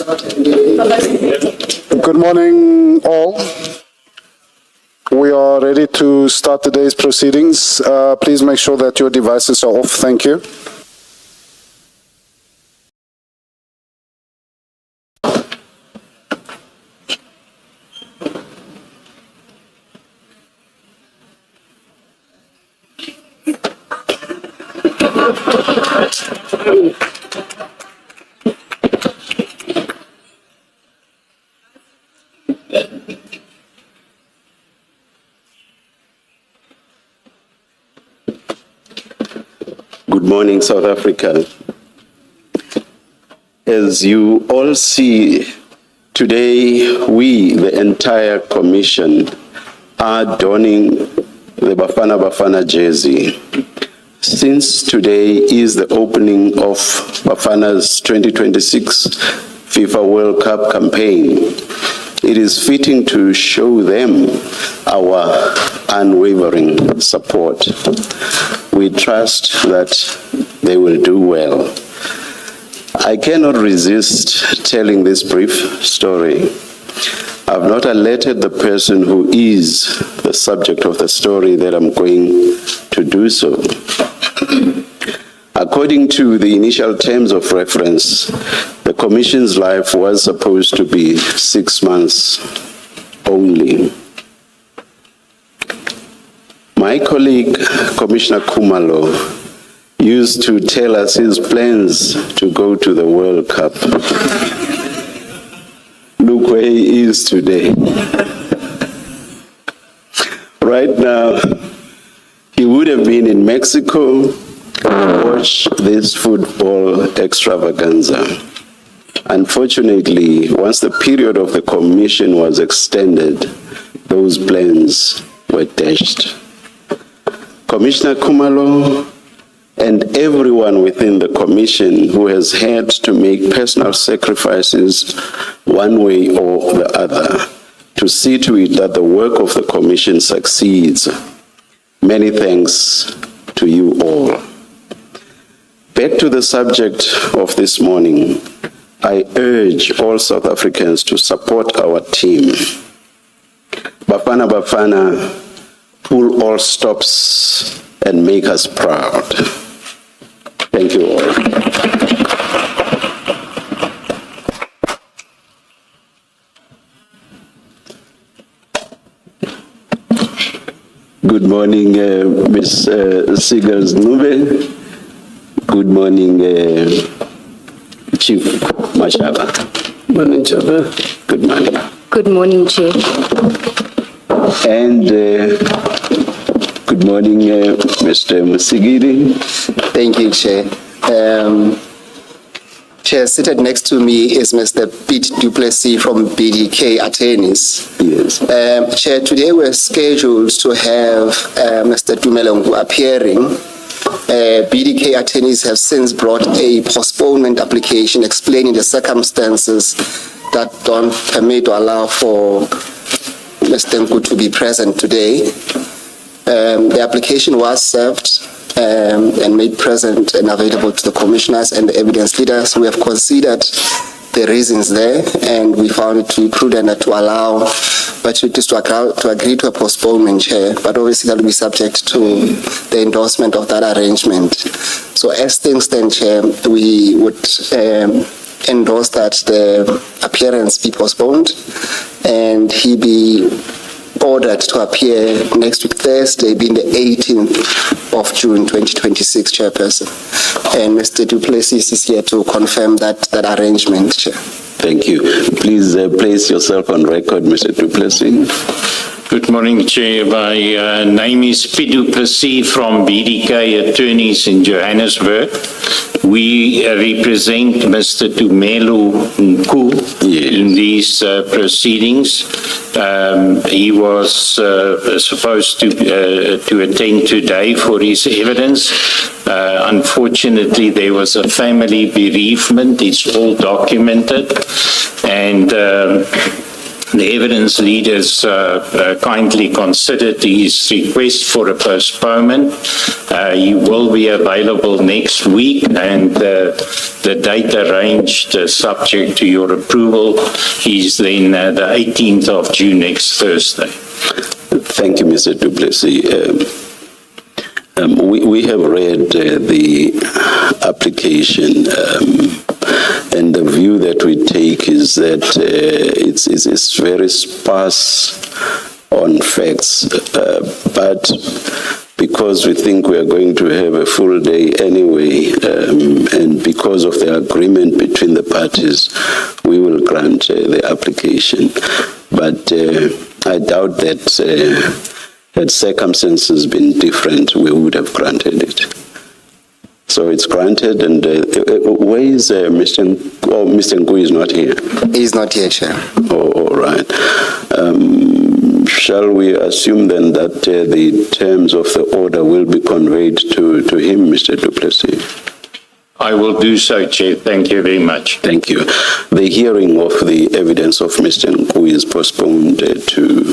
Good morning, all. We are ready to start today's proceedings. Please make sure that your devices are off. Thank you. Good morning, South Africa. As you all see, today we, the entire commission, are donning the Bafana Bafana jersey. Since today is the opening of Bafana's 2026 FIFA World Cup campaign, it is fitting to show them our unwavering support. We trust that they will do well. I cannot resist telling this brief story. I've not alerted the person who is the subject of the story that I'm going to do so. According to the initial terms of reference, the Commission's life was supposed to be 6 months only. My colleague, Commissioner Khumalo, used to tell us his plans to go to the World Cup. Look where he is today. Right now, he would have been in Mexico to watch this football extravaganza. Unfortunately, once the period of the commission was extended, those plans were dashed. Commissioner Khumalo and everyone within the commission who has had to make personal sacrifices one way or the other to see to it that the work of the commission succeeds. Many thanks to you all. Back to the subject of this morning, I urge all South Africans to support our team. Bafana Bafana, pull all stops and make us proud. Thank you all. Good morning, Ms. Sigers Nube. Good morning, Chief Mashaba. Morning, Chair. Good morning. Good morning, Chair. And good morning, Mr. Musigiri. Thank you, Chair. Chair, seated next to me is Mr. Pete Duplessis from BDK Attorneys. Yes. Chair, today we're scheduled to have Mr. Dumelengu appearing. BDK Attorneys have since brought a postponement application explaining the circumstances that don't permit or allow for Mr. Nku to be present today. The application was served and made present and available to the commissioners and the evidence leaders. We have considered the reasons there, and we found it to be prudent to allow parties to agree to a postponement, Chair, but obviously that will be subject to the endorsement of that arrangement. So as things stand, Chair, we would endorse that the appearance be postponed and he be ordered to appear next week, Thursday, being the 18th of June, 2026, Chairperson. And Mr. Duplessis is here to confirm that arrangement, Chair. Thank you. Please place yourself on record, Mr. Duplessis. Good morning, Chair. My name is Pete Duplessis from BDK Attorneys in Johannesburg. We represent Mr. Tumelo Nku in these proceedings. He was supposed to attend today for his evidence. Unfortunately, there was a family bereavement. It's all documented. And the evidence leaders kindly considered his request for a postponement. He will be available next week, and the date arranged, subject to your approval, is then the 18th of June, next Thursday. Thank you, Mr. Du Plessis. We have read the application, and the view that we take is that it's very sparse on facts, but because we think we are going to have a full day anyway, and because of the agreement between the parties, we will grant the application. But I doubt that had circumstances been different, we would have granted it. So it's granted, and where is Mr. Mr. Ngui is not here? He's not here, Chair. Oh, all right. Shall we assume then that the terms of the order will be conveyed to him, Mr. Du Plessis? I will do so, Chair. Thank you very much. Thank you. The hearing of the evidence of Mr. Ngui is postponed to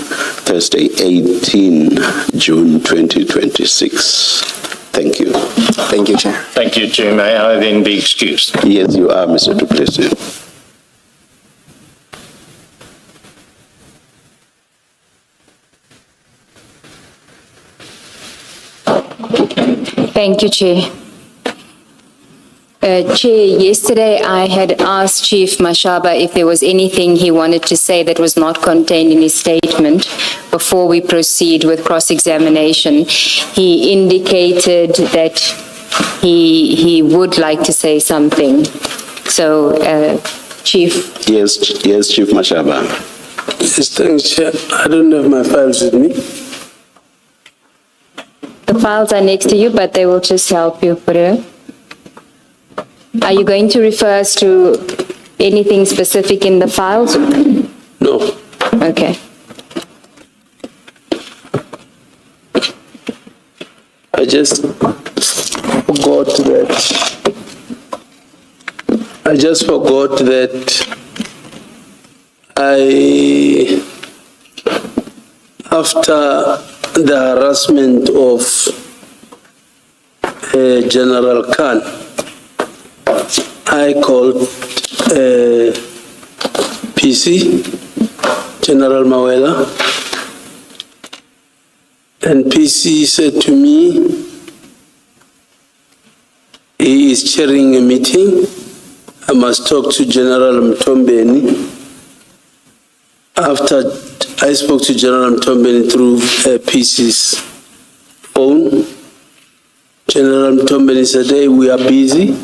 Thursday, 18 June 2026. Thank you. Thank you, Chair. Thank you, Chair. May I then be excused? Yes, you are, Mr. Du Plessis. Thank you, Chair. Chair, yesterday I had asked Chief Mashaba if there was anything he wanted to say that was not contained in his statement before we proceed with cross-examination. He indicated that he would like to say something. So, Chief. Yes, Chief Mashaba. Yes, thanks, Chair. I don't have my files with me. The files are next to you, but they will just help you put it. Are you going to refer us to anything specific in the files? No. Okay. I just forgot that after the harassment of General Khan, I called PC, General Mawela, and PC said to me he is chairing a meeting. I must talk to General Mtombeni. After I spoke to General Mtombeni through PC's phone, General Mtombeni said, hey, we are busy.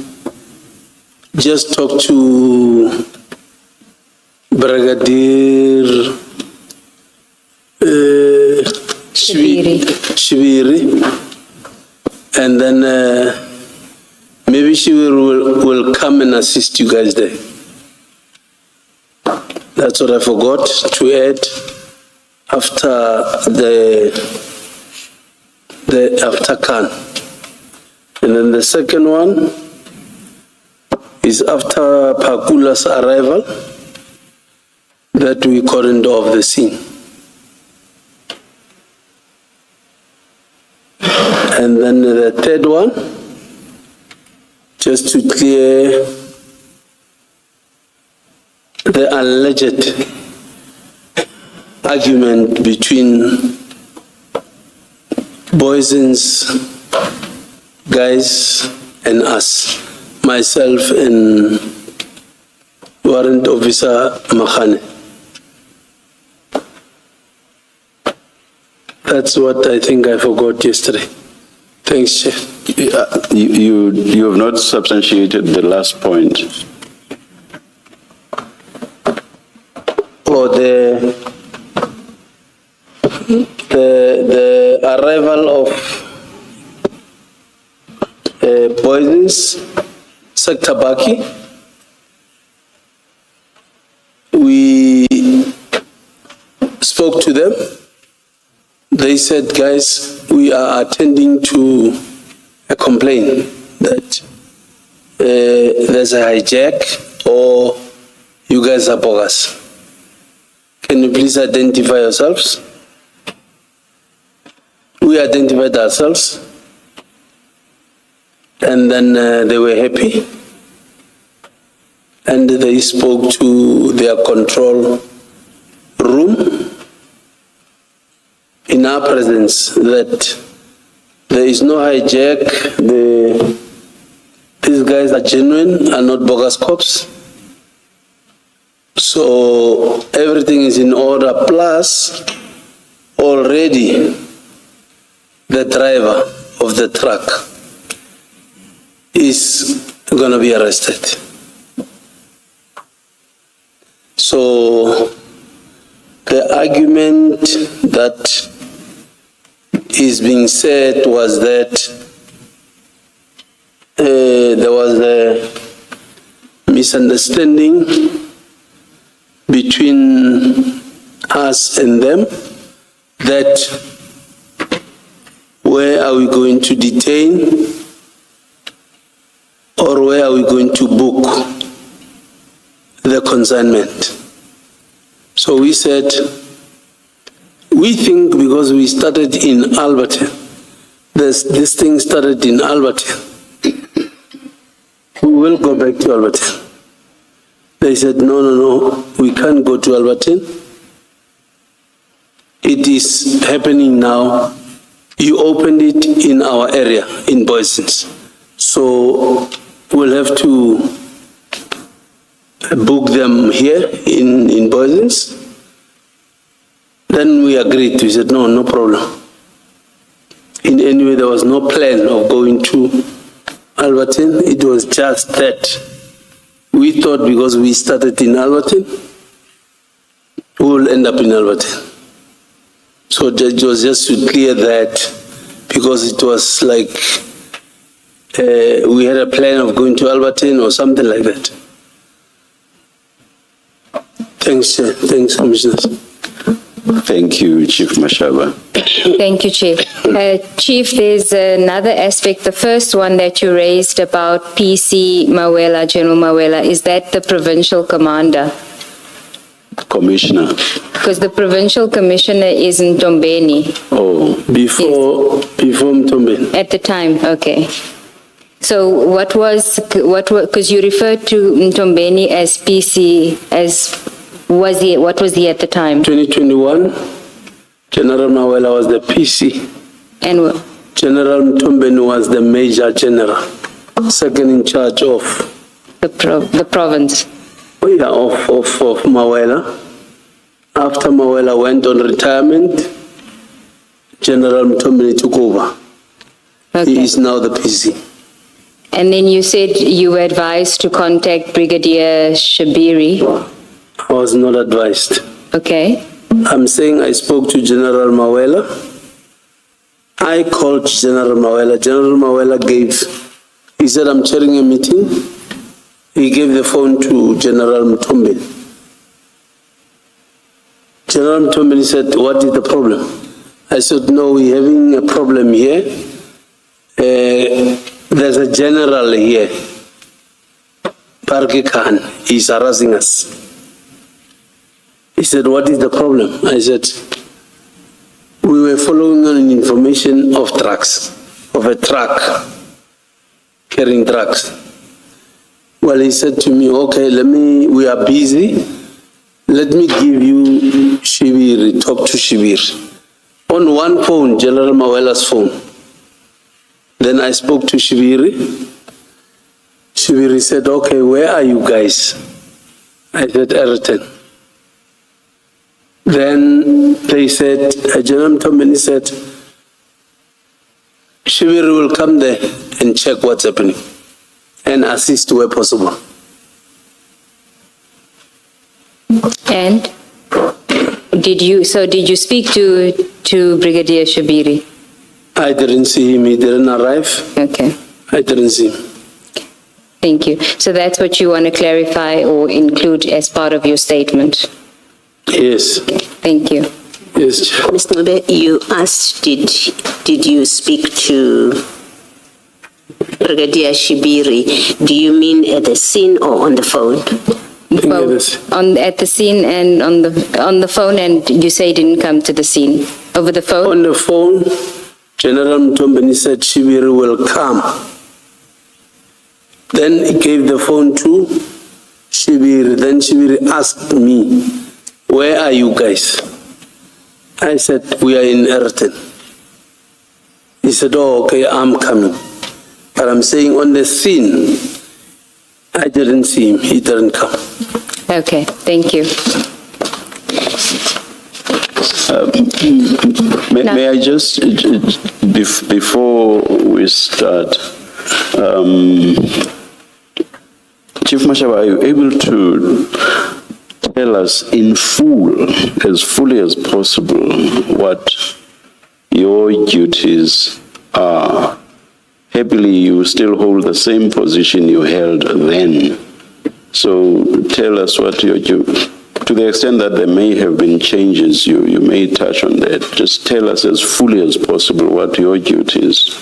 Just talk to Brigadier Shibiri, and then maybe she will come and assist you guys there. That's what I forgot to add after after Khan. And then the second one is after Pakula's arrival that we cordoned off the scene. And then the third one, just to clear the alleged argument between Boysen's guys and us, myself and Warrant Officer Makhane. That's what I think I forgot yesterday. Thanks, Chair. You have not substantiated the last point. For the arrival of Boysen's Sektabaki, we spoke to them. They said, guys, we are attending to a complaint that there's a hijack or you guys are bogus. can you please identify yourselves? We identified ourselves, and then they were happy, and they spoke to their control room in our presence that there is no hijack, these guys are genuine, are not bogus cops. So everything is in order, plus already the driver of the truck is going to be arrested. So the argument that is being said was that there was a misunderstanding between us and them, that where are we going to detain or where are we going to book the consignment. So we said, we think because we started in Alberton, this thing started in Alberton, we will go back to Alberton. They said, no, we can't go to Aeroton. It is happening now. You opened it in our area, in Boysens. So we'll have to book them here in Boysens. Then we agreed. We said, no problem. In any way, there was no plan of going to Alberton. It was just that we thought because we started in Aeroton, we will end up in Aeroton. So it was just to clear that, because it was like we had a plan of going to Aeroton or something like that. Thanks, Chair. Thanks, Commissioners. Thank you, Chief Mashaba. Thank you, Chief. Chief, there's another aspect. The first one that you raised about PC Mawela, General Mawela, is that the provincial commander? Commissioner. Because the provincial commissioner is Ntombeni. Oh, Before Mtombeni. At the time, okay. So what was, because you referred to Ntombeni as PC, what was he at the time? 2021, General Mawela was the PC. And General Mtombeni was the Major General, second in charge of the province. Of Mawela. After Mawela went on retirement, General Mtombeni took over. Okay. He is now the PC. And then you said you were advised to contact Brigadier Shabiri. I was not advised. Okay. I'm saying I spoke to General Mawela. I called General Mawela. General Mawela he said, I'm chairing a meeting. He gave the phone to General Mtombeni. General Mtombeni said, what is the problem? I said, no, we're having a problem here. There's a general here, Parke Khan. He's harassing us. He said, what is the problem? I said, we were following on information of drugs, of a truck carrying drugs. Well, he said to me, okay, we are busy. Let me give you Shibiri, talk to Shibiri. On one phone, General Mawela's phone. Then I spoke to Shibiri. Shibiri said, okay, where are you guys? I said, Aeroton. Then they said, General Mtombeni said, Shibiri will come there and check what's happening and assist where possible. And did you speak to Brigadier Shabiri? I didn't see him. He didn't arrive. Okay. I didn't see him. Thank you. So that's what you want to clarify or include as part of your statement? Yes. Thank you. Yes, Chair. Mr. Mbe, you asked, did you speak to Brigadier Shibiri? Do you mean at the scene or on the phone? both at the scene and on the phone, and you say he didn't come to the scene over the phone? On the phone, General Mtombeni said Shibiri will come. Then he gave the phone to Shibiri. Then Shibiri asked me, "Where are you guys?" I said, "We are in Aeroton." He said, "Oh, okay, I'm coming." But I'm saying on the scene, I didn't see him. He didn't come. Okay, thank you. May I just, before we start, Chief Mashaba, are you able to tell us in full, as fully as possible, what your duties are? Happily, you still hold the same position you held then. So tell us what your duties, to the extent that there may have been changes, you may touch on that. Just tell us as fully as possible what your duties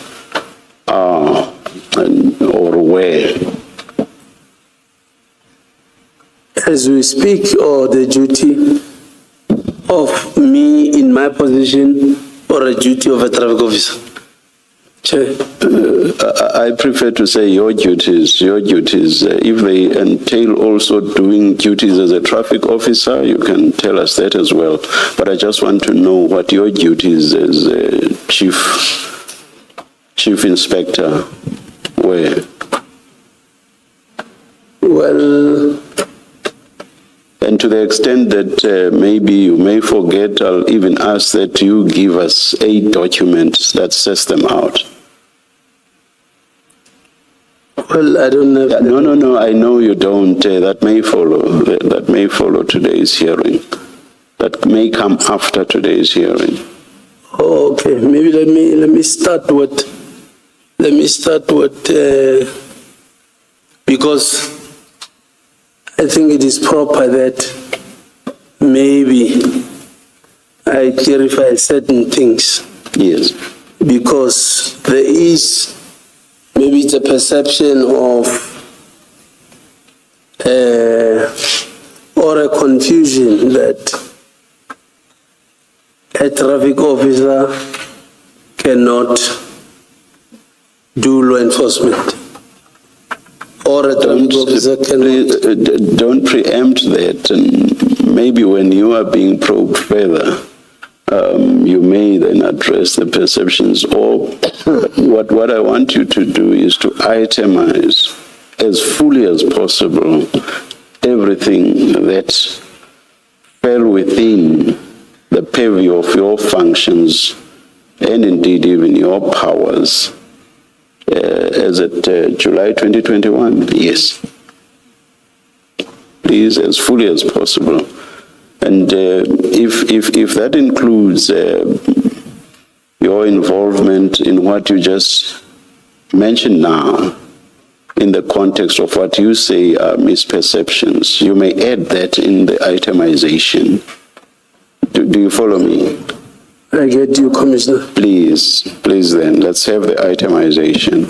are or were. As we speak, or the duty of me in my position, or a duty of a traffic officer? Chair. I prefer to say your duties, if they entail also doing duties as a traffic officer, you can tell us that as well. But I just want to know what your duties as Chief Inspector were. Well, and to the extent that maybe you may forget, I'll even ask that you give us a document that sets them out. well, I don't know. No, I know you don't. That may follow. That may follow today's hearing. That may come after today's hearing. Oh, okay, maybe let me start with because I think it is proper that maybe I clarify certain things. Yes. Because there is maybe it's a perception of or a confusion that a traffic officer cannot do law enforcement, or a traffic officer cannot. Don't preempt that, and maybe when you are being probed further, you may then address the perceptions. Or what I want you to do is to itemize as fully as possible everything that fell within the purview of your functions and indeed even your powers as at July 2021. Yes. Please, as fully as possible. And if that includes your involvement in what you just mentioned now, in the context of what you say are misperceptions, you may add that in the itemization. Do you follow me? I get you, Commissioner. Please then, let's have the itemization.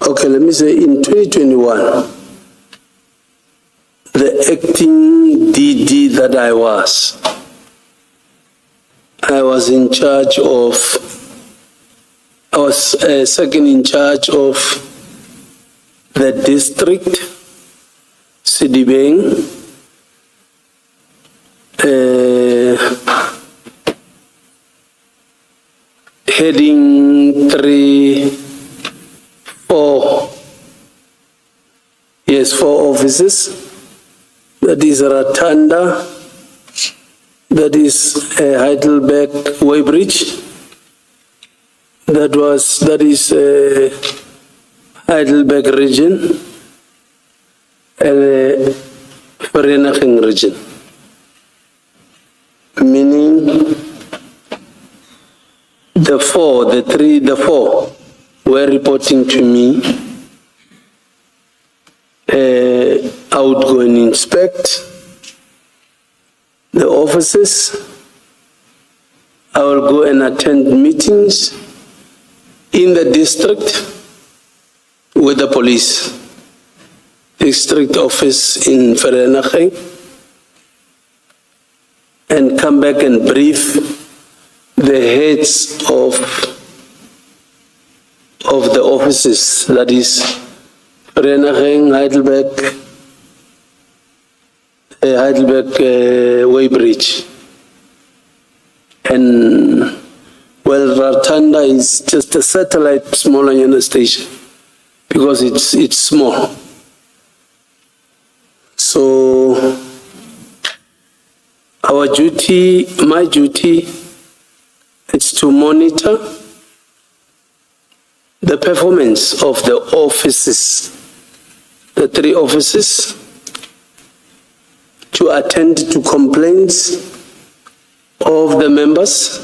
Okay, let me say in 2021, the acting DD that I was in charge of, I was second in charge of the district, Sidibeng, heading 4 offices. That is Ratanda, that is Heidelberg Weybridge, that is Heidelberg region, and Vereeniging region. Meaning the four were reporting to me. I would go and inspect the offices. I will go and attend meetings in the district with the police. district office in Vereeniging and come back and brief the heads of the offices, that is Vereeniging, Heidelberg Weybridge. And well, Ratanda is just a satellite smaller unit station because it's small. So our duty, my duty, is to monitor the performance of the offices, the 3 offices, to attend to complaints of the members,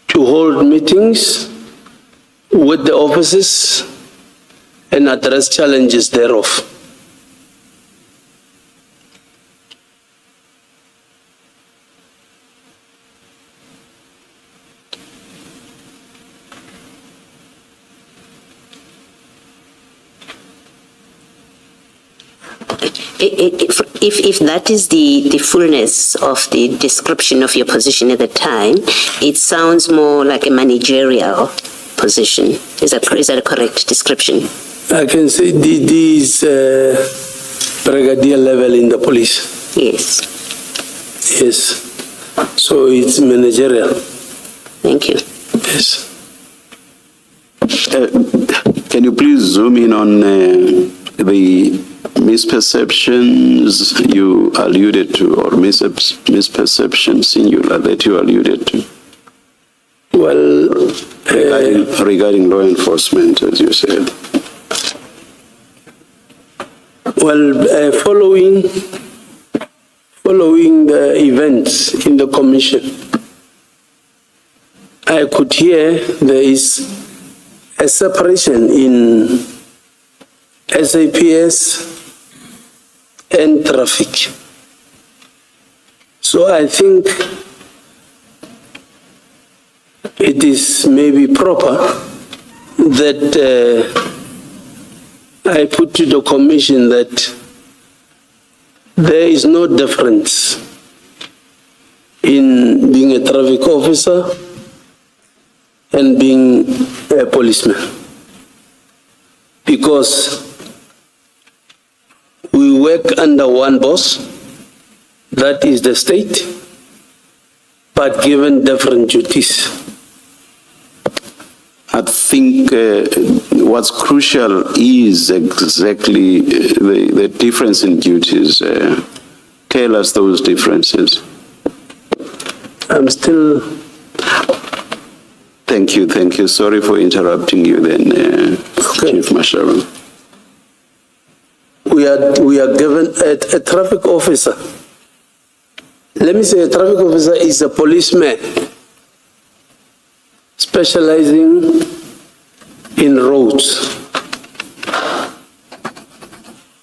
to hold meetings with the offices and address challenges thereof. If that is the fullness of the description of your position at the time, it sounds more like a managerial position. Is that a correct description? I can say this brigadier level in the police. Yes. Yes. So it's managerial. Thank you. Yes. Can you please zoom in on the misperceptions you alluded to, or misperception singular that you alluded to? Well, regarding law enforcement, as you said. well, following the events in the commission, I could hear there is a separation in SAPS and traffic. So I think it is maybe proper that I put to the commission that there is no difference in being a traffic officer and being a policeman, because we work under one boss, that is the state, but given different duties. I think what's crucial is exactly the difference in duties. Tell us those differences. I'm still... Thank you. Sorry for interrupting you then, Chief Mashaba. We are given a traffic officer. Let me say a traffic officer is a policeman specializing in roads.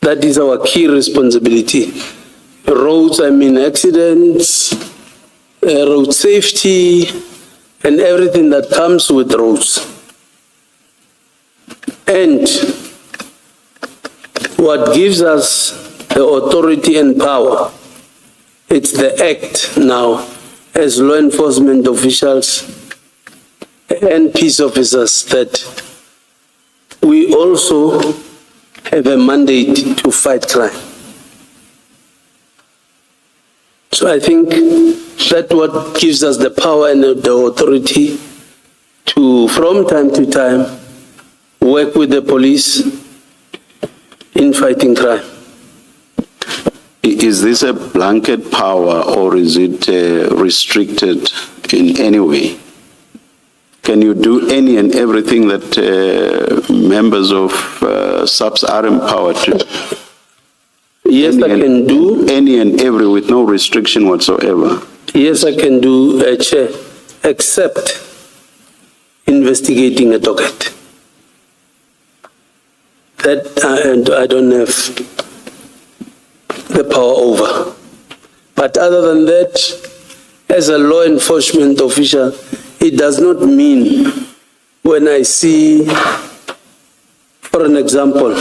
That is our key responsibility. Roads, I mean accidents, road safety, and everything that comes with roads. And what gives us the authority and power, it's the act now as law enforcement officials and peace officers that we also have a mandate to fight crime. So I think that's what gives us the power and the authority to, from time to time, work with the police in fighting crime. Is this a blanket power, or is it restricted in any way? Can you do any and everything that members of SAPS are empowered to? Yes, I can do. Any and every, with no restriction whatsoever? Yes, I can do, Chair, except investigating a docket. That I don't have the power over. But other than that, as a law enforcement official, it does not mean when I see For an example,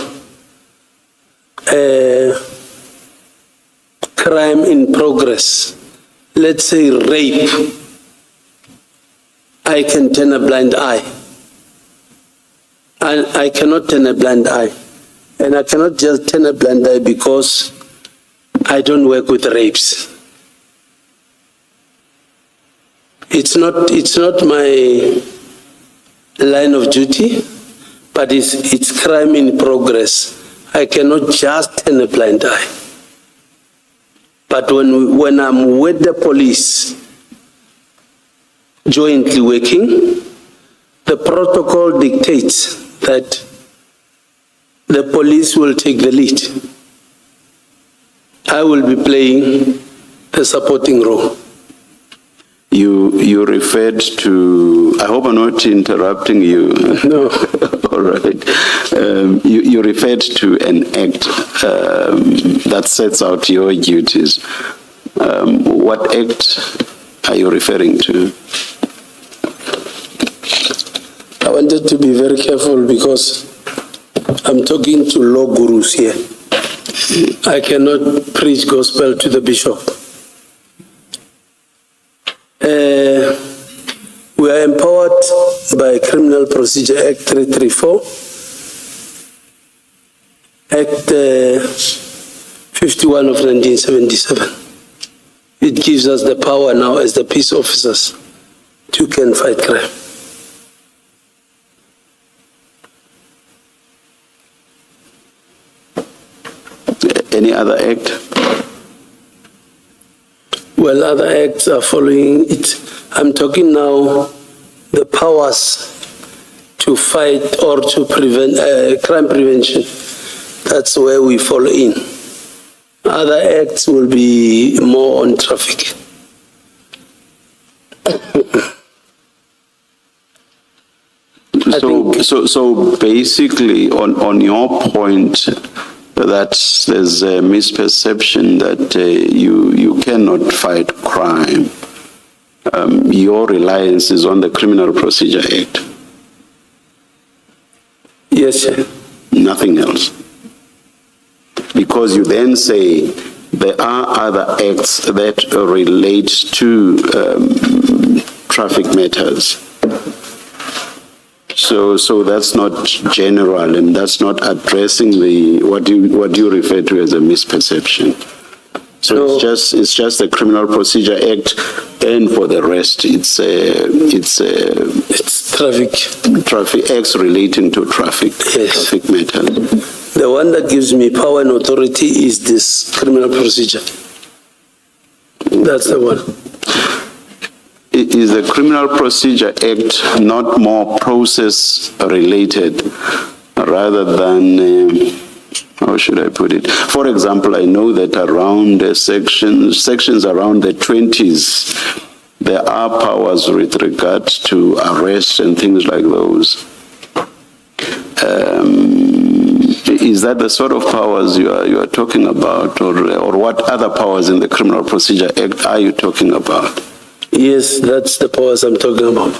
crime in progress, let's say rape, I can turn a blind eye. And I cannot turn a blind eye. And I cannot just turn a blind eye because I don't work with rapes. It's not my line of duty, but it's crime in progress. I cannot just turn a blind eye. But when I'm with the police, jointly working, the protocol dictates that the police will take the lead. I will be playing the supporting role. You referred to, I hope I'm not interrupting you. No. All right. You referred to an act that sets out your duties. What act are you referring to? I wanted to be very careful because I'm talking to law gurus here. I cannot preach gospel to the bishop. We are empowered by Criminal Procedure Act 334, Act 51 of 1977. It gives us the power now as the peace officers to can fight crime. Any other act? Well, other acts are following it. I'm talking now the powers to fight or to prevent crime prevention. That's where we fall in. Other acts will be more on traffic. So basically, on your point, that there's a misperception that you cannot fight crime. Your reliance is on the Criminal Procedure Act. Yes, sir. Nothing else. Because you then say there are other acts that relate to traffic matters. So that's not general, and that's not addressing what you refer to as a misperception. So it's just the Criminal Procedure Act, and for the rest, it's traffic acts relating to traffic, yes. Traffic matters. The one that gives me power and authority is this criminal procedure. That's the one. Is the Criminal Procedure Act not more process-related rather than, how should I put it? For example, I know that around sections around the 20s, there are powers with regard to arrest and things like those. Is that the sort of powers you are talking about, or what other powers in the Criminal Procedure Act are you talking about? Yes, that's the powers I'm talking about.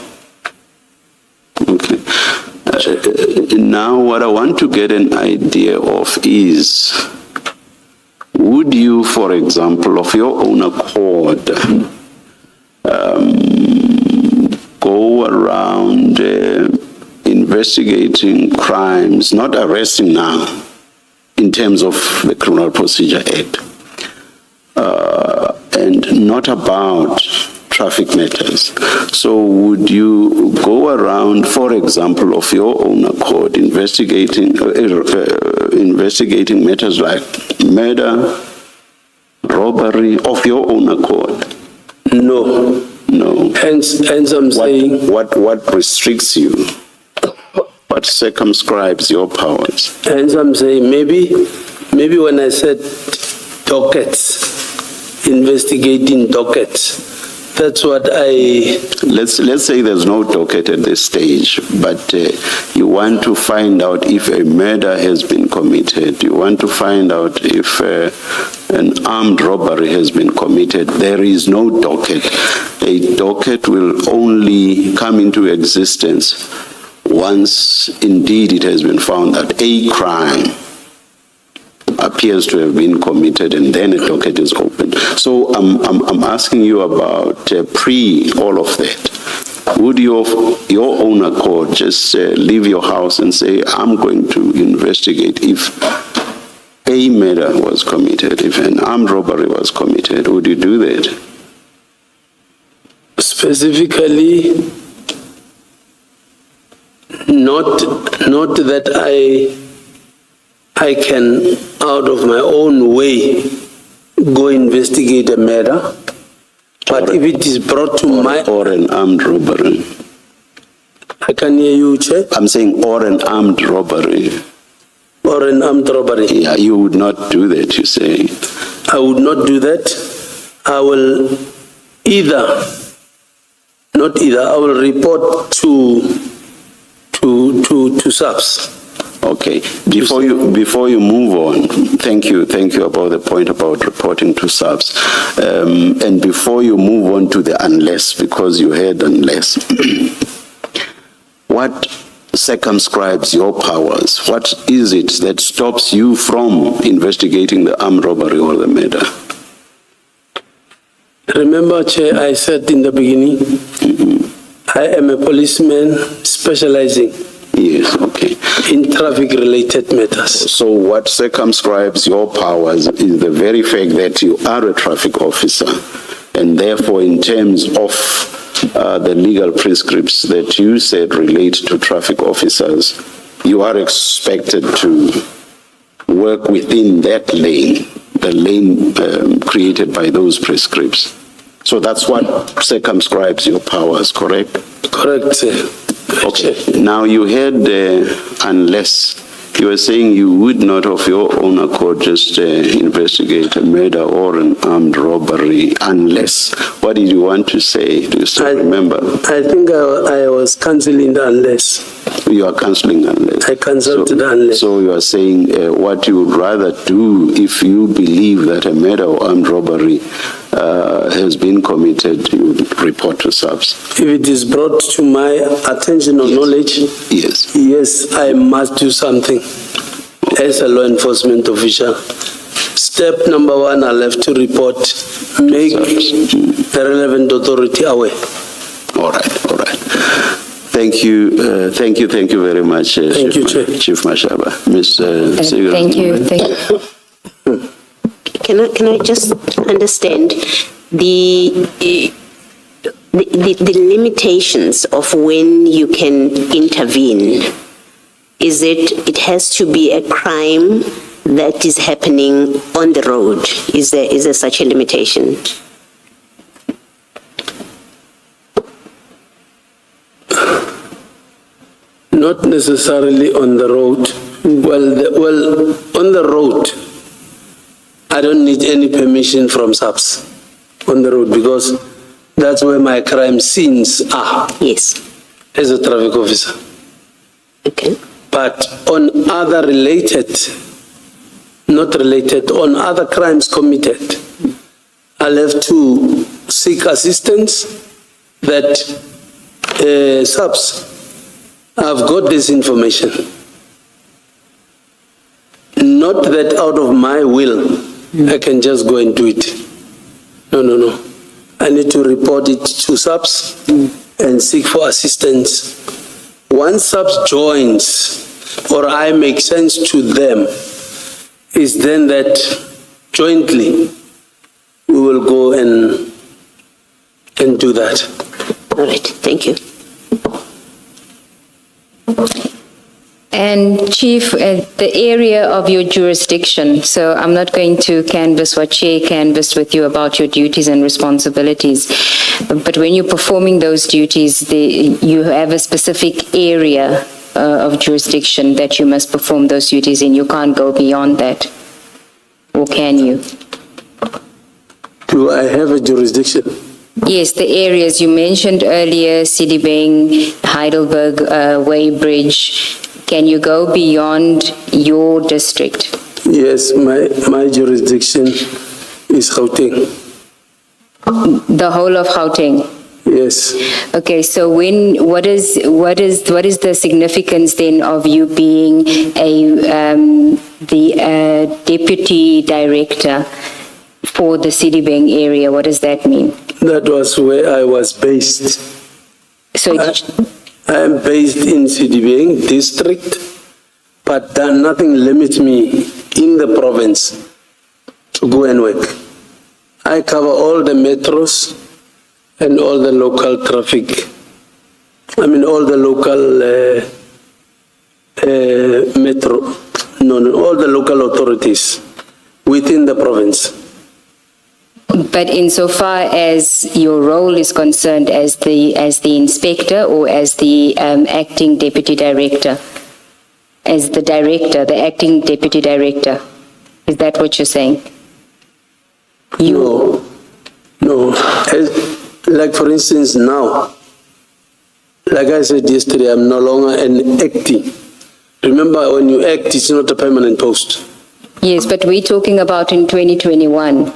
Okay. Now, what I want to get an idea of is, would you, for example, of your own accord, go around investigating crimes, not arresting now, in terms of the Criminal Procedure Act, and not about traffic matters? So would you go around, for example, of your own accord, investigating matters like murder, robbery, of your own accord? No. No. Hence I'm saying... What restricts you? What circumscribes your powers? Hence I'm saying maybe when I said dockets, investigating dockets, that's what I... Let's say there's no docket at this stage, but you want to find out if a murder has been committed. You want to find out if an armed robbery has been committed. There is no docket. A docket will only come into existence once indeed it has been found that a crime appears to have been committed, and then a docket is opened. So I'm asking you about pre all of that. Would your own accord just leave your house and say, I'm going to investigate if a murder was committed, if an armed robbery was committed? Would you do that? Specifically, not that I can, out of my own way, go investigate a murder, but if it is brought to my... Or an armed robbery. I can hear you, Chair. I'm saying or an armed robbery. Or an armed robbery. Yeah, you would not do that, you say. I would not do that. I will I will report to SAPS. Okay. Before you move on, thank you about the point about reporting to SAPS. And before you move on to the unless, because you heard unless, what circumscribes your powers? What is it that stops you from investigating the armed robbery or the murder? Remember, Chair, I said in the beginning, I am a policeman specializing in traffic-related matters. So what circumscribes your powers is the very fact that you are a traffic officer, and therefore in terms of the legal prescripts that you said relate to traffic officers, you are expected to work within that lane, the lane created by those prescripts. So that's what circumscribes your powers, correct? Correct, sir. Okay. Now you had unless you were saying you would not of your own accord just investigate a murder or an armed robbery unless. What did you want to say? Do you still remember? I think I was cancelling the unless. You are cancelling unless. I cancelled the unless. So you are saying what you would rather do if you believe that a murder or armed robbery has been committed, you would report to SAPS. If it is brought to my attention or knowledge, yes, I must do something as a law enforcement official. Step number one, I'll have to report, make the relevant authority aware. All right. Thank you very much, Chief Mashaba. Ms. Segal. Thank you. Can I just understand the limitations of when you can intervene? Is it has to be a crime that is happening on the road? Is there such a limitation? Not necessarily on the road. Well, on the road, I don't need any permission from SAPS on the road because that's where my crime scenes are. Yes. As a traffic officer. Okay. But on other on other crimes committed, I'll have to seek assistance that SAPS, I've got this information. Not that out of my will, I can just go and do it. No. I need to report it to SAPS and seek for assistance. Once SAPS joins, or I make sense to them, is then that jointly we will go and do that. All right, thank you. And Chief, the area of your jurisdiction, so I'm not going to canvass what Chair canvassed with you about your duties and responsibilities, but when you're performing those duties, you have a specific area of jurisdiction that you must perform those duties in. You can't go beyond that, or can you? Do I have a jurisdiction? Yes, the areas you mentioned earlier, Sidibeng, Heidelberg, Weybridge. Can you go beyond your district? Yes, my jurisdiction is Gauteng. The whole of Gauteng? Yes. Okay, so what is the significance then of you being the deputy director for the Citibank area? What does that mean? That was where I was based. So I am based in Citibank district, but nothing limits me in the province to go and work. I cover all the metros and all the local traffic. I mean, all the local all the local authorities within the province. but insofar as your role is concerned as the inspector or as the acting deputy director? As the director, the acting deputy director. Is that what you're saying? No. Like for instance now, like I said yesterday, I'm no longer an acting. Remember, when you act, it's not a permanent post. Yes, but we're talking about in 2021,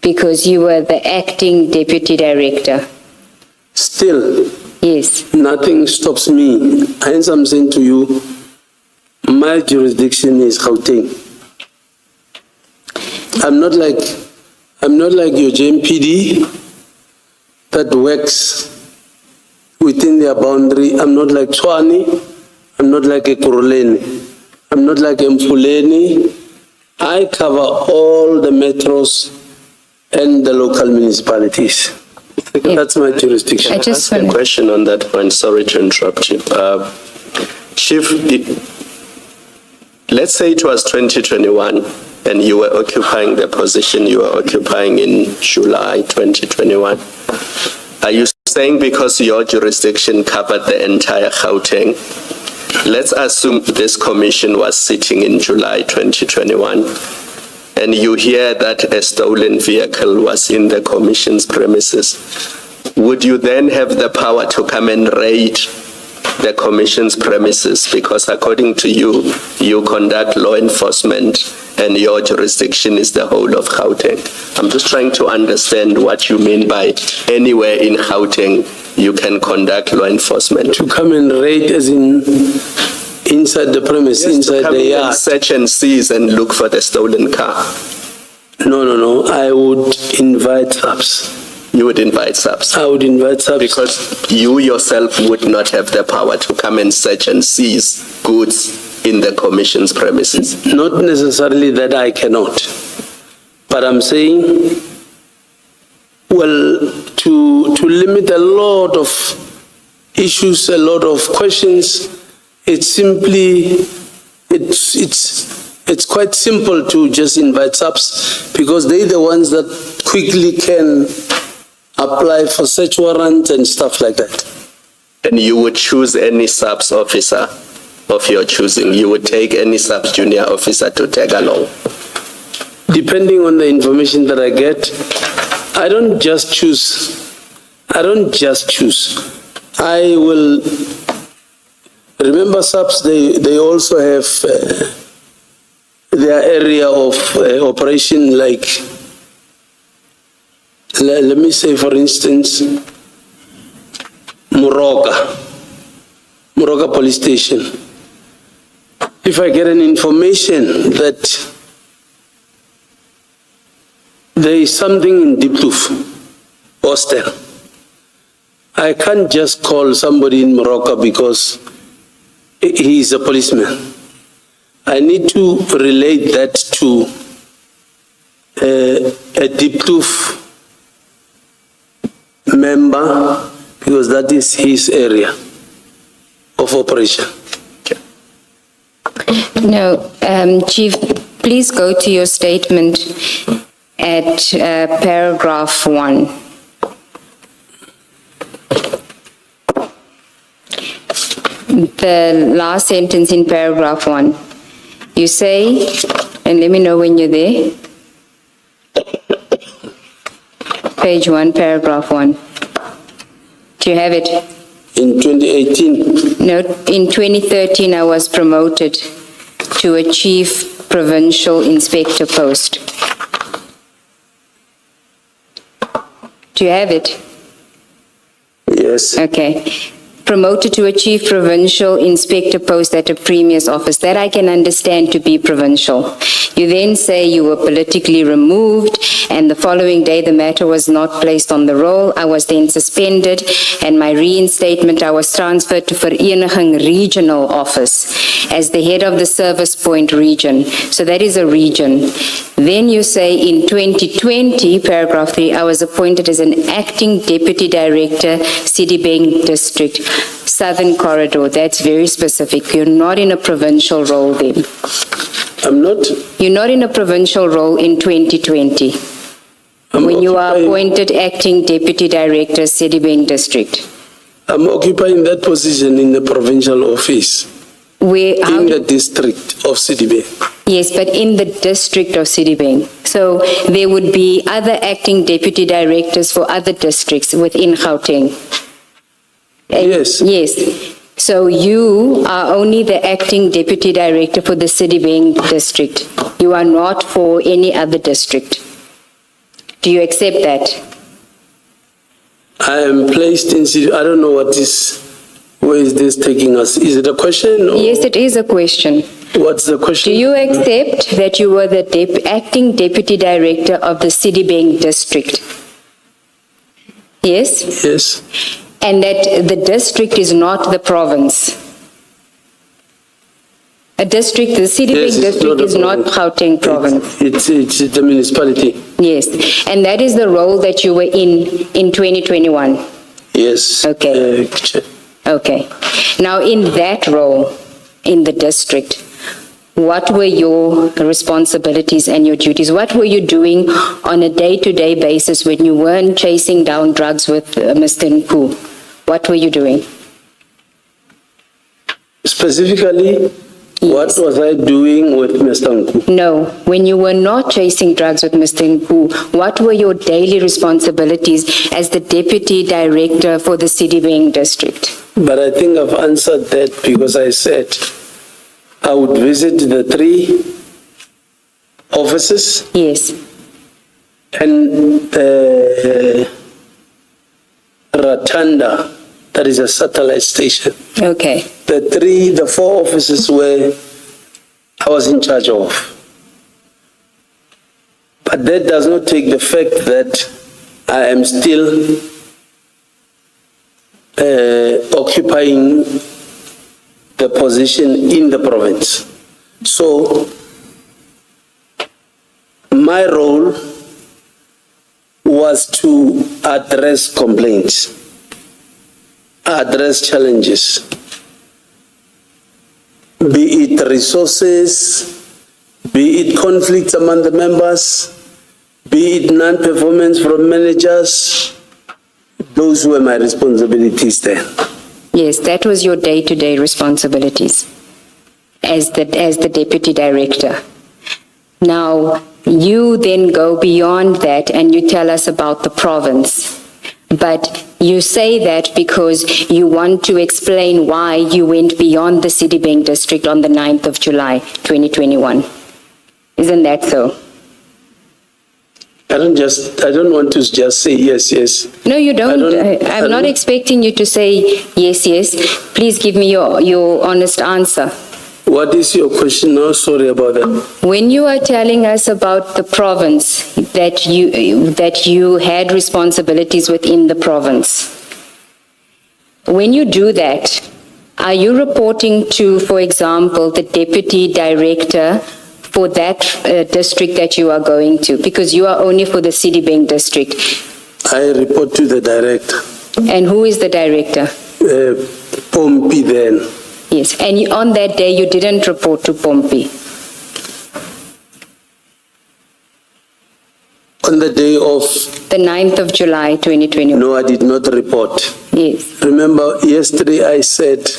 because you were the acting deputy director. Still, Yes. nothing stops me. Hence, I'm saying to you, my jurisdiction is Gauteng. I'm not like your JMPD that works within their boundary. I'm not like Tshwane. I'm not like a Kuruleni. I'm not like a Mfuleni. I cover all the metros and the local municipalities. That's my jurisdiction. I just ask a want question on that point. Sorry to interrupt you. Chief, let's say it was 2021 and you were occupying the position you were occupying in July 2021. Are you saying because your jurisdiction covered the entire Gauteng? Let's assume this commission was sitting in July 2021 and you hear that a stolen vehicle was in the commission's premises. Would you then have the power to come and raid the commission's premises? Because according to you, you conduct law enforcement and your jurisdiction is the whole of Gauteng. I'm just trying to understand what you mean by anywhere in Gauteng you can conduct law enforcement. To come and raid as in inside the premise, Yes, inside to come the in yard. and search and seize and look for the stolen car. No. I would invite subs. You would invite subs. I would invite subs. Because you yourself would not have the power to come and search and seize goods in the commission's premises. Not necessarily that I cannot, but I'm saying, well, to limit a lot of issues, a lot of questions, it's quite simple to just invite subs because they're the ones that quickly can apply for search warrants and stuff like that. And you would choose any subs officer of your choosing. You would take any subs junior officer to tag along. Depending on the information that I get, I don't just choose. I will remember subs, they also have their area of operation, like, let me say for instance, Moroka police station. If I get an information that there is something in Diepkloof, Ooster, I can't just call somebody in Morocco because he is a policeman. I need to relate that to a Diepkloof member because that is his area of operation. No, Chief, please go to your statement at paragraph 1. The last sentence in paragraph 1. You say, and let me know when you're there. Page 1, paragraph 1. Do you have it? In 2018, No, in 2013 I was promoted to a chief provincial inspector post. Do you have it? Yes. Okay. Promoted to a chief provincial inspector post at a premier's office. That I can understand to be provincial. You then say you were politically removed, and the following day the matter was not placed on the roll. I was then suspended, and my reinstatement, I was transferred to Vereniging Regional Office as the head of the Service Point region. So that is a region. Then you say in 2020, paragraph 3, I was appointed as an acting deputy director, Sidibeng District, Southern Corridor. That's very specific. You're not in a provincial role then. I'm not. You're not in a provincial role in 2020 when you are appointed acting deputy director, Sidibeng District. I'm occupying that position in the provincial office in the district of Sidibeng. Yes, but in the district of Sidibeng. So there would be other acting deputy directors for other districts within Gauteng. Yes. Yes. So you are only the acting deputy director for the Sidibeng district. You are not for any other district. Do you accept that? I am placed in Sidibeng. I don't know where is this taking us? Is it a question? Or Yes, it is a question. what's the question? Do you accept that you were the acting deputy director of the Sidibeng district? Yes? Yes. And that the district is not the province. The Sidibeng Yes, it's district not a is not province. Gauteng province. It's the municipality. Yes. And that is the role that you were in 2021. Yes. Okay. Okay. Now in that role, in the district, what were your responsibilities and your duties? What were you doing on a day-to-day basis when you weren't chasing down drugs with Mr. Nku? What were you doing? Specifically, what was I doing with Mr. Nku? No, when you were not chasing drugs with Mr. Nku, what were your daily responsibilities as the deputy director for the Sidibeng district? But I think I've answered that because I said I would visit the 3 offices Yes. and the Ratanda, that is a satellite station. Okay. The 4 offices where I was in charge of. But that does not take the fact that I am still occupying the position in the province. So my role was to address complaints, address challenges, be it resources, be it conflicts among the members, be it non-performance from managers. Those were my responsibilities then. Yes, that was your day-to-day responsibilities as the deputy director. Now, you then go beyond that and you tell us about the province. But you say that because you want to explain why you went beyond the Sidibeng district on the 9th of July, 2021. Isn't that so? I don't want to just say yes, yes. No, you don't. I'm not expecting you to say yes, yes. Please give me your honest answer. What is your question now? Sorry about that. When you are telling us about the province, that you had responsibilities within the province, when you do that, are you reporting to, for example, the deputy director for that district that you are going to? Because you are only for the Sidibeng district. I report to the director. And who is the director? Pompi then. Yes, and on that day you didn't report to Pompi. On the day of... The 9th of July, 2021. No, I did not report. Yes. Remember, yesterday I said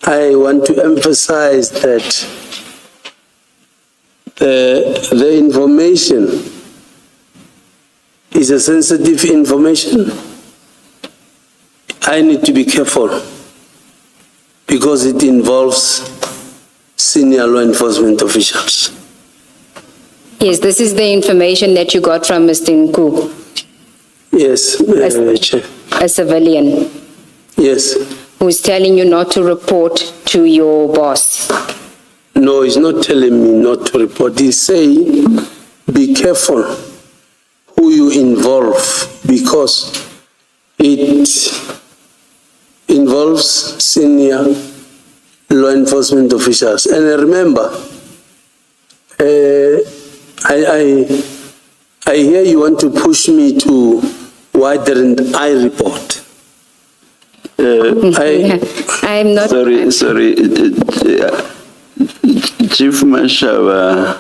I want to emphasize that the information is a sensitive information. I need to be careful because it involves senior law enforcement officials. Yes, this is the information that you got from Mr. Nku. Yes, Chair. a civilian Yes. who's telling you not to report to your boss. No, he's not telling me not to report. He's saying, be careful who you involve because it involves senior law enforcement officials. And remember, I hear you want to push me to why didn't I report? I'm not. Sorry, Chief Mashaba,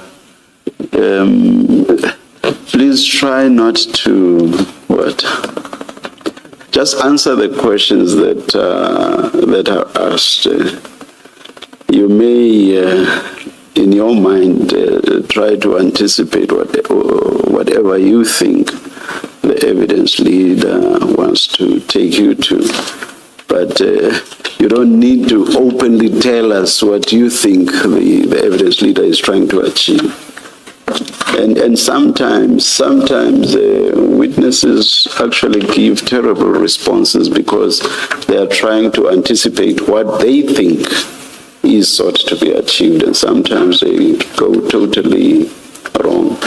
please try not to, just answer the questions that are asked. You may, in your mind, try to anticipate whatever you think the evidence leader wants to take you to. But you don't need to openly tell us what you think the evidence leader is trying to achieve. And sometimes witnesses actually give terrible responses because they are trying to anticipate what they think is sought to be achieved, and sometimes they go totally wrong.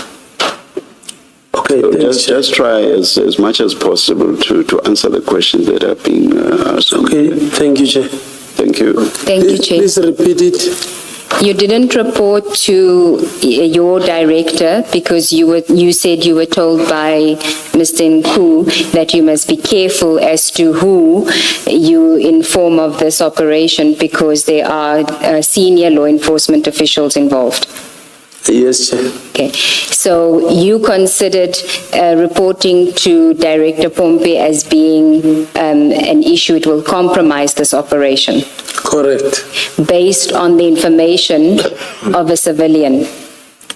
Okay, So just try as much as possible to answer the questions that are being asked. Okay, thank you, Chair. Thank you. Thank you, Chair. Please repeat it. You didn't report to your director because you said you were told by Mr. Nku that you must be careful as to who you inform of this operation because there are senior law enforcement officials involved. Yes, Chair. Okay, so you considered reporting to Director Pompe as being an issue, it will compromise this operation Correct. based on the information of a civilian.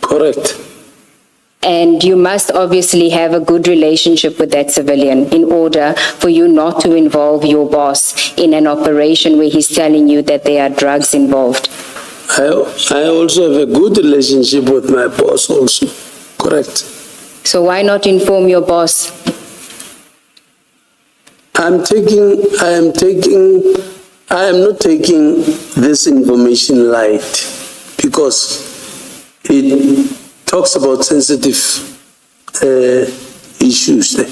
Correct. And you must obviously have a good relationship with that civilian in order for you not to involve your boss in an operation where he's telling you that there are drugs involved. I also have a good relationship with my boss also. Correct. So why not inform your boss? I am not taking this information light because it talks about sensitive issues there.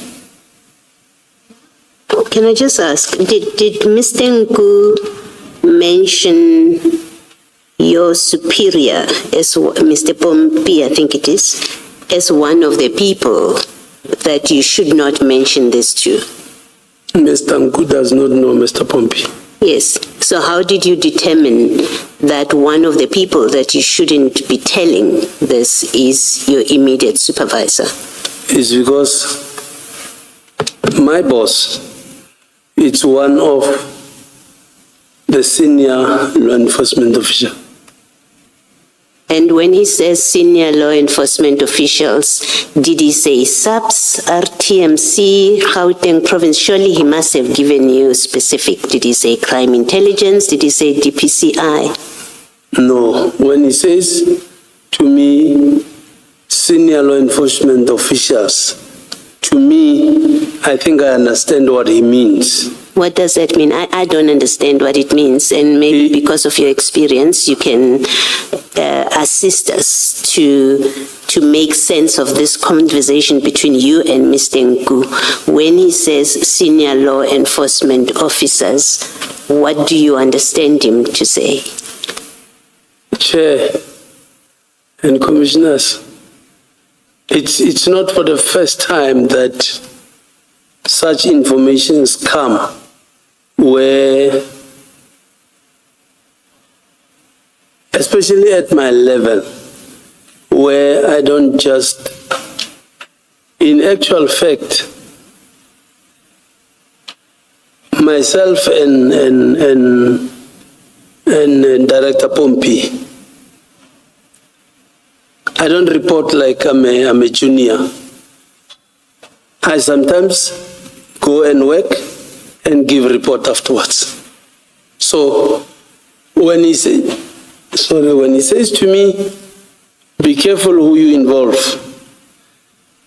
Can I just ask, did Mr. Nku mention your superior as Mr. Pompi, I think it is, as one of the people that you should not mention this to? Mr. Nku does not know Mr. Pompi. Yes. So how did you determine that one of the people that you shouldn't be telling this is your immediate supervisor? It's because my boss is one of the senior law enforcement officials. And when he says senior law enforcement officials, did he say SAPS, RTMC, Gauteng province? Surely he must have given you specific. Did he say crime intelligence? Did he say DPCI? No, when he says to me, senior law enforcement officials, to me, I think I understand what he means. What does that mean? I don't understand what it means, and maybe because of your experience, you can assist us to make sense of this conversation between you and Mr. Nku. When he says senior law enforcement officers, what do you understand him to say? Chair and commissioners, it's not for the first time that such informations come where, especially at my level, where I don't just, in actual fact, myself and Director Pompi, I don't report like I'm a junior. I sometimes go and work and give report afterwards. So when he says to me, be careful who you involve,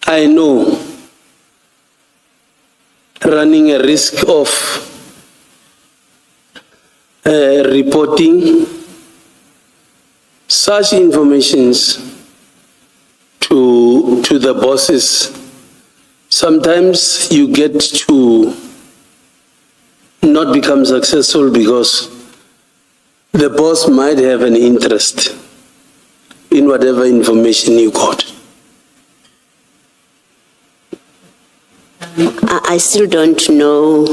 I know running a risk of reporting such informations to the bosses, sometimes you get to not become successful because the boss might have an interest in whatever information you got. I still don't know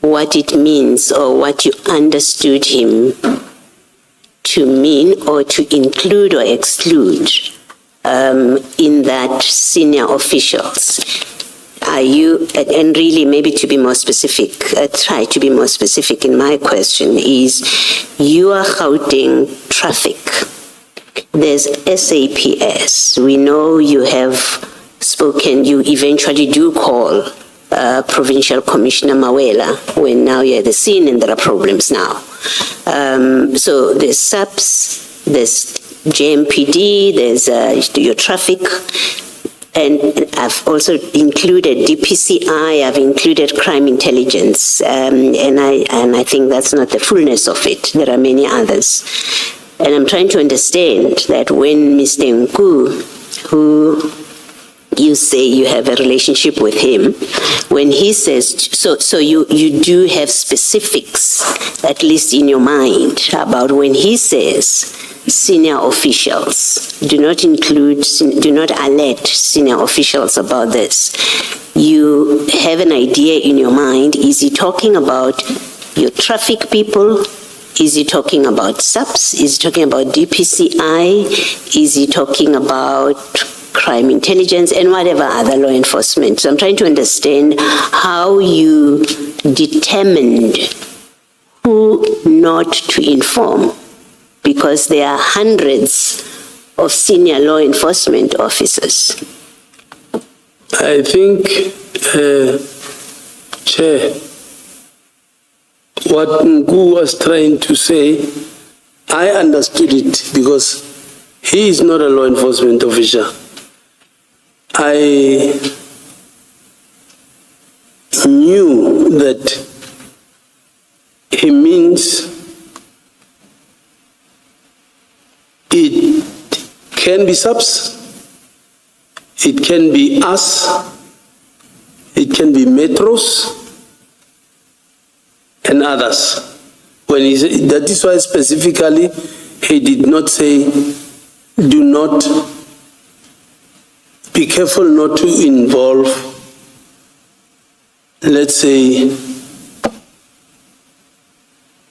what it means or what you understood him to mean or to include or exclude in that senior officials. Are you, and really maybe to be more specific, try to be more specific in my question is, you are Gauteng traffic. There's SAPS. We know you have spoken, you eventually do call Provincial Commissioner Mawela when now you're at the scene and there are problems now. So there's SAPS, there's JMPD, there's your traffic, and I've also included DPCI, I've included crime intelligence, and I think that's not the fullness of it. There are many others. And I'm trying to understand that when Mr. Nku, who you say you have a relationship with him, when he says, so you do have specifics, at least in your mind, about when he says senior officials, do not alert senior officials about this. You have an idea in your mind, is he talking about your traffic people? Is he talking about SAPS? Is he talking about DPCI? Is he talking about crime intelligence and whatever other law enforcement? So I'm trying to understand how you determined who not to inform, because there are hundreds of senior law enforcement officers. I think, Chair, what Nku was trying to say, I understood it because he is not a law enforcement officer. I knew that he means it can be SAPS, it can be us, it can be metros, and others. When he said, that is why specifically he did not say, do not, be careful not to involve, let's say,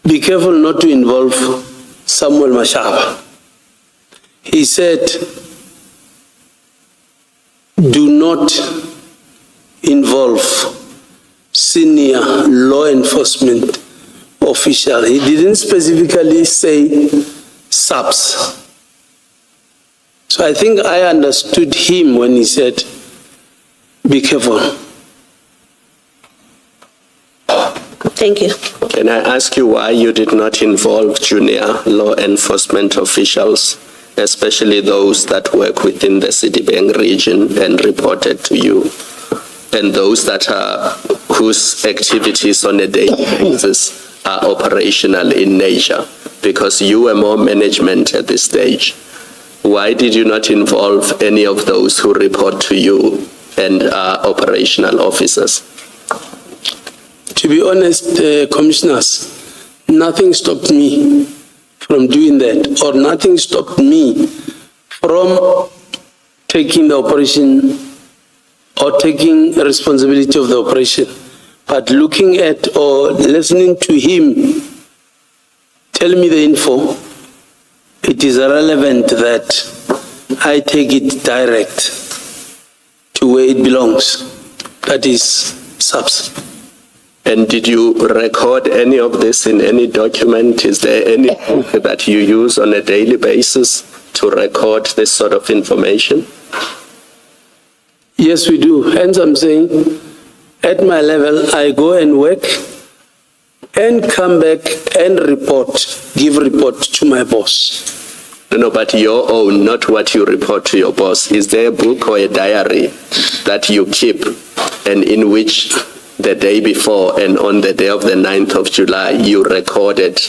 be careful not to involve Samuel Mashaba. He said, do not involve senior law enforcement official. He didn't specifically say SAPS. So I think I understood him when he said, be careful. Thank you. Can I ask you why you did not involve junior law enforcement officials, especially those that work within the Citibank region and reported to you, and those that are, whose activities on a daily basis are operational in nature, because you were more management at this stage? Why did you not involve any of those who report to you and are operational officers? To be honest, commissioners, nothing stopped me from doing that, or nothing stopped me from taking the operation or taking responsibility of the operation. But looking at or listening to him tell me the info, it is relevant that I take it direct to where it belongs, that is SAPS. And did you record any of this in any document? Is there any book that you use on a daily basis to record this sort of information? Yes, we do. Hence I'm saying, at my level, I go and work and come back and give report to my boss. No, but your own, not what you report to your boss. Is there a book or a diary that you keep and in which the day before and on the day of the 9th of July, you recorded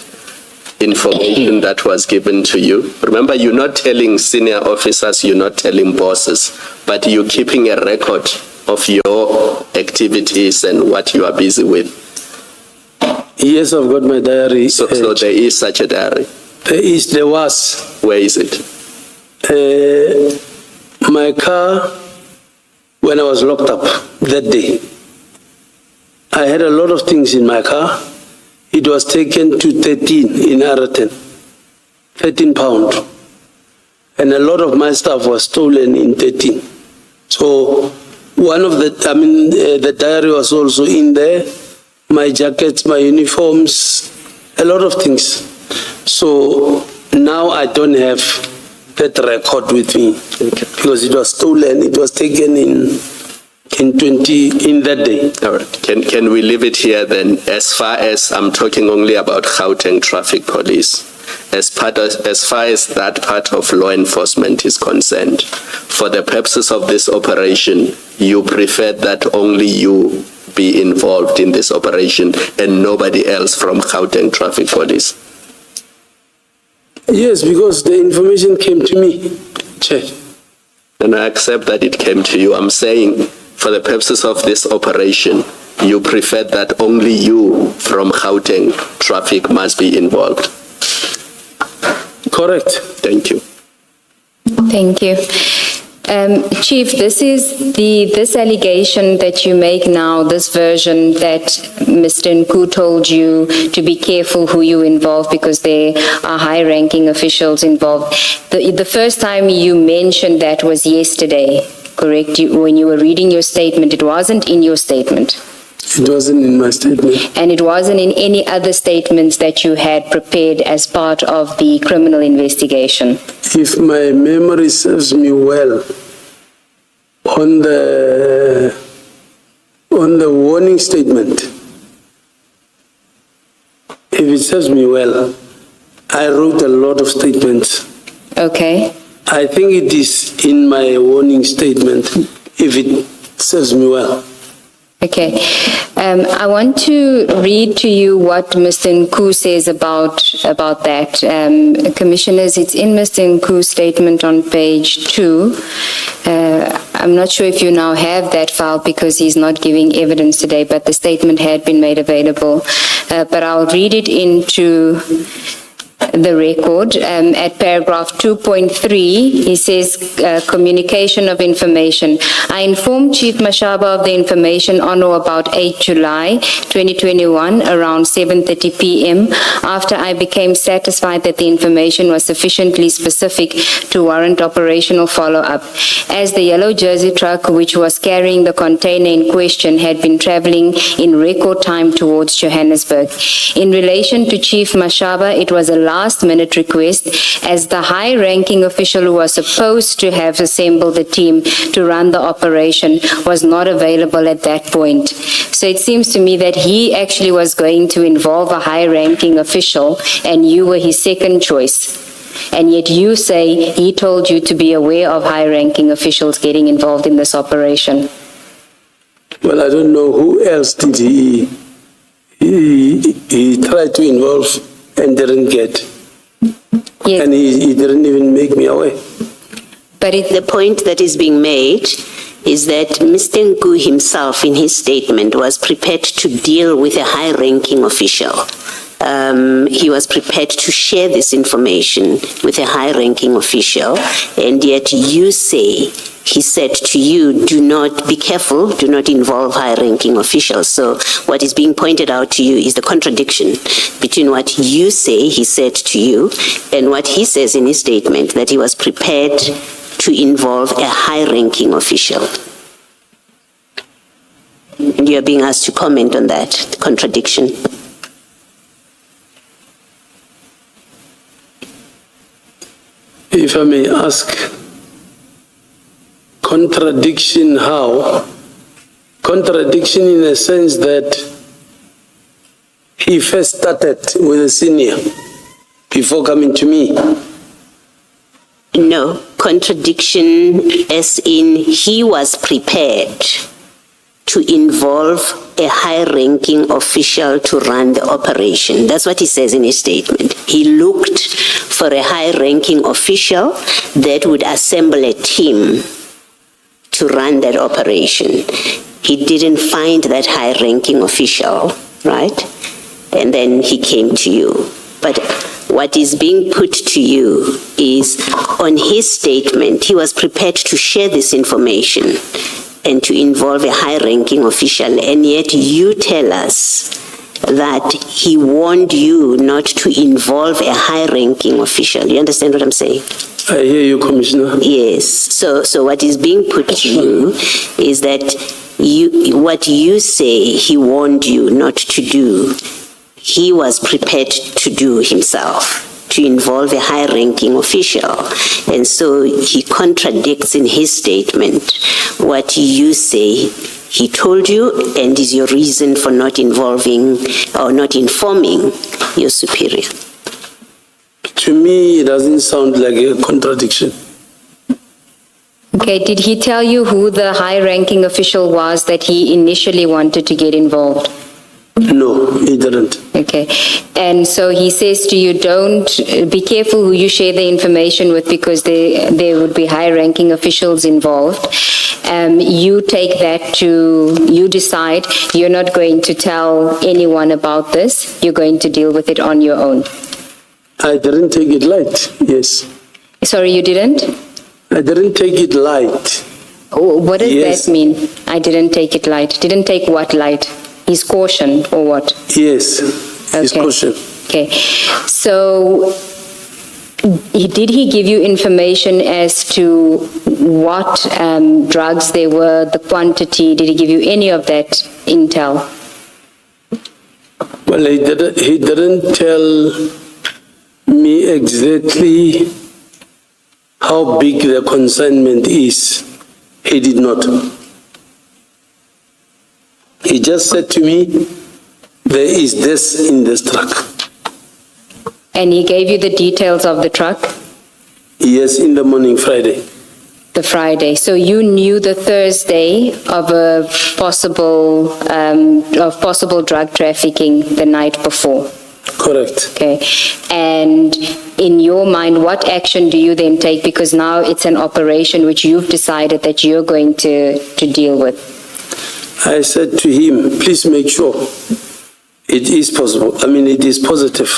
information that was given to you. Remember, you're not telling senior officers, you're not telling bosses, but you're keeping a record of your activities and what you are busy with. Yes, I've got my diary. So there is such a diary. There was. Where is it? My car, when I was locked up that day, I had a lot of things in my car. It was taken to 13 in Aeroton, 13 pounds. And a lot of my stuff was stolen in 13. So one of the diary was also in there, my jackets, my uniforms, a lot of things. So now I don't have that record with me because it was stolen, it was taken in that day. All right. Can we leave it here then? As far as I'm talking only about Gauteng Traffic Police, as far as that part of law enforcement is concerned, for the purposes of this operation, you prefer that only you be involved in this operation and nobody else from Gauteng Traffic Police? Yes, because the information came to me, Chair. And I accept that it came to you. I'm saying, for the purposes of this operation, you prefer that only you from Gauteng Traffic must be involved. Correct. Thank you. Thank you. Chief, this allegation that you make now, this version that Mr. Nku told you to be careful who you involve because there are high-ranking officials involved. The first time you mentioned that was yesterday, correct? When you were reading your statement, it wasn't in your statement. It wasn't in my statement. And it wasn't in any other statements that you had prepared as part of the criminal investigation. If my memory serves me well, on the warning statement, if it serves me well, I wrote a lot of statements. Okay. I think it is in my warning statement, if it serves me well. Okay. I want to read to you what Mr. Nku says about that. Commissioners, it's in Mr. Nku's statement on page 2. I'm not sure if you now have that file because he's not giving evidence today, but the statement had been made available. But I'll read it into the record. At paragraph 2.3, he says, communication of information. I informed Chief Mashaba of the information on or about 8 July 2021 around 7:30 p.m. after I became satisfied that the information was sufficiently specific to warrant operational follow-up. As the yellow jersey truck, which was carrying the container in question, had been traveling in record time towards Johannesburg. In relation to Chief Mashaba, it was a last-minute request, as the high-ranking official who was supposed to have assembled the team to run the operation was not available at that point. So it seems to me that he actually was going to involve a high-ranking official, and you were his second choice. And yet you say he told you to be aware of high-ranking officials getting involved in this operation. Well, I don't know who else did he tried to involve and didn't get. Yes. And he didn't even make me aware. But the point that is being made is that Mr. Nku himself, in his statement, was prepared to deal with a high-ranking official. He was prepared to share this information with a high-ranking official, and yet you say he said to you, do not be careful, do not involve high-ranking officials. So what is being pointed out to you is the contradiction between what you say he said to you and what he says in his statement, that he was prepared to involve a high-ranking official. And you are being asked to comment on that contradiction. If I may ask, contradiction how? Contradiction in the sense that he first started with a senior before coming to me. No, contradiction as in he was prepared to involve a high-ranking official to run the operation. That's what he says in his statement. He looked for a high-ranking official that would assemble a team to run that operation. He didn't find that high-ranking official, right? And then he came to you. But what is being put to you is, on his statement, he was prepared to share this information and to involve a high-ranking official, and yet you tell us that he warned you not to involve a high-ranking official. You understand what I'm saying? I hear you, Commissioner. Yes. So what is being put to you is that what you say he warned you not to do, he was prepared to do himself, to involve a high-ranking official. And so he contradicts in his statement what you say he told you and is your reason for not involving or not informing your superior. To me, it doesn't sound like a contradiction. Okay, did he tell you who the high-ranking official was that he initially wanted to get involved? No, he didn't. Okay, and so he says to you, don't be careful who you share the information with because there would be high-ranking officials involved. You take that you decide you're not going to tell anyone about this, you're going to deal with it on your own. I didn't take it light, yes. Sorry, you didn't? I didn't take it light. Oh, what does Yes. that mean? I didn't take it light. Didn't take what light? His caution or what? Yes, his Okay. caution. Okay, so did he give you information as to what drugs there were, the quantity? Did he give you any of that intel? Well, he didn't tell me exactly how big the consignment is. He did not. He just said to me, there is this in this truck. And he gave you the details of the truck? Yes, in the morning, Friday. The Friday. So you knew the Thursday of a possible drug trafficking the night before? Correct. Okay. And in your mind, what action do you then take? Because now it's an operation which you've decided that you're going to deal with. I said to him, please make sure it is possible. It is positive.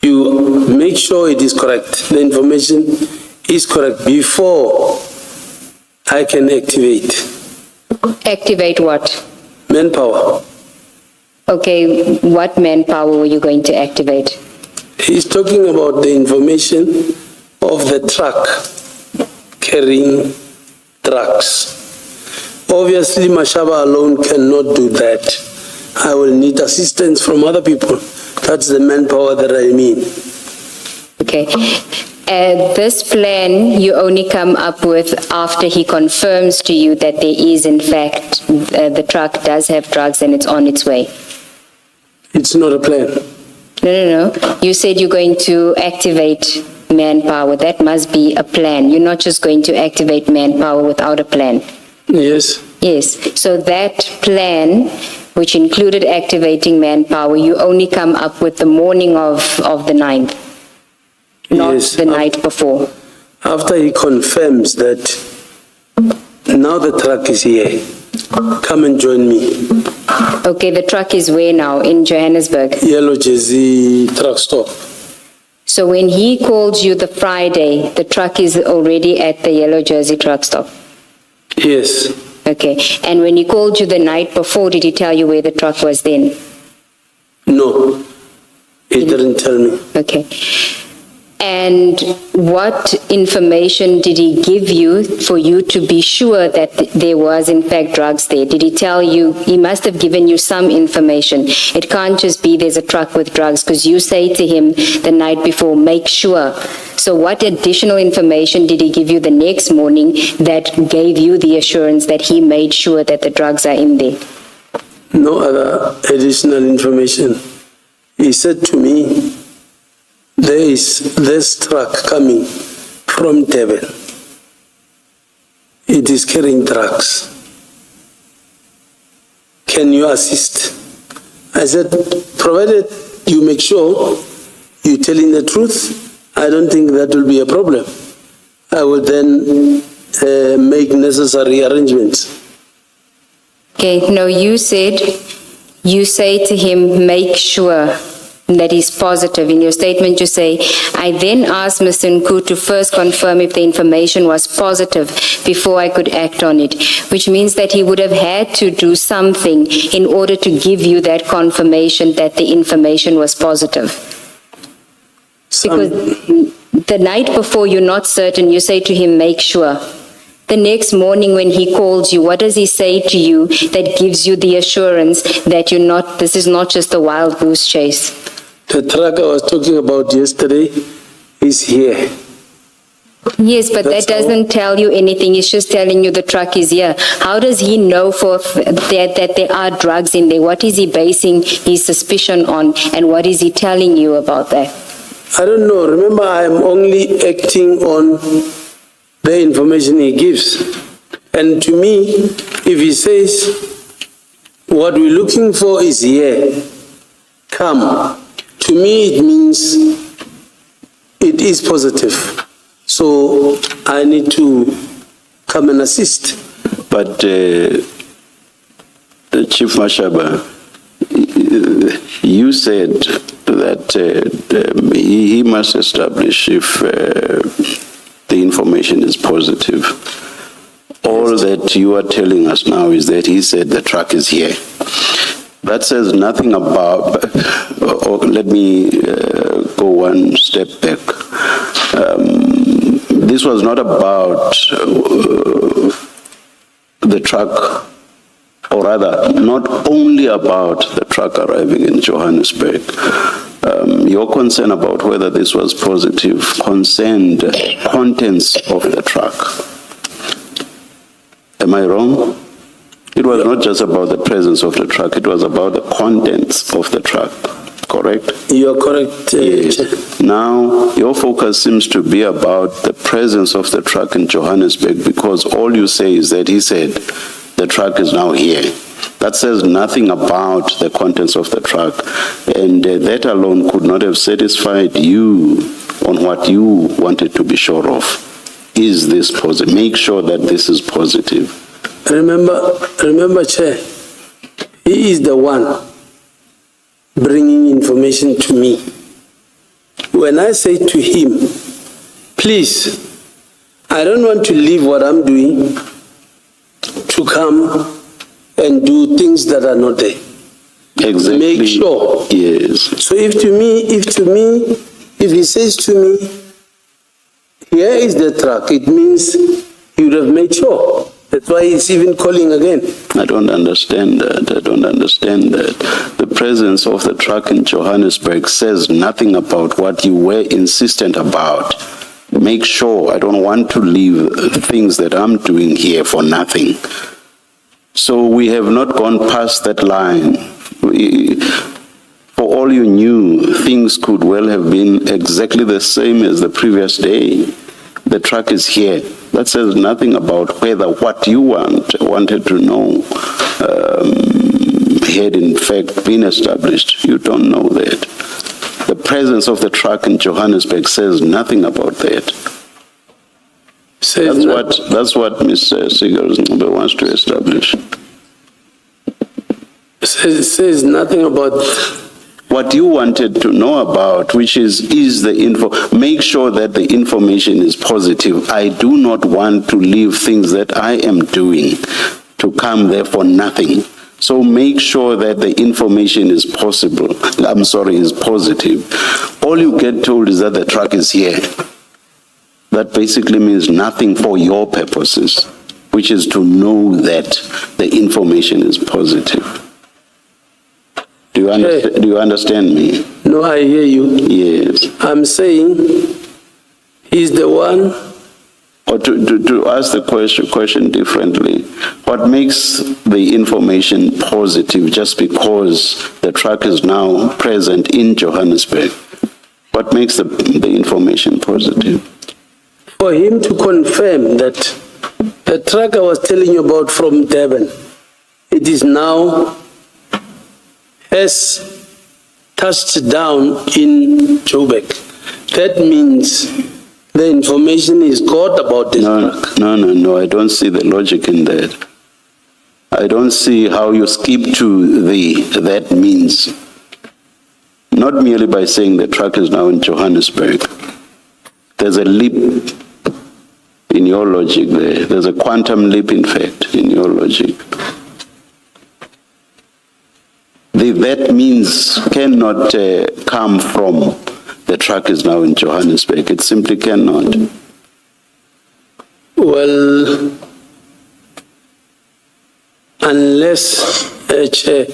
You make sure it is correct. The information is correct before I can activate. Activate what? Manpower. Okay, what manpower were you going to activate? He's talking about the information of the truck carrying drugs. Obviously, Mashaba alone cannot do that. I will need assistance from other people. That's the manpower that I mean. Okay. This plan you only come up with after he confirms to you that there is, in fact, the truck does have drugs and it's on its way. It's not a plan. No. You said you're going to activate manpower. That must be a plan. You're not just going to activate manpower without a plan. Yes. Yes. So that plan, which included activating manpower, you only come up with the morning of the 9th, not Yes, the night before. After he confirms that now the truck is here, come and join me. Okay, the truck is where now? In Johannesburg. Yellow Jersey truck stop. So when he called you the Friday, the truck is already at the Yellow Jersey truck stop? Yes. Okay. And when he called you the night before, did he tell you where the truck was then? No, he didn't tell me. Okay. And what information did he give you for you to be sure that there was in fact drugs there? Did he tell you? He must have given you some information. It can't just be there's a truck with drugs, because you say to him the night before, make sure. So what additional information did he give you the next morning that gave you the assurance that he made sure that the drugs are in there? No other additional information. He said to me, there is this truck coming from Durban. It is carrying drugs. can you assist? I said, provided you make sure you're telling the truth, I don't think that will be a problem. I will then make necessary arrangements. Okay, no, you say to him, make sure that he's positive. In your statement, you say, I then asked Mr. Nku to first confirm if the information was positive before I could act on it, which means that he would have had to do something in order to give you that confirmation that the information was positive. Because the night before, you're not certain, you say to him, make sure. The next morning when he calls you, what does he say to you that gives you the assurance that this is not just a wild goose chase? The truck I was talking about yesterday is here. Yes, but that doesn't tell you anything. It's just telling you the truck is here. How does he know that there are drugs in there? What is he basing his suspicion on, and what is he telling you about that? I don't know. Remember, I am only acting on the information he gives. And to me, if he says, what we're looking for is here, come. To me, it means it is positive. So I need to come and assist. But Chief Mashaba, you said that he must establish if the information is positive. All that you are telling us now is that he said the truck is here. That says nothing about, or let me go one step back. This was not about the truck, or rather, not only about the truck arriving in Johannesburg. Your concern about whether this was positive concerned contents of the truck. Am I wrong? It was not just about the presence of the truck, it was about the contents of the truck, correct? You are correct. Yes. Now, your focus seems to be about the presence of the truck in Johannesburg, because all you say is that he said the truck is now here. That says nothing about the contents of the truck, and that alone could not have satisfied you on what you wanted to be sure of. Is this positive? Make sure that this is positive. Remember, Chair, he is the one bringing information to me. When I say to him, please, I don't want to leave what I'm doing to come and do things that are not there. Exactly. Make sure. Yes. So if he says to me, here is the truck, it means he would have made sure. That's why he's even calling again. I don't understand that. I don't understand that. The presence of the truck in Johannesburg says nothing about what you were insistent about. Make sure. I don't want to leave things that I'm doing here for nothing. So we have not gone past that line. For all you knew, things could well have been exactly the same as the previous day. The truck is here. That says nothing about whether what you wanted to know had in fact been established. You don't know that. The presence of the truck in Johannesburg says nothing about that. That's what Mr. Sigurd wants to establish. Says nothing about what you wanted to know about, which is the info. Make sure that the information is positive. I do not want to leave things that I am doing to come there for nothing. So make sure that the information is is positive. All you get told is that the truck is here. That basically means nothing for your purposes, which is to know that the information is positive. Do you understand me? No, I hear you. Yes. I'm saying he's the one. Or to ask the question differently, what makes the information positive just because the truck is now present in Johannesburg? What makes the information positive? For him to confirm that the truck I was telling you about from Durban, it is now has touched down in Joburg, that means the information is got about this truck. No, I don't see the logic in that. I don't see how you skip to that means. Not merely by saying the truck is now in Johannesburg. There's a leap in your logic there. There's a quantum leap, in fact, in your logic. That means cannot come from the truck is now in Johannesburg. It simply cannot. Well, unless, Chair,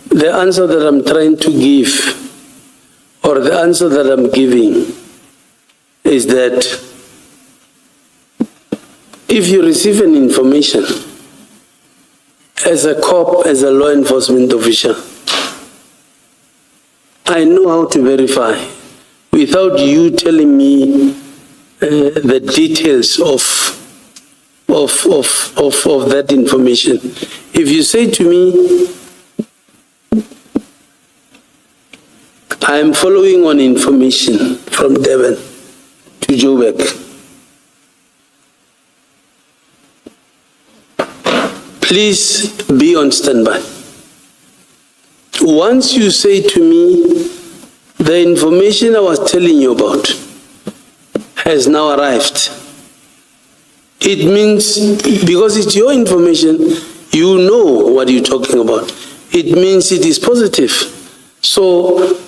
the answer that I'm trying to give, or the answer that I'm giving, is that if you receive an information as a cop, as a law enforcement official, I know how to verify without you telling me the details of that information. If you say to me, I am following on information from Devon to Joburg, please be on standby. Once you say to me, the information I was telling you about has now arrived, it means, because it's your information, you know what you're talking about. It means it is positive. So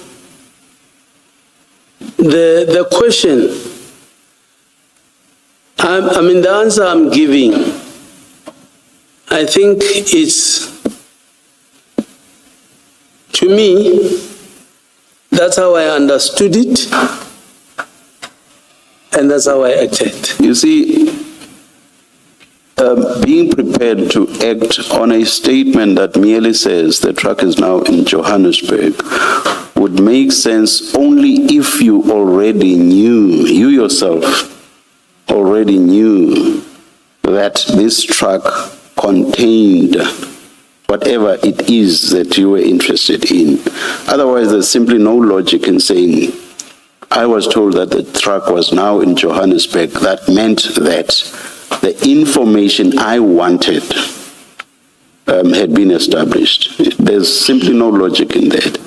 the question, the answer I'm giving, I think it's, to me, that's how I understood it, and that's how I acted. You see, being prepared to act on a statement that merely says the truck is now in Johannesburg would make sense only if you already knew, you yourself already knew that this truck contained whatever it is that you were interested in. Otherwise, there's simply no logic in saying, I was told that the truck was now in Johannesburg. That meant that the information I wanted had been established. There's simply no logic in that.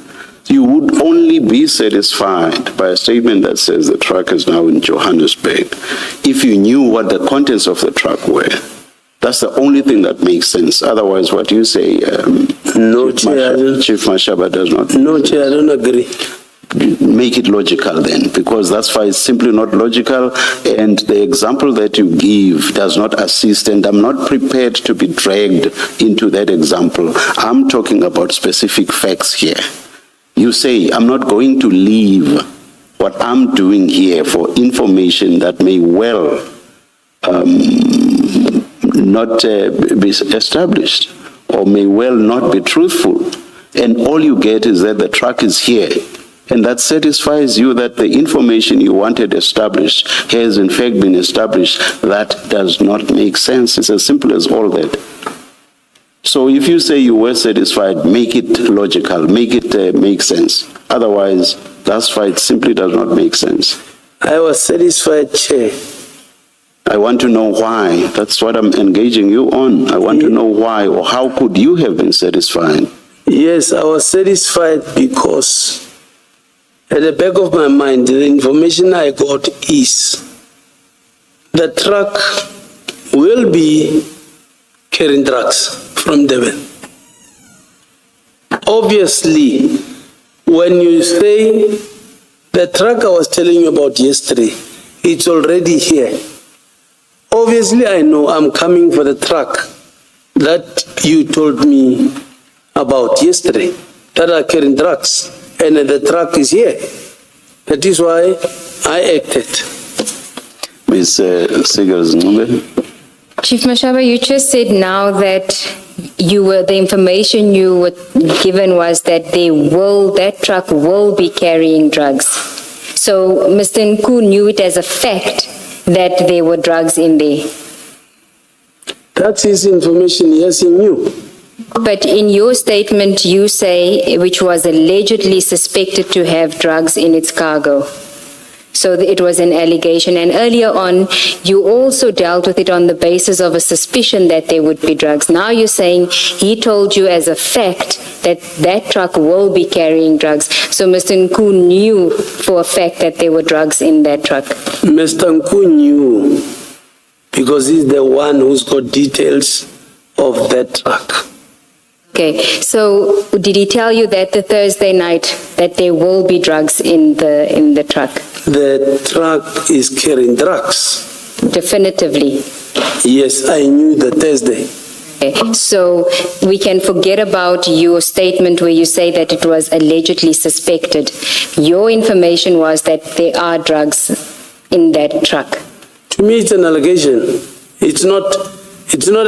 You would only be satisfied by a statement that says the truck is now in Johannesburg if you knew what the contents of the truck were. That's the only thing that makes sense. Otherwise, what you say, No, Chief Mashaba does not. No, Chair, I don't agree. Make it logical then, because that's why it's simply not logical, and the example that you give does not assist, and I'm not prepared to be dragged into that example. I'm talking about specific facts here. You say, I'm not going to leave what I'm doing here for information that may well not be established or may well not be truthful. And all you get is that the truck is here. And that satisfies you that the information you wanted established has in fact been established. That does not make sense. It's as simple as all that. So if you say you were satisfied, make it logical, make it make sense. Otherwise, that's why it simply does not make sense. I was satisfied, Chair. I want to know why. That's what I'm engaging you on. I want to know why, or how could you have been satisfied? Yes, I was satisfied because at the back of my mind, the information I got is the truck will be carrying drugs from Devon. Obviously, when you say the truck I was telling you about yesterday, it's already here. Obviously, I know I'm coming for the truck that you told me about yesterday, that are carrying drugs, and the truck is here. That is why I acted. Ms. Sigers Ngube. Chief Mashaba, you just said now that the information you were given was that that truck will be carrying drugs. So Mr. Nku knew it as a fact that there were drugs in there. That's his information, yes, he knew. But in your statement, you say, which was allegedly suspected to have drugs in its cargo. So it was an allegation. And earlier on, you also dealt with it on the basis of a suspicion that there would be drugs. Now you're saying he told you as a fact that that truck will be carrying drugs. So Mr. Nku knew for a fact that there were drugs in that truck. Mr. Nku knew because he's the one who's got details of that truck. Okay, so did he tell you that the Thursday night that there will be drugs in the truck? The truck is carrying drugs. Definitively. Yes, I knew the Thursday. Okay, so we can forget about your statement where you say that it was allegedly suspected. Your information was that there are drugs in that truck. To me, it's an allegation. It's not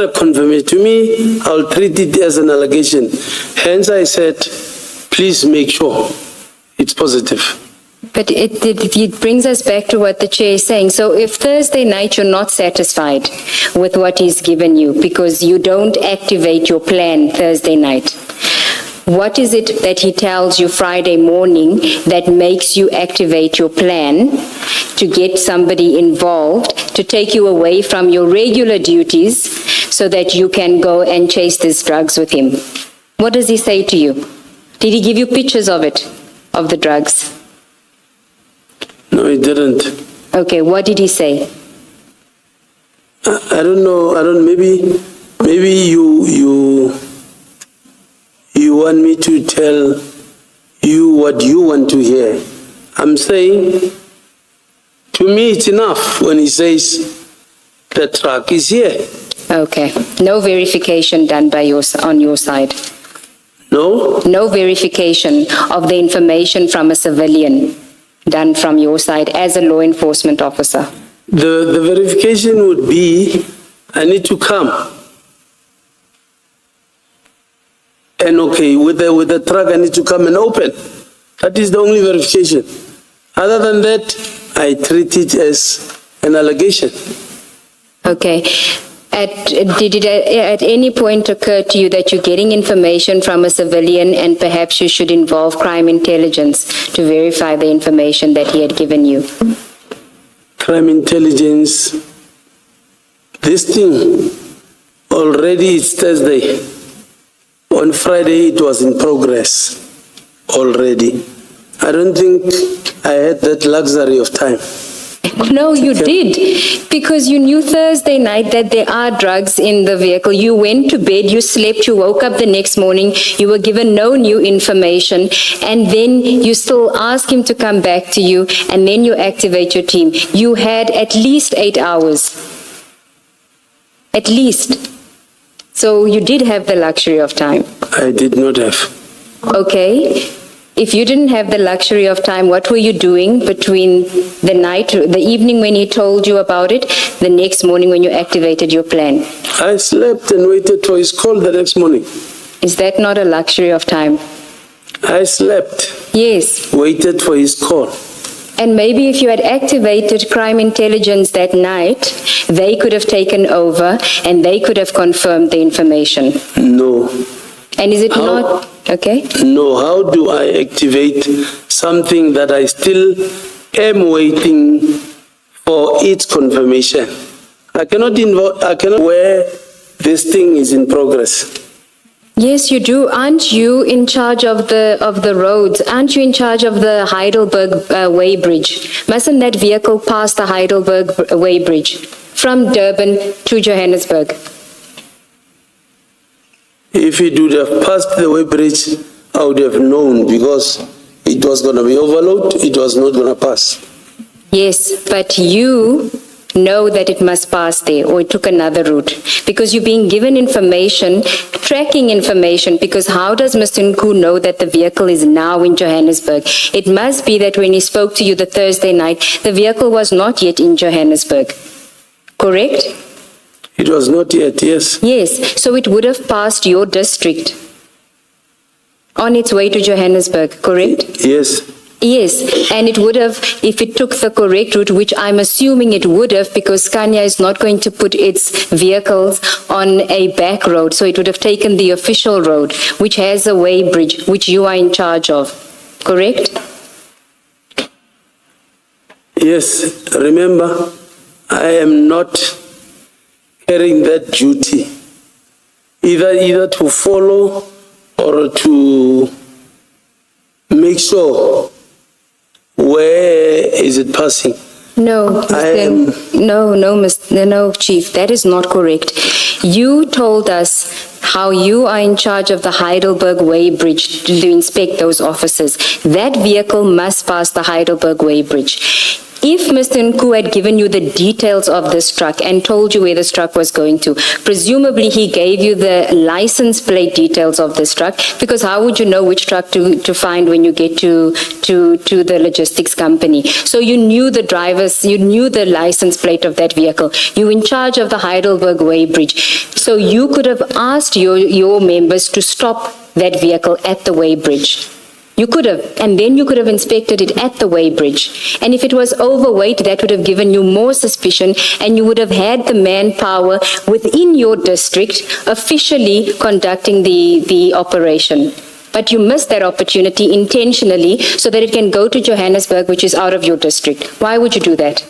a confirmation. To me, I'll treat it as an allegation. Hence, I said, please make sure it's positive. But it brings us back to what the chair is saying. So if Thursday night you're not satisfied with what he's given you because you don't activate your plan Thursday night, what is it that he tells you Friday morning that makes you activate your plan to get somebody involved, to take you away from your regular duties so that you can go and chase these drugs with him? What does he say to you? Did he give you pictures of it, of the drugs? No, he didn't. Okay, what did he say? I don't know. Maybe you want me to tell you what you want to hear. I'm saying, to me, it's enough when he says the truck is here. Okay, no verification done by on your side. No? No verification of the information from a civilian done from your side as a law enforcement officer. The verification would be, I need to come. And okay, with the truck, I need to come and open. That is the only verification. Other than that, I treat it as an allegation. Okay. Did it at any point occur to you that you're getting information from a civilian and perhaps you should involve crime intelligence to verify the information that he had given you? Crime intelligence, this thing, already it's Thursday. On Friday, it was in progress already. I don't think I had that luxury of time. No, you did, because you knew Thursday night that there are drugs in the vehicle. You went to bed, you slept, you woke up the next morning, you were given no new information, and then you still ask him to come back to you, and then you activate your team. You had at least 8 hours. At least. So you did have the luxury of time. I did not have. Okay. If you didn't have the luxury of time, what were you doing between the evening when he told you about it, the next morning when you activated your plan? I slept and waited for his call the next morning. Is that not a luxury of time? I slept. Yes. Waited for his call. And maybe if you had activated crime intelligence that night, they could have taken over and they could have confirmed the information. No. And is it not? Okay. No, how do I activate something that I still am waiting for its confirmation? I cannot where this thing is in progress. Yes, you do. Aren't you in charge of the roads? Aren't you in charge of the Heidelberg Way Bridge? Mustn't that vehicle pass the Heidelberg Way Bridge from Durban to Johannesburg? If it would have passed the way bridge, I would have known because it was going to be overloaded, it was not going to pass. Yes, but you know that it must pass there or it took another route because you're being given information, tracking information, because how does Mr. Nku know that the vehicle is now in Johannesburg? It must be that when he spoke to you the Thursday night, the vehicle was not yet in Johannesburg, correct? It was not yet, yes. Yes, so it would have passed your district on its way to Johannesburg, correct? Yes. Yes, and it would have, if it took the correct route, which I'm assuming it would have, because Scania is not going to put its vehicles on a back road, so it would have taken the official road, which has a weighbridge, which you are in charge of, correct? Yes, remember, I am not carrying that duty, either to follow or to make sure where is it passing. No, no, Chief, that is not correct. You told us how you are in charge of the Heidelberg Way Bridge to inspect those officers. That vehicle must pass the Heidelberg Way Bridge. If Mr. Nku had given you the details of this truck and told you where this truck was going to, presumably he gave you the license plate details of this truck, because how would you know which truck to find when you get to the logistics company? So you knew the drivers, you knew the license plate of that vehicle. You were in charge of the Heidelberg Way Bridge. So you could have asked your members to stop that vehicle at the Way Bridge. You could have, and then you could have inspected it at the weighbridge. And if it was overweight, that would have given you more suspicion, and you would have had the manpower within your district officially conducting the operation. But you missed that opportunity intentionally so that it can go to Johannesburg, which is out of your district. Why would you do that?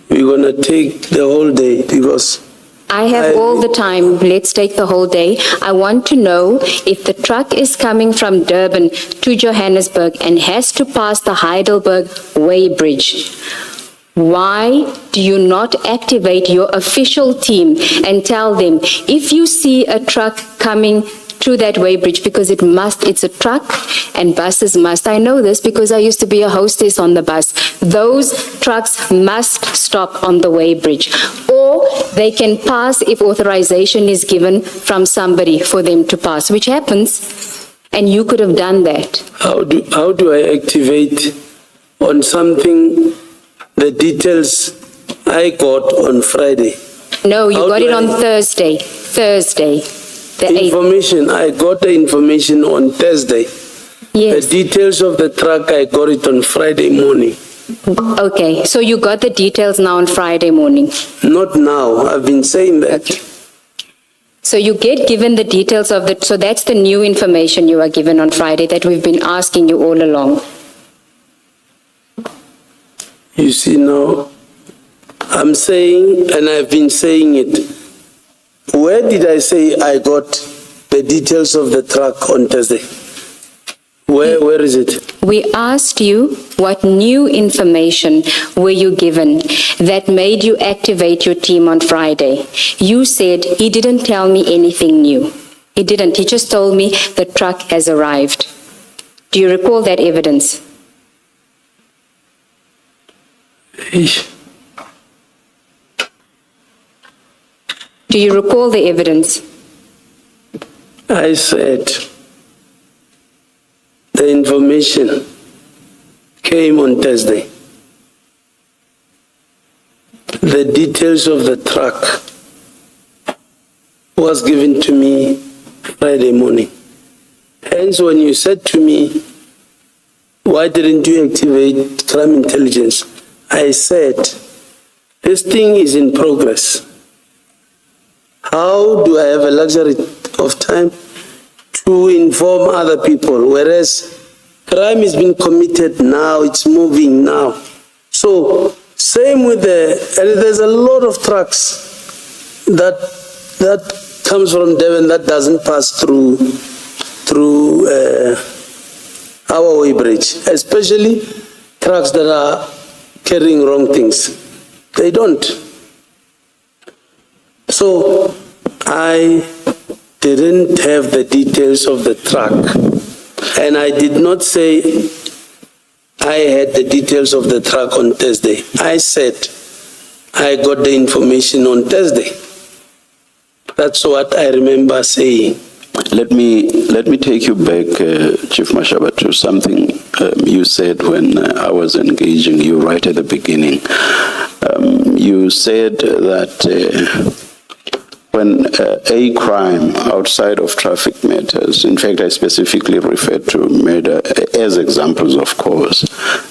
We're gonna take the whole day because I have all the time. Let's take the whole day. I want to know if the truck is coming from Durban to Johannesburg and has to pass the Heidelberg Way Bridge. Why do you not activate your official team and tell them, if you see a truck coming to that weighbridge, because it's a truck and buses must. I know this because I used to be a hostess on the bus. Those trucks must stop on the weighbridge, or they can pass if authorization is given from somebody for them to pass, which happens, and you could have done that. How do I activate on something, the details I got on Friday? No, you got it on Thursday. The 8th. Information, I got the information on Thursday. Yes. The details of the truck, I got it on Friday morning. Okay, so you got the details now on Friday morning. Not now, I've been saying that. Okay. So you get given the details of so that's the new information you are given on Friday that we've been asking you all along. You see now, I'm saying, and I've been saying it, where did I say I got the details of the truck on Thursday? Where is it? We asked you what new information were you given that made you activate your team on Friday. You said, he didn't tell me anything new. He didn't. He just told me the truck has arrived. Do you recall that evidence? Do you recall the evidence? I said the information came on Thursday. The details of the truck was given to me Friday morning. Hence, when you said to me, why didn't you activate crime intelligence? I said, this thing is in progress. How do I have a luxury of time to inform other people, whereas crime has been committed now, it's moving now. So, same with there's a lot of trucks that comes from Devon that doesn't pass through our way bridge, especially trucks that are carrying wrong things. They don't. So I didn't have the details of the truck, and I did not say I had the details of the truck on Thursday. I said I got the information on Thursday. That's what I remember saying. Let me take you back, Chief Mashaba, to something you said when I was engaging you right at the beginning. You said that when a crime outside of traffic matters, in fact, I specifically referred to murder as examples, of course,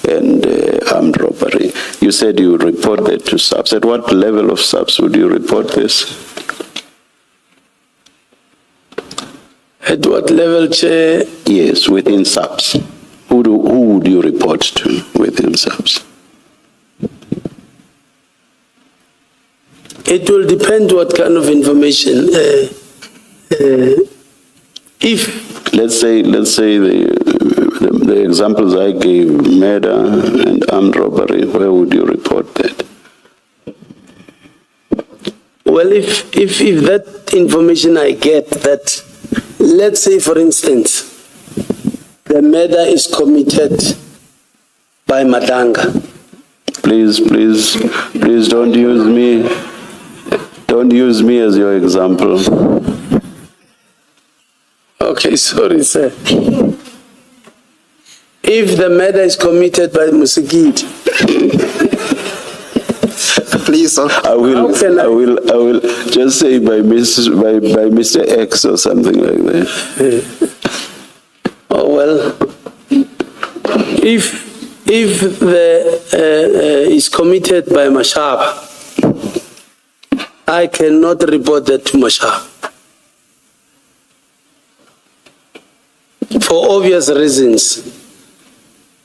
and armed robbery. You said you would report that to SAPS. At what level of SAPS would you report this? At what level, Chair? Yes, within SAPS. Who would you report to within SAPS? It will depend what kind of information. If Let's say the examples I gave, murder and armed robbery, where would you report that? Well, if that information I get, that, let's say, for instance, the murder is committed by Madlanga. Please don't use me. Don't use me as your example. Okay, sorry, sir. If the murder is committed by Musigit, Please, sir. I will just say by Mr. X or something like that. oh well, if the is committed by Mashaba, I cannot report that to Mashaba. For obvious reasons.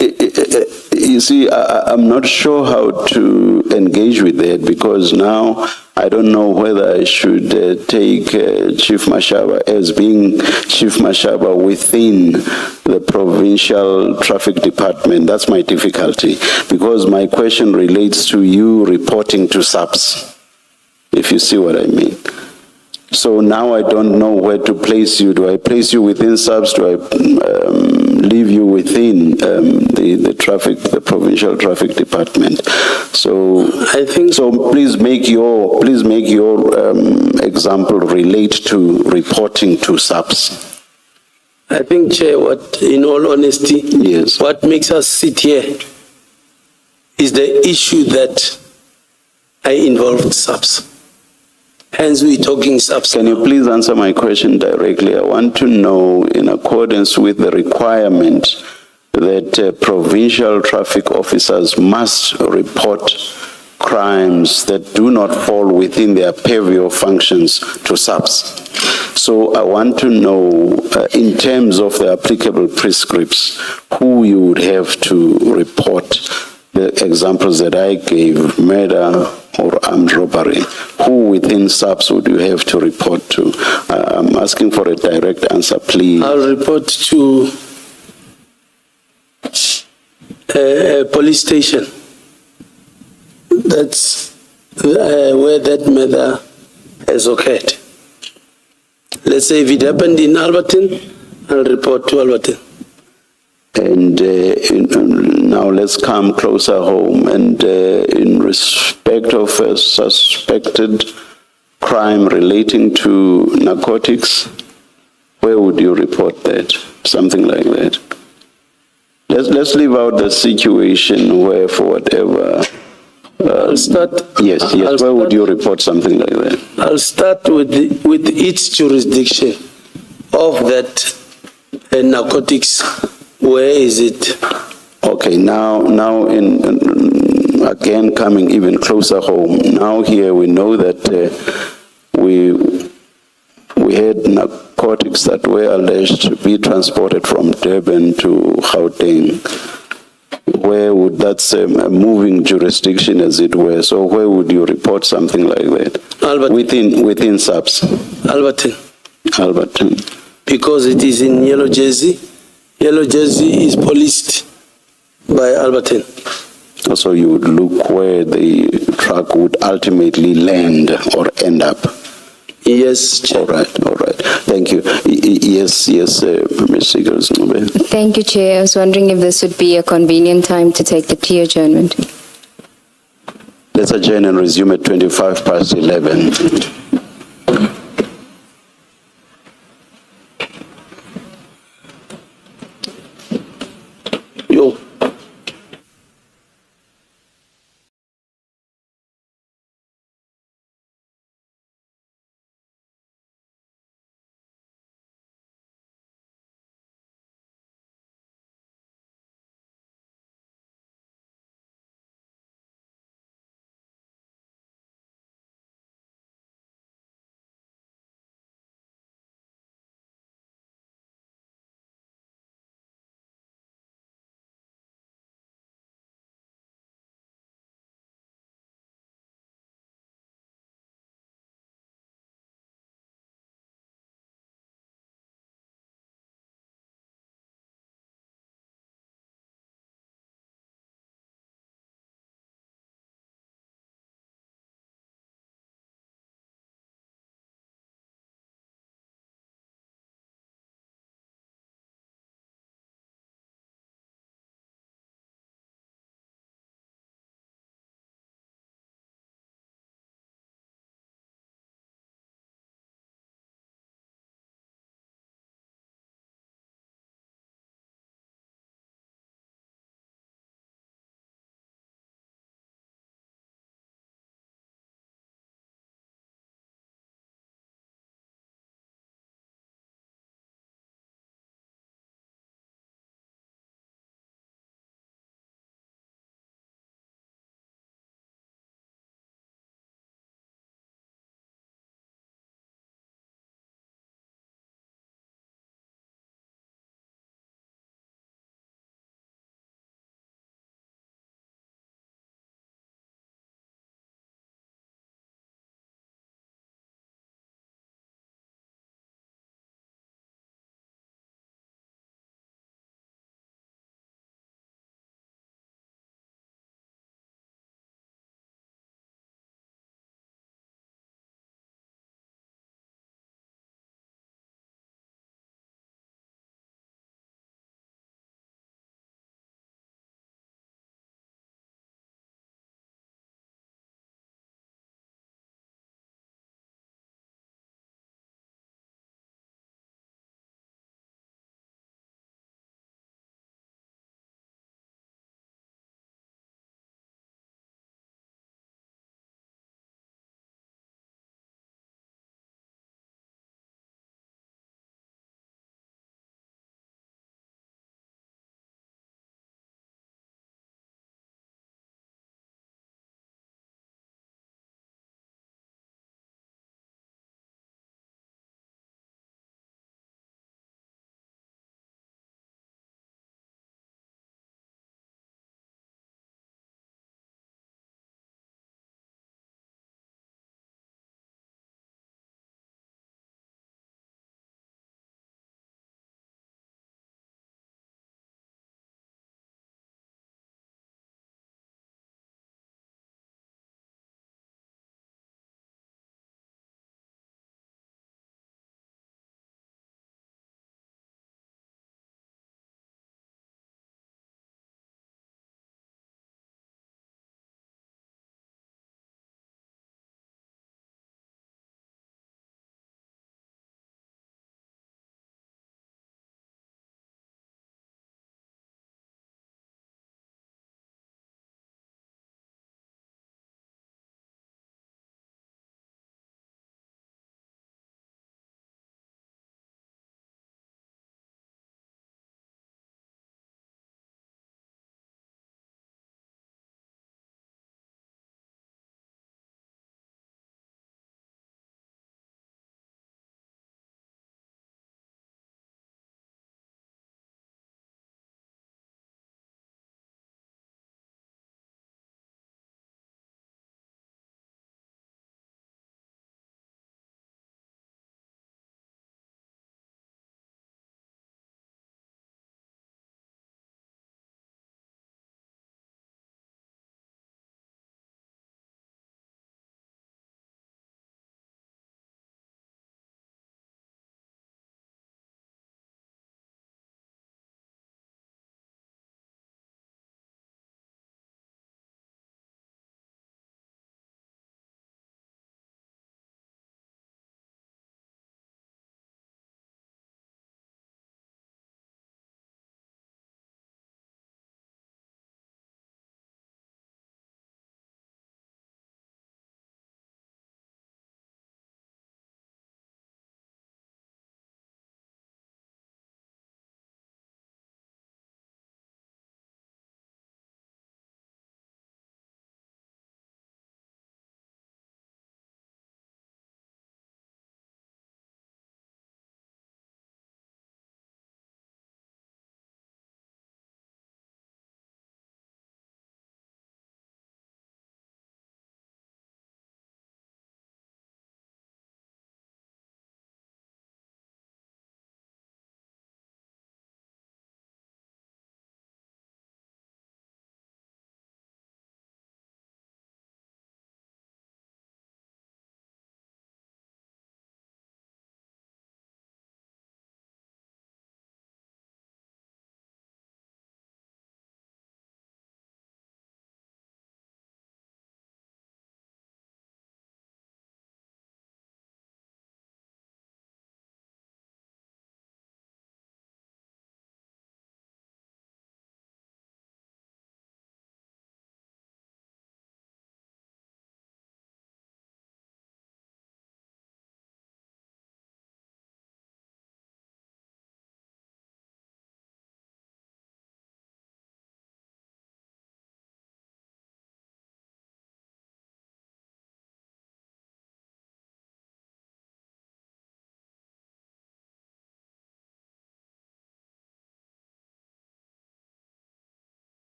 You see, I'm not sure how to engage with that, because now I don't know whether I should take Chief Mashaba as being Chief Mashaba within the provincial traffic department. That's my difficulty, because my question relates to you reporting to SAPS, if you see what I mean. So now I don't know where to place you. Do I place you within SAPS? Do I leave you within the provincial traffic department? So I think so. Please make your example relate to reporting to SAPS. I think, Chair, what, in all honesty, Yes. what makes us sit here is the issue that I involved SAPS. Hence, we're talking SAPS. Can you please answer my question directly? I want to know, in accordance with the requirement that provincial traffic officers must report crimes that do not fall within their purview of functions to SAPS. So I want to know, in terms of the applicable prescripts, who you would have to report the examples that I gave, murder or armed robbery. Who within SAPS would you have to report to? I'm asking for a direct answer, please. I'll report to a police station. That's where that murder has occurred. Let's say if it happened in Alberton, I'll report to Alberton. And now let's come closer home. And in respect of a suspected crime relating to narcotics, where would you report that? Something like that. Let's leave out the situation where, for whatever. I'll start. Yes. Where would you report something like that? I'll start with its jurisdiction of that narcotics. Where is it? Okay, now again coming even closer home. Now here we know that we had narcotics that were alleged to be transported from Durban to Gauteng. Where would that's a moving jurisdiction, as it were? So where would you report something like that? Alberton. Within SAPS. Alberton. because it is in Yellow Jersey. Yellow Jersey is policed by Aeroton. So you would look where the truck would ultimately land or end up. Yes, Chair. All right. Thank you. Yes, Ms. Seegers. Thank you, Chair. I was wondering if this would be a convenient time to take the plea adjournment. Let's adjourn and resume at 11:25.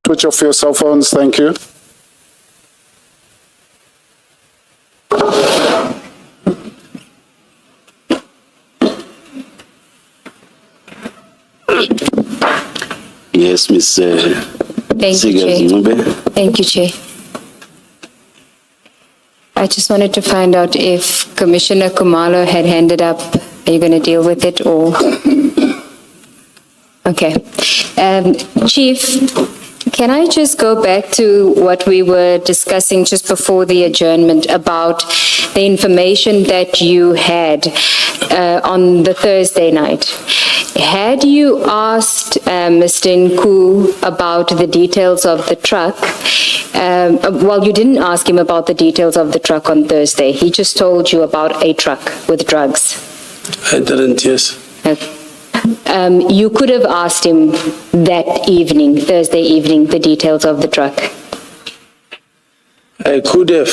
switch off your cell phones, thank you. Yes, Ms. Thank you, Chair. Sigazimube. Thank you, Chair. I just wanted to find out if Commissioner Kumalo had handed up, are you going to deal with it or? Okay. Chief, can I just go back to what we were discussing just before the adjournment about the information that you had on the Thursday night? Had you asked Mr. Nku about the details of the truck? Well, you didn't ask him about the details of the truck on Thursday. He just told you about a truck with drugs. I didn't, yes. You could have asked him that evening, Thursday evening, the details of the truck. I could have.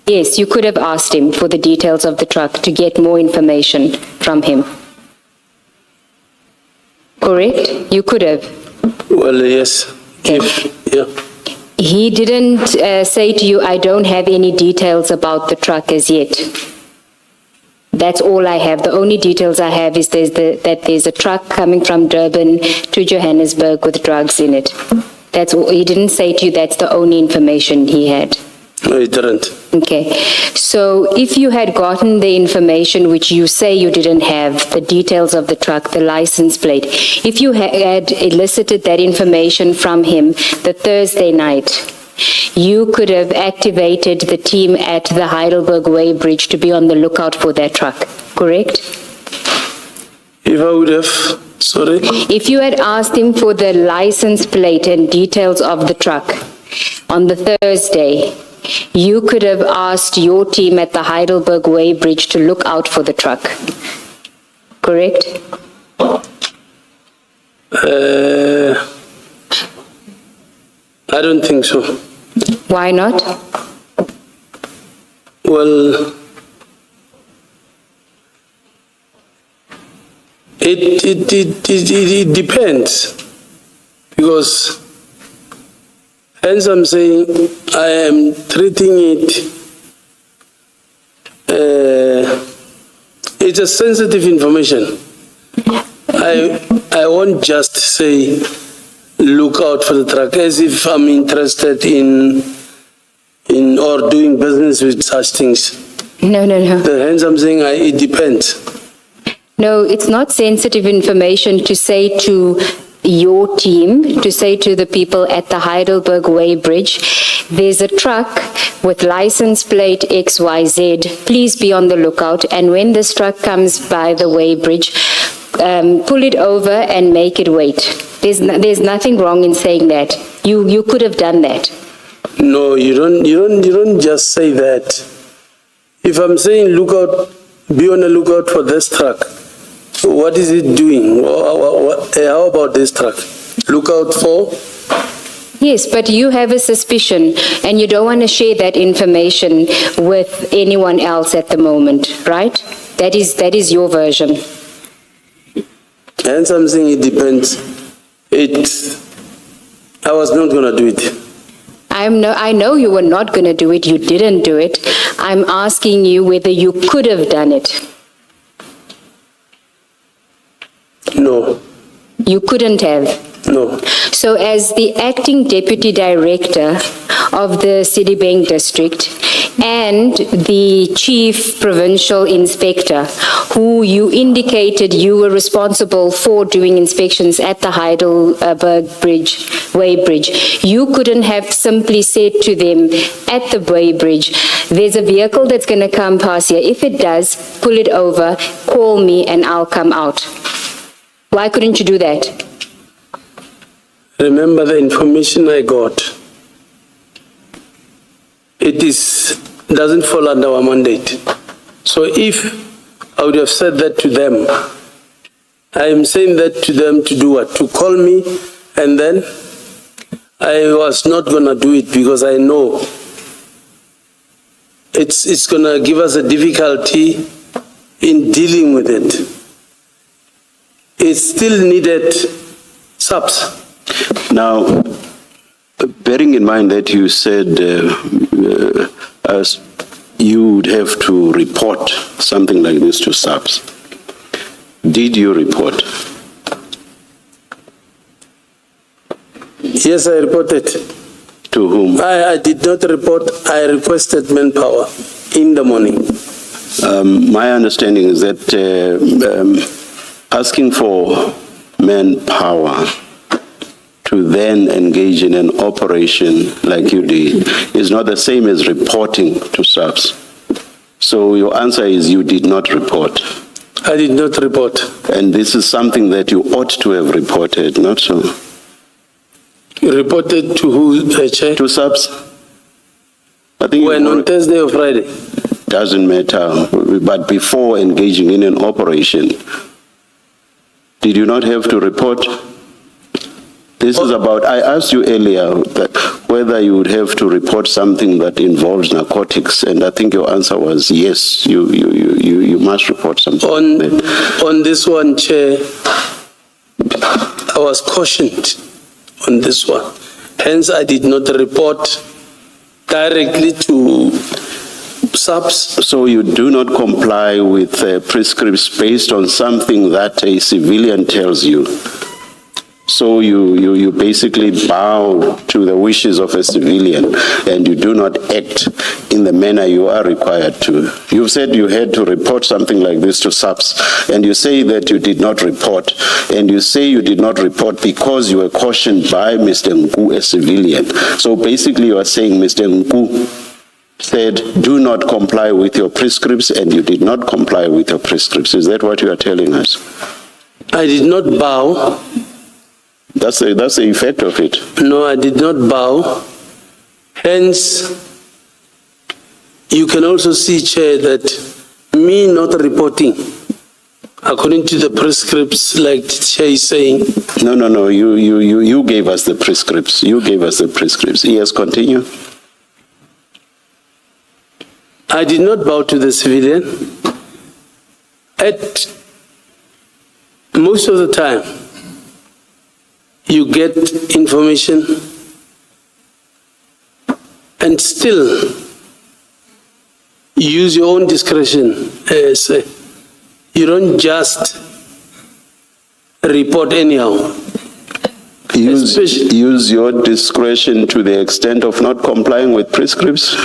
Yes, you could have asked him for the details of the truck to get more information from him. Correct? You could have. Well, yes. Okay. Yeah. He didn't say to you, I don't have any details about the truck as yet. That's all I have. The only details I have is that there's a truck coming from Durban to Johannesburg with drugs in it. That's all. He didn't say to you that's the only information he had. No, he didn't. Okay. So if you had gotten the information which you say you didn't have, the details of the truck, the license plate, if you had elicited that information from him the Thursday night, you could have activated the team at the Heidelberg Way Bridge to be on the lookout for that truck, correct? If I would have, sorry? If you had asked him for the license plate and details of the truck on the Thursday, you could have asked your team at the Heidelberg Way Bridge to look out for the truck, correct? I don't think so. Why not? Well, it depends, because hence I'm saying I am treating it, it's a sensitive information. I won't just say look out for the truck as if I'm interested in or doing business with such things. No. Hence I'm saying it depends. No, it's not sensitive information to say to your team, to say to the people at the Heidelberg Way Bridge, there's a truck with license plate XYZ, please be on the lookout, and when this truck comes by the Way Bridge, pull it over and make it wait. There's nothing wrong in saying that. You could have done that. No, you don't just say that. If I'm saying look out, be on the lookout for this truck, what is it doing? How about this truck? Look out for? Yes, but you have a suspicion and you don't want to share that information with anyone else at the moment, right? That is your version. And I'm saying it depends. I was not going to do it. I know you were not going to do it. You didn't do it. I'm asking you whether you could have done it. No. You couldn't have. No. So as the acting deputy director of the Citibank district and the chief provincial inspector, who you indicated you were responsible for doing inspections at the Heidelberg Way Bridge, you couldn't have simply said to them at the Way Bridge, there's a vehicle that's going to come past here. If it does, pull it over, call me and I'll come out. Why couldn't you do that? Remember the information I got. It doesn't fall under our mandate. So if I would have said that to them, I am saying that to them to do what? To call me, and then I was not going to do it because I know it's going to give us a difficulty in dealing with it. It still needed subs. Now, Bearing in mind that you said you would have to report something like this to SAPS, did you report? Yes, I reported. To whom? I did not report. I requested manpower in the morning. My understanding is that asking for manpower to then engage in an operation like you did is not the same as reporting to SAPS. So your answer is you did not report. I did not report. And this is something that you ought to have reported, not so? You reported to who, Chair? To SAPS? I think When, on Thursday or Friday? doesn't matter, but before engaging in an operation, did you not have to report? This is about, I asked you earlier that whether you would have to report something that involves narcotics, and I think your answer was yes, you must report something. On this one, Chair, I was cautioned on this one. Hence, I did not report directly to SAPS. So you do not comply with prescripts based on something that a civilian tells you. So you basically bow to the wishes of a civilian and you do not act in the manner you are required to. You said you had to report something like this to SAPS, and you say that you did not report, and you say you did not report because you were cautioned by Mr. Nku, a civilian. So basically you are saying Mr. Nku said, do not comply with your prescripts, and you did not comply with your prescripts. Is that what you are telling us? I did not bow. That's the effect of it. No, I did not bow. Hence, you can also see, Chair, that me not reporting, according to the prescripts, like the Chair is saying. No, you gave us the prescripts. You gave us the prescripts. Yes, continue. I did not bow to the civilian. At most of the time, you get information and still use your own discretion. You don't just report anyhow. Use your discretion to the extent of not complying with prescripts?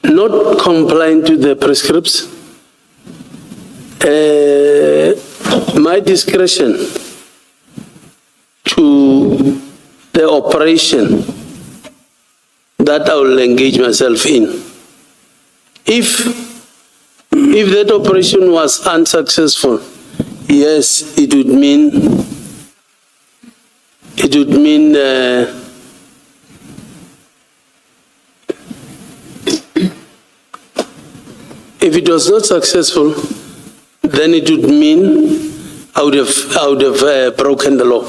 Not complying to the prescripts. My discretion to the operation that I will engage myself in. If that operation was unsuccessful, yes, it would mean if it was not successful, then it would mean I would have broken the law.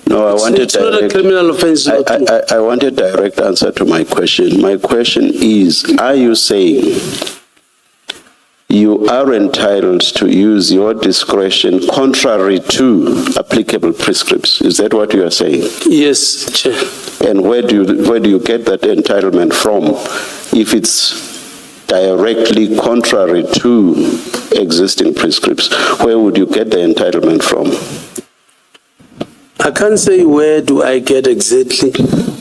No, I wanted it's not a criminal offense. I want a direct answer to my question. My question is, are you saying you are entitled to use your discretion contrary to applicable prescripts? Is that what you are saying? Yes, Chair. And where do you get that entitlement from if it's directly contrary to existing prescripts? Where would you get the entitlement from? I can't say where do I get exactly,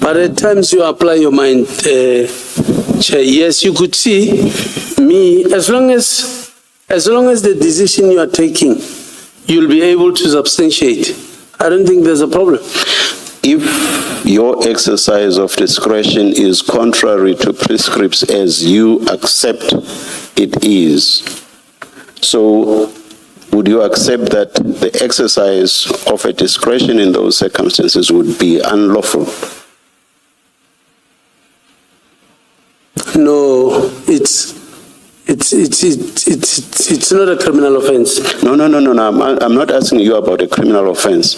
but at times you apply your mind, Chair. Yes, you could see me, as long as the decision you are taking, you'll be able to substantiate. I don't think there's a problem. If your exercise of discretion is contrary to prescripts as you accept it is, so would you accept that the exercise of a discretion in those circumstances would be unlawful? No, it's not a criminal offense. No. I'm not asking you about a criminal offense.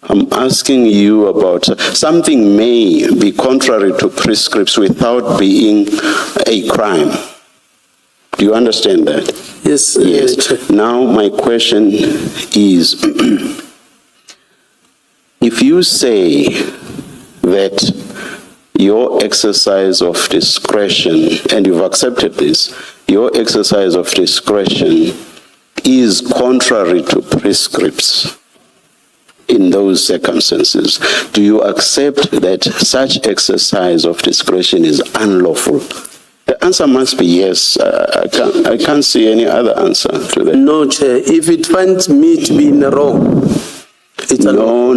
I'm asking you about something may be contrary to prescripts without being a crime. Do you understand that? Yes. Yes. Now my question is, if you say that your exercise of discretion, and you've accepted this, your exercise of discretion is contrary to prescripts in those circumstances, do you accept that such exercise of discretion is unlawful? The answer must be yes. I can't see any other answer to that. No, Chair. If it finds me to be in the wrong, it's No.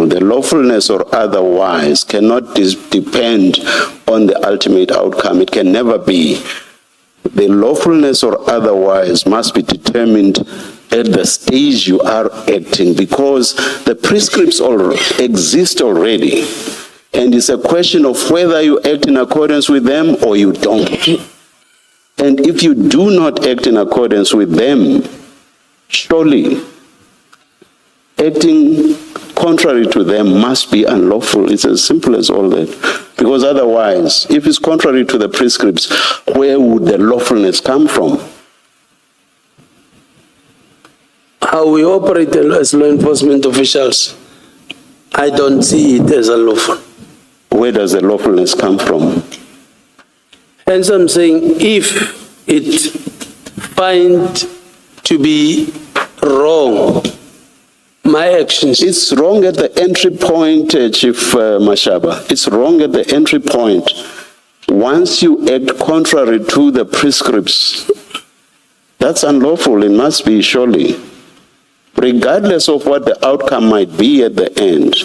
The lawfulness or otherwise cannot depend on the ultimate outcome. It can never be. The lawfulness or otherwise must be determined at the stage you are acting, because the prescripts exist already. And it's a question of whether you act in accordance with them or you don't. And if you do not act in accordance with them, surely acting contrary to them must be unlawful. It's as simple as all that. Because otherwise, if it's contrary to the prescripts, where would the lawfulness come from? how we operate as law enforcement officials, I don't see it as unlawful. Where does the lawfulness come from? Hence I'm saying if it find to be wrong, my actions. It's wrong at the entry point, Chief Mashaba. It's wrong at the entry point. Once you act contrary to the prescripts, that's unlawful. It must be, surely. Regardless of what the outcome might be at the end.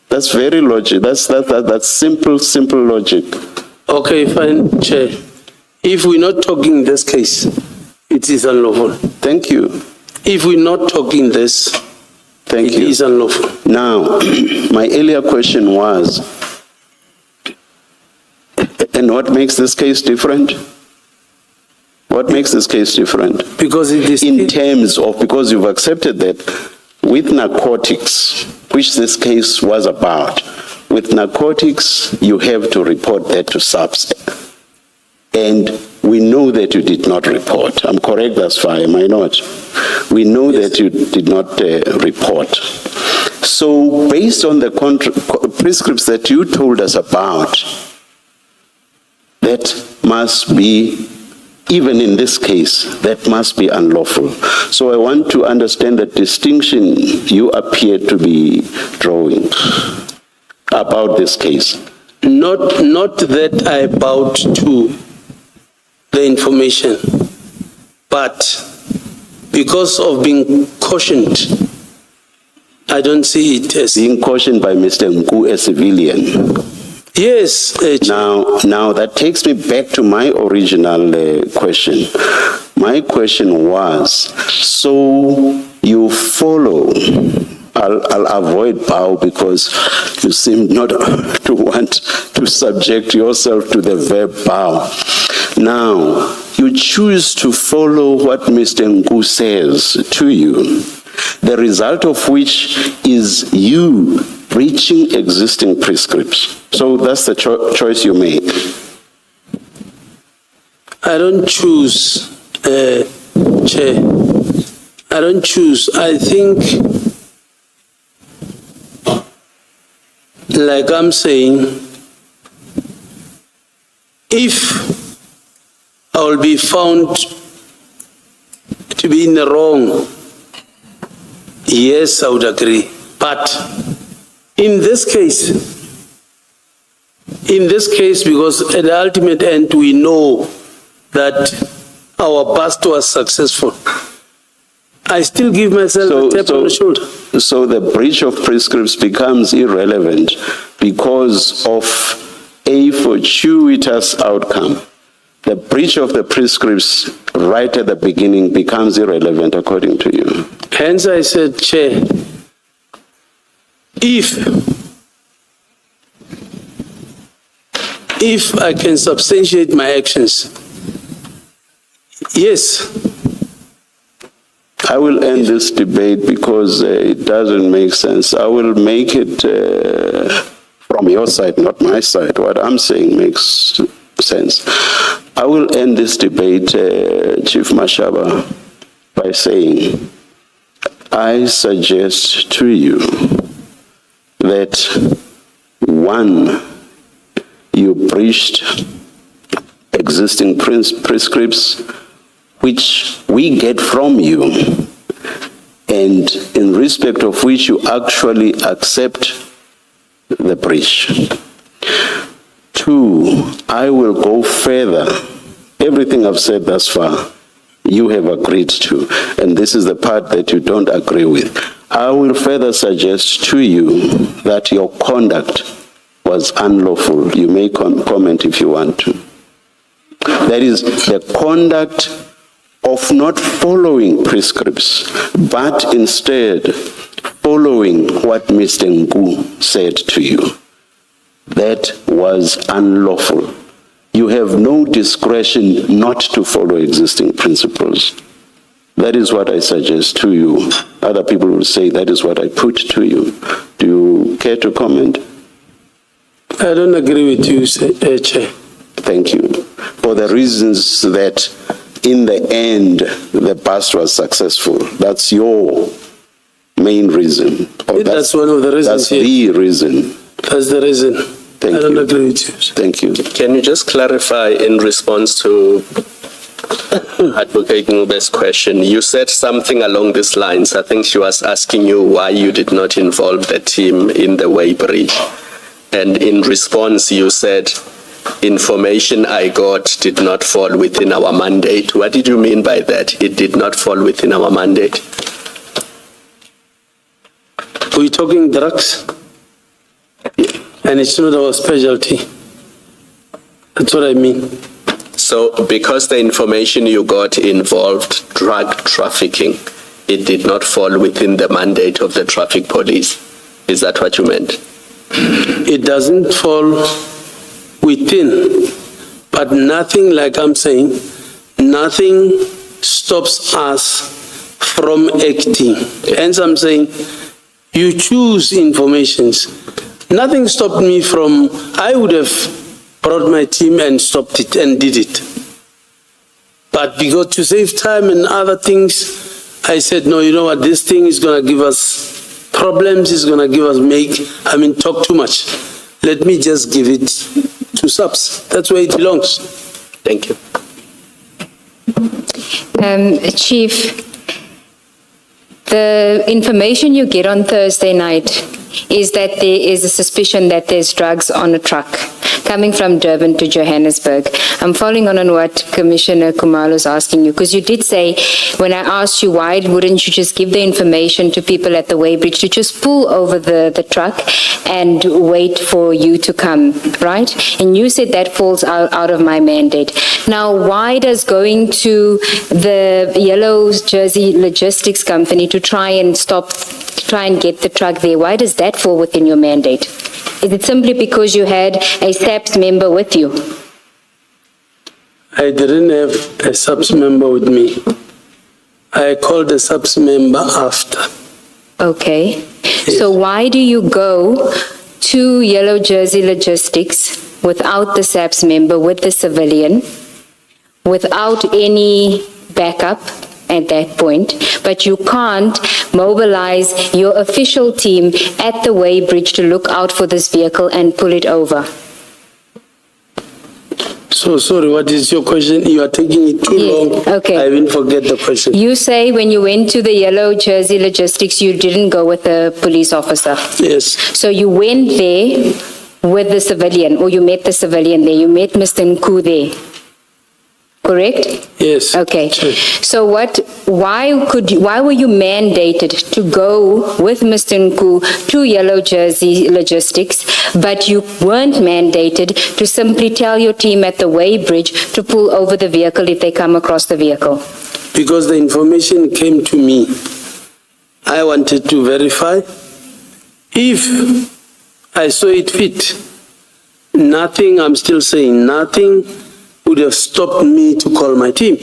That's very logic. That's simple logic. Okay, fine, Chair. If we're not talking this case, it is unlawful. Thank you. If we're not talking this, Thank it you. is unlawful. Now, my earlier question was, and what makes this case different? What makes this case different? Because it is In terms of, because you've accepted that with narcotics, which this case was about, with narcotics, you have to report that to SAPS. And we know that you did not report. I'm correct thus far, am I not? We know that you did not report. So based on the prescripts that you told us about, that must be, even in this case, that must be unlawful. So I want to understand the distinction you appear to be drawing about this case. not that I bowed to the information, but because of being cautioned, I don't see it as... Being cautioned by Mr. Nku, a civilian. Yes, Now that takes me back to my original question. My question was, so you follow, I'll avoid bow because you seem not to want to subject yourself to the verb bow. Now, you choose to follow what Mr. Nku says to you, the result of which is you breaching existing prescripts. So that's the choice you make. I don't choose, Chair. I don't choose. I think, like I'm saying, if I will be found to be in the wrong, yes, I would agree. But in this case, because at the ultimate end, we know that our bust was successful, I still give myself a tap on the shoulder. So the breach of prescripts becomes irrelevant because of a fortuitous outcome. The breach of the prescripts right at the beginning becomes irrelevant according to you. Hence I said, Chair, if I can substantiate my actions, yes. I will end this debate because it doesn't make sense. I will make it from your side, not my side. What I'm saying makes sense. I will end this debate, Chief Mashaba, by saying I suggest to you that, one, you breached existing prescripts which we get from you, and in respect of which you actually accept the breach. Two, I will go further. Everything I've said thus far, you have agreed to, and this is the part that you don't agree with. I will further suggest to you that your conduct was unlawful. You may comment if you want to. That is, the conduct of not following prescripts, but instead following what Mr. Nku said to you. That was unlawful. You have no discretion not to follow existing principles. That is what I suggest to you. Other people will say that is what I put to you. Do you care to comment? I don't agree with you, Chair. Thank you. For the reasons that in the end, the bust was successful. That's your main reason. That's one of the reasons. That's the reason. That's the reason. Thank I don't you. agree with you. Thank you. Can you just clarify in response to Advocate Ngube's question? You said something along these lines. I think she was asking you why you did not involve the team in the way breach. And in response, you said, information I got did not fall within our mandate. What did you mean by that? It did not fall within our mandate? We're talking drugs, and it's not our specialty. That's what I mean. So because the information you got involved drug trafficking, it did not fall within the mandate of the traffic police. Is that what you meant? It doesn't fall within, but nothing, like I'm saying, nothing stops us from acting. Hence I'm saying, you choose informations. Nothing stopped me from, I would have brought my team and stopped it and did it. But because to save time and other things, I said, no, you know what, this thing is going to give us problems, is going to give us talk too much. Let me just give it to subs. That's where it belongs. Thank you. Chief, the information you get on Thursday night is that there is a suspicion that there's drugs on a truck coming from Durban to Johannesburg. I'm following on what Commissioner Khumalo is asking you, because you did say, when I asked you why wouldn't you just give the information to people at the weighbridge to just pull over the truck and wait for you to come, right? And you said that falls out of my mandate. Now, why does going to the Yellow Jersey Logistics Company to try and get the truck there, why does that fall within your mandate? Is it simply because you had a SAPS member with you? I didn't have a SAPS member with me. I called the SAPS member after. Okay. Yes. So why do you go to Yellow Jersey Logistics without the SAPS member, with the civilian, without any backup at that point, but you can't mobilize your official team at the weighbridge to look out for this vehicle and pull it over? So sorry, what is your question? You are taking it too long. Okay. I will forget the question. You say when you went to the Yellow Jersey Logistics, you didn't go with the police officer. Yes. So you went there with the civilian, or you met the civilian there. You met Mr. Nku there. Correct? Yes. Okay. Sure. So why were you mandated to go with Mr. Nku to Yellow Jersey Logistics, but you weren't mandated to simply tell your team at the weighbridge to pull over the vehicle if they come across the vehicle? Because the information came to me. I wanted to verify. If I saw it fit, nothing, I'm still saying, nothing would have stopped me to call my team.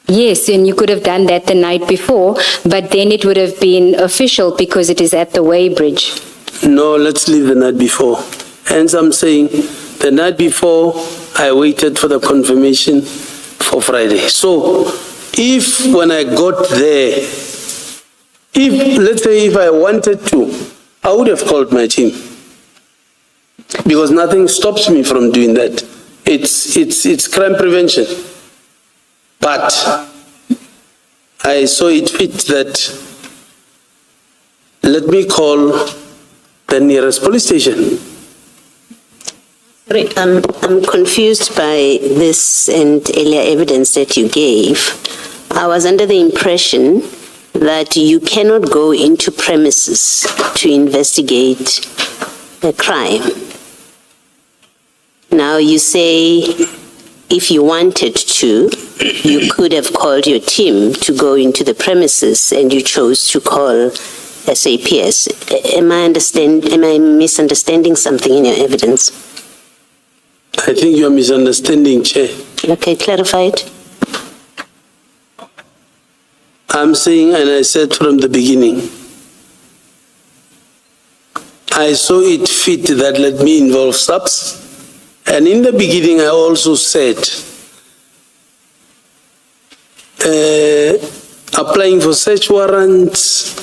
Yes, and you could have done that the night before, but then it would have been official because it is at the weighbridge. No, let's leave the night before. Hence, I'm saying the night before, I waited for the confirmation for Friday. So, if when I got there, let's say if I wanted to, I would have called my team. Because nothing stops me from doing that. It's crime prevention. But I saw it fit that let me call the nearest police station. Right, I'm confused by this and earlier evidence that you gave. I was under the impression that you cannot go into premises to investigate a crime. Now you say if you wanted to, you could have called your team to go into the premises and you chose to call SAPS. Am I misunderstanding something in your evidence? I think you are misunderstanding, Chair. Okay, clarify it. I'm saying, and I said from the beginning, I saw it fit that let me involve SAPS. And in the beginning, I also said, applying for search warrants,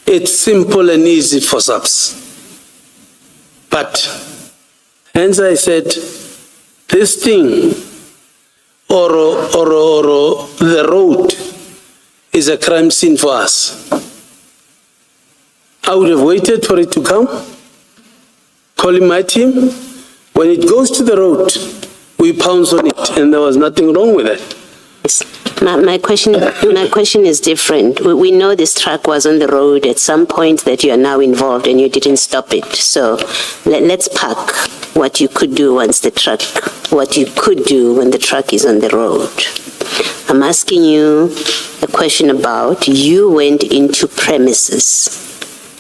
it's simple and easy for SAPS. But, hence I said, this thing, or the road, is a crime scene for us. I would have waited for it to come, calling my team. When it goes to the road, we pounce on it, and there was nothing wrong with it. My question is different. We know this truck was on the road at some point that you are now involved and you didn't stop it. So let's park what you could do when the truck is on the road. I'm asking you a question about you went into premises.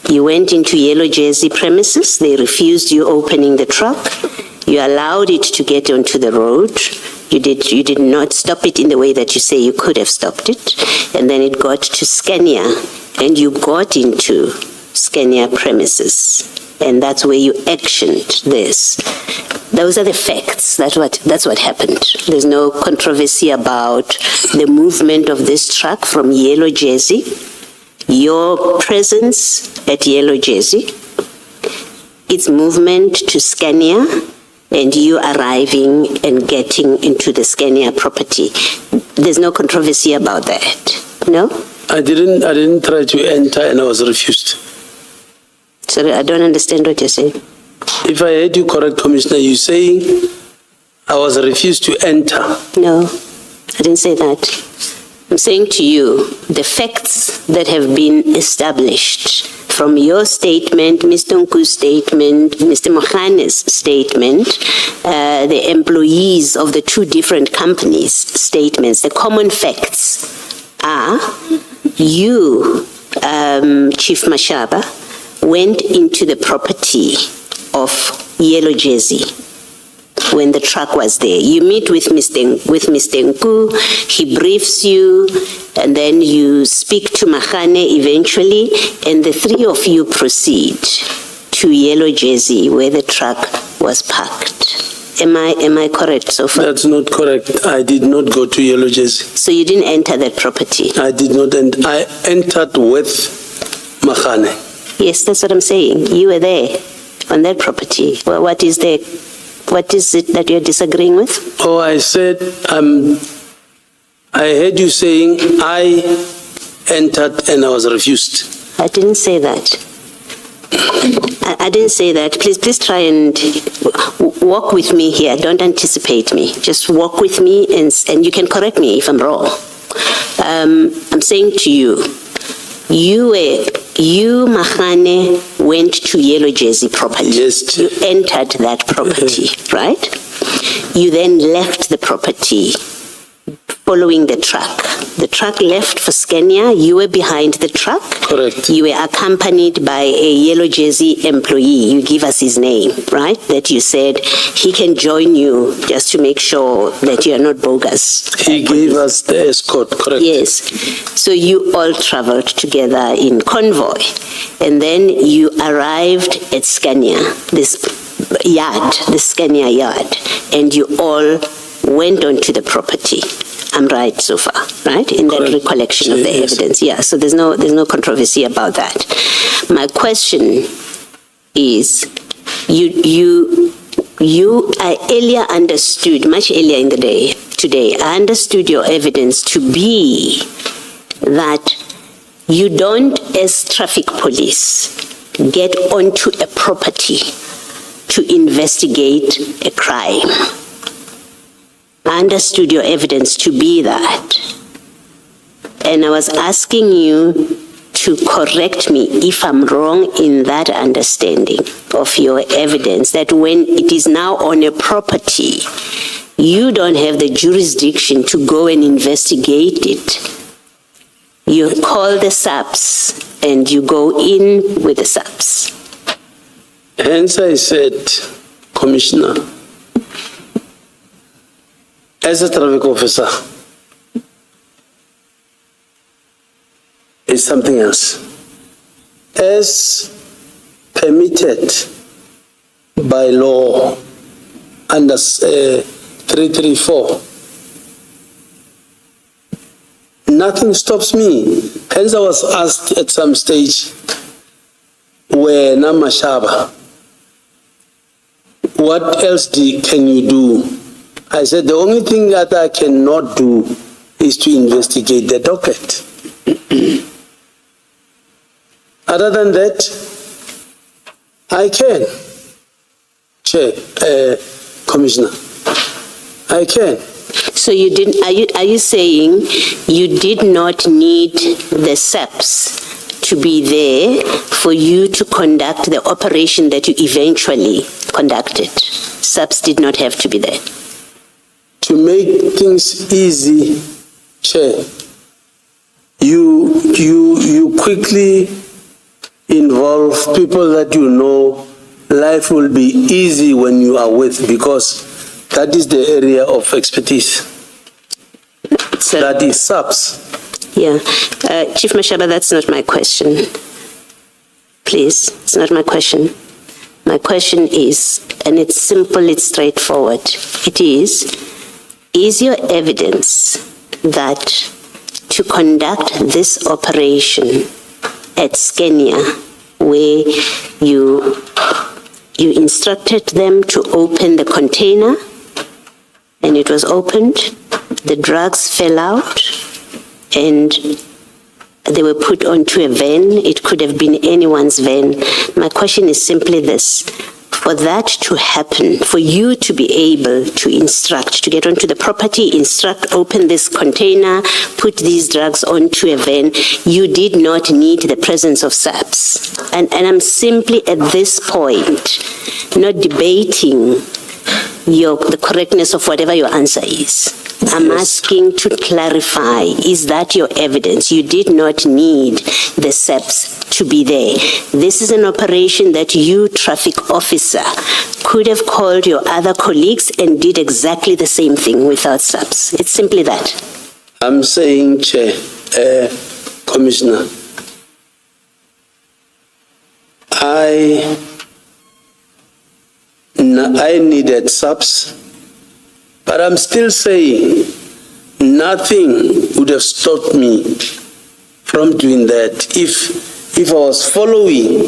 You went into Yellow Jersey premises. They refused you opening the truck. You allowed it to get onto the road. You did not stop it in the way that you say you could have stopped it. And then it got to Scania, and you got into Scania premises. And that's where you actioned this. Those are the facts. That's what happened. There's no controversy about the movement of this truck from Yellow Jersey, your presence at Yellow Jersey, its movement to Scania, and you arriving and getting into the Scania property. There's no controversy about that, no? I didn't try to enter and I was refused. Sorry, I don't understand what you're saying. If I heard you correct, Commissioner, you're saying I was refused to enter. No, I didn't say that. I'm saying to you, the facts that have been established from your statement, Mr. Nku's statement, Mr. Mohane's statement, the employees of the two different companies' statements, the common facts are you, Chief Mashaba, went into the property of Yellow Jersey when the truck was there. You meet with Mr. Nku, he briefs you, and then you speak to Mahane eventually, and the three of you proceed to Yellow Jersey where the truck was parked. Am I correct so far? That's not correct. I did not go to Yellow Jersey. So you didn't enter that property? I did not, and I entered with Mahane. Yes, that's what I'm saying. You were there on that property. Well, what is it that you're disagreeing with? Oh, I said, I heard you saying I entered and I was refused. I didn't say that. I didn't say that. Please try and walk with me here. Don't anticipate me. Just walk with me and you can correct me if I'm wrong. I'm saying to you, you, Mahane, went to Yellow Jersey property. Yes. You entered that property, right? You then left the property following the truck. The truck left for Scania. You were behind the truck. Correct. You were accompanied by a Yellow Jersey employee. You give us his name, right? That you said he can join you just to make sure that you are not bogus. He gave us the escort, correct? Yes. So you all traveled together in convoy, and then you arrived at Scania, this yard, the Scania yard, and you all went onto the property. I'm right so far, right? In that recollection of the Yes. evidence. Yeah, so there's no controversy about that. My question is, I earlier understood, much earlier in the day, today, I understood your evidence to be that you don't, as traffic police, get onto a property to investigate a crime. I understood your evidence to be that. And I was asking you to correct me if I'm wrong in that understanding of your evidence, that when it is now on a property, you don't have the jurisdiction to go and investigate it. You call the SAPS and you go in with the SAPS. Hence I said, Commissioner, as a traffic officer, it's something else. As permitted by law under 334, nothing stops me. Hence I was asked at some stage, where Mashaba, what else can you do? I said, the only thing that I cannot do is to investigate the docket. Other than that, I can. Chair, Commissioner, I can. So you didn't, are you saying you did not need the SAPS to be there for you to conduct the operation that you eventually conducted? SAPS did not have to be there. To make things easy, Chair, you quickly involve people that you know life will be easy when you are with, because that is the area of expertise. So, That is SAPS. yeah. Chief Mashaba, that's not my question. Please, it's not my question. My question is, and it's simple, it's straightforward. It is your evidence that to conduct this operation at Scania, where you instructed them to open the container, and it was opened, the drugs fell out, and they were put onto a van. It could have been anyone's van. My question is simply this. For that to happen, for you to be able to instruct, to get onto the property, instruct, open this container, put these drugs onto a van, you did not need the presence of SAPS. And I'm simply at this point not debating the correctness of whatever your answer is. I'm asking to clarify, is that your evidence? You did not need the SAPS to be there. This is an operation that you, traffic officer, could have called your other colleagues and did exactly the same thing without SAPS. It's simply that. I'm saying, Chair, Commissioner, I needed SAPS, but I'm still saying nothing would have stopped me from doing that if I was following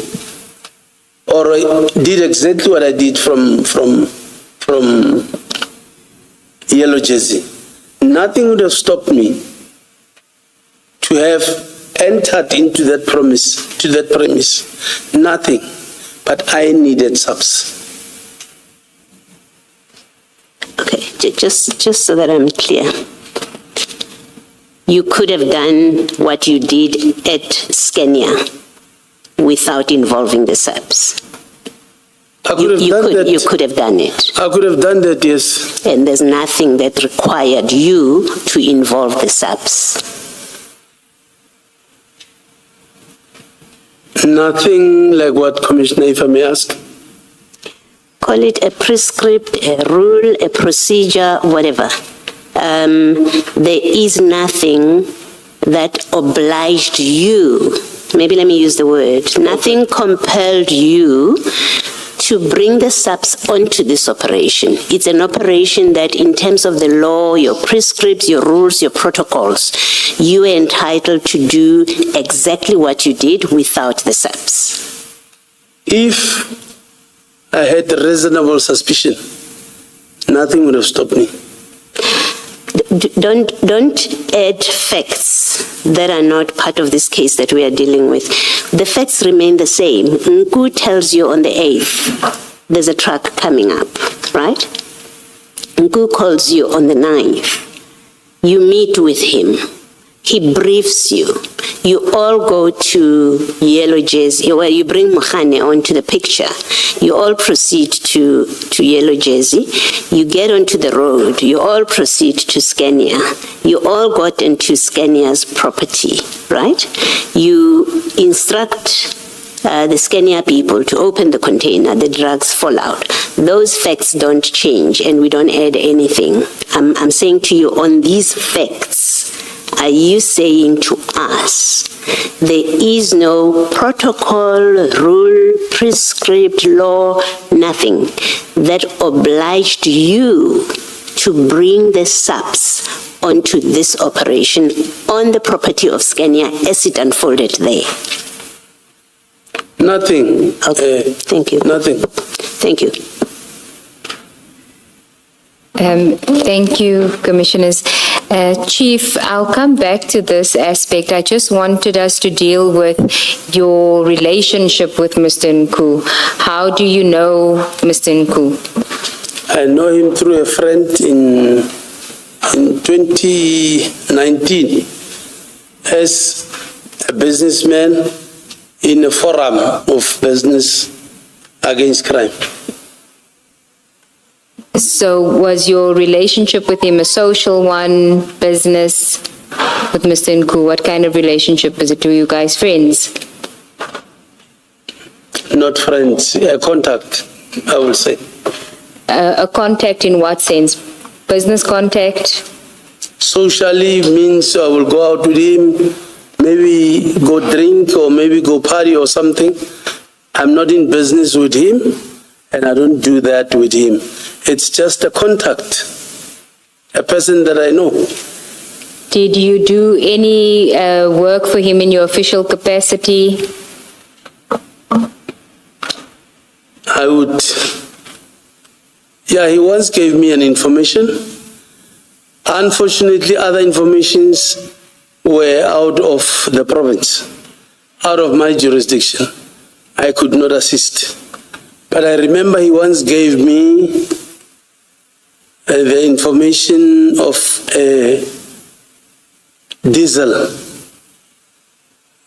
or I did exactly what I did from Yellow Jersey. Nothing would have stopped me to have entered into that premise. Nothing. But I needed SAPS. Okay, just so that I'm clear. You could have done what you did at Scania without involving the SAPS. I could have done that. You could have done it. I could have done that, yes. And there's nothing that required you to involve the SAPS. Nothing like what, Commissioner, if I may ask? Call it a prescript, a rule, a procedure, whatever. There is nothing that obliged you, maybe let me use the word, nothing compelled you to bring the subs onto this operation. It's an operation that in terms of the law, your prescripts, your rules, your protocols, you are entitled to do exactly what you did without the subs. If I had reasonable suspicion, nothing would have stopped me. Don't add facts that are not part of this case that we are dealing with. The facts remain the same. Nku tells you on the 8th, there's a truck coming up, right? Nku calls you on the 9th. You meet with him. He briefs you. You all go to Yellow Jersey, where you bring Mohane onto the picture. You all proceed to Yellow Jersey. You get onto the road. You all proceed to Scania. You all got into Scania's property, right? You instruct the Scania people to open the container. The drugs fall out. Those facts don't change, and we don't add anything. I'm saying to you, on these facts, are you saying to us there is no protocol, rule, prescript, law, nothing that obliged you to bring the subs onto this operation on the property of Scania as it unfolded there? Nothing. Okay, thank you. Nothing. Thank you. Thank you, Commissioners. Chief, I'll come back to this aspect. I just wanted us to deal with your relationship with Mr. Nku. How do you know Mr. Nku? I know him through a friend in 2019 as a businessman in a forum of business against crime. So was your relationship with him a social one, business with Mr. Nku? What kind of relationship was it? Were you guys friends? Not friends, a contact, I will say. A contact in what sense? Business contact? Socially means I will go out with him, maybe go drink or maybe go party or something. I'm not in business with him, and I don't do that with him. It's just a contact, a person that I know. Did you do any work for him in your official capacity? I would, yeah, he once gave me an information. Unfortunately, other informations were out of the province, out of my jurisdiction. I could not assist. But I remember he once gave me the information of diesel,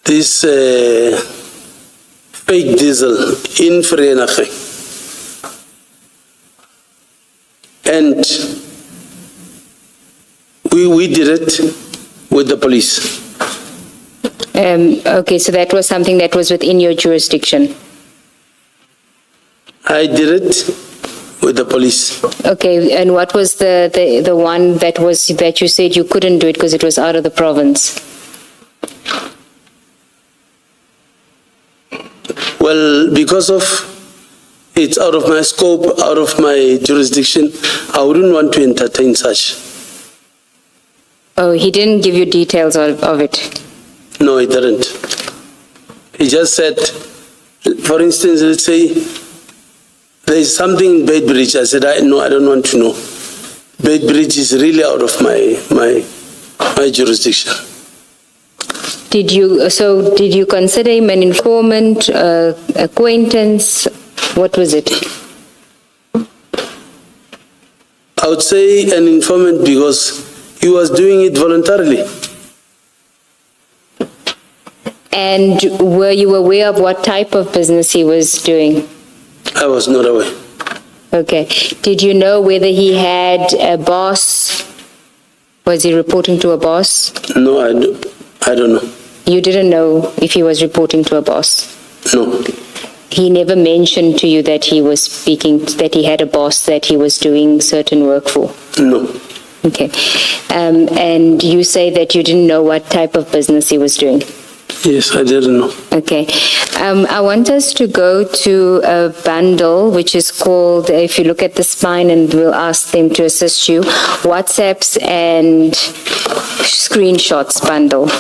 this fake diesel in Vereeniging. And we did it with the police. Okay, so that was something that was within your jurisdiction. I did it with the police. Okay, and what was the one that you said you couldn't do it because it was out of the province? Well, because of it's out of my scope, out of my jurisdiction, I wouldn't want to entertain such. Oh, he didn't give you details of it? No, he didn't. He just said, for instance, let's say there is something in Beitbridge. I said, no, I don't want to know. Beitbridge is really out of my jurisdiction. Did you consider him an informant, acquaintance? What was it? I would say an informant because he was doing it voluntarily. And were you aware of what type of business he was doing? I was not aware. Okay. Did you know whether he had a boss? Was he reporting to a boss? No, I don't know. You didn't know if he was reporting to a boss? No. He never mentioned to you that he was that he had a boss that he was doing certain work for? No. Okay. And you say that you didn't know what type of business he was doing? Yes, I didn't know. Okay. I want us to go to a bundle which is called, if you look at the spine, and we'll ask them to assist you, WhatsApps and screenshots bundle.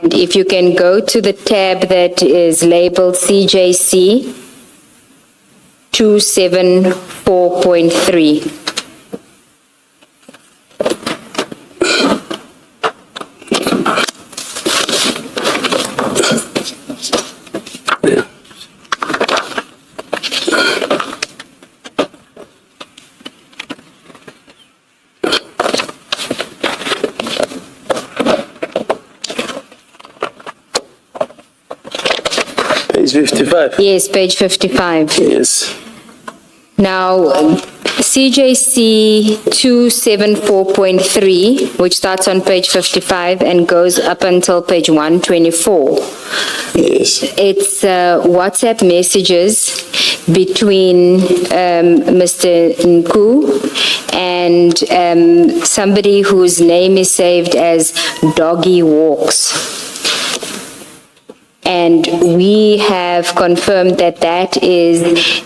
And if you can go to the tab that is labeled CJC 274.3. Page 55. Yes, page 55. Yes. Now, CJC 274.3, which starts on page 55 and goes up until page 124. Yes. It's WhatsApp messages between Mr. Nku and somebody whose name is saved as Doggy Walks. And we have confirmed that that is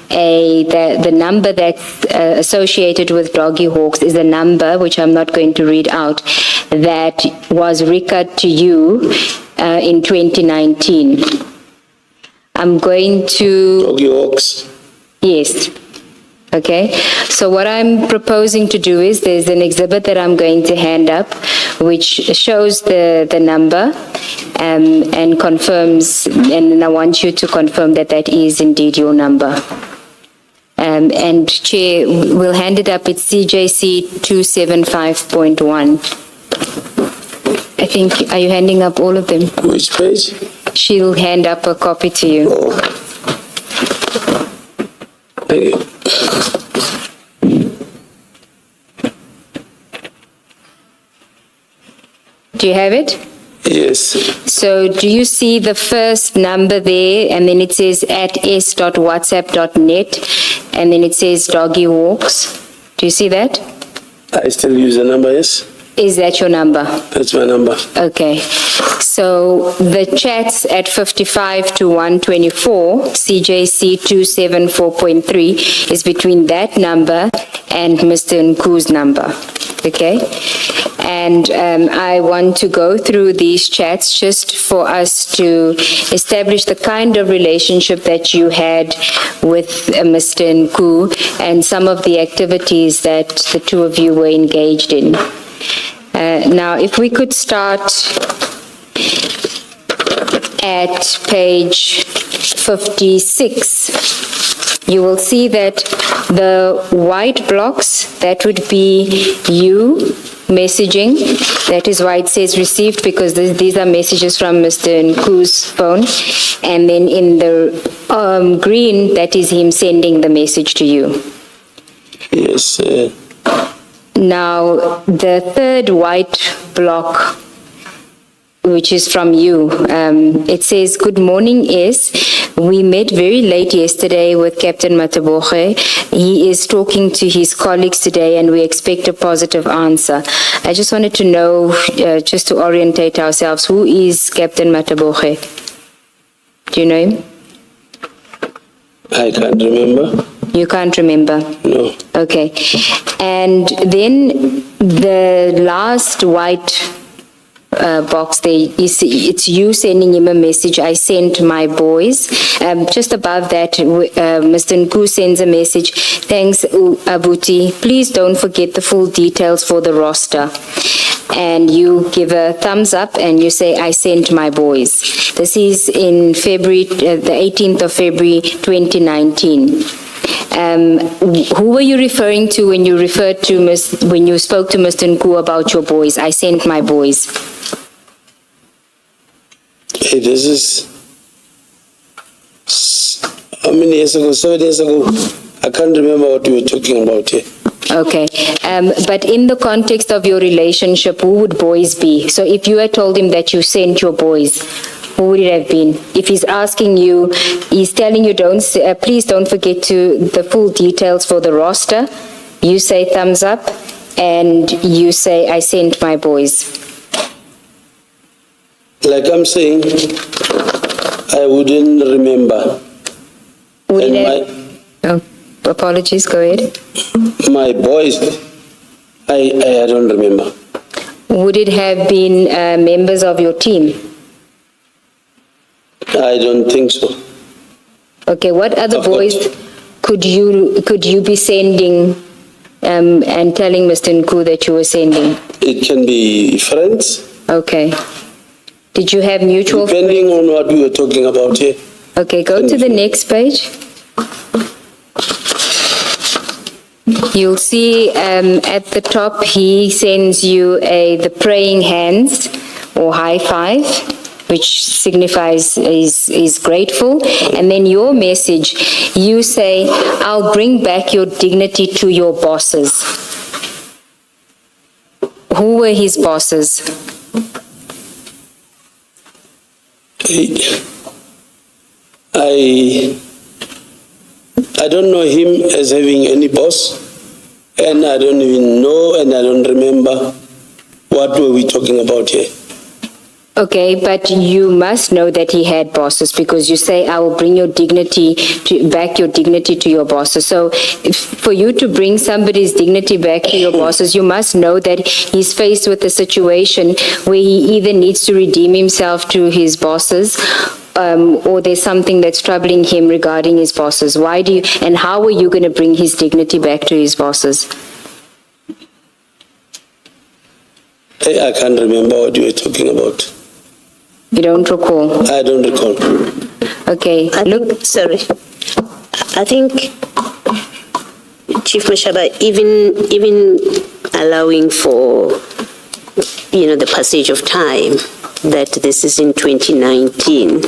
the number that's associated with Doggy Hawks is a number, which I'm not going to read out, that was recorded to you in 2019. I'm going to... Doggy Hawks. Yes. Okay. So what I'm proposing to do is there's an exhibit that I'm going to hand up, which shows the number and confirms, and I want you to confirm that that is indeed your number. And Chair, we'll hand it up. It's CJC 275.1. I think, are you handing up all of them? Which page? She'll hand up a copy to you. Oh. Thank you. Do you have it? Yes. So do you see the first number there, and then it says at s.whatsapp.net, and then it says Doggy Walks? Do you see that? I still use the number, yes? Is that your number? That's my number. Okay. So the chats at 55 to 124, CJC 274.3, is between that number and Mr. Nku's number. Okay? And I want to go through these chats just for us to establish the kind of relationship that you had with Mr. Nku and some of the activities that the two of you were engaged in. Now, if we could start at page 56, you will see that the white blocks, that would be you messaging. That is why it says received, because these are messages from Mr. Nku's phone. And then in the green, that is him sending the message to you. Yes. Now, the third white block, which is from you, it says, good morning, S. We met very late yesterday with Captain Mataboge. He is talking to his colleagues today, and we expect a positive answer. I just wanted to know, just to orientate ourselves, who is Captain Mataboge? Do you know him? I can't remember. You can't remember? No. Okay. And then the last white box there, you see, it's you sending him a message, I sent my boys. Just above that, Mr. Nku sends a message, thanks Abuti, please don't forget the full details for the roster. And you give a thumbs up and you say, I sent my boys. This is in February, the 18th of February, 2019. Who were you referring to when you referred to when you spoke to Mr. Nku about your boys? I sent my boys. Hey, this is how many years ago? 7 years ago. I can't remember what we were talking about here. Okay. But in the context of your relationship, who would boys be? So if you had told him that you sent your boys, who would it have been? If he's asking you, he's telling you, please don't forget the full details for the roster. You say thumbs up. and you say, I sent my boys. Like I'm saying, I wouldn't remember. Would And it have, oh, apologies, go ahead. My boys, I don't remember. Would it have been members of your team? I don't think so. Okay, what other Of course. boys could you be sending and telling Mr. Nku that you were sending? It can be friends, Okay. Did you have mutual? depending on what we were talking about here. Okay, go to the next page. You'll see at the top he sends you the praying hands or high five, which signifies he's grateful. And then your message, you say, I'll bring back your dignity to your bosses. Who were his bosses? I don't know him as having any boss, and I don't even know, and I don't remember what were we talking about here. Okay, but you must know that he had bosses because you say, I will bring your dignity back your dignity to your bosses. So for you to bring somebody's dignity back to your bosses, you must know that he's faced with a situation where he either needs to redeem himself to his bosses or there's something that's troubling him regarding his bosses. Why do you, and how are you going to bring his dignity back to his bosses? I can't remember what you were talking about. You don't recall? I don't recall. Okay, Sorry. I think, Chief Mashaba, even allowing for, the passage of time, that this is in 2019,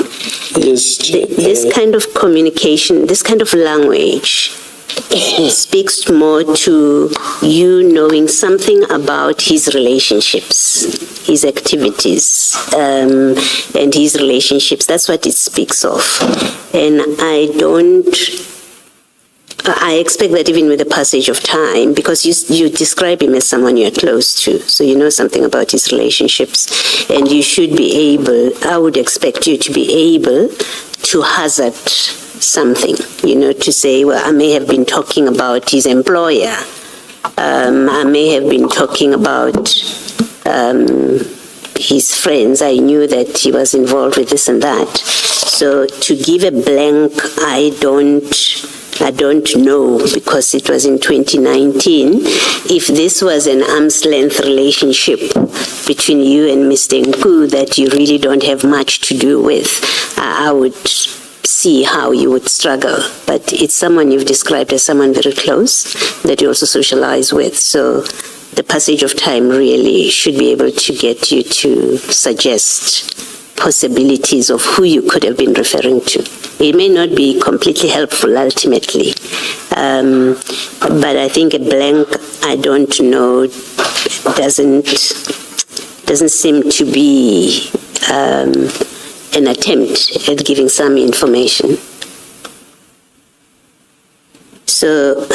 Yes. this kind of communication, this kind of language speaks more to you knowing something about his relationships, his activities, and his relationships. That's what it speaks of. And I expect that even with the passage of time, because you describe him as someone you're close to, so you know something about his relationships, and you should be able, I would expect you to be able to hazard something, to say, well, I may have been talking about his employer. I may have been talking about his friends. I knew that he was involved with this and that. So to give a blank, I don't know, because it was in 2019. If this was an arm's length relationship between you and Mr. Nku that you really don't have much to do with, I would see how you would struggle. But it's someone you've described as someone very close that you also socialize with. So the passage of time really should be able to get you to suggest possibilities of who you could have been referring to. It may not be completely helpful ultimately, but I think a blank, I don't know, doesn't seem to be an attempt at giving some information. So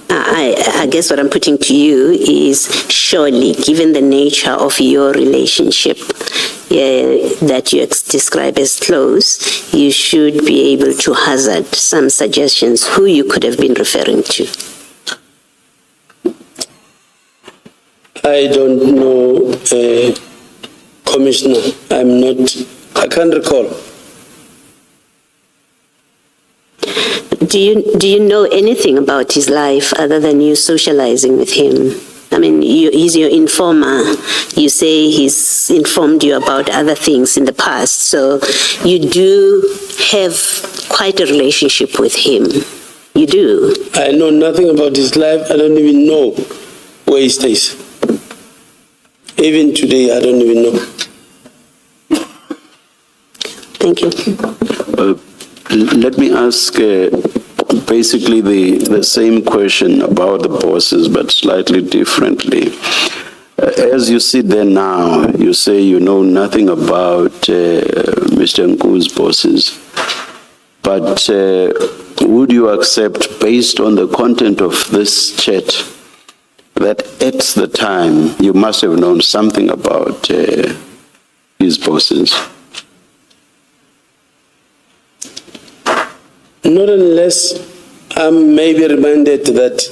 I guess what I'm putting to you is, surely, given the nature of your relationship that you describe as close, you should be able to hazard some suggestions who you could have been referring to. I don't know, Commissioner. I can't recall. Do you know anything about his life other than you socializing with him? I mean, he's your informer. You say he's informed you about other things in the past, so you do have quite a relationship with him. You do. I know nothing about his life. I don't even know where he stays. Even today, I don't even know. Thank you. Let me ask basically the same question about the bosses, but slightly differently. As you sit there now, you say you know nothing about Mr. Nku's bosses, but would you accept, based on the content of this chat, that at the time you must have known something about his bosses? Not unless I'm maybe reminded that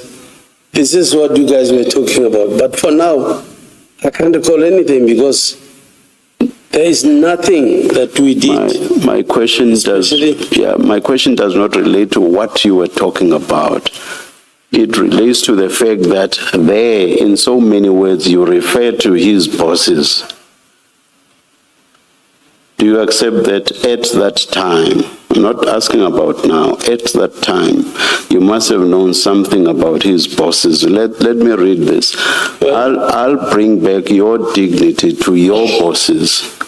this is what you guys were talking about. But for now, I can't recall anything because there is nothing that we did. My question does not relate to what you were talking about. It relates to the fact that there, in so many words, you refer to his bosses. Do you accept that at that time, I'm not asking about now, at that time, you must have known something about his bosses? Let me read this. I'll bring back your dignity to your bosses.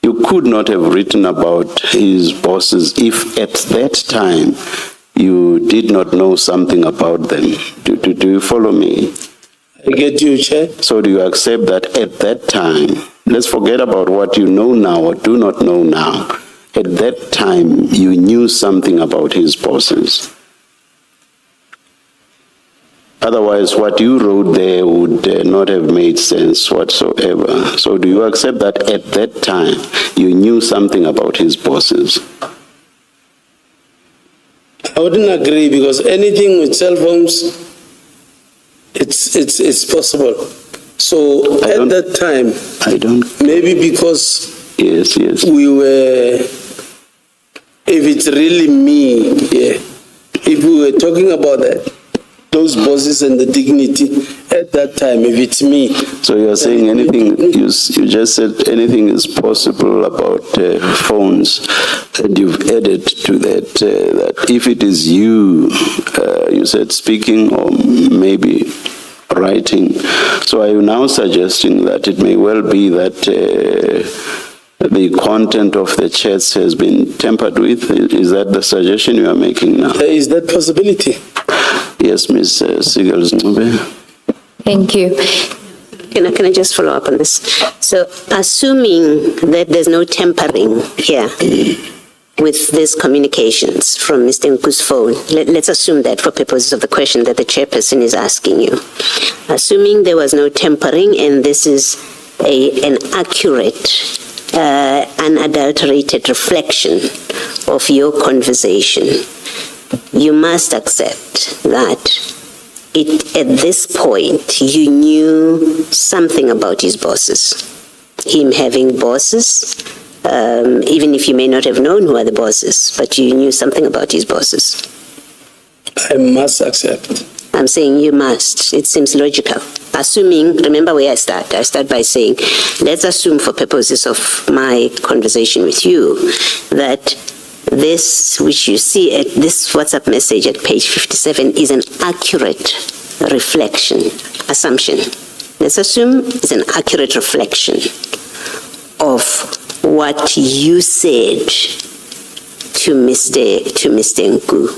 You could not have written about his bosses if at that time you did not know something about them. Do you follow me? I get you, Chair. So do you accept that at that time, let's forget about what you know now or do not know now, at that time you knew something about his bosses? Otherwise, what you wrote there would not have made sense whatsoever. So do you accept that at that time you knew something about his bosses? I wouldn't agree because anything with cell phones, it's possible. So at that time, maybe because yes, we were, if it's really me, if we were talking about that, those bosses and the dignity at that time, if it's me. So you're saying anything, you just said anything is possible about phones, and you've added to that, that if it is you, you said speaking or maybe writing. So are you now suggesting that it may well be that the content of the chats has been tampered with? Is that the suggestion you are making now? Is that possibility? Yes, Ms. Sigels-Ncube. Thank you. Can I just follow up on this? So, assuming that there's no tampering here with these communications from Mr. Nku's phone, let's assume that for purposes of the question that the chairperson is asking you. Assuming there was no tampering and this is an accurate, unadulterated reflection of your conversation, you must accept that at this point, you knew something about his bosses. Him having bosses, even if you may not have known who are the bosses, but you knew something about his bosses. I must accept. I'm saying you must. It seems logical. Assuming, remember where I start. I start by saying, let's assume for purposes of my conversation with you that this, which you see at this WhatsApp message at page 57, is an accurate reflection, assumption. Let's assume it's an accurate reflection of what you said to Mr. Nku.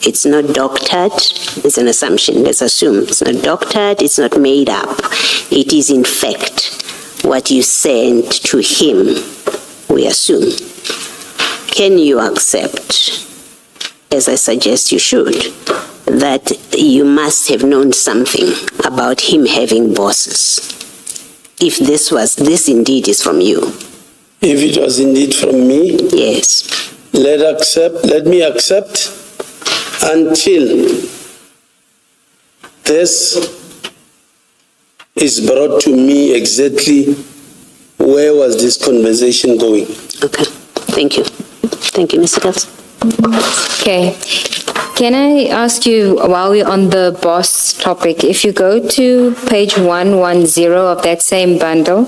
It's not doctored, it's an assumption. Let's assume it's not doctored, it's not made up. It is in fact what you sent to him, we assume. Can you accept, as I suggest you should, that you must have known something about him having bosses? If this indeed is from you. If it was indeed from me? Yes. Let me accept until this is brought to me exactly where was this conversation going. Okay, thank you. Thank you, Mr. Gels. Okay. Can I ask you, while we're on the boss topic, if you go to page 110 of that same bundle,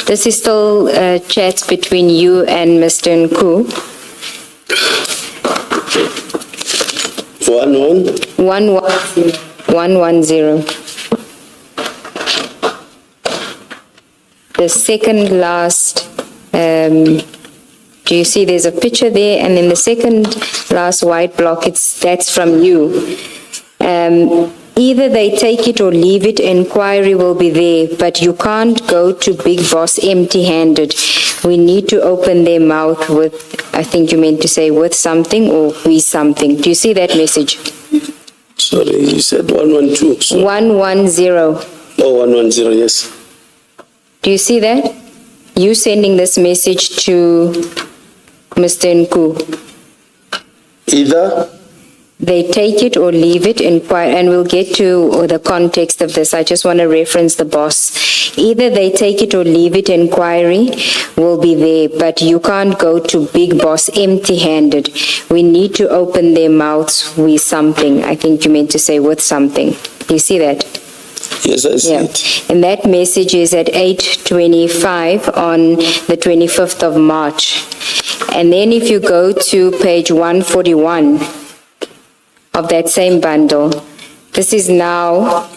this is still chats between you and Mr. Nku. 110. The second last, do you see there's a picture there, and then the second last white block, that's from you. Either they take it or leave it, inquiry will be there, but you can't go to Big Boss empty-handed. We need to open their mouth with, I think you meant to say with something or with something. Do you see that message? Sorry, you said 112. Sorry. 110. Oh, 110, yes. Do you see that? You sending this message to Mr. Nku. Either, They take it or leave it, and we'll get to the context of this. I just want to reference the boss. Either they take it or leave it, inquiry will be there, but you can't go to Big Boss empty-handed. We need to open their mouths with something. I think you meant to say with something. You see that? yes, I see Yeah. it. And that message is at 8:25 on the 25th of March. And then if you go to page 141 of that same bundle, this is now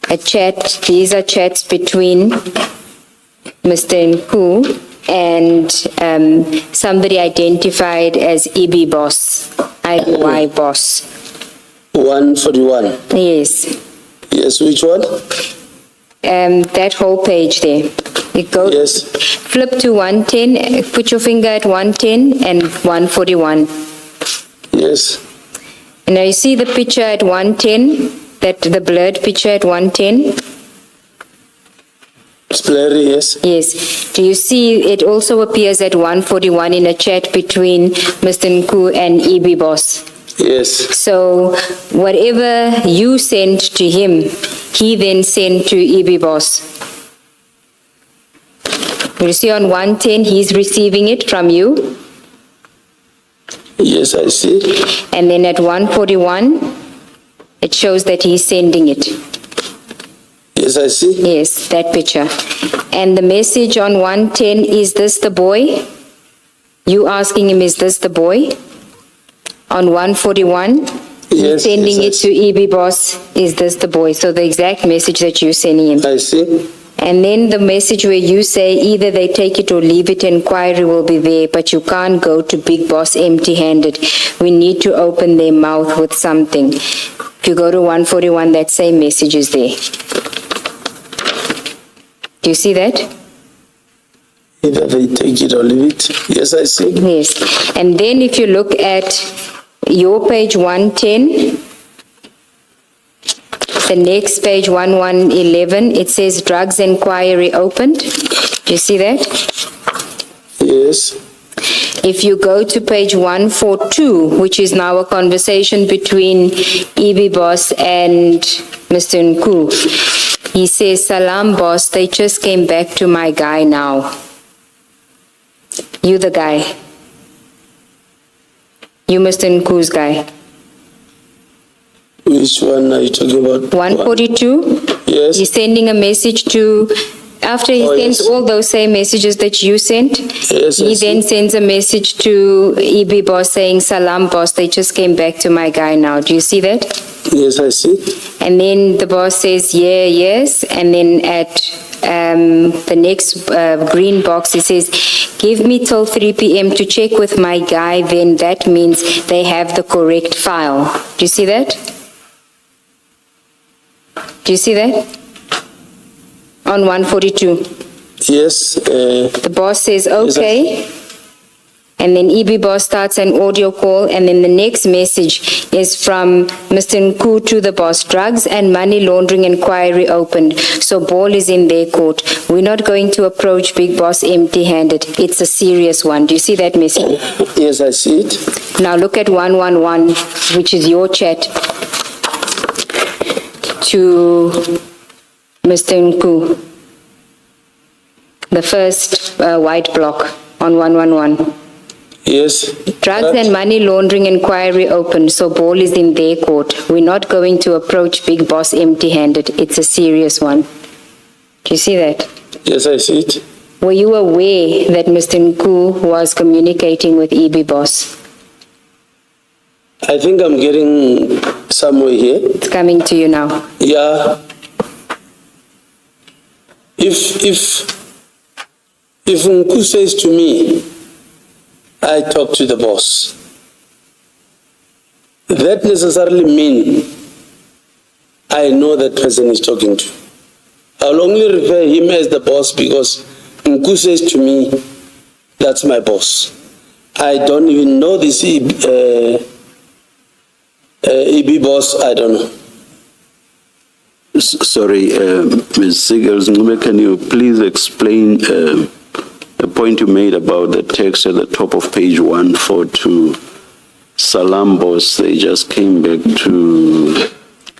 a chat. These are chats between Mr. Nku and somebody identified as EB Boss, IBY Boss. 141. Yes. Yes, which one? That whole page there. You go, Yes. flip to 110, put your finger at 110 and 141. Yes. And now you see the picture at 110, the blurred picture at 110? It's blurry, yes. Yes. Do you see it also appears at 141 in a chat between Mr. Nku and EB Boss? Yes. So whatever you sent to him, he then sent to EB Boss. You see on 110, he's receiving it from you. Yes, I see. And then at 141, it shows that he's sending it. Yes, I see. Yes, that picture. And the message on 110, is this the boy? You asking him, is this the boy? On 141, Yes, sending yes, it to EB Boss, is this the boy? So the exact message that you're sending him. I see. And then the message where you say either they take it or leave it, inquiry will be there, but you can't go to Big Boss empty-handed. We need to open their mouth with something. If you go to 141, that same message is there. Do you see that? Either they take it or leave it. Yes, I see. Yes. And then if you look at your page 110, the next page 1111, it says drugs inquiry opened. Do you see that? Yes. If you go to page 142, which is now a conversation between EB Boss and Mr. Nku, he says, "Salam boss, they just came back to my guy now." You the guy. You Mr. Nku's guy. Which one are you talking about? 142? Yes. He's sending a message to, after he sends yes. all those same messages that you sent, Yes, I he see. then sends a message to EB Boss saying, "Salam boss, they just came back to my guy now." Do you see that? Yes, I see. And then the boss says, "Yeah, yes." And then at the next green box, it says, "Give me till 3 p.m. to check with my guy, then that means they have the correct file." Do you see that? Do you see that? On 142. Yes. The boss says, Yes, "Okay." And then EB Boss starts an audio call, and then the next message is from Mr. Nku to the boss. "Drugs and money laundering inquiry opened, so ball is in their court. We're not going to approach Big Boss empty-handed. It's a serious one." Do you see that message? Yes, I see it. Now look at 111, which is your chat to Mr. Nku. The first white block on 111. Yes. Drugs and money laundering inquiry open, so ball is in their court. We're not going to approach Big Boss empty-handed. It's a serious one. Do you see that? Yes, I see it. Were you aware that Mr. Nku was communicating with EB Boss? I think I'm getting somewhere here. It's coming to you now. Yeah. If Nku says to me, "I talk to the boss," that necessarily mean I know that person is talking to. I'll only refer him as the boss because Nku says to me, "That's my boss." I don't even know this EB boss, I don't know. Sorry, Ms. Sigels, can you please explain the point you made about the text at the top of page 142? Salambos, they just came back to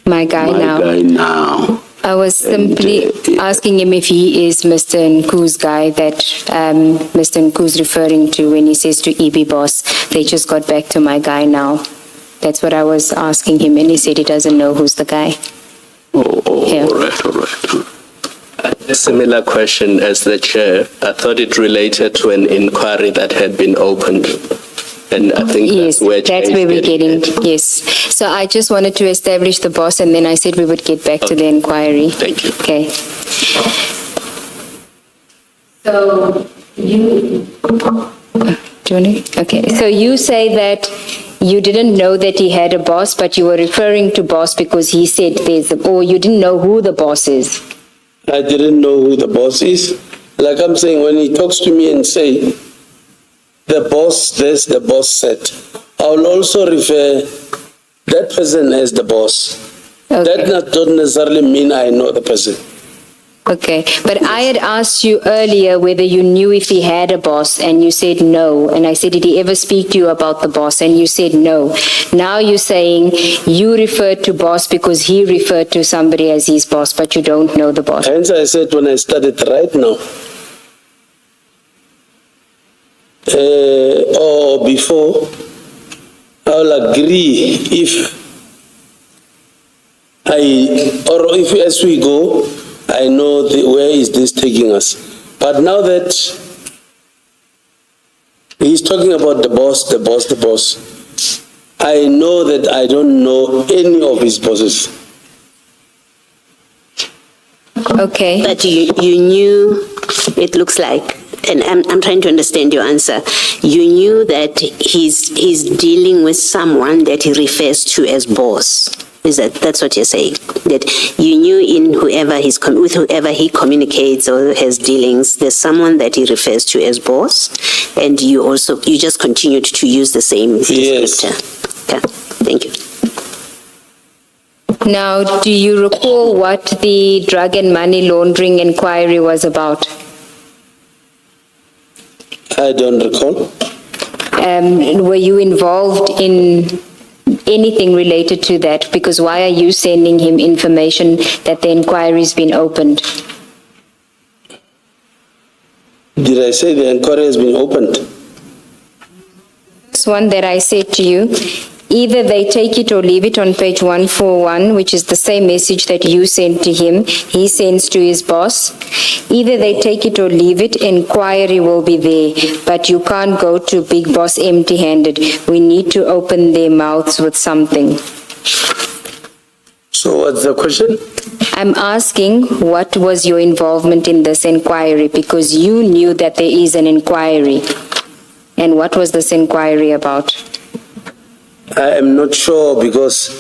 My guy now. I was simply asking him if he is Mr. Nku's guy that Mr. Nku's referring to when he says to EB boss, they just got back to my guy now. That's what I was asking him, and he said he doesn't know who's the guy. Yeah. All right. A similar question as the chair. I thought it related to an inquiry that had been opened. And I think Yes, that's where we're getting, yes. So I just wanted to establish the boss, and then I said we would get back to the inquiry. Thank you. Okay. So so you say that you didn't know that he had a boss, but you were referring to boss because he said or you didn't know who the boss is. I didn't know who the boss is. Like I'm saying, when he talks to me and say, the boss this, the boss said, I'll also refer that person as the boss. Okay. That don't necessarily mean I know the person. Okay, but I had asked you earlier whether you knew if he had a boss, and you said no. And I said, did he ever speak to you about the boss? And you said no. Now you're saying you referred to boss because he referred to somebody as his boss, but you don't know the boss. Hence I said when I started right now, or before, I'll agree if as we go, I know where is this taking us. But now that he's talking about the boss, I know that I don't know any of his bosses. Okay. But you knew, it looks like, and I'm trying to understand your answer. You knew that he's dealing with someone that he refers to as boss. That's what you're saying? That you knew in with whoever he communicates or has dealings, there's someone that he refers to as boss, and you just continued to use the same descriptor. Okay, thank you. Now, do you recall what the drug and money laundering inquiry was about? I don't recall. Were you involved in anything related to that? Because why are you sending him information that the inquiry's been opened? Did I say the inquiry has been opened? This one that I said to you, either they take it or leave it on page 141, which is the same message that you sent to him, he sends to his boss. Either they take it or leave it, inquiry will be there, but you can't go to big boss empty-handed. We need to open their mouths with something. So what's the question? I'm asking what was your involvement in this inquiry, because you knew that there is an inquiry. And what was this inquiry about? I am not sure because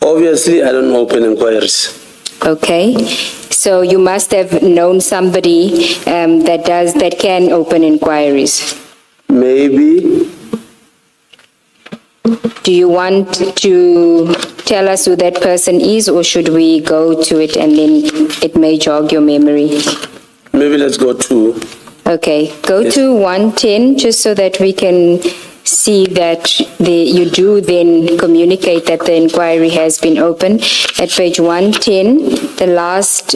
obviously I don't open inquiries. Okay, so you must have known somebody that can open inquiries. Maybe. Do you want to tell us who that person is, or should we go to it and then it may jog your memory? Maybe let's go to. Okay, go to 110 just so that we can see that you do then communicate that the inquiry has been opened. At page 110, the last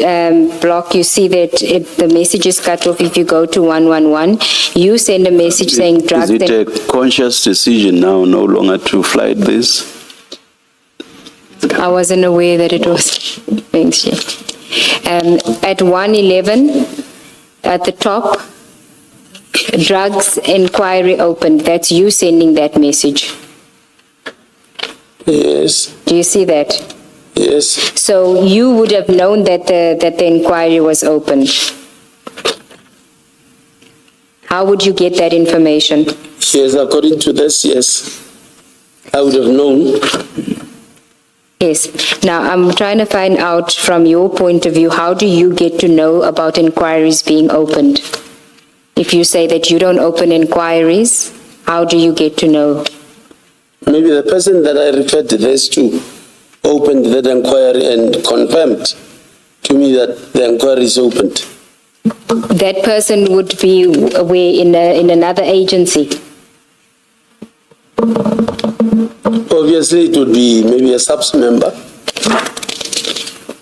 block, you see that the message is cut off. If you go to 111, you send a message saying drug. Is it a conscious decision now no longer to flight this? I wasn't aware that it was. Thanks, Chief. At 111, at the top, drugs inquiry opened. That's you sending that message. Yes. Do you see that? Yes. So you would have known that the inquiry was opened. How would you get that information? Yes, according to this, yes. I would have known. Yes. Now, I'm trying to find out from your point of view, how do you get to know about inquiries being opened? If you say that you don't open inquiries, how do you get to know? Maybe the person that I referred to this to opened that inquiry and confirmed to me that the inquiry is opened. That person would be aware in another agency. Obviously, it would be maybe a subs member.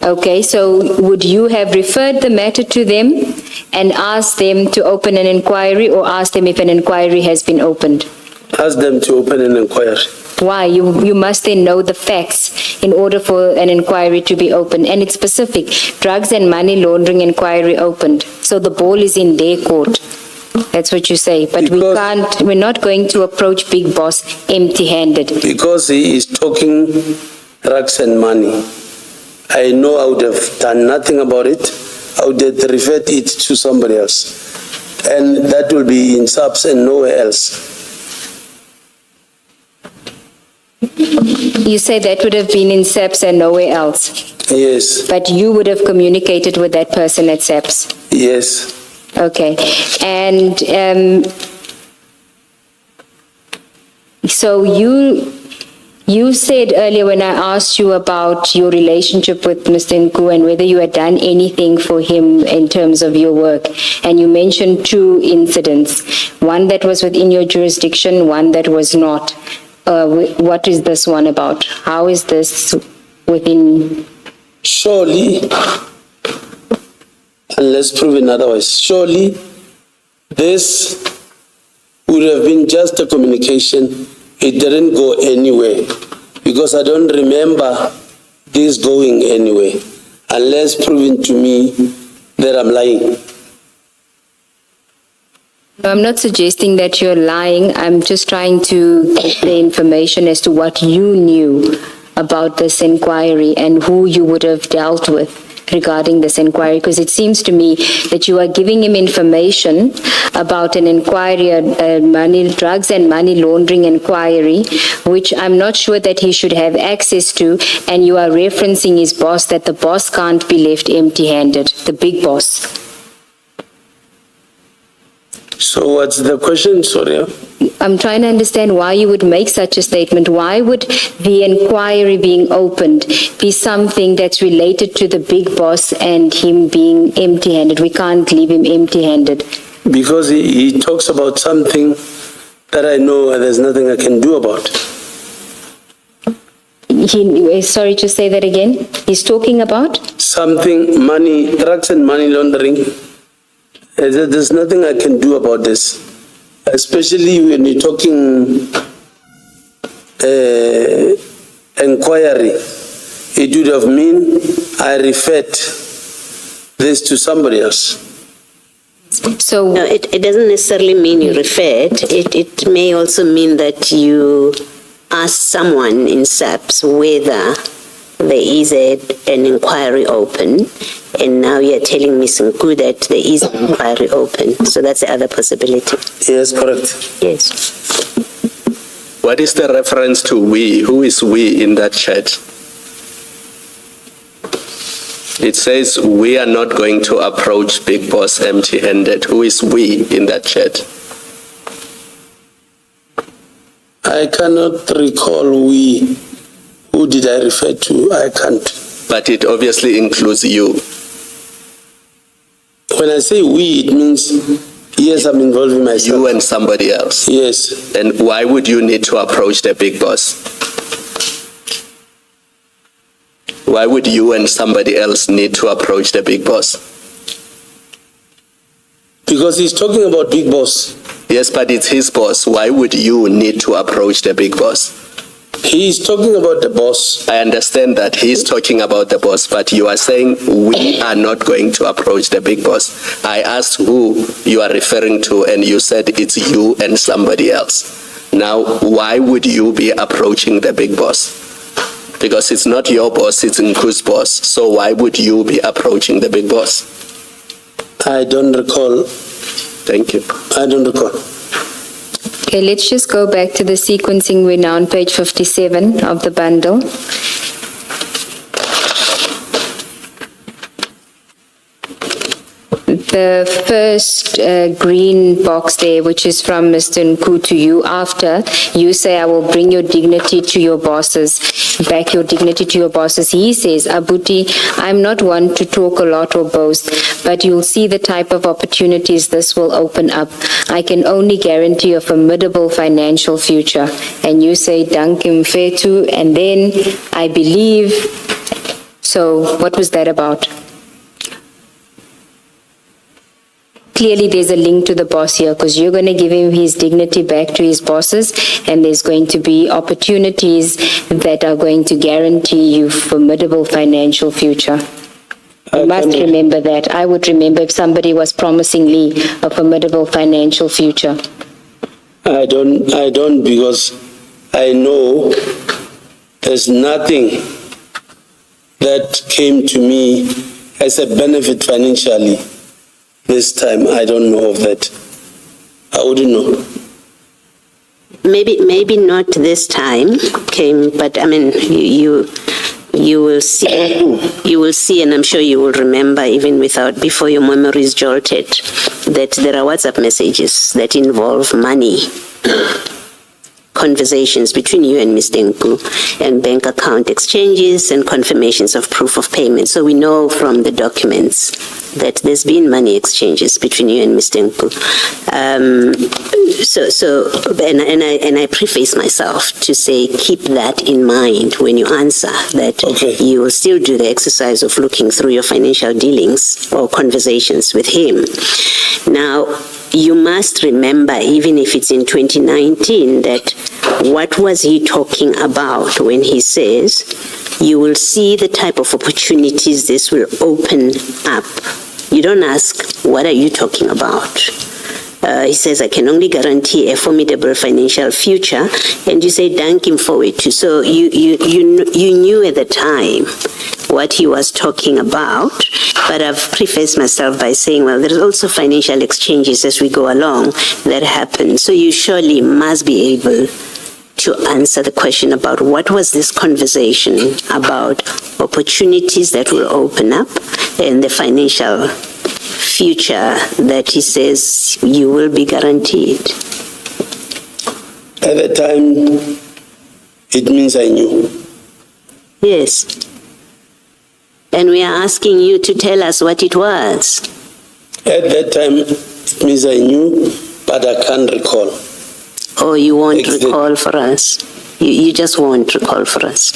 Okay, so would you have referred the matter to them and asked them to open an inquiry, or asked them if an inquiry has been opened? Ask them to open an inquiry. Why? You must then know the facts in order for an inquiry to be opened. And it's specific, drugs and money laundering inquiry opened. So the ball is in their court. That's what you say. But we're not going to approach Big Boss empty-handed. Because he is talking drugs and money. I know I would have done nothing about it. I would have referred it to somebody else. And that will be in subs and nowhere else. You say that would have been in SAPS and nowhere else. Yes. But you would have communicated with that person at SAPS. Yes. Okay. And so you said earlier when I asked you about your relationship with Mr. Nku and whether you had done anything for him in terms of your work, and you mentioned 2 incidents, one that was within your jurisdiction, one that was not. What is this one about? How is this within? Surely, unless proven otherwise, surely this would have been just a communication. It didn't go anywhere, because I don't remember this going anywhere, unless proven to me that I'm lying. I'm not suggesting that you're lying. I'm just trying to get the information as to what you knew about this inquiry and who you would have dealt with regarding this inquiry, because it seems to me that you are giving him information about an inquiry, a drugs and money laundering inquiry, which I'm not sure that he should have access to, and you are referencing his boss, that the boss can't be left empty-handed, the big boss. So what's the question, Soria? I'm trying to understand why you would make such a statement. Why would the inquiry being opened be something that's related to the big boss and him being empty-handed? We can't leave him empty-handed. Because he talks about something that I know there's nothing I can do about. Sorry to say that again. He's talking about? Something, money, drugs and money laundering. There's nothing I can do about this, especially when you're talking inquiry. It would have mean I referred this to somebody else. So no, it doesn't necessarily mean you referred. It may also mean that you asked someone in SAPS whether there is an inquiry open, and now you're telling Ms. Nku that there is an inquiry open. So that's the other possibility. Yes, correct. Yes. What is the reference to we? Who is we in that chat? It says we are not going to approach Big Boss empty-handed. Who is we in that chat? I cannot recall we. Who did I refer to? I can't. But it obviously includes you. When I say we, it means, yes, I'm involving myself. You and somebody else. Yes. And why would you need to approach the big boss? Why would you and somebody else need to approach the big boss? Because he's talking about big boss. Yes, but it's his boss. Why would you need to approach the big boss? He's talking about the boss. I understand that he's talking about the boss, but you are saying we are not going to approach the big boss. I asked who you are referring to, and you said it's you and somebody else. Now, why would you be approaching the big boss? Because it's not your boss, it's Nku's boss. So why would you be approaching the big boss? I don't recall. Thank you. I don't recall. Okay, let's just go back to the sequencing. We're now on page 57 of the bundle. The first green box there, which is from Mr. Nku to you, after you say, I will bring your dignity to your bosses, back your dignity to your bosses. He says, Abuti, I'm not one to talk a lot or boast, but you'll see the type of opportunities this will open up. I can only guarantee a formidable financial future. And you say, Dankim Fetu, and then I believe. So what was that about? Clearly, there's a link to the boss here because you're going to give him his dignity back to his bosses, and there's going to be opportunities that are going to guarantee you formidable financial future. You must remember that. I would remember if somebody was promising me a formidable financial future. I don't because I know there's nothing that came to me as a benefit financially. This time, I don't know of that. I wouldn't know. Maybe not this time came, but I mean, you will see, and I'm sure you will remember even before your memory is jolted, that there are WhatsApp messages that involve money, conversations between you and Mr. Nku, and bank account exchanges and confirmations of proof of payment. So we know from the documents that there's been money exchanges between you and Mr. Nku. And I preface myself to say, keep that in mind when you answer, that you will still do the exercise of looking through your financial dealings or conversations with him. Now, you must remember, even if it's in 2019, that what was he talking about when he says, you will see the type of opportunities this will open up. You don't ask, what are you talking about? He says, I can only guarantee a formidable financial future, and you say, thank him for it too. So you knew at the time what he was talking about, but I've prefaced myself by saying, well, there's also financial exchanges as we go along that happen. So you surely must be able to answer the question about what was this conversation about, opportunities that will open up, and the financial future that he says you will be guaranteed. At the time, it means I knew. Yes. And we are asking you to tell us what it was. At that time, it means I knew, but I can't recall. Oh, you won't recall for us? You just won't recall for us?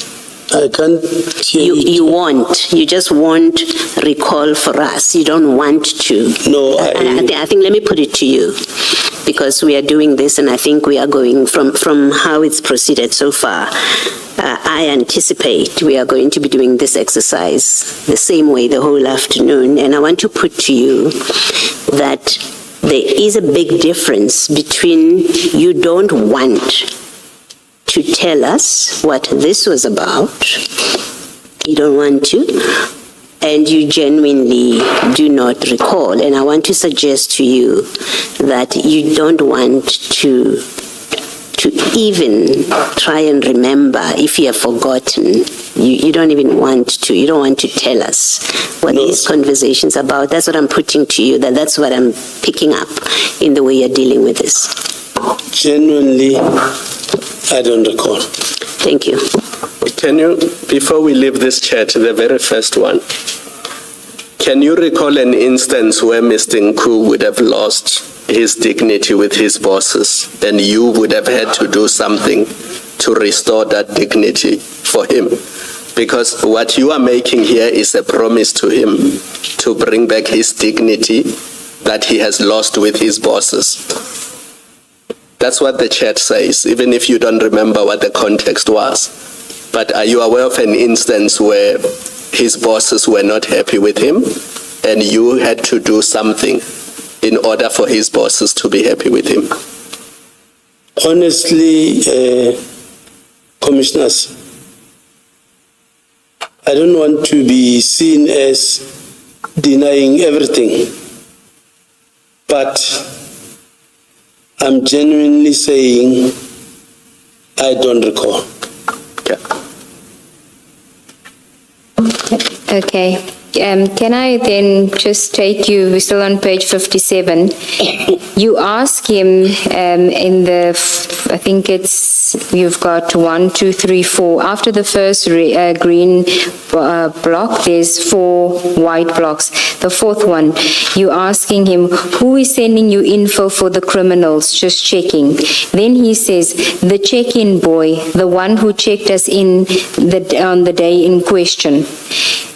I can't hear you won't. You just won't recall for us. You don't want to. No, I think let me put it to you, because we are doing this, and I think we are going from how it's proceeded so far. I anticipate we are going to be doing this exercise the same way the whole afternoon, and I want to put to you that there is a big difference between you don't want to tell us what this was about, you don't want to, and you genuinely do not recall. And I want to suggest to you that you don't want to even try and remember if you have forgotten. You don't even want to. You don't want to tell us what these conversations about. That's what I'm putting to you. That's what I'm picking up in the way you're dealing with this. Genuinely, I don't recall. Thank you. Can you, before we leave this chat, the very first one, can you recall an instance where Mr. Nku would have lost his dignity with his bosses, and you would have had to do something to restore that dignity for him? Because what you are making here is a promise to him to bring back his dignity that he has lost with his bosses. That's what the chat says, even if you don't remember what the context was. But are you aware of an instance where his bosses were not happy with him, and you had to do something in order for his bosses to be happy with him? Honestly, commissioners, I don't want to be seen as denying everything, but I'm genuinely saying I don't recall. Okay. can I then just take you, we're still on page 57. You ask him in the, I think it's, you've got 1, 2, 3, 4. After the first green block, there's 4 white blocks. The fourth one, you asking him, who is sending you info for the criminals? Just checking. Then he says, the check-in boy, the one who checked us in on the day in question.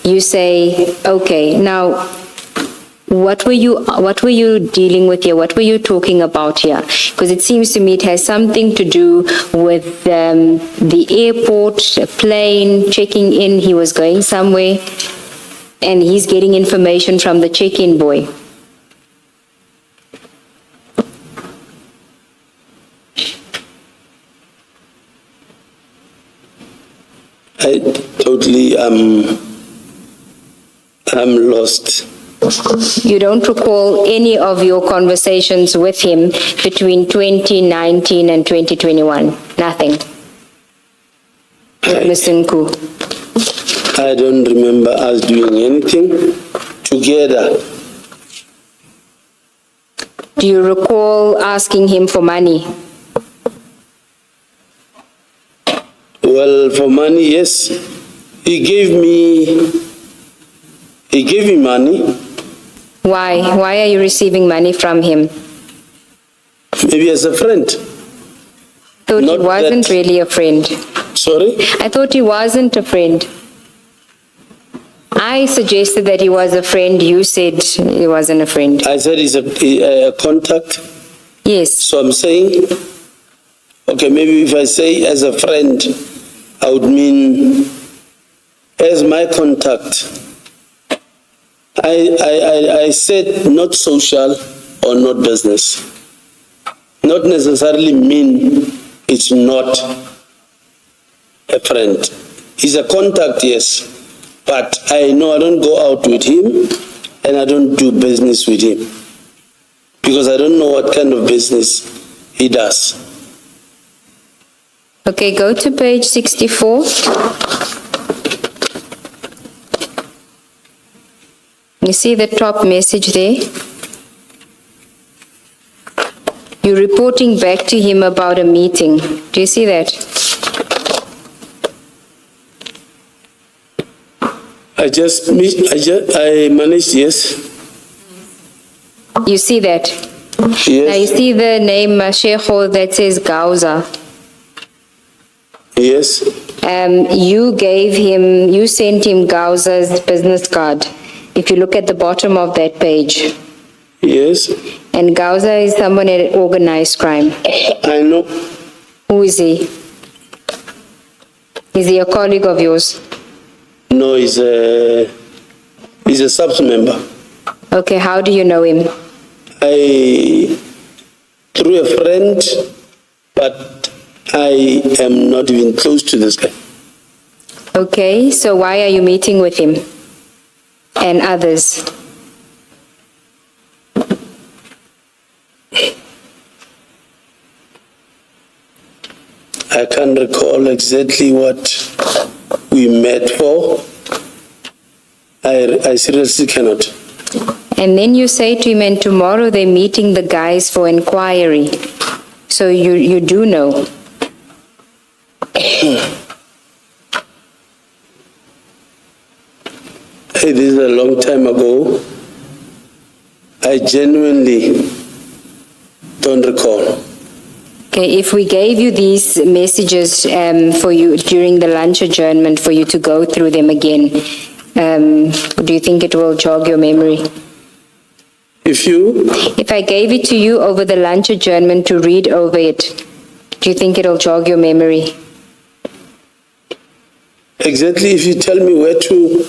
You say, okay, now, what were you dealing with here? What were you talking about here? Because it seems to me it has something to do with the airport, a plane, checking in, he was going somewhere, and he's getting information from the check-in boy. I totally I'm lost. You don't recall any of your conversations with him between 2019 and 2021? Nothing? Mr. Nku? I don't remember us doing anything together. Do you recall asking him for money? Well, for money, yes. He gave me money. Why? Why are you receiving money from him? Maybe as a friend. Thought Not he wasn't that- really a friend. Sorry? I thought he wasn't a friend. I suggested that he was a friend. You said he wasn't a friend. I said he's a contact. Yes. So I'm saying, okay, maybe if I say as a friend, I would mean as my contact. I said not social or not business. Not necessarily mean it's not a friend. He's a contact, yes, but I know I don't go out with him and I don't do business with him because I don't know what kind of business he does. Okay, go to page 64. You see the top message there? You're reporting back to him about a meeting. Do you see that? I managed, yes. You see that? Now you Yes, see the name Shekho that says Gauza. yes, You sent him Gauza's business card. If you look at the bottom of that page. yes. And Gauza is someone at organized crime. I know. Who is he? Is he a colleague of yours? No, he's a subs member. Okay, how do you know him? Through a friend, but I am not even close to this guy. Okay, so why are you meeting with him and others? I can't recall exactly what we met for. I seriously cannot. And then you say to him, and tomorrow they're meeting the guys for inquiry. So you do know. Hey, this is a long time ago. I genuinely don't recall. Okay, if we gave you these messages for you during the lunch adjournment for you to go through them again, do you think it will jog your memory? If I gave it to you over the lunch adjournment to read over it, do you think it'll jog your memory? Exactly, if you tell me where to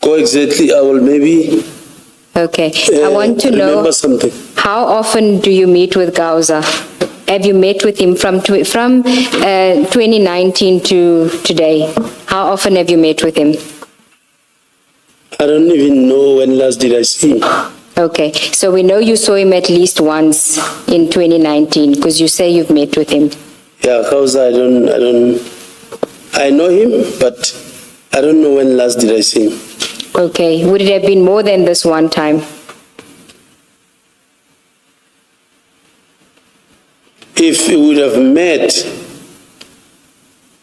go exactly, I will maybe Okay, I want to know, remember something. how often do you meet with Gauza? Have you met with him from 2019 to today? How often have you met with him? I don't even know when last did I see him. Okay, so we know you saw him at least once in 2019 because you say you've met with him. Yeah, because I know him, but I don't know when last did I see him. Okay, would it have been more than this one time? If we would have met,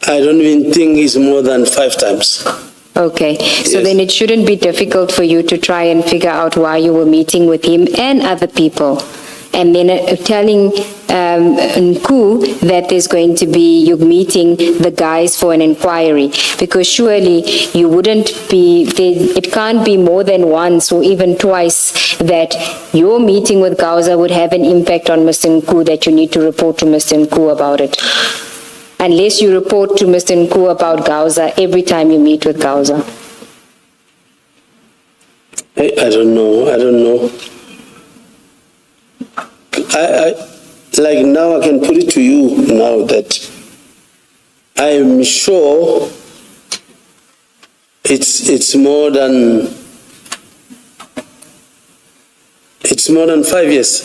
I don't even think it's more than 5 times. Okay, so Yes. then it shouldn't be difficult for you to try and figure out why you were meeting with him and other people. And then telling Nku that there's going to be, you're meeting the guys for an inquiry. Because surely you wouldn't be, it can't be more than once or even twice that your meeting with Gauza would have an impact on Mr. Nku that you need to report to Mr. Nku about it. Unless you report to Mr. Nku about Gauza every time you meet with Gauza. I don't know. Like now I can put it to you now that I am sure it's more than 5 years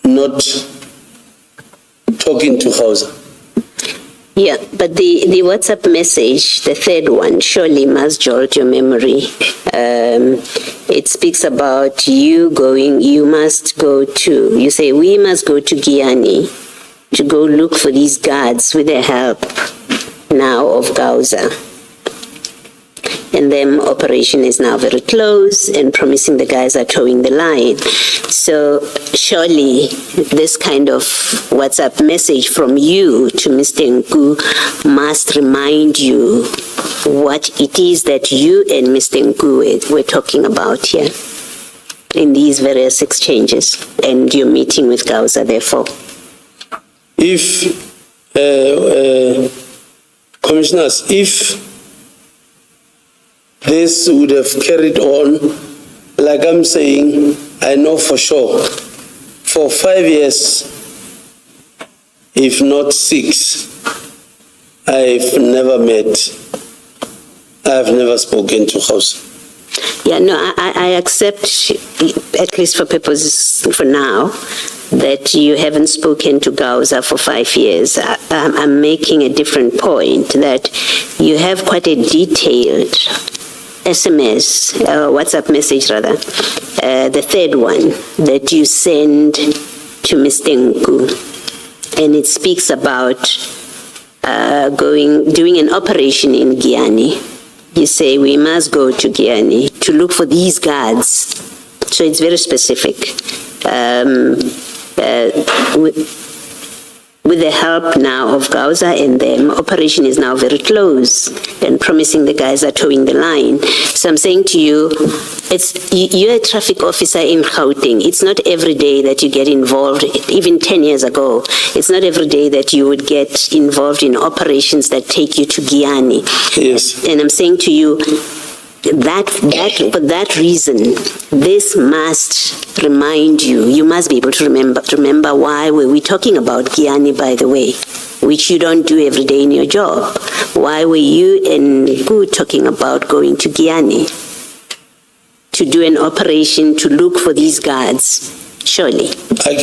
not talking to Hausa. Yeah, but the WhatsApp message, the third one, surely must jog your memory. It speaks about you must go to, you say, we must go to Giani to go look for these guards with the help now of Gauza. And then operation is now very close and promising the guys are towing the line. So surely this kind of WhatsApp message from you to Mr. Nku must remind you what it is that you and Mr. Nku were talking about here in these various exchanges and your meeting with Gauza, therefore. If, commissioners, if this would have carried on, like I'm saying, I know for sure, for 5 years, if not 6, I've never met, I've never spoken to House. Yeah, no, I accept, at least for purposes for now, that you haven't spoken to Gauza for 5 years. I'm making a different point, that you have quite a detailed SMS, WhatsApp message rather, the third one that you send to Mr. Nku, and it speaks about doing an operation in Giani. You say we must go to Giani to look for these guards. So it's very specific. With the help now of Gauza and them, operation is now very close and promising the guys are towing the line. So I'm saying to you, you're a traffic officer in Gauteng. It's not every day that you get involved, even 10 years ago, it's not every day that you would get involved in operations that take you to Giani. Yes. And I'm saying to you, that for that reason, this must remind you, you must be able to remember why were we talking about Giani, by the way, which you don't do every day in your job. Why were you and Nku talking about going to Giani to do an operation to look for these guards? Surely. I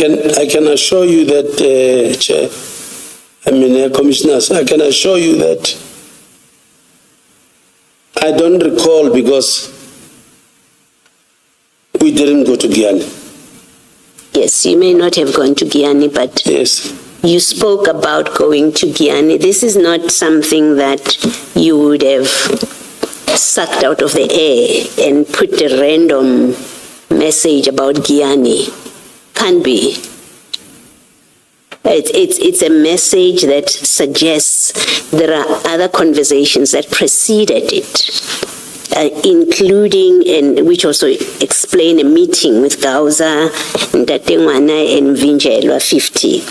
can assure you that, Chair, Commissioners, I can assure you that I don't recall because we didn't go to Giani. Yes, you may not have gone to Giani, but yes, you spoke about going to Giani. This is not something that you would have sucked out of the air and put a random message about Giani. Can't be. It's a message that suggests there are other conversations that preceded it, including, and which also explain a meeting with Gauza, Ntatengwana, and Vinjelwa 50.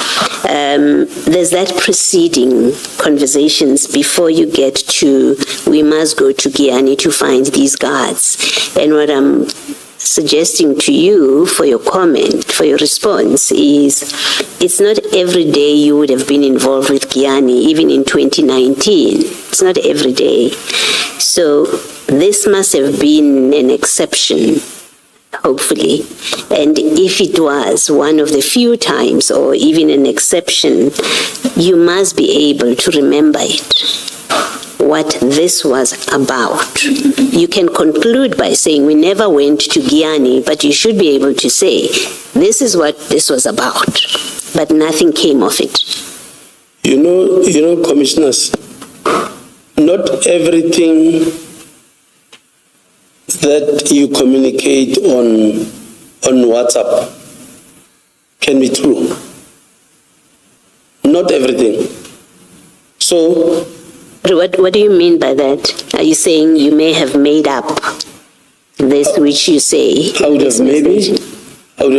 There's that preceding conversations before you get to, we must go to Giani to find these guards. And what I'm suggesting to you for your comment, for your response, is it's not every day you would have been involved with Giani, even in 2019. It's not every day. So this must have been an exception, hopefully. And if it was one of the few times or even an exception, you must be able to remember it. what this was about. You can conclude by saying we never went to Giyani, but you should be able to say this is what this was about, but nothing came of it. You know, commissioners, not everything that you communicate on WhatsApp can be true. Not everything. So, What do you mean by that? Are you saying you may have made up this which you say? I would have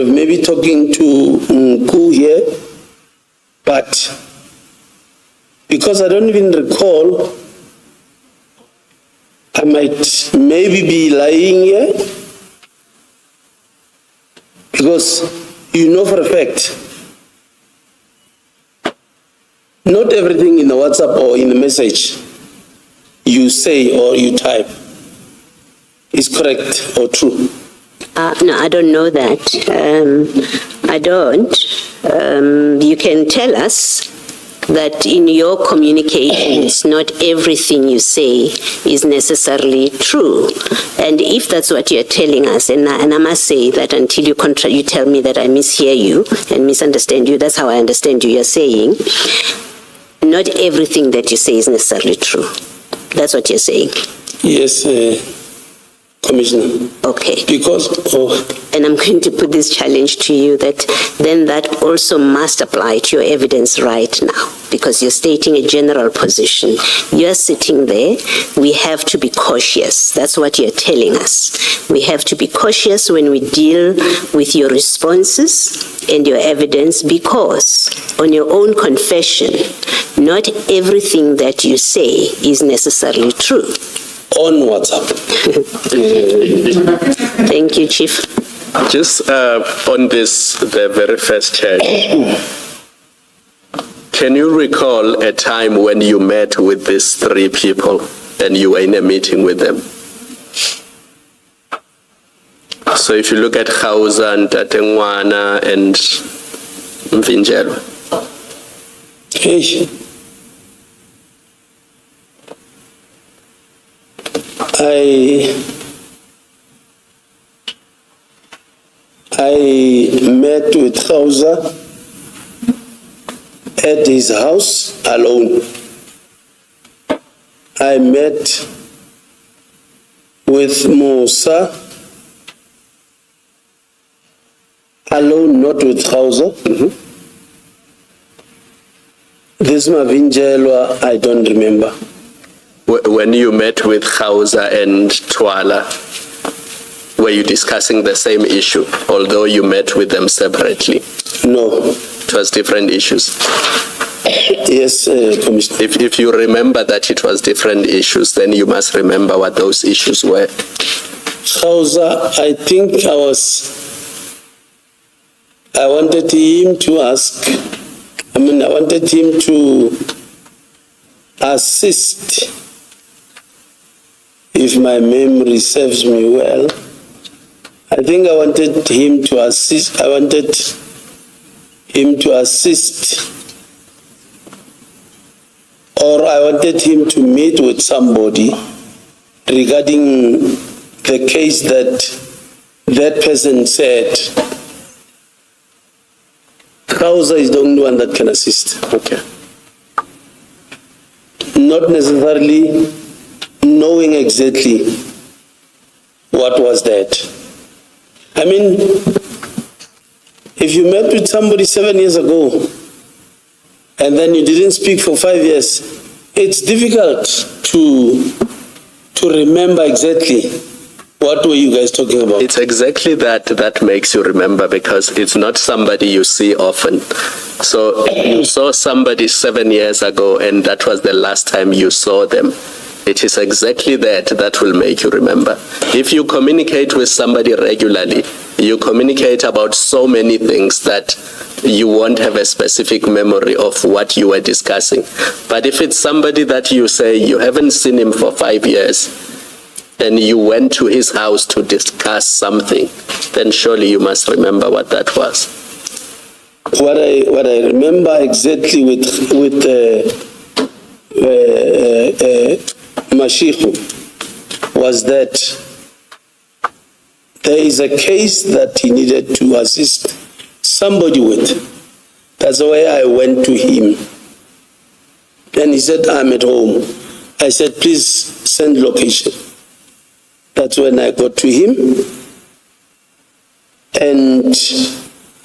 maybe talking to Nku here, but because I don't even recall, I might maybe be lying here, because you know for a fact, not everything in the WhatsApp or in the message you say or you type is correct or true. No, I don't know that. I don't. You can tell us that in your communications, not everything you say is necessarily true. And if that's what you're telling us, and I must say that until you tell me that I mishear you and misunderstand you, that's how I understand you, you're saying, not everything that you say is necessarily true. That's what you're saying. Yes, Commissioner. Okay. Because, and I'm going to put this challenge to you that then that also must apply to your evidence right now, because you're stating a general position. You're sitting there. We have to be cautious. That's what you're telling us. We have to be cautious when we deal with your responses and your evidence, because on your own confession, not everything that you say is necessarily true. On WhatsApp. Thank you, Chief. Just on this, the very first charge, can you recall a time when you met with these three people and you were in a meeting with them? So if you look at Khauza and Tatengwana and Mvinjelwa. Hey. I met with Khauza at his house alone. I met with Musa alone, not with Khauza. This Mavinjelwa, I don't remember. When you met with Khauza and Twala, were you discussing the same issue, although you met with them separately? No. It was different issues? Yes, Commissioner. If you remember that it was different issues, then you must remember what those issues were. Khauza, I think I wanted him to I wanted him to assist, if my memory serves me well. I think I wanted him to assist, or I wanted him to meet with somebody regarding the case that person said. Khauza is the only one that can assist. Okay. Not necessarily knowing exactly what was that. I mean, if you met with somebody 7 years ago and then you didn't speak for 5 years, it's difficult to remember exactly what were you guys talking about. It's exactly that makes you remember, because it's not somebody you see often. So you saw somebody 7 years ago and that was the last time you saw them. It is exactly that will make you remember. If you communicate with somebody regularly, you communicate about so many things that you won't have a specific memory of what you were discussing. But if it's somebody that you say you haven't seen him for 5 years, and you went to his house to discuss something, then surely you must remember what that was. Mashiku was that there is a case that he needed to assist somebody with. That's why I went to him. And he said, I'm at home. I said, please send location. That's when I got to him. And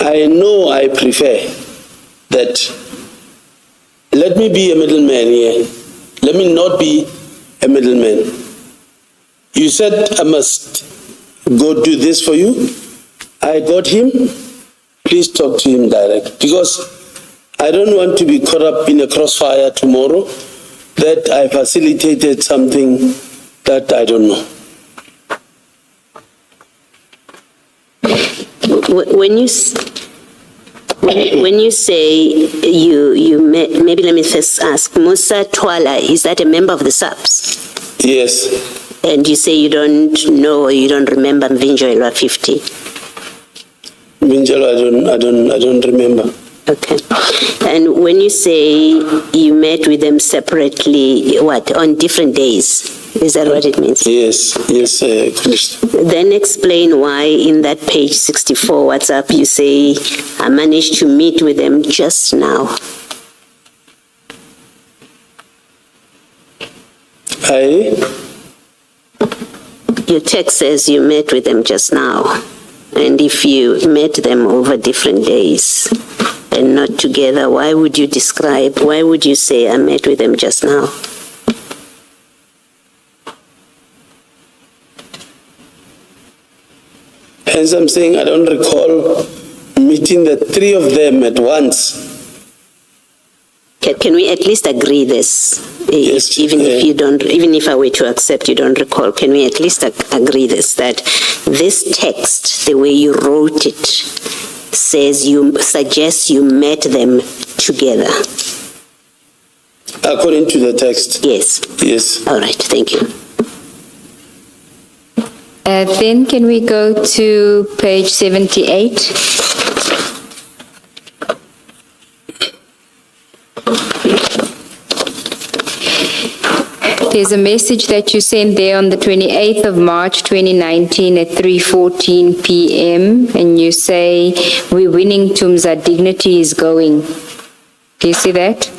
I know I prefer that let me be a middleman here. Let me not be a middleman. You said I must go do this for you. I got him. Please talk to him direct. Because I don't want to be caught up in a crossfire tomorrow that I facilitated something that I don't know. When you say you met, maybe let me first ask, Musa Twala, is that a member of the SAPS? Yes. And you say you don't know or you don't remember Mvinjo Elwa 50? Minjalo, I don't remember. Okay. And when you say you met with them separately, what, on different days? Is that what it means? Yes, Commissioner. Then explain why in that page 64 WhatsApp you say, I managed to meet with them just now. Your text says you met with them just now. And if you met them over different days and not together, why would you say I met with them just now? Hence I'm saying I don't recall meeting the three of them at once. Can we at least agree this? Yes, even if I were to accept you don't recall, can we at least agree this, that this text, the way you wrote it, suggests you met them together? According to the text? Yes. Yes. All right, thank you. Then can we go to page 78? There's a message that you sent there on the 28th of March 2019 at 3:14 p.m. and you say, we're winning Tumza, dignity is going. Do you see that?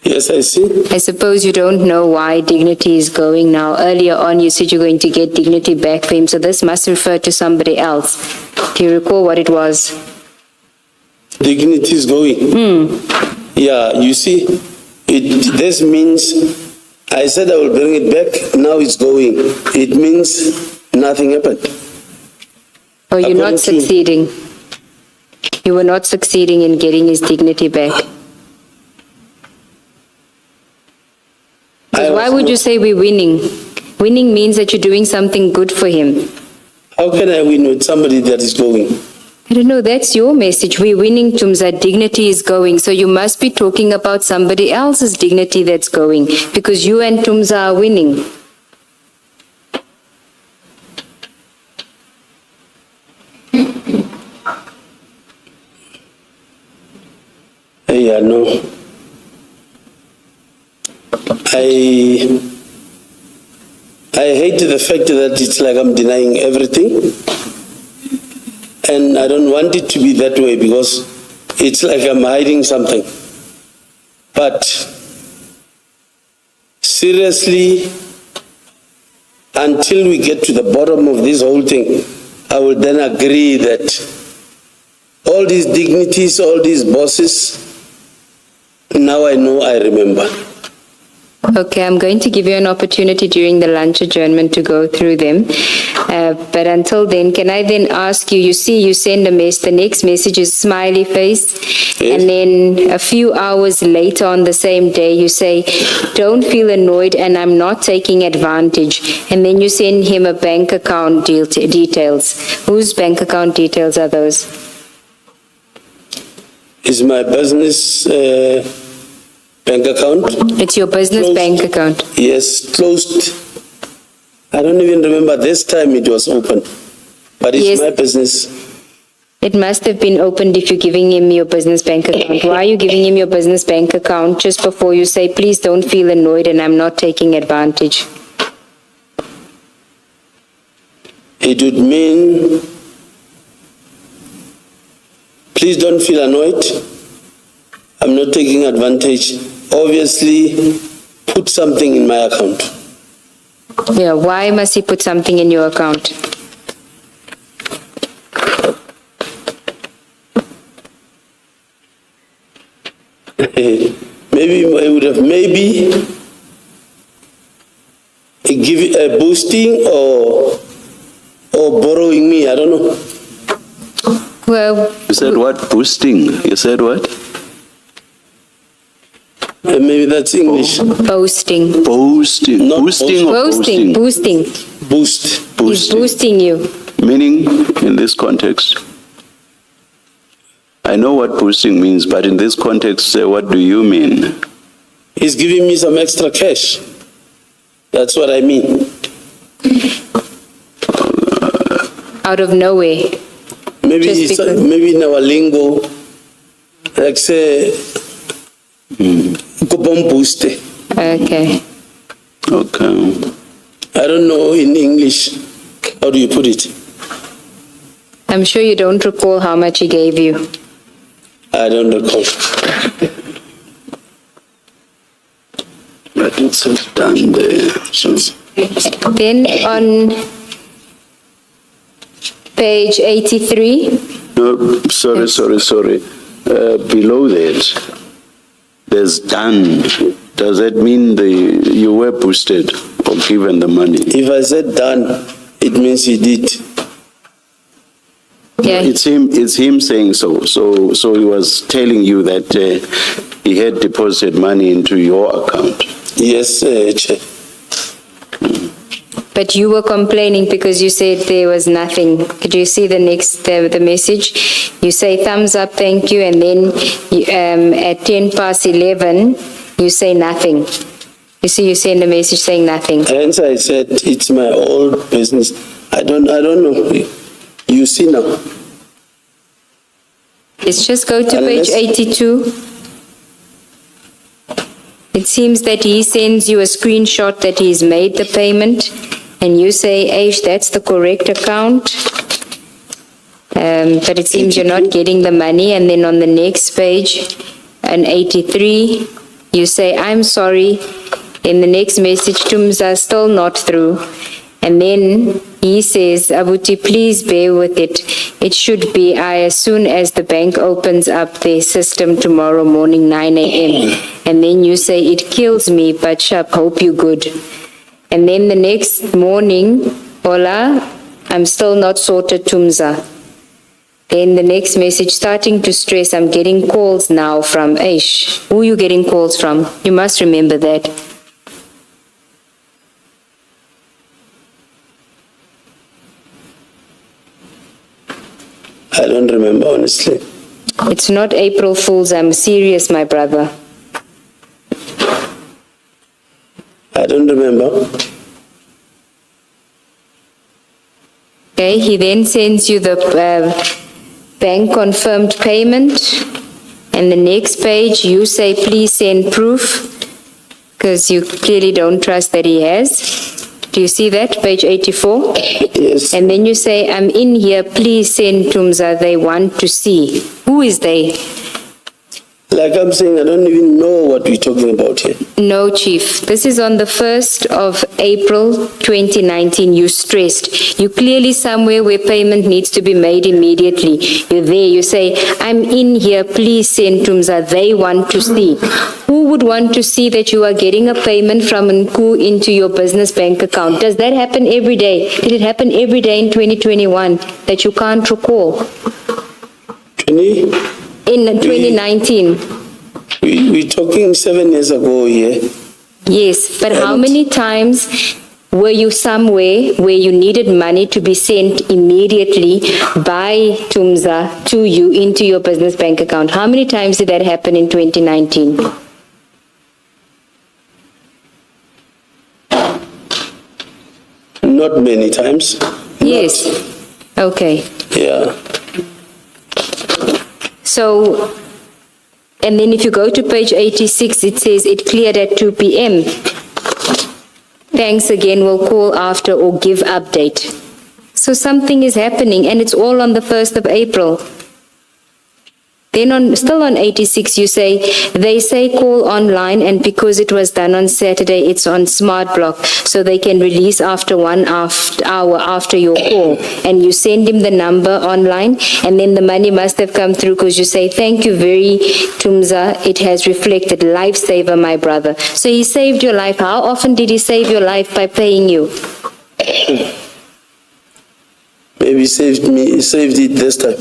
Yes, I see. I suppose you don't know why dignity is going now. Earlier on you said you're going to get dignity back for him, so this must refer to somebody else. Do you recall what it was? Dignity is going. Yeah, you see, this means, I said I will bring it back, now it's going. It means nothing happened. Oh, you're not succeeding. You were not succeeding in getting his dignity back. Why would you say we're winning? Winning means that you're doing something good for him. How can I win with somebody that is going? I don't know, that's your message. We're winning, Tumza, dignity is going. So you must be talking about somebody else's dignity that's going, because you and Tumza are winning. Yeah, no. I hate the fact that it's like I'm denying everything. And I don't want it to be that way because it's like I'm hiding something. But seriously, until we get to the bottom of this whole thing, I will then agree that all these dignities, all these bosses, now I know, I remember. Okay, I'm going to give you an opportunity during the lunch adjournment to go through them. But until then, can I then ask you, you see, you send a mess, the next message is smiley face, Yes. and then a few hours later on the same day, you say, don't feel annoyed and I'm not taking advantage. And then you send him a bank account details. Whose bank account details are those? Is my business bank account? It's your business Closed. bank account. Yes, closed. I don't even remember this time it was open, but it's Yes. my business. It must have been opened if you're giving him your business bank account. Why are you giving him your business bank account just before you say, please don't feel annoyed and I'm not taking advantage? It would mean, please don't feel annoyed. I'm not taking advantage. Obviously, put something in my account. Yeah, why must he put something in your account? Maybe I would have give it a boosting or borrowing me, I don't know. Well, You said what? Boosting? You said what? Maybe that's English. boasting. Boosting. Not Boosting or Boasting, boosting? boosting. Boost. He's boosting you. Meaning, in this context? I know what boosting means, but in this context, what do you mean? He's giving me some extra cash. That's what I mean. Out of nowhere. Maybe Just it's, because- maybe in our lingo, like say, kupon boost. Okay. Okay. I don't know in English. How do you put it? I'm sure you don't recall how much he gave you. I don't recall. But it's done there. So, Then on page 83, no, sorry. Below that, there's done. Does that mean you were boosted or given the money? If I said done, it means he did. yeah, It's him saying so. So he was telling you that he had deposited money into your account. Yes, Chair. but you were complaining because you said there was nothing. Could you see the message? You say thumbs up, thank you, and then at 11, you say nothing. You see, you send a message saying nothing. Hence I said it's my old business. I don't know. You see now. Let's just go to Unless- page 82. It seems that he sends you a screenshot that he's made the payment, and you say, Aish, that's the correct account. But it seems you're not getting the money, and then on the next page, on 83, you say, I'm sorry. In the next message, Tums are still not through. And then he says, Abuti, please bear with it. It should be as soon as the bank opens up their system tomorrow morning, 9 a.m. And then you say, it kills me, but sharp, hope you good. And then the next morning, Ola, I'm still not sorted, Tumza. Then the next message, starting to stress, I'm getting calls now from Aish. Who are you getting calls from? You must remember that. I don't remember, honestly. It's not April Fool's, I'm serious, my brother. I don't remember. Okay, he then sends you the bank confirmed payment, and the next page you say, please send proof, because you clearly don't trust that he has. Do you see that, page 84? Yes. And then you say, I'm in here, please send Tumza, they want to see. Who is they? Like I'm saying, I don't even know what we're talking about here. No, Chief. This is on the 1st of April 2019. You stressed. You clearly somewhere where payment needs to be made immediately. You're there. You say, I'm in here. Please send Tumza. They want to see. Who would want to see that you are getting a payment from Nku into your business bank account? Does that happen every day? Did it happen every day in 2021 that you can't recall? 20? In 2019? We're talking 7 years ago here. Yes, but how And- many times were you somewhere where you needed money to be sent immediately by Tumza to you into your business bank account? How many times did that happen in 2019? Not many times. Yes. Okay. Yeah. So, and then if you go to page 86, it says it cleared at 2 p.m. Thanks again, we'll call after or give update. So something is happening, and it's all on the 1st of April. Then still on 86, you say, they say call online, and because it was done on Saturday, it's on Smart Block, so they can release after 1 hour after your call. And you send him the number online, and then the money must have come through because you say, thank you very, Tumza, it has reflected, lifesaver, my brother. So he saved your life. How often did he save your life by paying you? Maybe he saved it this time.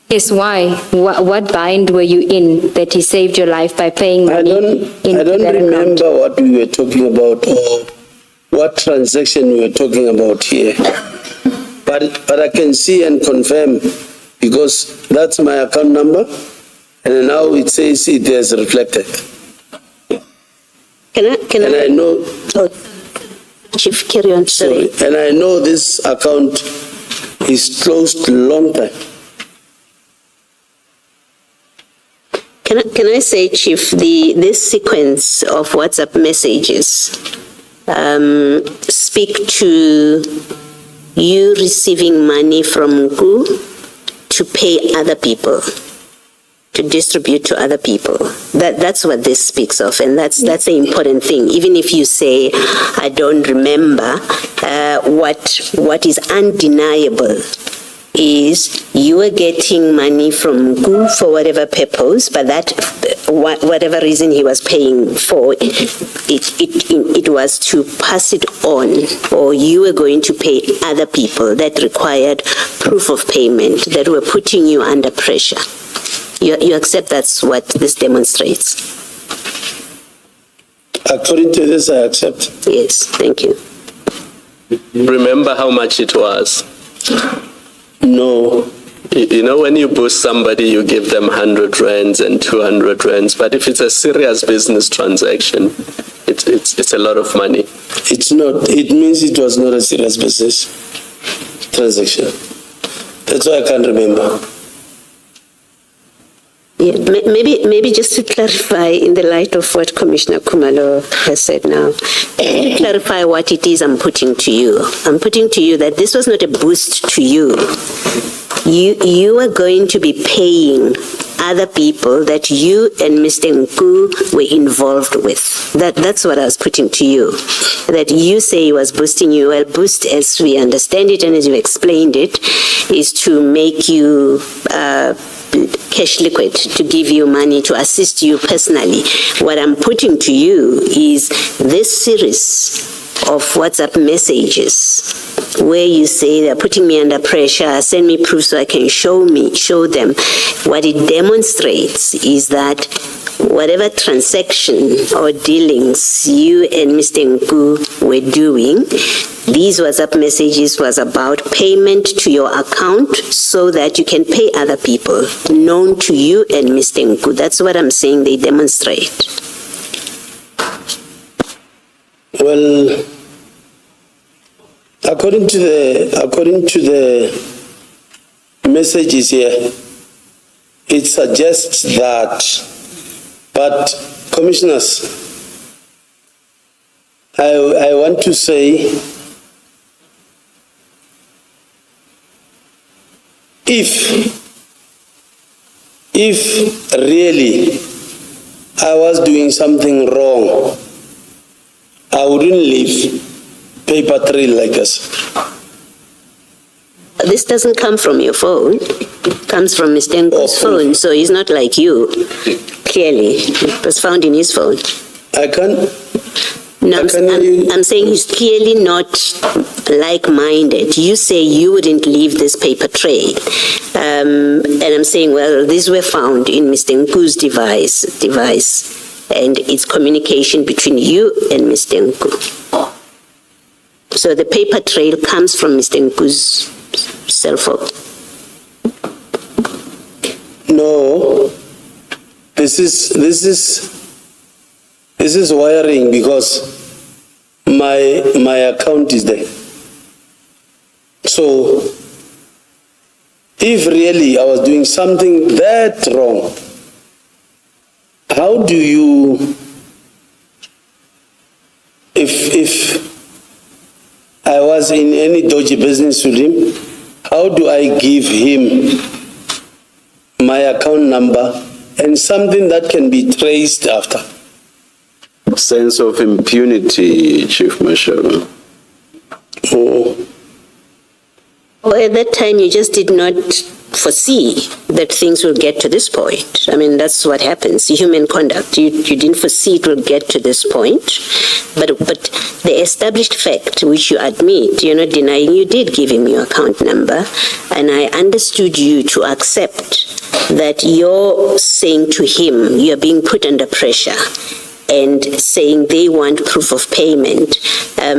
Yes, why? What bind were you in that he saved your life by paying money? I don't remember what we were talking about or what transaction we were talking about here. But I can see and confirm because that's my account number and now it says it has reflected. Can I know? Oh, Chief, carry on. Sorry. And I know this account is closed a long time. Can I say, Chief, this sequence of WhatsApp messages speak to you receiving money from Nku to pay other people, to distribute to other people. That's what this speaks of, and that's the important thing. Even if you say, I don't remember, what is undeniable is you are getting money from Nku for whatever purpose, but that whatever reason he was paying for, it was to pass it on, or you were going to pay other people that required proof of payment, that were putting you under pressure. You accept that's what this demonstrates? According to this, I accept. Yes, thank you. Remember how much it was? No. You know, when you boost somebody, you give them 100 rands and 200 rands. But if it's a serious business transaction, it's a lot of money. It's not. It means it was not a serious business transaction. That's why I can't remember. Yeah, maybe just to clarify in the light of what Commissioner Khumalo has said now, clarify what it is I'm putting to you. I'm putting to you that this was not a boost to you. You are going to be paying other people that you and Mr. Nku were involved with. That's what I was putting to you. That you say he was boosting you. Well, boost, as we understand it and as you explained it, is to make you cash liquid, to give you money, to assist you personally. What I'm putting to you is this series of WhatsApp messages where you say they're putting me under pressure, send me proof so I can show them. What it demonstrates is that whatever transaction or dealings you and Mr. Nku were doing, these WhatsApp messages was about payment to your account so that you can pay other people known to you and Mr. Nku. That's what I'm saying they demonstrate. Well, according to the messages here, it suggests that, but commissioners, I want to say, if really I was doing something wrong, I wouldn't leave paper trail like this. This doesn't come from your phone. It comes from Mr. Nku's phone, so he's not like you. Clearly, it was found in his phone. I can't. No, I'm saying he's clearly not like-minded. You say you wouldn't leave this paper trail. And I'm saying, well, these were found in Mr. Nku's device, and it's communication between you and Mr. Nku. So the paper trail comes from Mr. Nku's cell phone. No, this is wiring because my account is there. So if really I was doing something that wrong, how do you, if I was in any dodgy business with him, how do I give him my account number and something that can be traced after? Sense of impunity, Chief Mashaba. Oh. Well, at that time, you just did not foresee that things will get to this point. I mean, that's what happens. Human conduct. You didn't foresee it will get to this point. But the established fact, which you admit, you're not denying, you did give him your account number. And I understood you to accept that you're saying to him, you're being put under pressure and saying they want proof of payment. I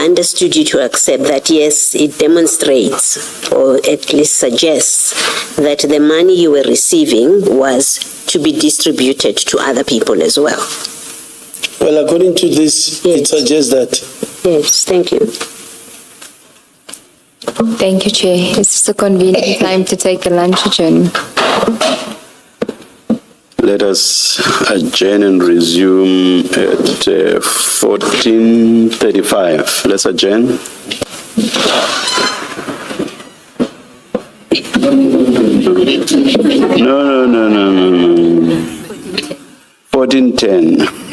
understood you to accept that, yes, it demonstrates or at least suggests that the money you were receiving was to be distributed to other people as well. Well, according to this, Yes. it suggests that. Yes, thank you. Thank you, Chair. Is this a convenient time to take a lunch adjourn? Let us adjourn and resume at 14:35. Let's adjourn. No. 14:10.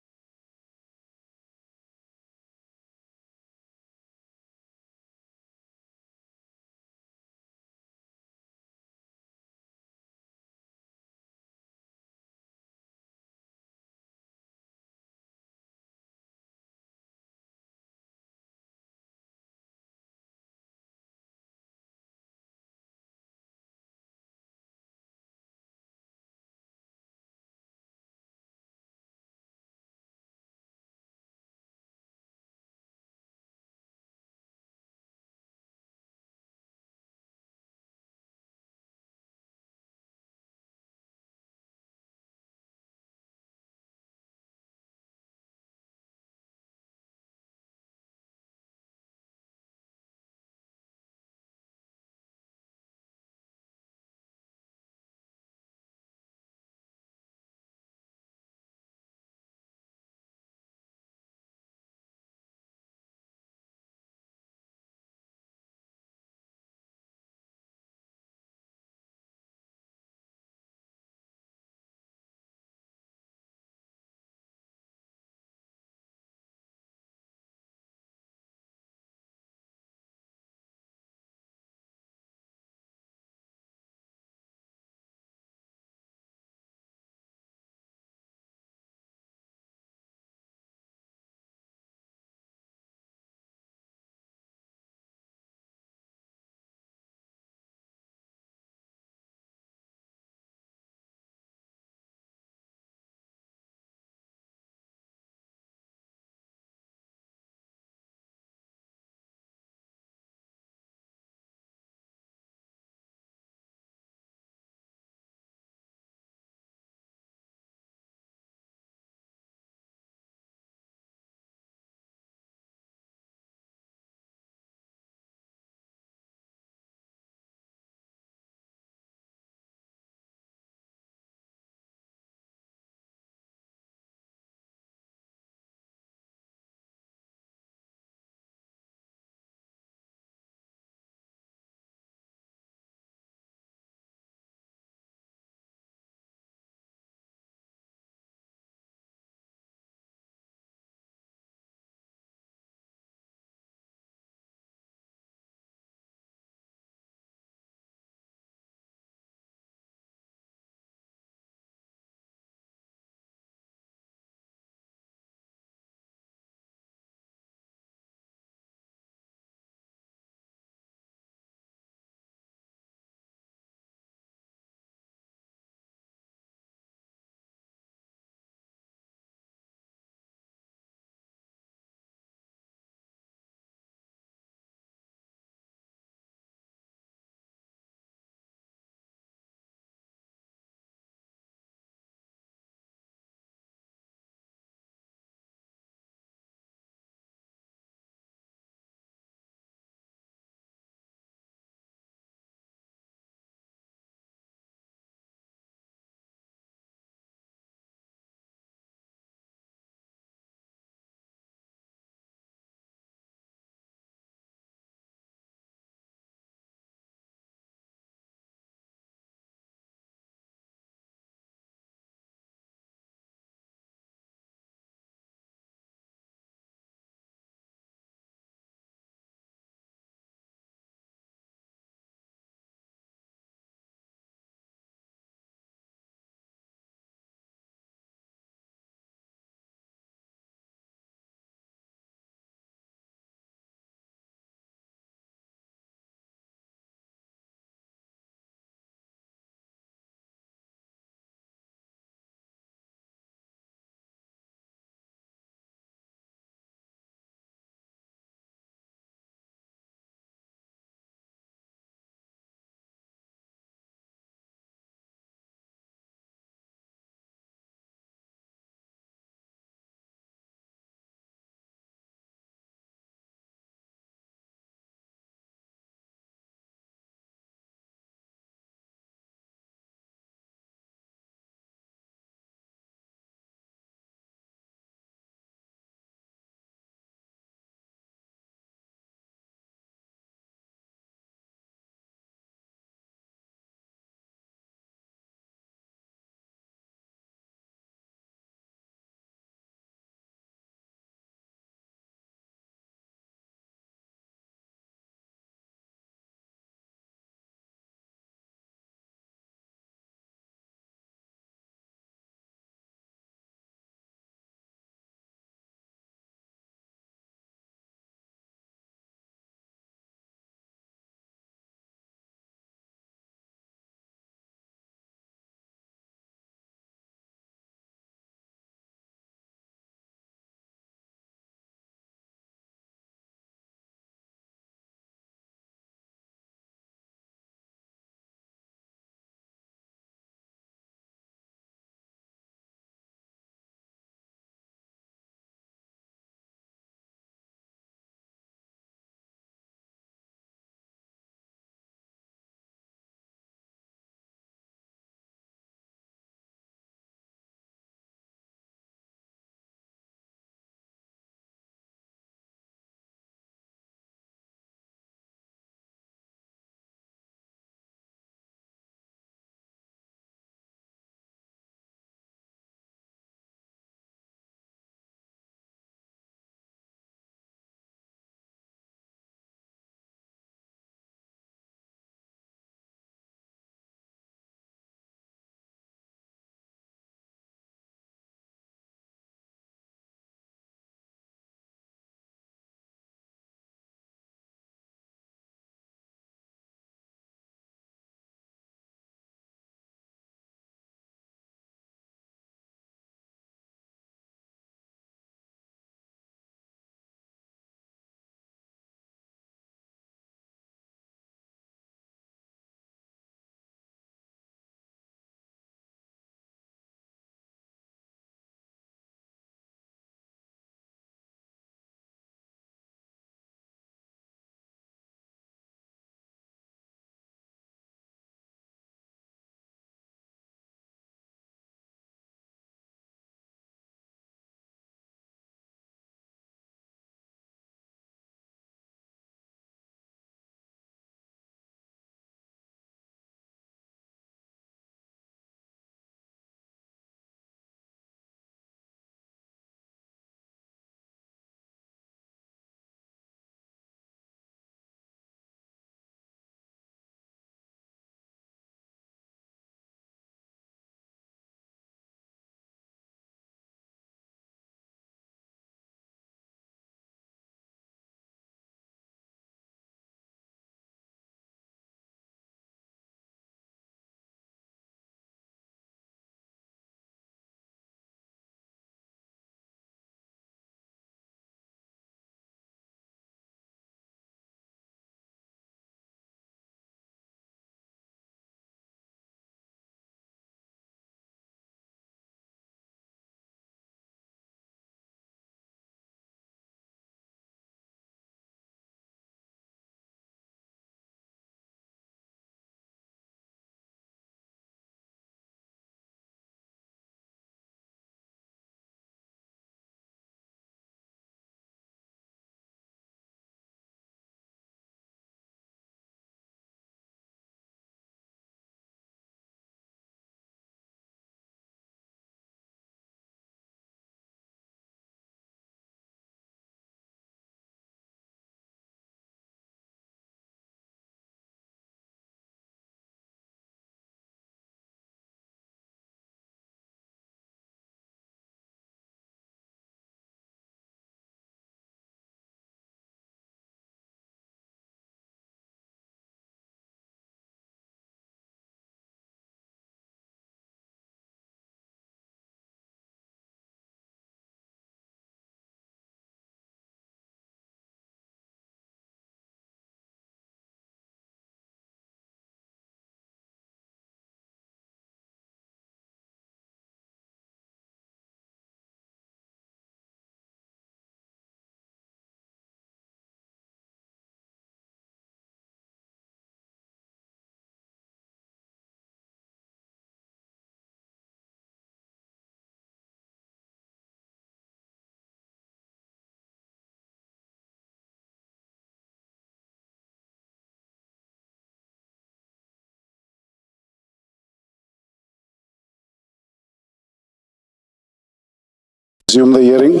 resume the hearing.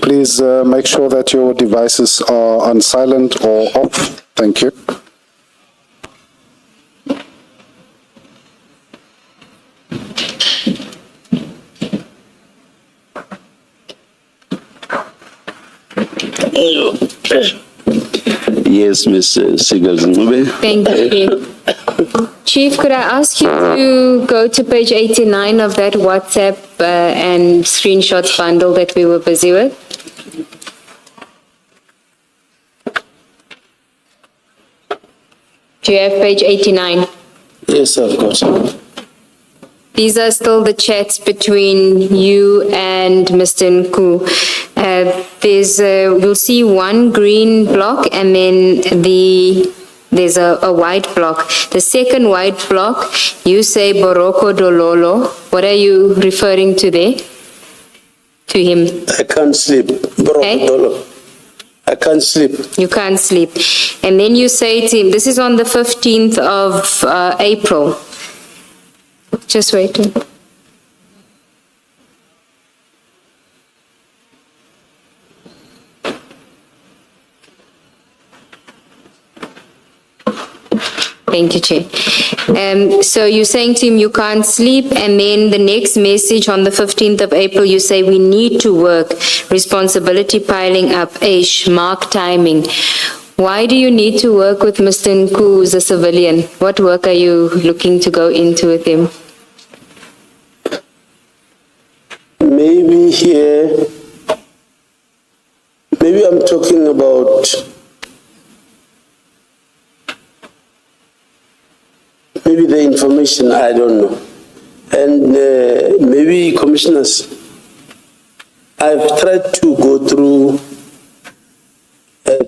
Please make sure that your devices are on silent or off. Thank you. Yes, Ms. Seegers Ncube. Thank you, Chief. Chief, could I ask you to go to page 89 of that WhatsApp and screenshots bundle that we were busy with? Do you have page 89? Yes, of course. These are still the chats between you and Mr. Nku. You'll see one green block and then there's a white block. The second white block, you say Boroko Dololo. What are you referring to there? To him? I can't sleep. Okay. I can't sleep. You can't sleep. And then you say to him, this is on the 15th of April. Just wait. Thank you, Chair. So you're saying to him you can't sleep, and then the next message on the 15th of April, you say we need to work, responsibility piling up, mark timing. Why do you need to work with Mr. Nku, who's a civilian? What work are you looking to go into with him? Maybe here, maybe I'm talking about, maybe the information, I don't know. And maybe commissioners, I've tried to go through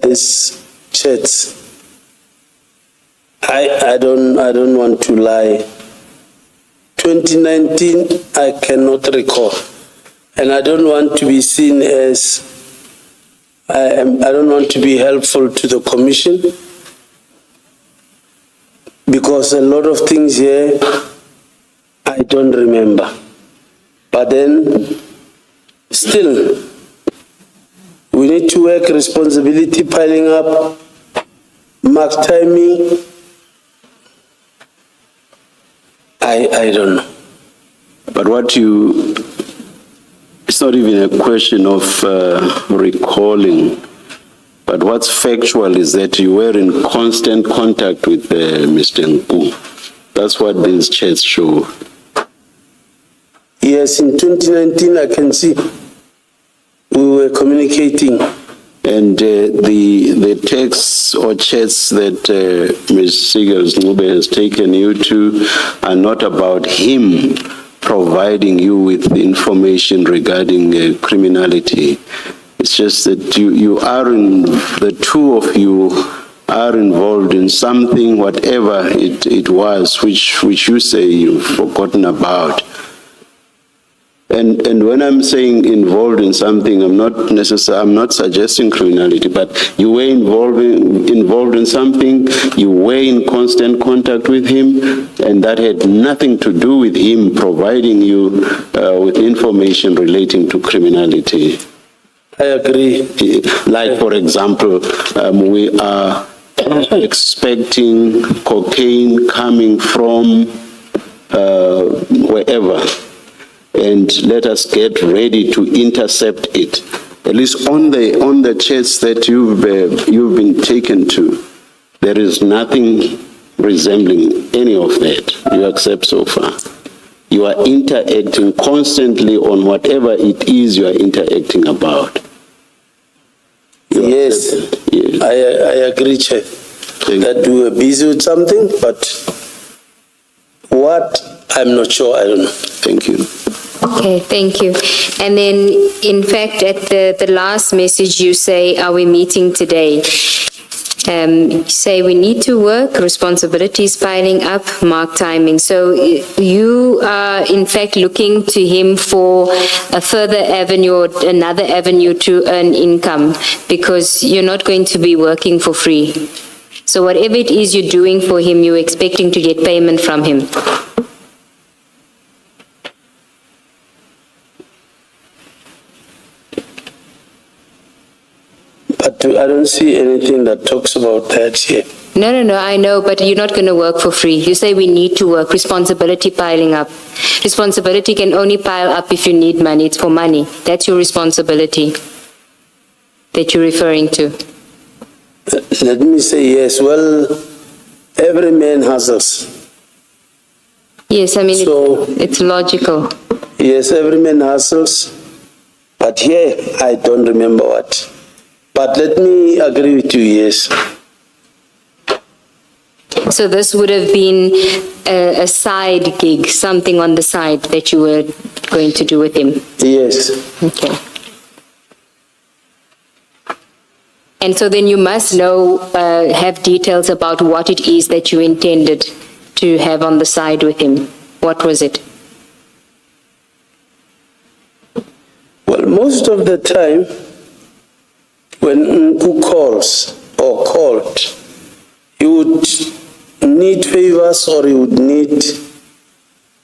this chats. I don't want to lie. 2019, I cannot recall. And I don't want to be seen as, I don't want to be helpful to the commission, because a lot of things here I don't remember. But then, still, we need to work, responsibility piling up, mark timing. I don't know. But it's not even a question of recalling, but what's factual is that you were in constant contact with Mr. Nku. That's what these chats show. Yes, in 2019, I can see we were communicating. And the texts or chats that Ms. Seegers Ncube has taken you to are not about him providing you with information regarding criminality. It's just that the two of you are involved in something, whatever it was, which you say you've forgotten about. And when I'm saying involved in something, I'm not suggesting criminality, but you were involved in something, you were in constant contact with him, and that had nothing to do with him providing you with information relating to criminality. I agree. Like, for example, we are expecting cocaine coming from wherever, and let us get ready to intercept it. At least on the chats that you've been taken to, there is nothing resembling any of that. You accept so far. You are interacting constantly on whatever it is you are interacting about. Yes, yes. I agree, Chair, that we were busy with something, but what, I'm not sure, I don't know. Thank you. Okay, thank you. And then, in fact, at the last message you say, are we meeting today? You say we need to work, responsibilities piling up, mark timing. So you are, in fact, looking to him for a further avenue or another avenue to earn income, because you're not going to be working for free. So whatever it is you're doing for him, you're expecting to get payment from him. I don't see anything that talks about that here. No, I know, but you're not going to work for free. You say we need to work, responsibility piling up. Responsibility can only pile up if you need money. It's for money. That's your responsibility that you're referring to. Let me say yes. Well, every man hustles. Yes, I mean, So- it's logical. Yes, every man hustles. But here, I don't remember what. But let me agree with you, yes. So this would have been a side gig, something on the side that you were going to do with him. Yes. Okay. And so then you must know, have details about what it is that you intended to have on the side with him. What was it? Well, most of the time, when Nku calls or called, he would need favors or he would need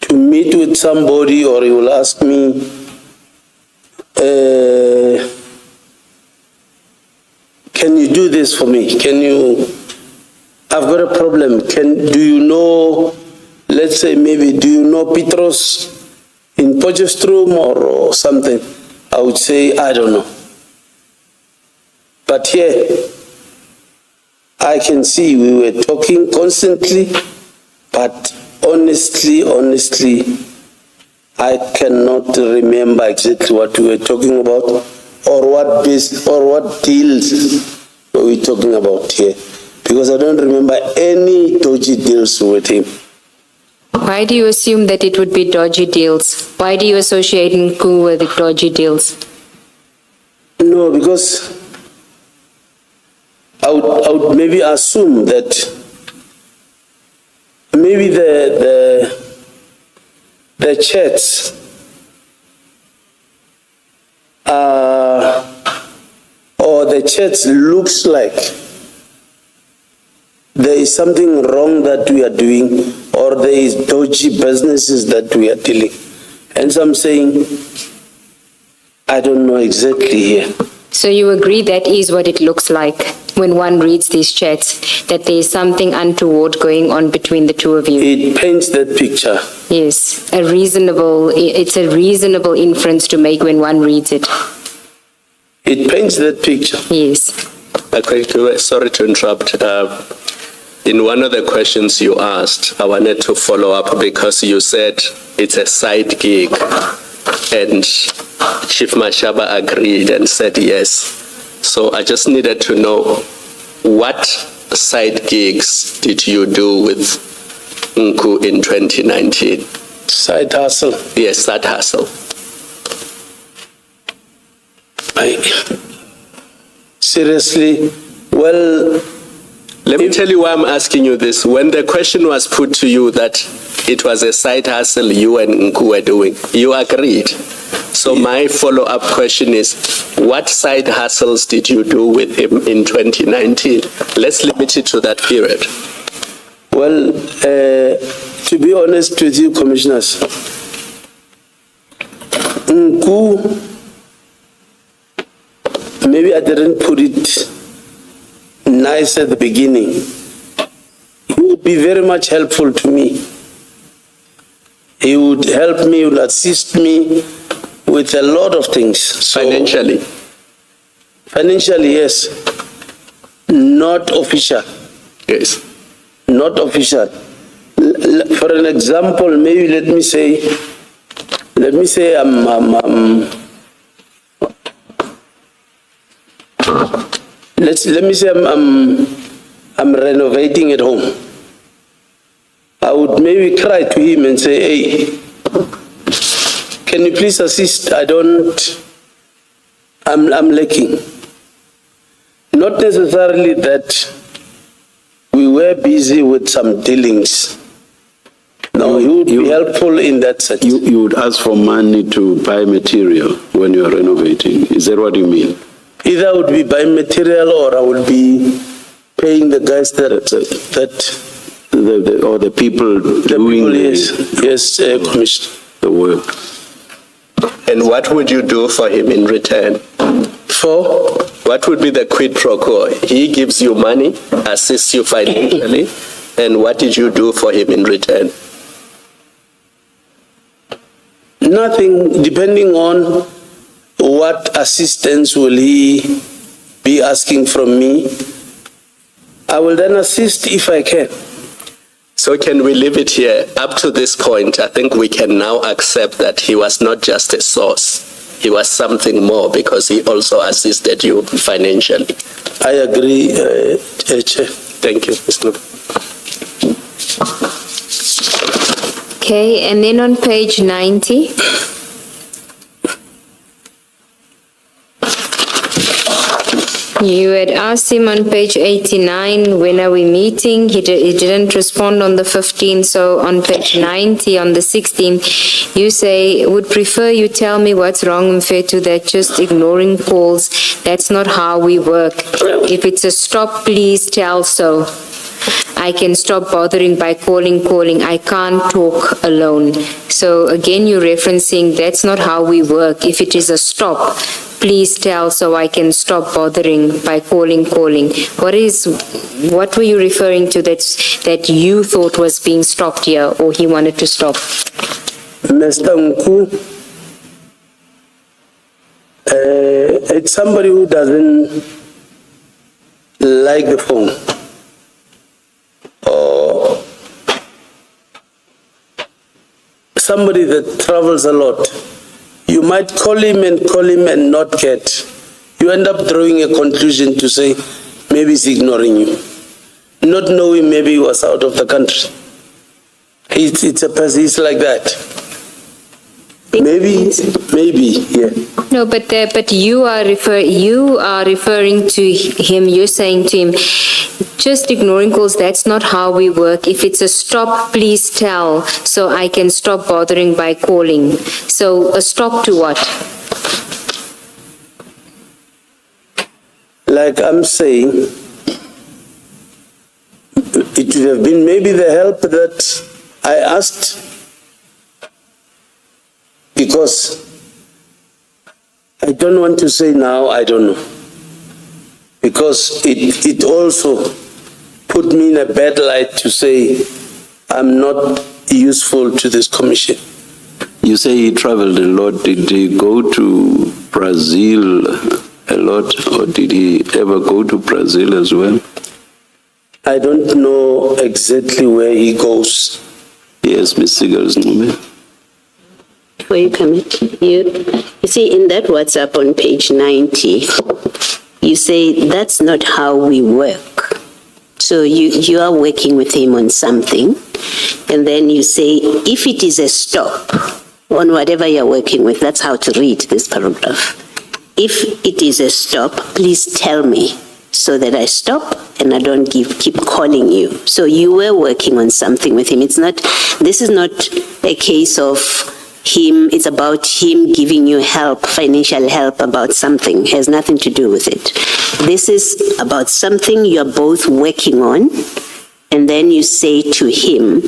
to meet with somebody, or he will ask me, can you do this for me? I've got a problem. Do you know, let's say maybe, do you know Petros in Potchefstroom or something? I would say, I don't know. But here, I can see we were talking constantly, but honestly, I cannot remember exactly what we were talking about, or what deals were we talking about here, because I don't remember any dodgy deals with him. Why do you assume that it would be dodgy deals? Why do you associate Nku with the dodgy deals? No, because I would maybe assume that maybe the chats or the chats looks like there is something wrong that we are doing, or there is dodgy businesses that we are dealing. And so I'm saying, I don't know exactly here. So you agree that is what it looks like when one reads these chats, that there is something untoward going on between the two of you? It paints that picture. Yes, it's a reasonable inference to make when one reads it. It paints that picture. Yes. Sorry to interrupt. In one of the questions you asked, I wanted to follow up because you said it's a side gig, and Chief Mashaba agreed and said yes. So I just needed to know, what side gigs did you do with Nku in 2019? Side hustle. Yes, side hustle. Seriously, well, Let me tell you why I'm asking you this. When the question was put to you that it was a side hustle you and Nku were doing, you agreed. So my follow-up question is, what side hustles did you do with him in 2019? Let's limit it to that period. Well, to be honest with you, commissioners, Nku, maybe I didn't put it nice at the beginning. He would be very much helpful to me. He would help me, would assist me with a lot of things. So, Financially? Financially, yes. Not official. Yes. Not official. For an example, maybe let me say I'm renovating at home. I would maybe cry to him and say, hey, can you please assist? I'm lacking. Not necessarily that we were busy with some dealings. No, he would be helpful in that sense. You would ask for money to buy material when you are renovating. Is that what you mean? Either I would be buying material or I would be paying the guys or the people doing yes, Commissioner. the work. And what would you do for him in return? For? What would be the quid pro quo? He gives you money, assists you financially, and what did you do for him in return? Nothing, depending on what assistance will he be asking from me. I will then assist if I can. So can we leave it here? Up to this point, I think we can now accept that he was not just a source. He was something more because he also assisted you financially. I agree, Chair. Thank you, Mr. Okay, and then on page 90, you had asked him on page 89, when are we meeting? He didn't respond on the 15th, so on page 90, on the 16th, you say, would prefer you tell me what's wrong, Mfethu, that just ignoring calls, that's not how we work. If it's a stop, please tell so. I can stop bothering by calling. I can't talk alone. So again, you're referencing that's not how we work. If it is a stop, please tell so I can stop bothering by calling. What were you referring to that you thought was being stopped here or he wanted to stop? Mr. Nku, it's somebody who doesn't like the phone. Or somebody that travels a lot. You might call him and not get. You end up drawing a conclusion to say, maybe he's ignoring you. Not knowing maybe he was out of the country. It's a person, he's like that. Maybe, yeah. No, but you are referring to him, you're saying to him, just ignoring calls, that's not how we work. If it's a stop, please tell, so I can stop bothering by calling. So a stop to what? Like I'm saying, it would have been maybe the help that I asked, because I don't want to say now, I don't know. Because it also put me in a bad light to say I'm not useful to this commission. You say he traveled a lot. Did he go to Brazil a lot, or did he ever go to Brazil as well? I don't know exactly where he goes. Yes, Ms. Seegers Ngube. Before you come in, you see in that WhatsApp on page 90, you say that's not how we work. So you are working with him on something, and then you say, if it is a stop on whatever you're working with, that's how to read this paragraph. If it is a stop, please tell me so that I stop and I don't keep calling you. So you were working on something with him. This is not a case of him, it's about him giving you help, financial help about something. It has nothing to do with it. This is about something you're both working on, and then you say to him,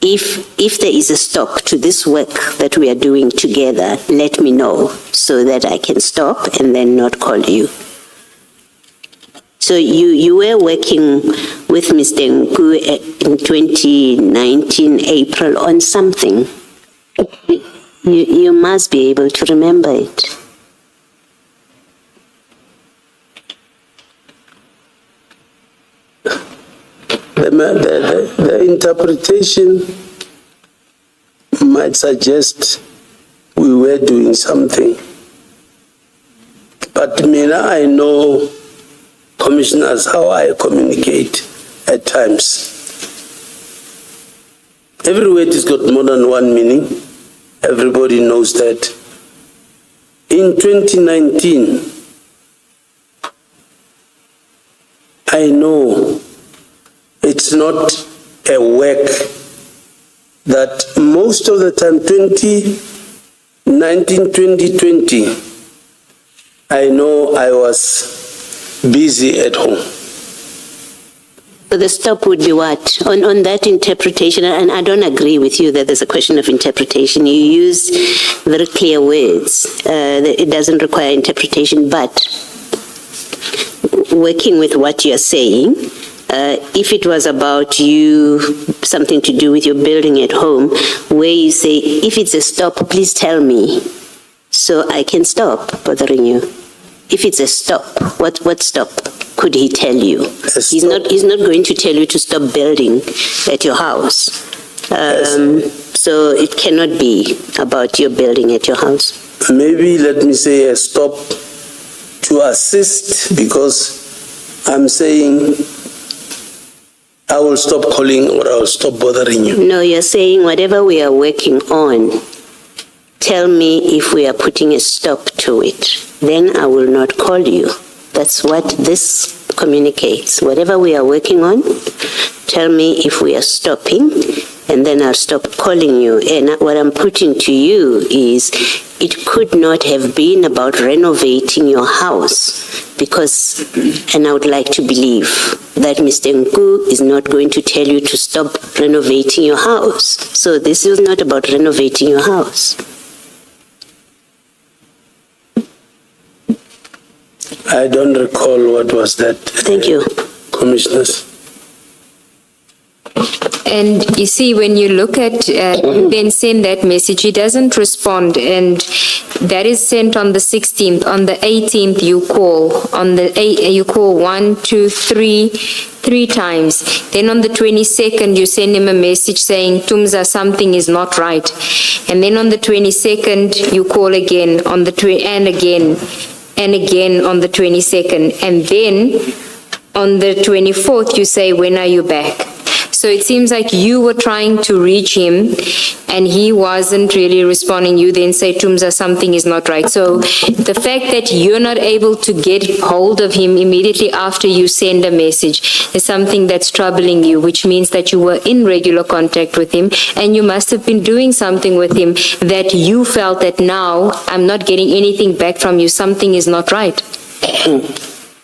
if there is a stop to this work that we are doing together, let me know so that I can stop and then not call you. So you were working with Mr. Nku in 2019, April, on something. You must be able to remember it. The interpretation might suggest we were doing something. But I know, commissioners, how I communicate at times. Every word has got more than one meaning. Everybody knows that. In 2019, I know it's not a work that most of the time, 2019, 2020, I know I was busy at home. So the stop would be what? On that interpretation, and I don't agree with you that there's a question of interpretation. You use very clear words. It doesn't require interpretation, but working with what you're saying, if it was about you, something to do with your building at home, where you say, if it's a stop, please tell me so I can stop bothering you. If it's a stop, what stop could he tell you? He's not going to tell you to stop building at your house. So it cannot be about your building at your house. Maybe let me say a stop to assist, because I'm saying I will stop calling or I will stop bothering you. No, you're saying whatever we are working on, tell me if we are putting a stop to it. Then I will not call you. That's what this communicates. Whatever we are working on, tell me if we are stopping, and then I'll stop calling you. And what I'm putting to you is, it could not have been about renovating your house, because, and I would like to believe that Mr. Nku is not going to tell you to stop renovating your house. So this is not about renovating your house. I don't recall what was that. Thank you. Commissioners. And you see, when you look at, you then send that message, he doesn't respond, and that is sent on the 16th. On the 18th, you call. On the you call 1, 2, 3 times. Then on the 22nd, you send him a message saying, Tumza, something is not right. And then on the 22nd, you call again, on the and again on the 22nd. And then on the 24th, you say, when are you back? So it seems like you were trying to reach him and he wasn't really responding. You then say, Tumza, something is not right. So the fact that you're not able to get hold of him immediately after you send a message is something that's troubling you, which means that you were in regular contact with him and you must have been doing something with him that you felt that now I'm not getting anything back from you. Something is not right.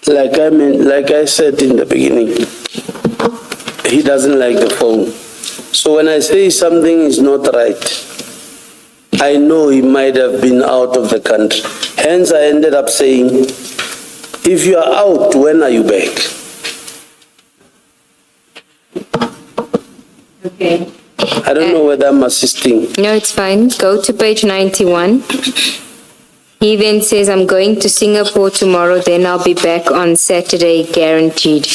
Like I said in the beginning, he doesn't like the phone. So when I say something is not right, I know he might have been out of the country. Hence, I ended up saying, if you are out, when are you back? Okay. I don't know whether I'm assisting. No, it's fine. Go to page 91. He then says, I'm going to Singapore tomorrow, then I'll be back on Saturday, guaranteed.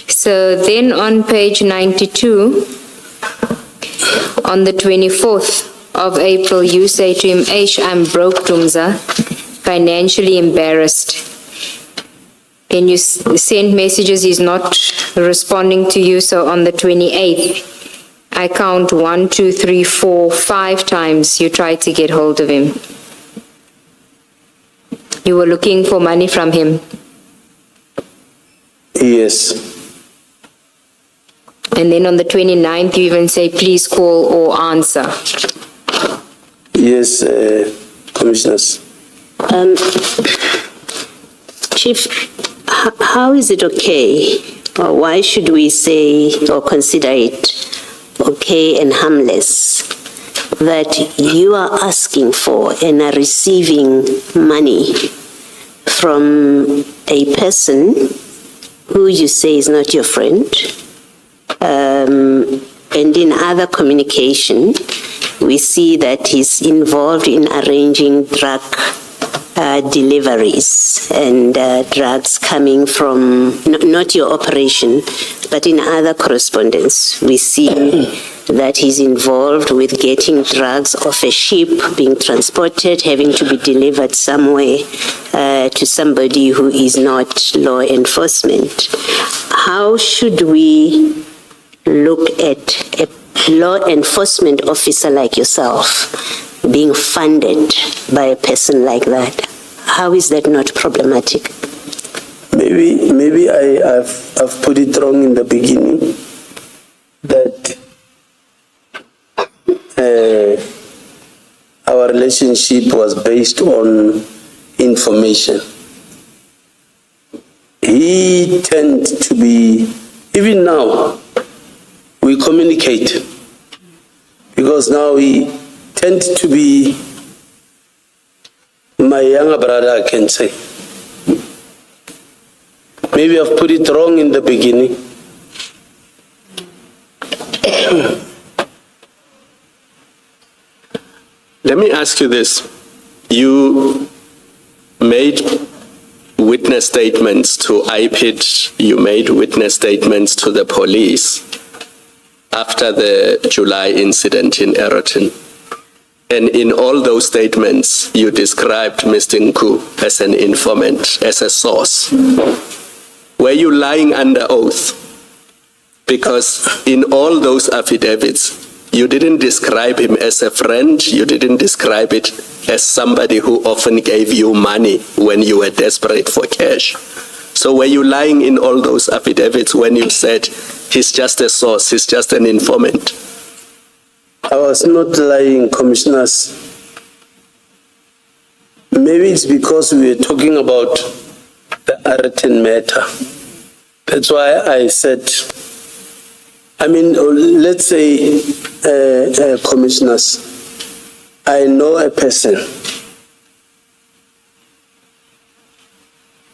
So then on page 92, on the 24th of April, you say to him, Aish, I'm broke, Tumza, financially embarrassed. Then you send messages, he's not responding to you. So on the 28th, I count 1, 2, 3, 4, 5 times you try to get hold of him. You were looking for money from him. Yes. And then on the 29th, you even say, please call or answer. Yes, Commissioners. Chief, how is it okay, or why should we say or consider it okay and harmless that you are asking for and are receiving money from a person who you say is not your friend? And in other communication, we see that he's involved in arranging drug deliveries and drugs coming from, not your operation, but in other correspondence. We see that he's involved with getting drugs off a ship, being transported, having to be delivered somewhere to somebody who is not law enforcement. How should we look at a law enforcement officer like yourself being funded by a person like that? How is that not problematic? Maybe I've put it wrong in the beginning, that our relationship was based on information. He tends to be, even now, we communicate, because now he tends to be my younger brother, I can say. Maybe I've put it wrong in the beginning. Let me ask you this. You made witness statements to IPID, you made witness statements to the police after the July incident in Aeroton. And in all those statements, you described Mr. Nku as an informant, as a source. Were you lying under oath? Because in all those affidavits, you didn't describe him as a friend, you didn't describe it as somebody who often gave you money when you were desperate for cash. So were you lying in all those affidavits when you said he's just a source, he's just an informant? I was not lying, commissioners. Maybe it's because we were talking about the Aeroton matter. That's why I said, I mean, let's say, commissioners, I know a person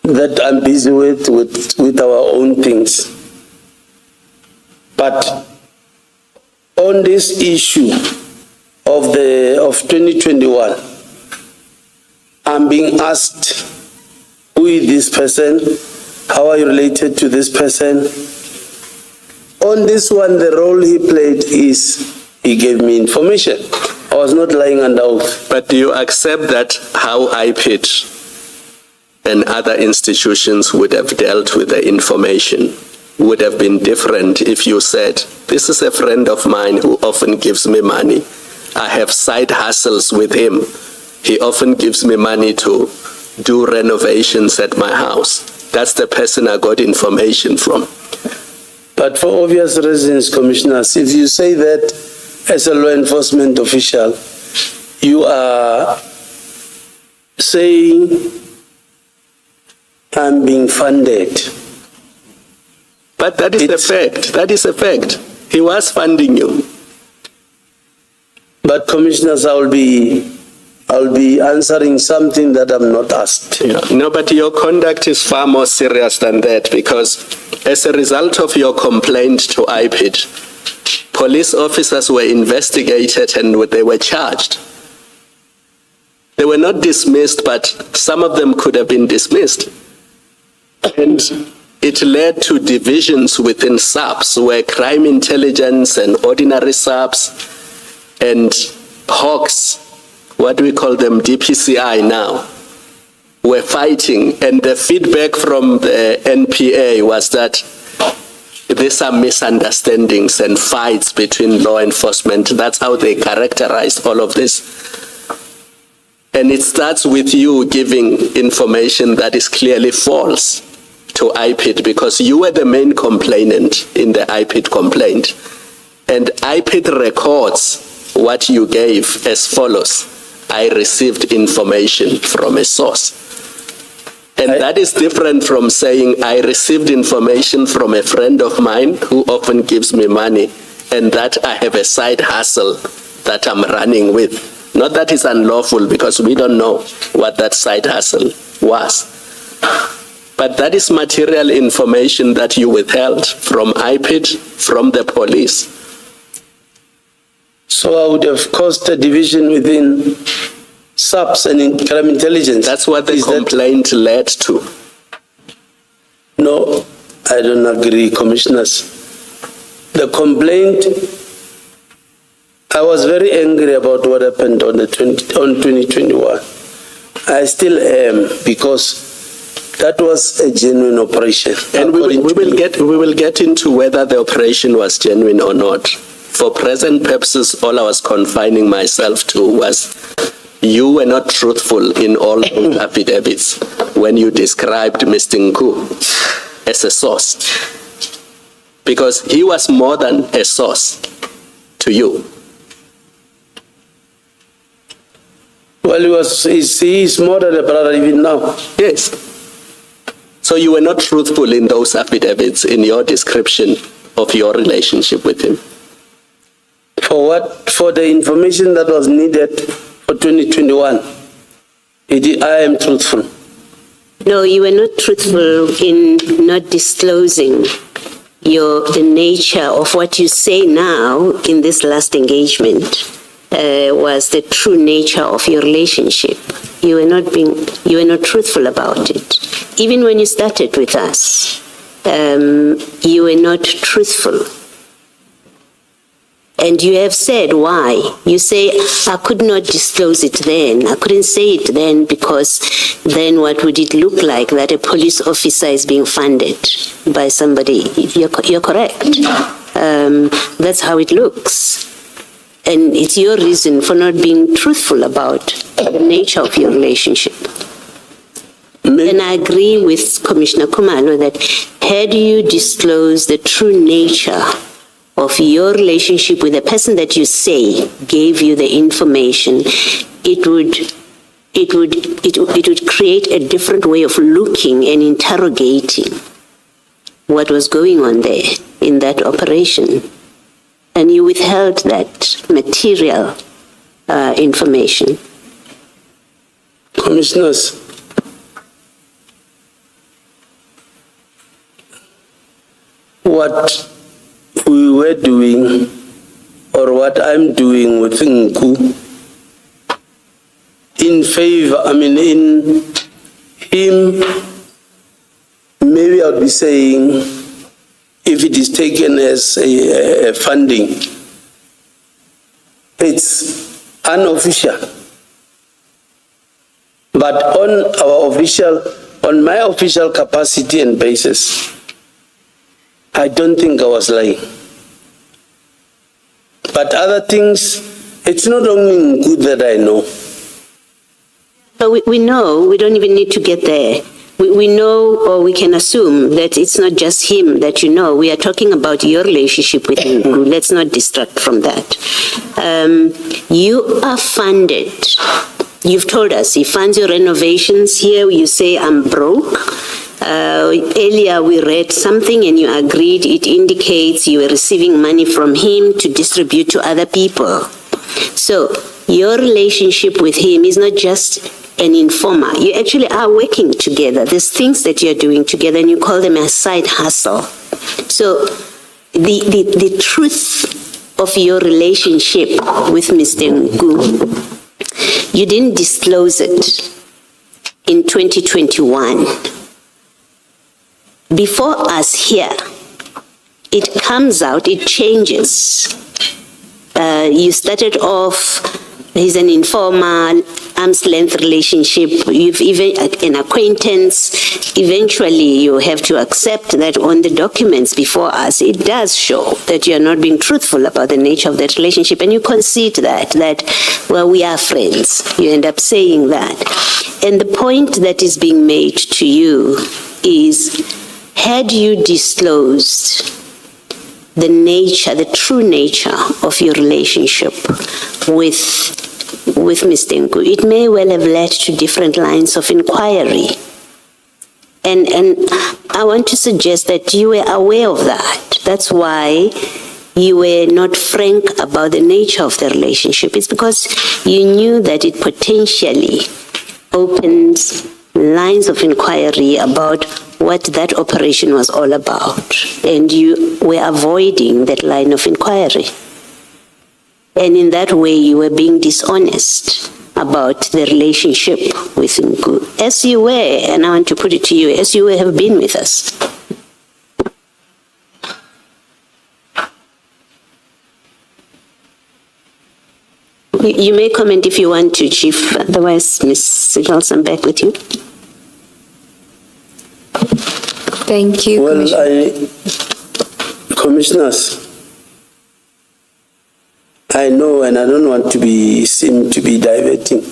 that I'm busy with our own things. But on this issue of 2021, I'm being asked, who is this person? How are you related to this person? On this one, the role he played is he gave me information. I was not lying under oath. But do you accept that how IPID and other institutions would have dealt with the information would have been different if you said, this is a friend of mine who often gives me money. I have side hustles with him. He often gives me money to do renovations at my house. That's the person I got information from. But for obvious reasons, commissioners, if you say that as a law enforcement official, you are saying I'm being funded. But that is the fact. That is a fact. He was funding you. But commissioners, I'll be answering something that I'm not asked. Yeah. No, but your conduct is far more serious than that, because as a result of your complaint to IPID, police officers were investigated and they were charged. They were not dismissed, but some of them could have been dismissed. And it led to divisions within SAPs, where crime intelligence and ordinary SAPs and Hawks, what do we call them, DPCI now, were fighting. And the feedback from the NPA was that these are misunderstandings and fights between law enforcement. That's how they characterized all of this. And it starts with you giving information that is clearly false to IPID, because you were the main complainant in the IPID complaint. And IPID records what you gave as follows: I received information from a source. And that is different from saying I received information from a friend of mine who often gives me money, and that I have a side hustle that I'm running with. Not that it's unlawful, because we don't know what that side hustle was. But that is material information that you withheld from IPID, from the police. So I would have caused a division within SAPs and in crime intelligence. That's what the complaint led to. No, I don't agree, commissioners. The complaint, I was very angry about what happened on 2021. I still am, because that was a genuine operation. And we will get into whether the operation was genuine or not. For present purposes, all I was confining myself to was you were not truthful in all those affidavits when you described Mr. Nku as a source. Because he was more than a source to you. Well, he is more than a brother even now. Yes. So you were not truthful in those affidavits in your description of your relationship with him. For what? For the information that was needed for 2021. I am truthful. No, you were not truthful in not disclosing the nature of what you say now in this last engagement was the true nature of your relationship. You were not truthful about it. Even when you started with us, you were not truthful. And you have said why. You say, I could not disclose it then. I couldn't say it then because then what would it look like that a police officer is being funded by somebody? You're correct. That's how it looks. And it's your reason for not being truthful about the nature of your relationship. And I agree with Commissioner Khumalo that had you disclosed the true nature of your relationship with the person that you say gave you the information, it would create a different way of looking and interrogating what was going on there in that operation. And you withheld that material information. Commissioners, what we were doing, or what I'm doing with Nku, in him, maybe I'll be saying, if it is taken as a funding, it's unofficial. But on my official capacity and basis, I don't think I was lying. But other things, it's not only good that I know. But we know, we don't even need to get there. We know, or we can assume that it's not just him that you know. We are talking about your relationship with him. Let's not distract from that. You are funded. You've told us he funds your renovations. Here you say, I'm broke. Earlier we read something and you agreed it indicates you were receiving money from him to distribute to other people. So your relationship with him is not just an informer. You actually are working together. There's things that you're doing together and you call them a side hustle. So the truth of your relationship with Mr. Nku, you didn't disclose it in 2021. Before us here, it comes out, it changes. You started off, he's an informer, arm's length relationship, you've even an acquaintance. Eventually, you have to accept that on the documents before us, it does show that you're not being truthful about the nature of that relationship, and you concede that, well, we are friends. You end up saying that. And the point that is being made to you is, had you disclosed the nature, the true nature of your relationship with Mr. Nku, it may well have led to different lines of inquiry. And I want to suggest that you were aware of that. That's why you were not frank about the nature of the relationship. It's because you knew that it potentially opens lines of inquiry about what that operation was all about, and you were avoiding that line of inquiry. And in that way, you were being dishonest about the relationship with Nku, as you were, and I want to put it to you, as you have been with us. You may comment if you want to, Chief. Otherwise, Ms. Sigals, I'm back with you. Thank you, Well, Commissioners, I know, and I don't want to seem to be diverting.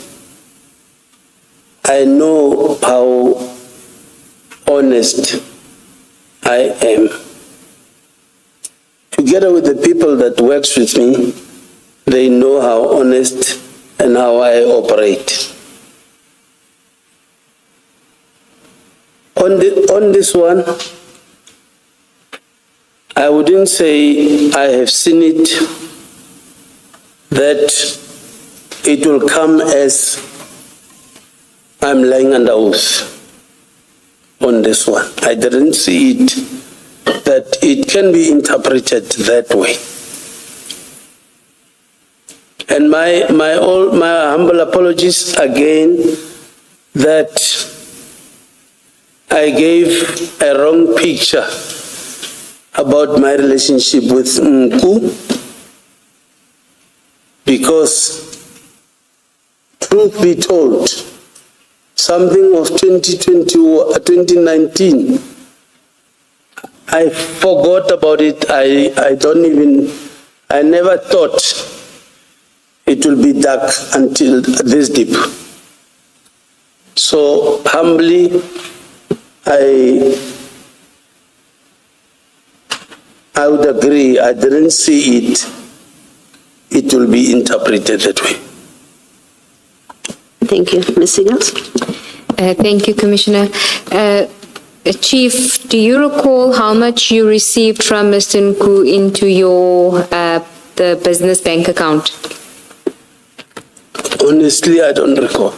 I know how honest I am. Together with the people that works with me, they know how honest and how I operate. On this one, I wouldn't say I have seen it, that it will come as I'm lying under oath on this one. I didn't see it, that it can be interpreted that way. And my humble apologies again that I gave a wrong picture about my relationship with Nku, because truth be told, something of 2019, I forgot about it. I never thought it will be dark until this deep. So humbly, I would agree. I didn't see it. It will be interpreted that way. Thank you. Ms. Siggles? Thank you, Commissioner. Chief, do you recall how much you received from Mr. Nku into your the business bank account? Honestly, I don't recall.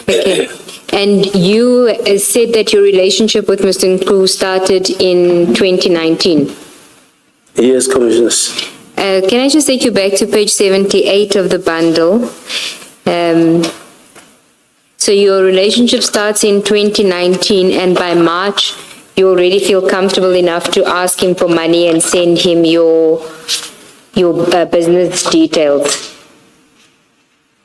Okay. And you said that your relationship with Mr. Nku started in 2019. Yes, Commissioners. Can I just take you back to page 78 of the bundle? So your relationship starts in 2019, and by March, you already feel comfortable enough to ask him for money and send him your business details.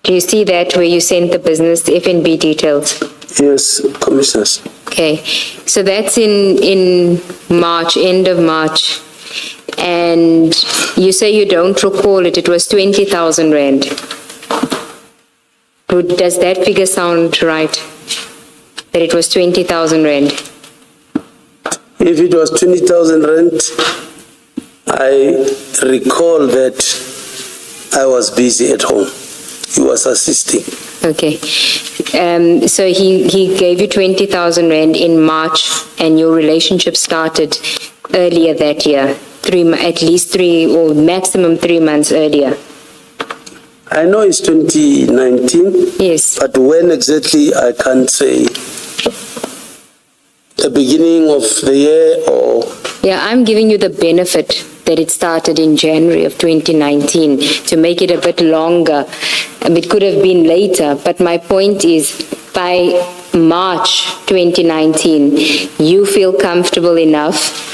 Do you see that where you sent the business F&B details? Yes, Commissioners. Okay, so that's in March, end of March. And you say you don't recall it, it was 20,000 Rand. Does that figure sound right? That it was 20,000 Rand? If it was 20,000 Rand, I recall that I was busy at home. He was assisting. Okay. So he gave you 20,000 Rand in March, and your relationship started earlier that year, at least 3 or maximum 3 months earlier. I know it's 2019. Yes. But when exactly, I can't say. The beginning of the year or... Yeah, I'm giving you the benefit that it started in January of 2019 to make it a bit longer. It could have been later, but my point is by March 2019, you feel comfortable enough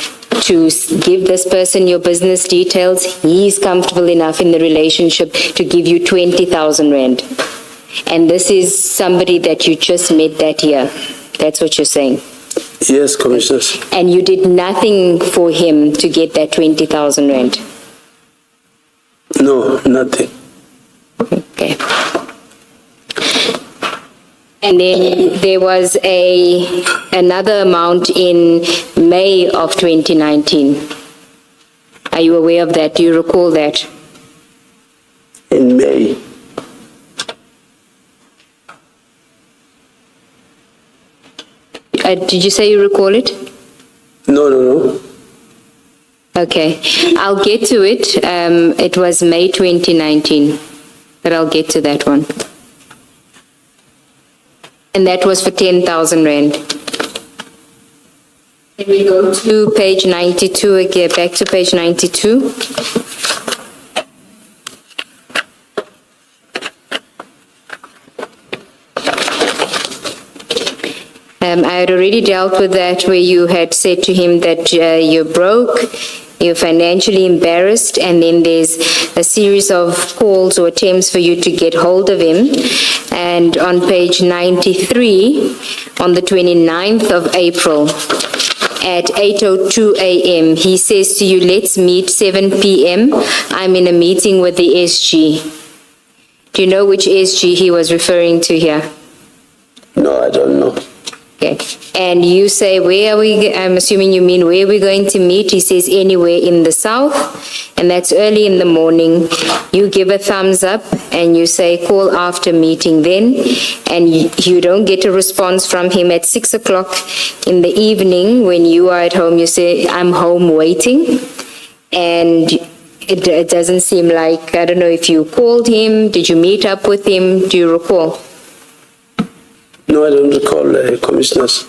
to give this person your business details. He's comfortable enough in the relationship to give you 20,000 Rand. And this is somebody that you just met that year. That's what you're saying. Yes, Commissioners. And you did nothing for him to get that 20,000 Rand? No, nothing. Okay. And then there was another amount in May of 2019. Are you aware of that? Do you recall that? In May. Did you say you recall it? No. Okay. I'll get to it. It was May 2019, but I'll get to that one. And that was for 10,000 Rand. Can we go to page 92 again, back to page 92? I had already dealt with that where you had said to him that you're broke, you're financially embarrassed, and then there's a series of calls or attempts for you to get hold of him. And on page 93, on the 29th of April, at 8:02 a.m., he says to you, let's meet 7 p.m. I'm in a meeting with the SG. Do you know which SG he was referring to here? No, I don't know. Okay. And you say, where are we? I'm assuming you mean where are we going to meet? He says anywhere in the south, and that's early in the morning. You give a thumbs up and you say call after meeting then, and you don't get a response from him at 6 o'clock in the evening when you are at home. You say, I'm home waiting, and it doesn't seem like, I don't know if you called him, did you meet up with him, do you recall? No, I don't recall, Commissioners.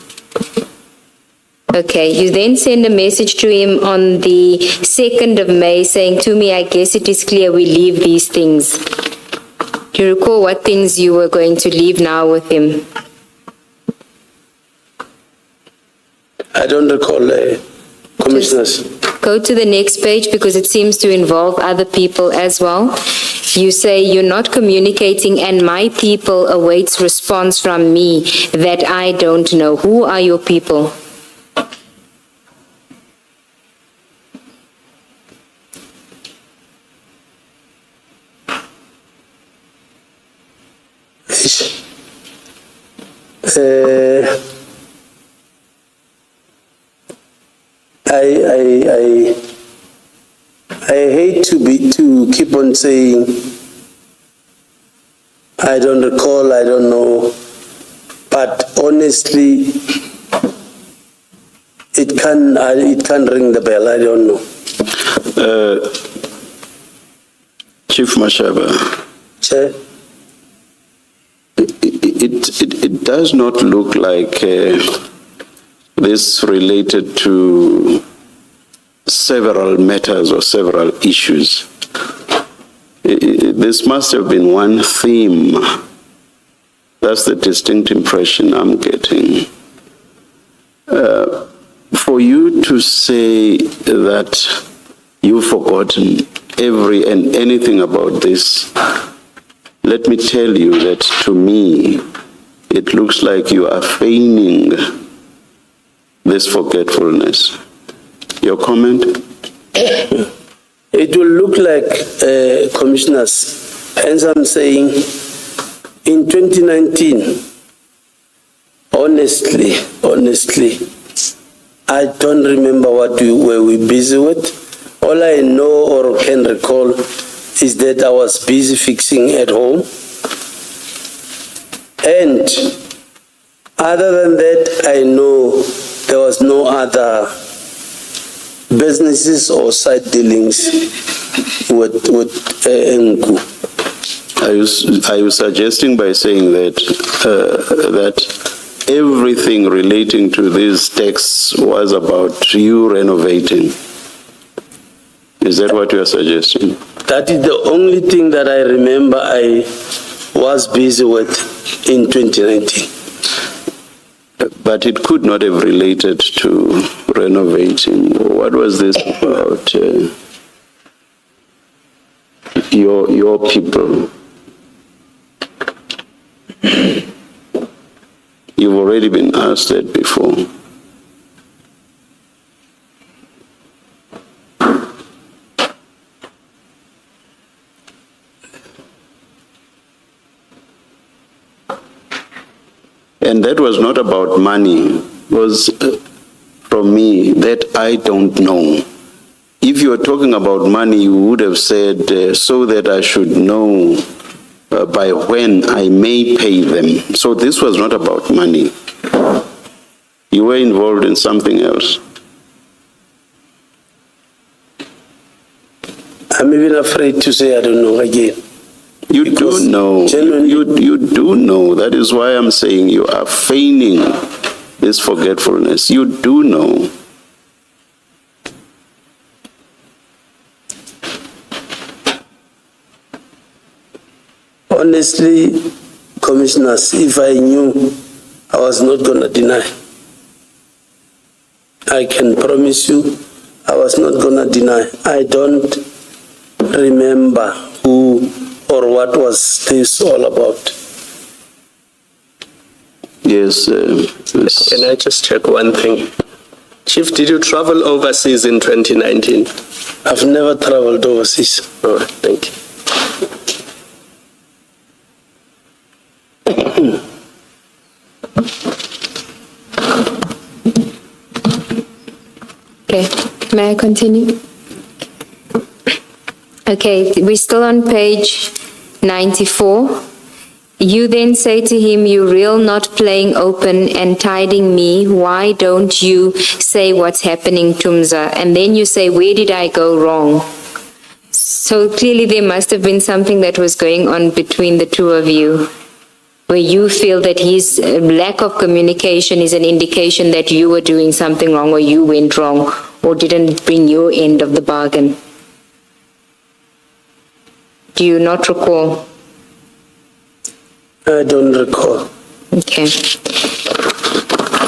Okay, you then send a message to him on the 2nd of May saying, to me, I guess it is clear we leave these things. Do you recall what things you were going to leave now with him? I don't recall, Commissioners. Go to the next page because it seems to involve other people as well. You say you're not communicating and my people awaits response from me that I don't know. Who are your people? I hate to keep on saying I don't recall, I don't know, but honestly, it can ring the bell. I don't know. Chief Mashaba, Chair? it does not look like this related to several matters or several issues. This must have been one theme. That's the distinct impression I'm getting. For you to say that you've forgotten every and anything about this, let me tell you that to me, it looks like you are feigning this forgetfulness. Your comment? It will look like, Commissioners, hence I'm saying, in 2019, honestly, I don't remember what were we busy with. All I know or can recall is that I was busy fixing at home. And other than that, I know there was no other businesses or side dealings with Nku. Are you suggesting by saying that that everything relating to these texts was about you renovating? Is that what you are suggesting? That is the only thing that I remember I was busy with in 2019. But it could not have related to renovating. What was this about? Your people. You've already been asked that before. And that was not about money. It was from me that I don't know. If you were talking about money, you would have said so that I should know by when I may pay them. So this was not about money. You were involved in something else. I'm even afraid to say I don't know again. You do know. You do know. That is why I'm saying you are feigning this forgetfulness. You do know. Honestly, Commissioners, if I knew, I was not going to deny. I can promise you, I was not going to deny. I don't remember who or what was this all about. Yes. Can I just check one thing? Chief, did you travel overseas in 2019? I've never traveled overseas. All right, thank you. Okay, may I continue? Okay, we're still on page 94. You then say to him, you real not playing open and tiding me. Why don't you say what's happening, Tumza? And then you say, where did I go wrong? So clearly there must have been something that was going on between the two of you. where you feel that his lack of communication is an indication that you were doing something wrong or you went wrong or didn't bring your end of the bargain? Do you not recall? I don't recall. Okay.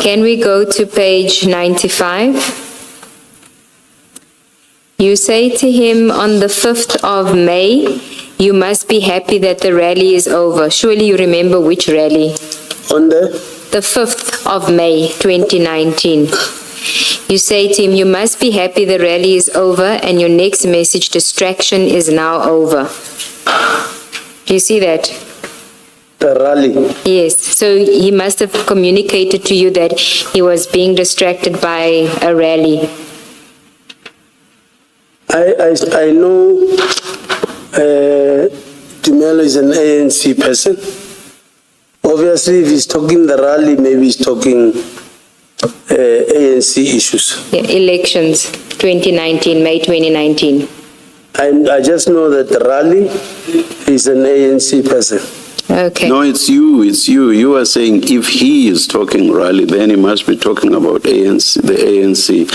Can we go to page 95? You say to him on the 5th of May, you must be happy that the rally is over. Surely you remember which rally? On the? The 5th of May, 2019. You say to him, you must be happy the rally is over, and your next message, distraction is now over. Do you see that? The rally. Yes, so he must have communicated to you that he was being distracted by a rally. I know Tumelo is an ANC person. Obviously, if he's talking the rally, maybe he's talking ANC issues. Yeah, elections, 2019, May 2019. I just know that the rally is an ANC person. Okay. No, it's you. You are saying if he is talking rally, then he must be talking about ANC, the ANC.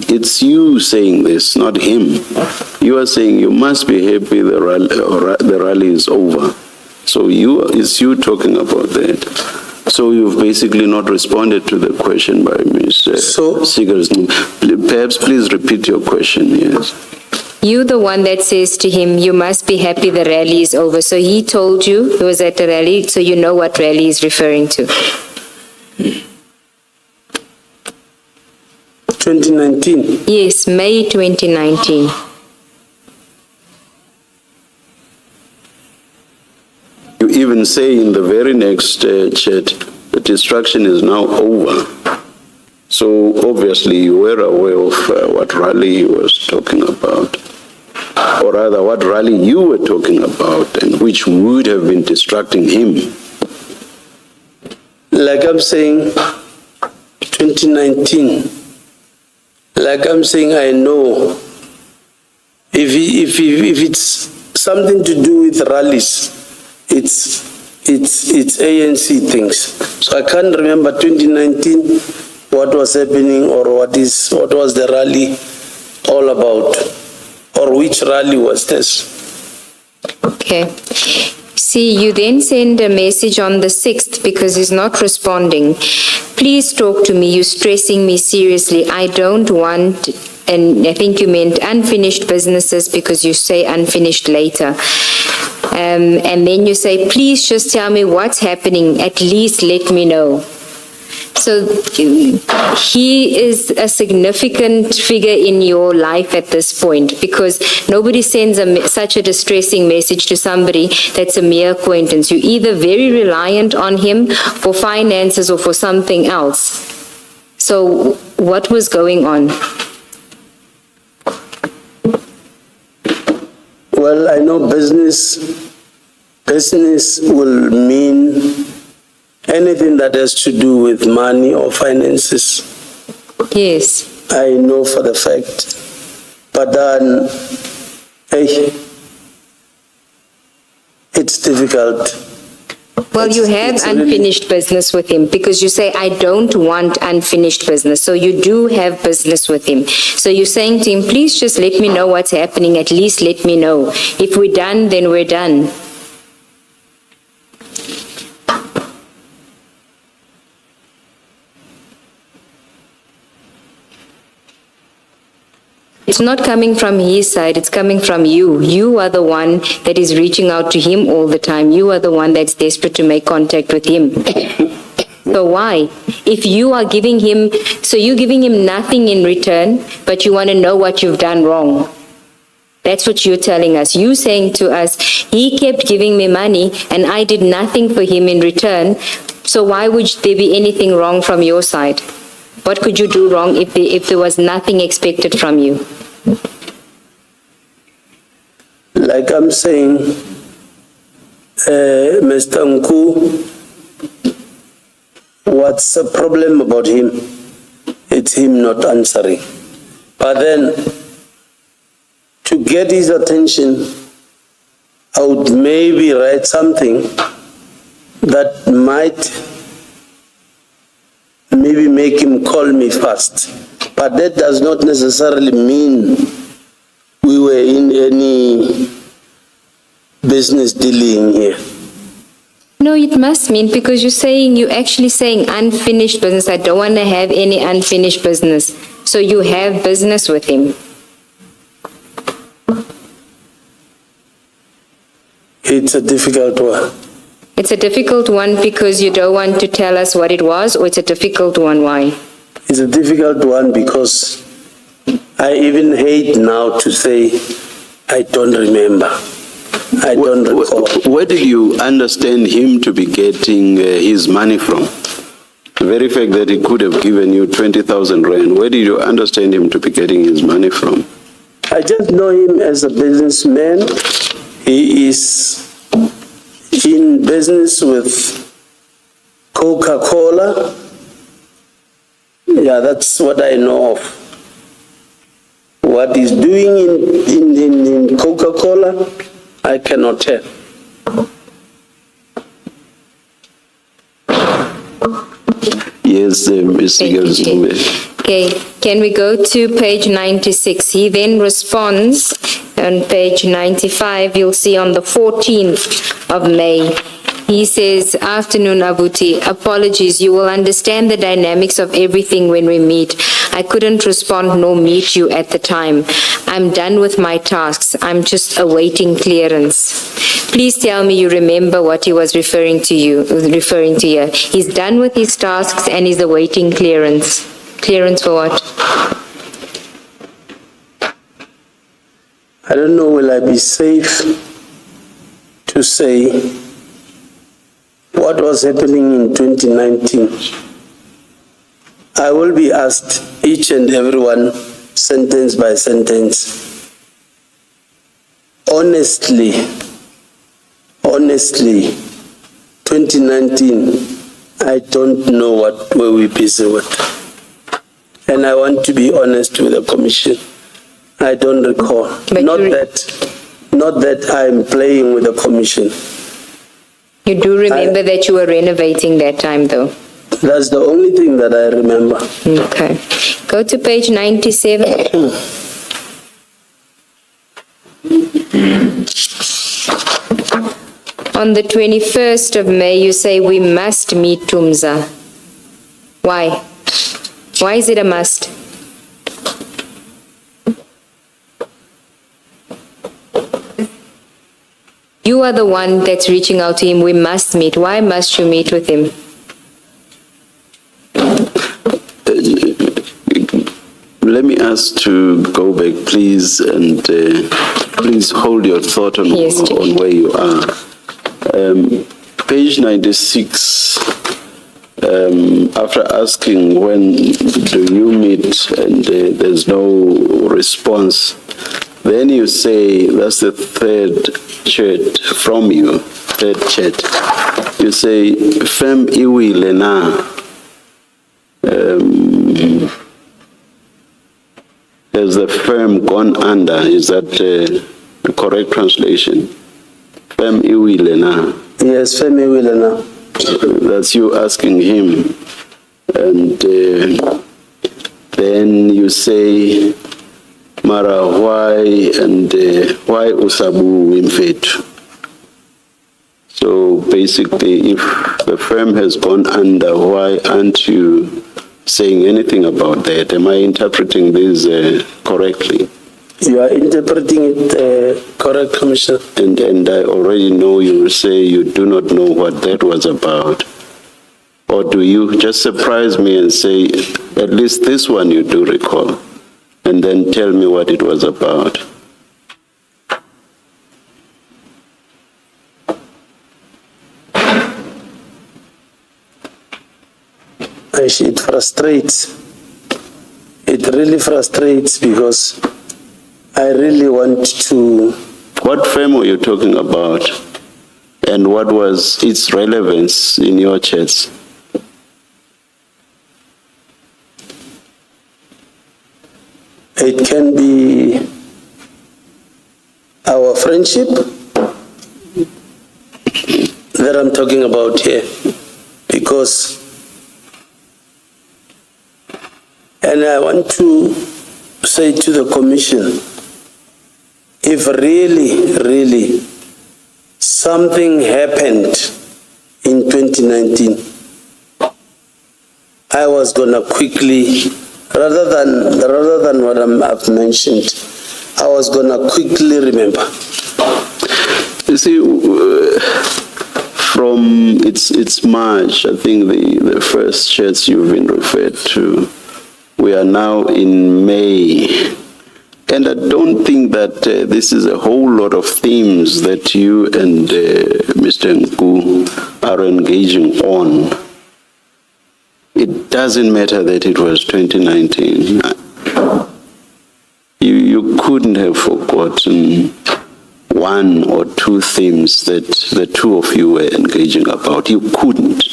It's you saying this, not him. You are saying you must be happy the rally is over. So it's you talking about that. So you've basically not responded to the question by Ms. Seegers. Perhaps please repeat your question, yes. You the one that says to him, you must be happy the rally is over. So he told you he was at the rally, so you know what rally he's referring to. 2019? Yes, May 2019. You even say in the very next chat, the destruction is now over. So obviously you were aware of what rally he was talking about, or rather what rally you were talking about, and which would have been distracting him. Like I'm saying, 2019. Like I'm saying, I know. If it's something to do with rallies, it's ANC things. So I can't remember 2019 what was happening or what was the rally all about, or which rally was this. Okay. See, you then send a message on the 6th because he's not responding. Please talk to me. You're stressing me seriously. I don't want, and I think you meant unfinished businesses because you say unfinished later. And then you say, please just tell me what's happening. At least let me know. So he is a significant figure in your life at this point, because nobody sends such a distressing message to somebody that's a mere acquaintance. You're either very reliant on him for finances or for something else. So what was going on? Well, I know business will mean anything that has to do with money or finances. Yes. I know for the fact. But then, it's difficult. Well, you have unfinished business with him because you say, I don't want unfinished business. So you do have business with him. So you're saying to him, please just let me know what's happening. At least let me know. If we're done, then we're done. It's not coming from his side, it's coming from you. You are the one that is reaching out to him all the time. You are the one that's desperate to make contact with him. So why? If you are giving him, so you're giving him nothing in return, but you want to know what you've done wrong. That's what you're telling us. You saying to us, he kept giving me money and I did nothing for him in return. So why would there be anything wrong from your side? What could you do wrong if there was nothing expected from you? Like I'm saying, Mr. Nku, what's the problem about him? It's him not answering. But then, to get his attention, I would maybe write something that might maybe make him call me first. But that does not necessarily mean we were in any business dealing here. No, it must mean, because you're actually saying unfinished business. I don't want to have any unfinished business. So you have business with him. It's a difficult one. It's a difficult one because you don't want to tell us what it was, or it's a difficult one, why? It's a difficult one because I even hate now to say I don't remember. I don't recall. Where did you understand him to be getting his money from? The very fact that he could have given you 20,000 rand, where did you understand him to be getting his money from? I just know him as a businessman. He is in business with Coca-Cola. Yeah, that's what I know of. What he's doing in Coca-Cola, I cannot tell. Yes, Mr. Thank you, Gelzumbe. Okay, can we go to page 96? He then responds on page 95, you'll see on the 14th of May. He says, afternoon, Abuti. Apologies, you will understand the dynamics of everything when we meet. I couldn't respond nor meet you at the time. I'm done with my tasks. I'm just awaiting clearance. Please tell me you remember what he was referring to here. He's done with his tasks and he's awaiting clearance. Clearance for what? I don't know, will I be safe to say what was happening in 2019? I will be asked each and every one, sentence by sentence. Honestly, 2019, I don't know what were we busy with. And I want to be honest with the commission. I don't recall. But not that I'm playing with the commission. You do remember that you were renovating that time, though? That's the only thing that I remember. Okay. Go to page 97. On the 21st of May, you say we must meet Tumza. Why? Why is it a must? You are the one that's reaching out to him. We must meet. Why must you meet with him? Let me ask to go back, please, and please hold your thought on, Yes, Chief. on where you are. Page 96, after asking when do you meet and there's no response, then you say, that's the third chat from you, third chat. You say, Fem iwi lena. Has the firm gone under? Is that the correct translation? Fem iwi lena. Yes, Femi Wilena. That's you asking him. And then you say, Mara, why and why Usabu Wimfetu? So basically, if the firm has gone under, why aren't you saying anything about that? Am I interpreting this correctly? You are interpreting it correct, Commissioner. And I already know you will say you do not know what that was about. Or do you just surprise me and say, at least this one you do recall, and then tell me what it was about? It frustrates. It really frustrates because I really want to. What firm were you talking about? And what was its relevance in your chats? It can be our friendship, that I'm talking about here. Because, and I want to say to the Commission, if really something happened in 2019, I was gonna quickly, rather than what I've mentioned, I was gonna quickly remember. You see, from it's March, I think the first chats you've been referred to, we are now in May. And I don't think that this is a whole lot of themes that you and Mr. Nku are engaging on. It doesn't matter that it was 2019. You couldn't have forgotten one or two themes that the two of you were engaging about. You couldn't.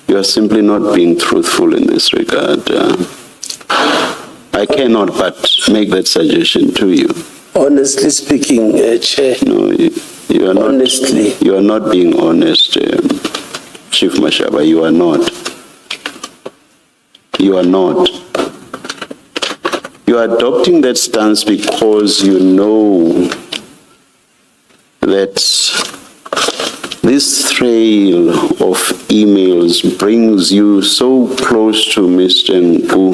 You are simply not being truthful in this regard. I cannot but make that suggestion to you. Honestly speaking, Chair. No, you are not. Honestly. You are not being honest, Chief Mashaba. You are not. You are not. You are adopting that stance because you know that this trail of emails brings you so close to Mr. Nku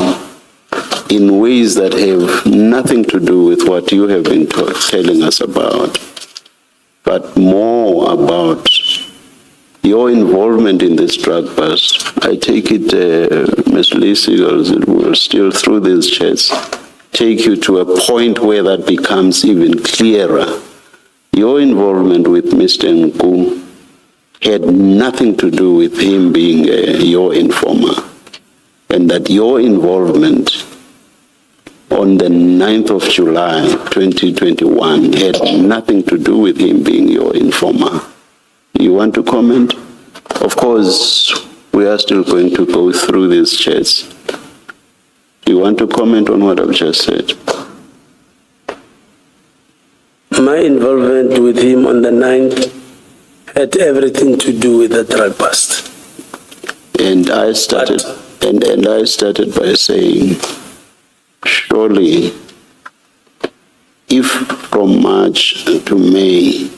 in ways that have nothing to do with what you have been telling us about, but more about your involvement in this drug bust. I take it, Ms. Lee Seagulls, it will still, through these chats, take you to a point where that becomes even clearer. Your involvement with Mr. Nku had nothing to do with him being your informer, and that your involvement on the 9th of July, 2021, had nothing to do with him being your informer. You want to comment? Of course, we are still going to go through these chats. Do you want to comment on what I've just said? My involvement with him on the 9th had everything to do with the drug bust. And I started, and I started by saying, surely, if from March to May,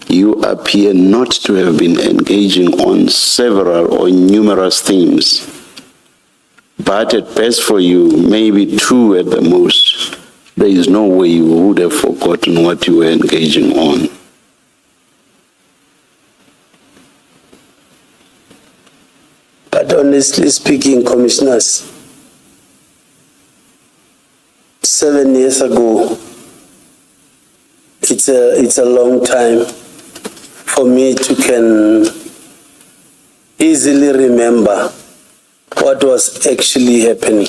you appear not to have been engaging on several or numerous themes, but at best for you, maybe two at the most, there is no way you would have forgotten what you were engaging on. But honestly speaking, Commissioners, 7 years ago, it's a long time for me to can easily remember what was actually happening.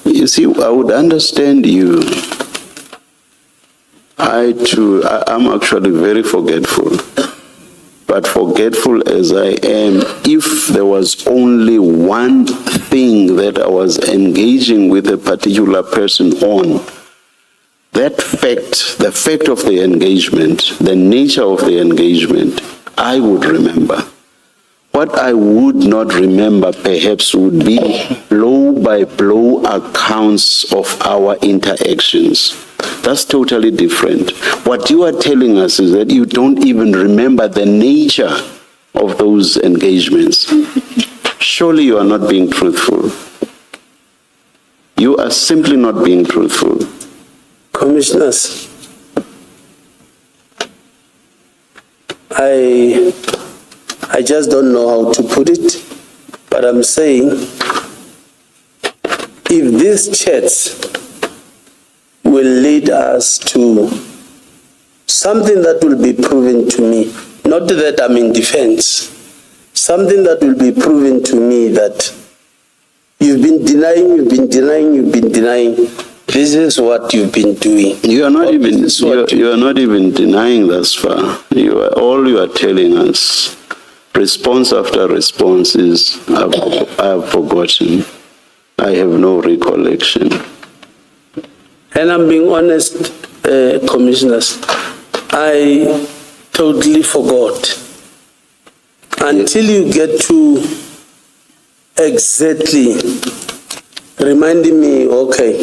You see, I would understand you. I'm actually very forgetful. But forgetful as I am, if there was only one thing that I was engaging with a particular person on, that fact, the fact of the engagement, the nature of the engagement, I would remember. What I would not remember perhaps would be blow-by-blow accounts of our interactions. That's totally different. What you are telling us is that you don't even remember the nature of those engagements. Surely you are not being truthful. You are simply not being truthful. Commissioners, I just don't know how to put it, but I'm saying if these chats will lead us to something that will be proven to me, not that I'm in defense, something that will be proven to me that you've been denying, this is what you've been doing. You are not even denying thus far. All you are telling us, response after response, is I have forgotten. I have no recollection. And I'm being honest, Commissioners, I totally forgot until you get to exactly reminding me, okay,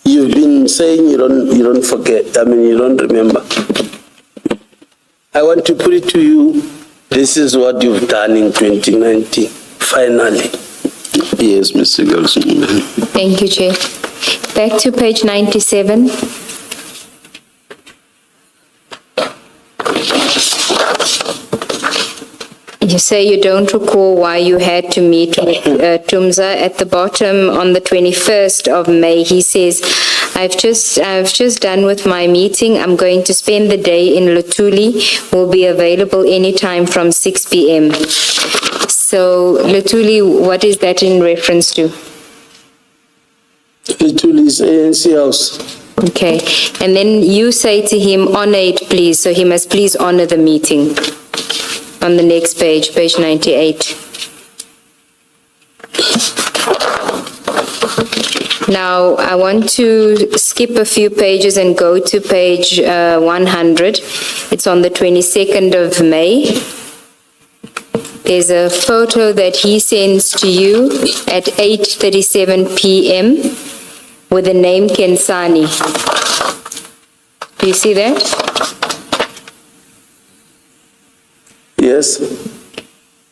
you've been saying you don't forget, you don't remember. I want to put it to you, this is what you've done in 2019, finally. Yes, Mr. Gelson. Thank you, Chair. Back to page 97. You say you don't recall why you had to meet with Tumza. At the bottom, on the 21st of May, he says, I've just done with my meeting. I'm going to spend the day in Lutuli. Will be available anytime from 6 p.m. So, Lutuli, what is that in reference to? Lutuli is ANC House. Okay. And then you say to him, honor it, please. So he must please honor the meeting. On the next page, page 98. Now, I want to skip a few pages and go to page 100. It's on the 22nd of May. There's a photo that he sends to you at 8:37 p.m. with the name Kensani. Do you see that? Yes.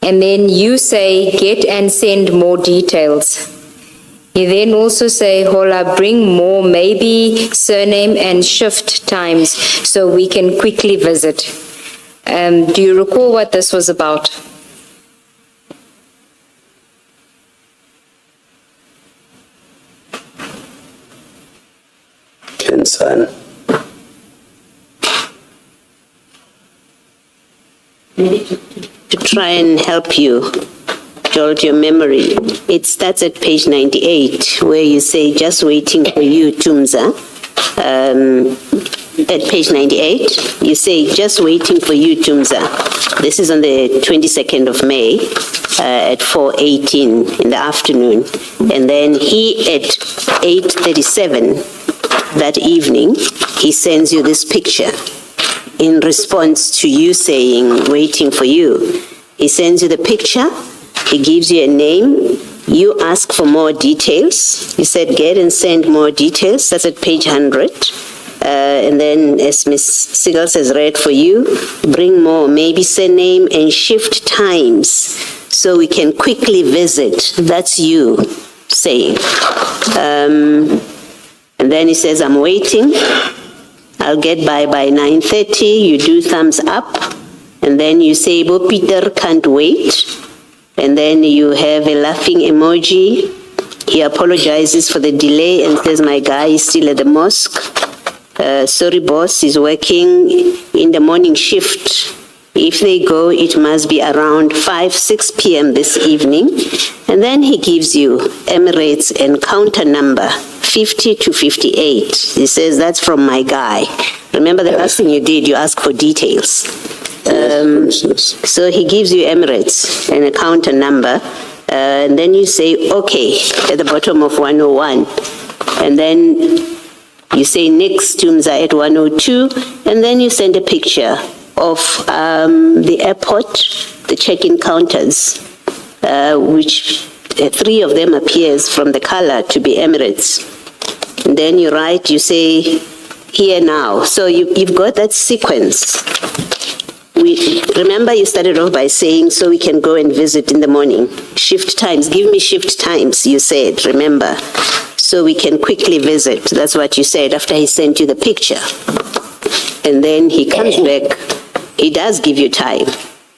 And then you say, get and send more details. You then also say, Hola, bring more, maybe surname and shift times so we can quickly visit. Do you recall what this was about? Kensan. To try and help you jog your memory, it starts at page 98, where you say, just waiting for you, Tumza. At page 98, you say, just waiting for you, Tumza. This is on the 22nd of May at 4:18 in the afternoon. And then he, at 8:37 that evening, he sends you this picture. In response to you saying, waiting for you, he sends you the picture, he gives you a name, you ask for more details. You said, get and send more details. That's at page 100. And then, as Ms. Sigals has read for you, bring more, maybe surname and shift times so we can quickly visit. That's you saying. And then he says, I'm waiting. I'll get by 9:30, you do thumbs up, and then you say, Bo Peter can't wait, and then you have a laughing emoji. He apologizes for the delay and says, my guy is still at the mosque. Sorry boss, he's working in the morning shift. If they go, it must be around 6 p.m. this evening. And then he gives you Emirates and counter number 50 to 58. He says, that's from my guy. Remember the last thing you did, you asked for details. So he gives you Emirates and a counter number. And then you say, okay, at the bottom of 101. And then you say next Tumza at 102. And then you send a picture of the airport, the check-in counters, which 3 of them appears from the color to be Emirates. And then you write, you say, here now. So you've got that sequence. Remember you started off by saying, so we can go and visit in the morning. Shift times, give me shift times, you said, remember. So we can quickly visit. That's what you said after he sent you the picture. And then he comes back. He does give you time.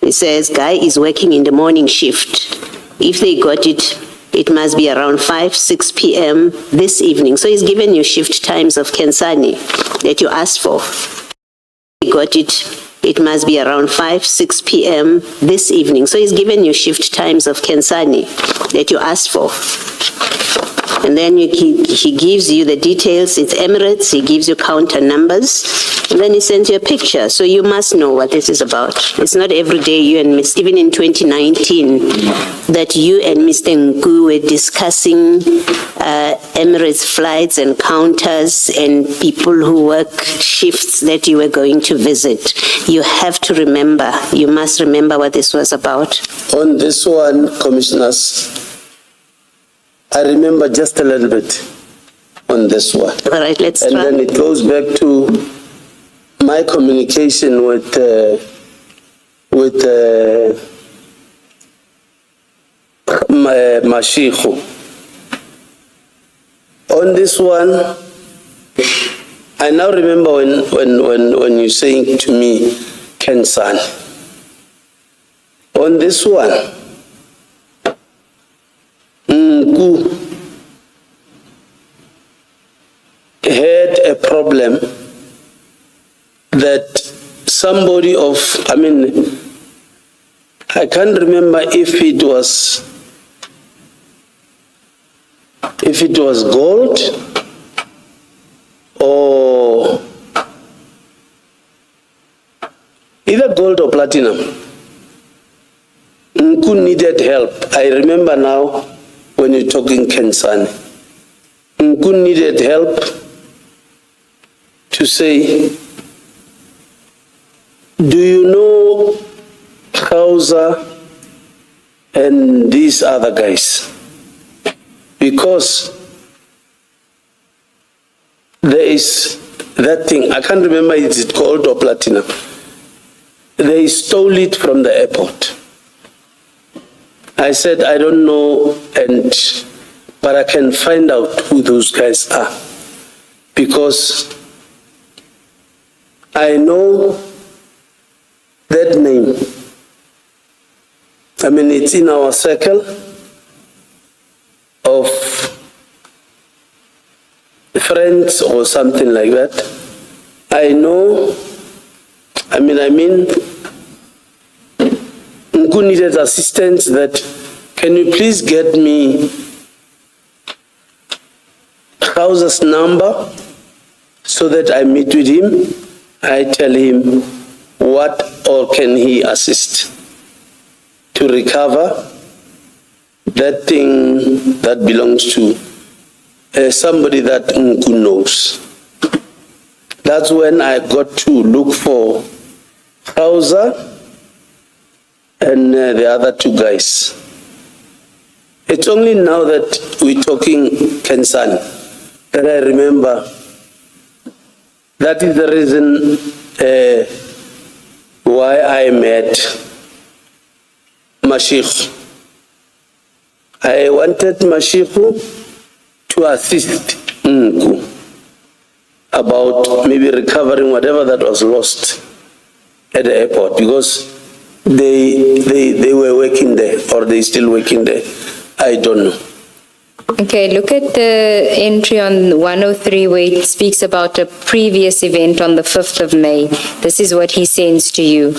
He says, guy is working in the morning shift. If they got it, it must be around 6 p.m. this evening. So he's given you shift times of Kensani that you asked for. He got it, it must be around 6 p.m. this evening. So he's given you shift times of Kensani that you asked for. And then he gives you the details. It's Emirates. He gives you counter numbers. And then he sends you a picture. So you must know what this is about. It's not every day you and even in 2019, that you and Mr. Ngu were discussing Emirates flights and counters and people who work shifts that you were going to visit. you have to remember, you must remember what this was about. On this one, Commissioners, I remember just a little bit on this one. All right, let's And try. then it goes back to my communication with Mashiko. On this one, I now remember when you're saying to me, Kensan. On this one, Nku had a problem that somebody I can't remember if it was gold or either gold or platinum. Nku needed help. I remember now when you're talking Kensani. Nku needed help to say, do you know Kauza and these other guys? Because there is that thing, I can't remember, is it gold or platinum? They stole it from the airport. I said, I don't know, but I can find out who those guys are. Because I know that name. It's in our circle of friends or something like that. I know, Nku needed assistance that, can you please get me House's number so that I meet with him, I tell him what or can he assist to recover that thing that belongs to somebody that Nku knows. That's when I got to look for Hausa and the other two guys. It's only now that we're talking Kensan that I remember. That is the reason why I met Mashiko. I wanted Mashiko to assist Nku about maybe recovering whatever that was lost at the airport, because they were working there, or they still working there. I don't know. Okay, look at the entry on 103 where it speaks about a previous event on the 5th of May. This is what he sends to you.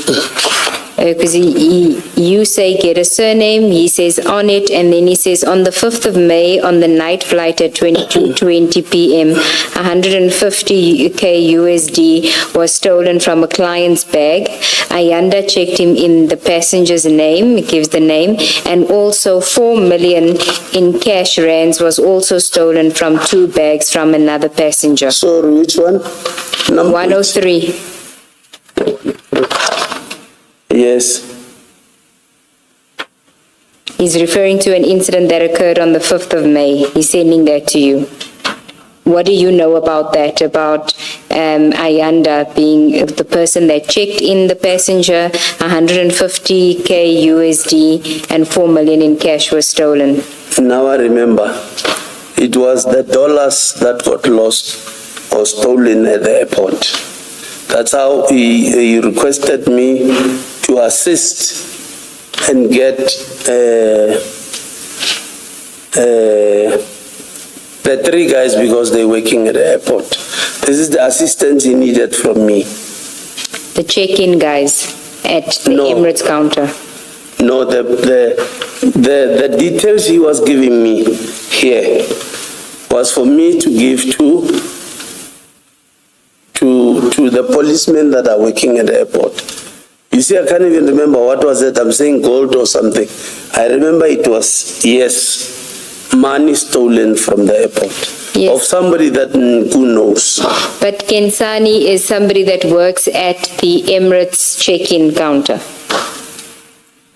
Because you say get a surname, he says on it, and then he says on the 5th of May on the night flight at 22:20 p.m. 150k USD was stolen from a client's bag. Ayanda checked him in the passenger's name, it gives the name, and also 4 million in cash rands was also stolen from 2 bags from another passenger. So which one? Number 103. Yes. He's referring to an incident that occurred on the 5th of May. He's sending that to you. What do you know about that, about Ayanda being the person that checked in the passenger, 150k USD and 4 million in cash was stolen? Now I remember. It was the dollars that got lost or stolen at the airport. That's how he requested me to assist and get the 3 guys, because they're working at the airport. This is the assistance he needed from me. The check-in guys at the Emirates counter. No, the details he was giving me here was for me to give to the policemen that are working at the airport. You see, I can't even remember what was it. I'm saying gold or something. I remember it was, yes, money stolen from the airport. Yes. Of somebody that Nku knows. But Kensani is somebody that works at the Emirates check-in counter.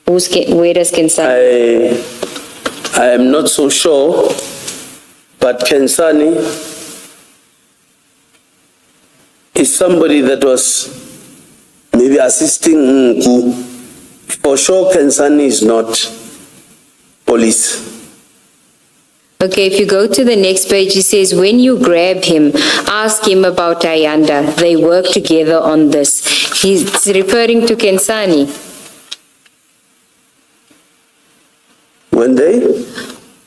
Where does Kensani? I am not so sure, but Kensani is somebody that was maybe assisting Nku. For sure, Kensani is not police. Okay, if you go to the next page, it says, when you grab him, ask him about Ayanda. They work together on this. He's referring to Kensani.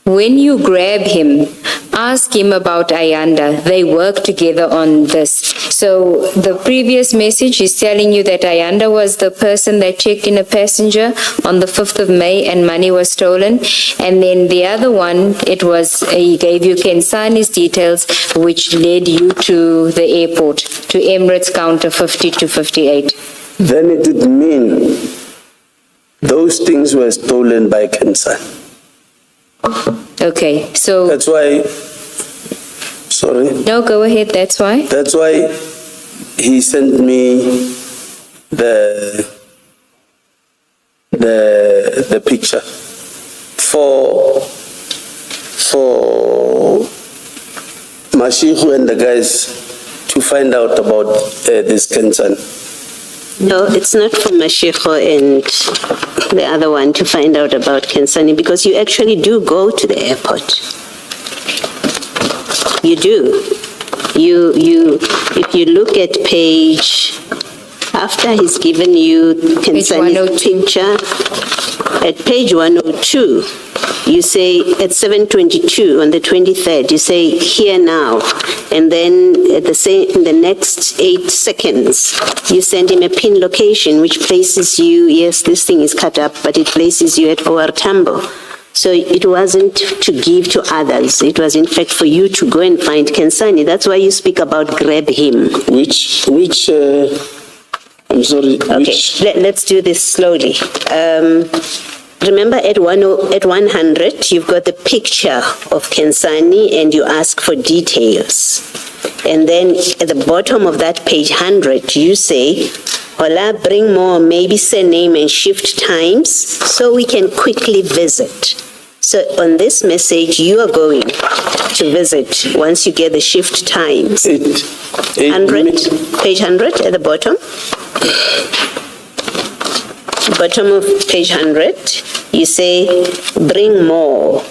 When you grab him, ask him about Ayanda. They work together on this. So the previous message is telling you that Ayanda was the person that checked in a passenger on the 5th of May and money was stolen. And then the other one, it was, he gave you Kensani's details, which led you to the airport, to Emirates counter 50 to 58. Then it would mean those things were stolen by Kensani. Okay, so... That's why, sorry? No, go ahead, that's why? That's why he sent me the picture for Mashihu and the guys to find out about this Kensani. No, it's not for Mashiko and the other one to find out about Kensani, because you actually do go to the airport. You do. If you look at page, after he's given you Kensani's picture, at page 102, you say at 7:22 on the 23rd, you say here now, and then at in the next 8 seconds, you send him a pin location which places you, yes, this thing is cut up, but it places you at OR Tambo. So it wasn't to give to others. It was in fact for you to go and find Kensani. That's why you speak about grab him. I'm sorry. Okay, let's do this slowly. Remember at 100, you've got the picture of Kensani and you ask for details. And then at the bottom of that page 100, you say, Hola, bring more, maybe say name and shift times so we can quickly visit. So on this message, you are going to visit once you get the shift times. 100, page 100 at the bottom. Bottom of page 100, you say, bring more,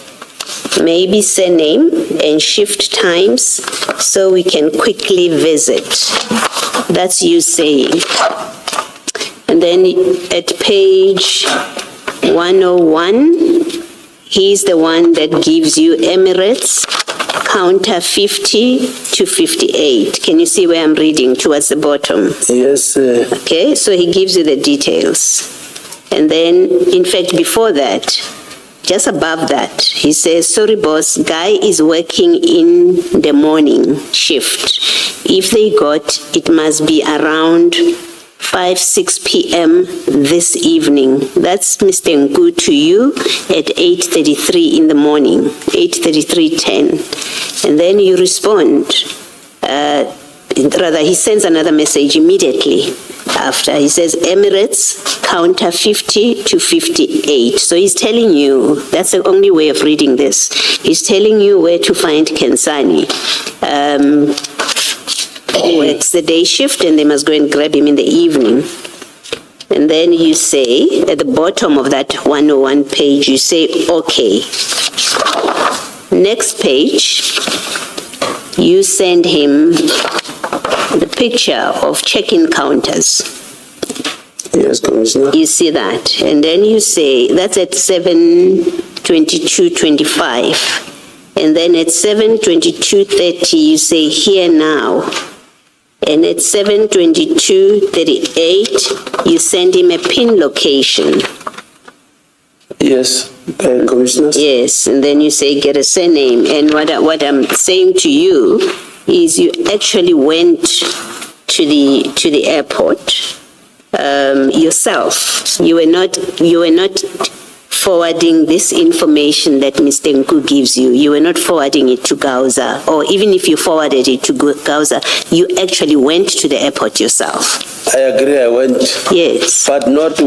maybe say name and shift times so we can quickly visit. That's you saying. And then at page 101, he's the one that gives you Emirates, counter 50 to 58. Can you see where I'm reading towards the bottom? Yes. Okay, so he gives you the details. And then, in fact, before that, just above that, he says, sorry, boss, guy is working in the morning shift. If they got, it must be around 5-6 p.m. this evening. That's Mr. Nku to you at 8:33 in the morning, 8:33:10. And then you respond. Rather, he sends another message immediately after. He says, Emirates, counter 50 to 58. So he's telling you, that's the only way of reading this. He's telling you where to find Kensani. Works the day shift and they must go and grab him in the evening. And then you say, at the bottom of that 101 page, you say, okay. Next page, you send him the picture of check-in counters. Yes, Commissioner. You see that. And then you say, that's at 7:22:25. And then at 7:22:30, you say, here now. And at 7:22:38, you send him a pin location. Yes, Commissioner. Yes, and then you say, get a surname. And what I'm saying to you is you actually went to the airport yourself. You were not forwarding this information that Mr. Nku gives you. You were not forwarding it to Gauza, or even if you forwarded it to Gauza, you actually went to the airport yourself. I agree, I went. Yes. But not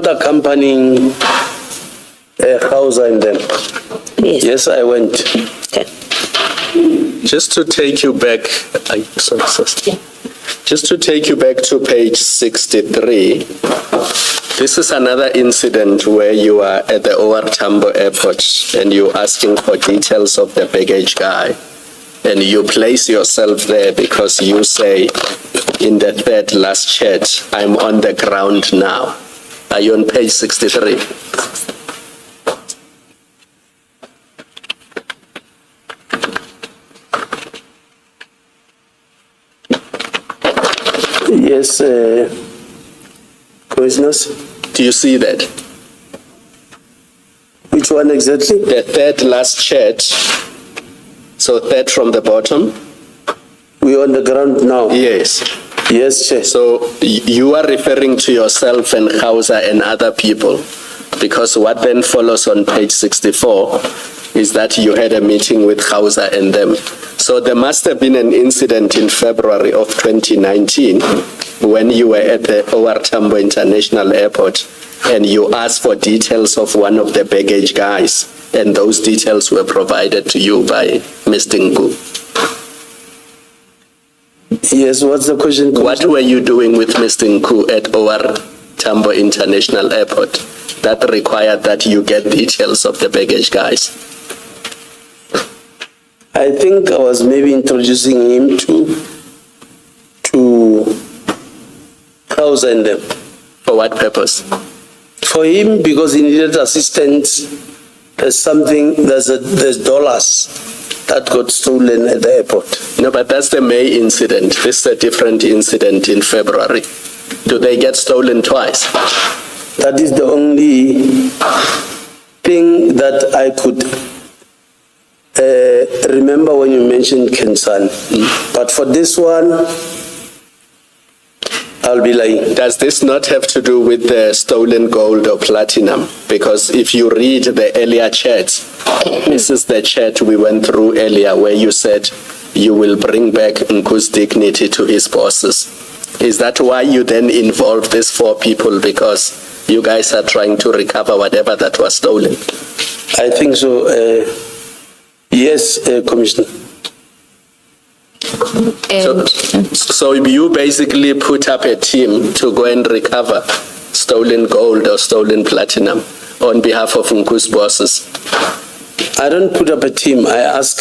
accompanying Gauza and them. Yes. Yes, I went. Okay. Just to take you back, just to take you back to page 63, this is another incident where you are at the OR Tambo airport and you're asking for details of the baggage guy. And you place yourself there because you say in the third last chat, I'm on the ground now. Are you on page 63? Yes, Commissioners. Do you see that? Which one exactly? The third last chat, so third from the bottom? We're on the ground now. Yes. Yes, Chair. So you are referring to yourself and Hausa and other people, because what then follows on page 64 is that you had a meeting with Hausa and them. So there must have been an incident in February of 2019 when you were at the OR Tambo International Airport and you asked for details of one of the baggage guys, and those details were provided to you by Mr. Ngu. Yes, what's the question? What were you doing with Mr. Nku at OR Tambo International Airport that required that you get details of the baggage guys? I think I was maybe introducing him to Gauza and them. For what purpose? For him, because he needed assistance. There's dollars that got stolen at the airport. No, but that's the May incident. This is a different incident in February. Do they get stolen twice? That is the only thing that I could remember when you mentioned Kensan. But for this one, I'll be lying. Does this not have to do with the stolen gold or platinum? Because if you read the earlier chats, this is the chat we went through earlier where you said you will bring back Nku's dignity to his bosses. Is that why you then involved these four people? Because you guys are trying to recover whatever that was stolen? I think so. Yes, Commissioner. So you basically put up a team to go and recover stolen gold or stolen platinum on behalf of Nku's bosses? I don't put up a team. I ask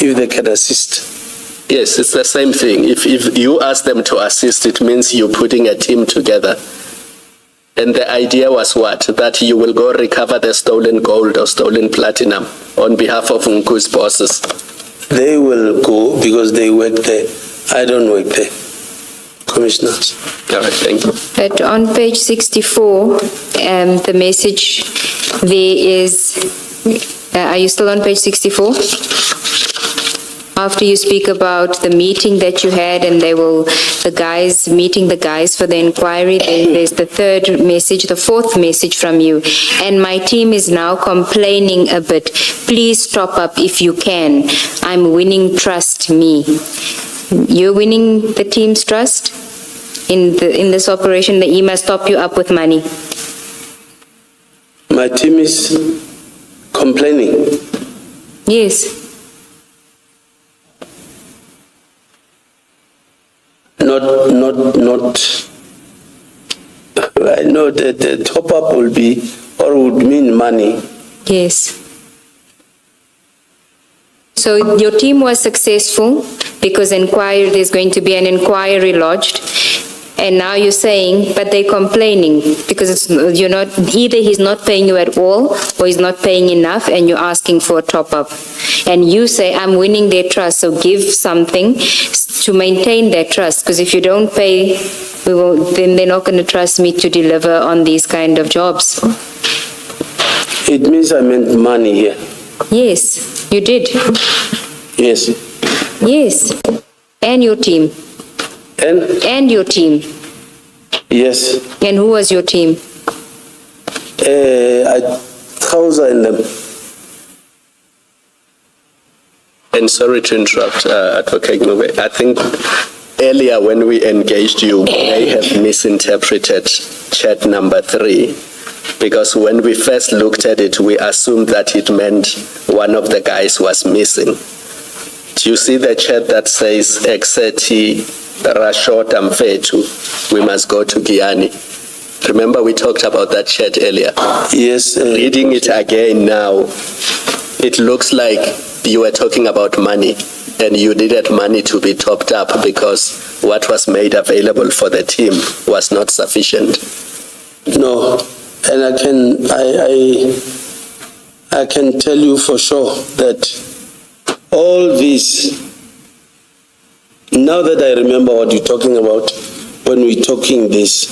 if they can assist. Yes, it's the same thing. If you ask them to assist, it means you're putting a team together. And the idea was what? That you will go recover the stolen gold or stolen platinum on behalf of Nku's bosses. They will go because they work there. I don't work there. Commissioners. All right, thank you. But on page 64, the message there is, are you still on page 64? After you speak about the meeting that you had and meeting the guys for the inquiry, then there's the third message, the fourth message from you. And my team is now complaining a bit. Please top up if you can. I'm winning, trust me. You're winning the team's trust in this operation that he must top you up with money. My team is complaining. Yes. Not. I know that the top up will be or would mean money. Yes. So your team was successful because there's going to be an inquiry lodged, and now you're saying, but they're complaining because either he's not paying you at all or he's not paying enough, and you're asking for a top up. And you say, I'm winning their trust, so give something to maintain their trust, because if you don't pay, then they're not going to trust me to deliver on these kind of jobs. It means I meant money here. Yes, you did. Yes. Yes. And your team. And your team. yes. And who was your team? 1,000. And sorry to interrupt, Advocate Ngube. I think earlier when we engaged you, may have misinterpreted chat number 3, because when we first looked at it, we assumed that it meant one of the guys was missing. Do you see the chat that says, Exeti Rashot Amfetu, we must go to Guyana? Remember we talked about that chat earlier? Yes. Reading it again now, it looks like you were talking about money, and you needed money to be topped up because what was made available for the team was not sufficient. No, and I can tell you for sure that all this, now that I remember what you're talking about when we're talking this,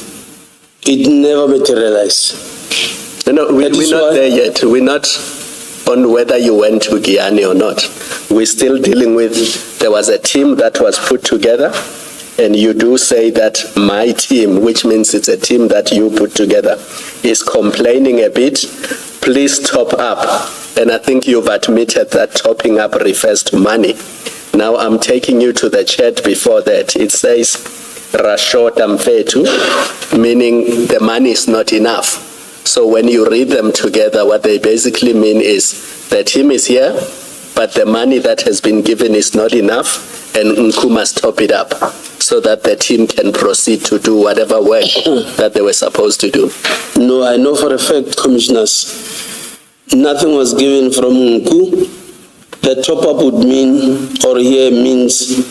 it never materialized. No, we're not there yet. We're not on whether you went to Guyana or not. We're still dealing with, there was a team that was put together, and you do say that my team, which means it's a team that you put together, is complaining a bit. Please top up. And I think you've admitted that topping up refers to money. Now I'm taking you to the chat before that. It says, Rashot Amfetu, meaning the money is not enough. So when you read them together, what they basically mean is the team is here, but the money that has been given is not enough, and Nku must top it up so that the team can proceed to do whatever work that they were supposed to do. No, I know for a fact, Commissioners, nothing was given from Nku. The top-up would mean, or here means,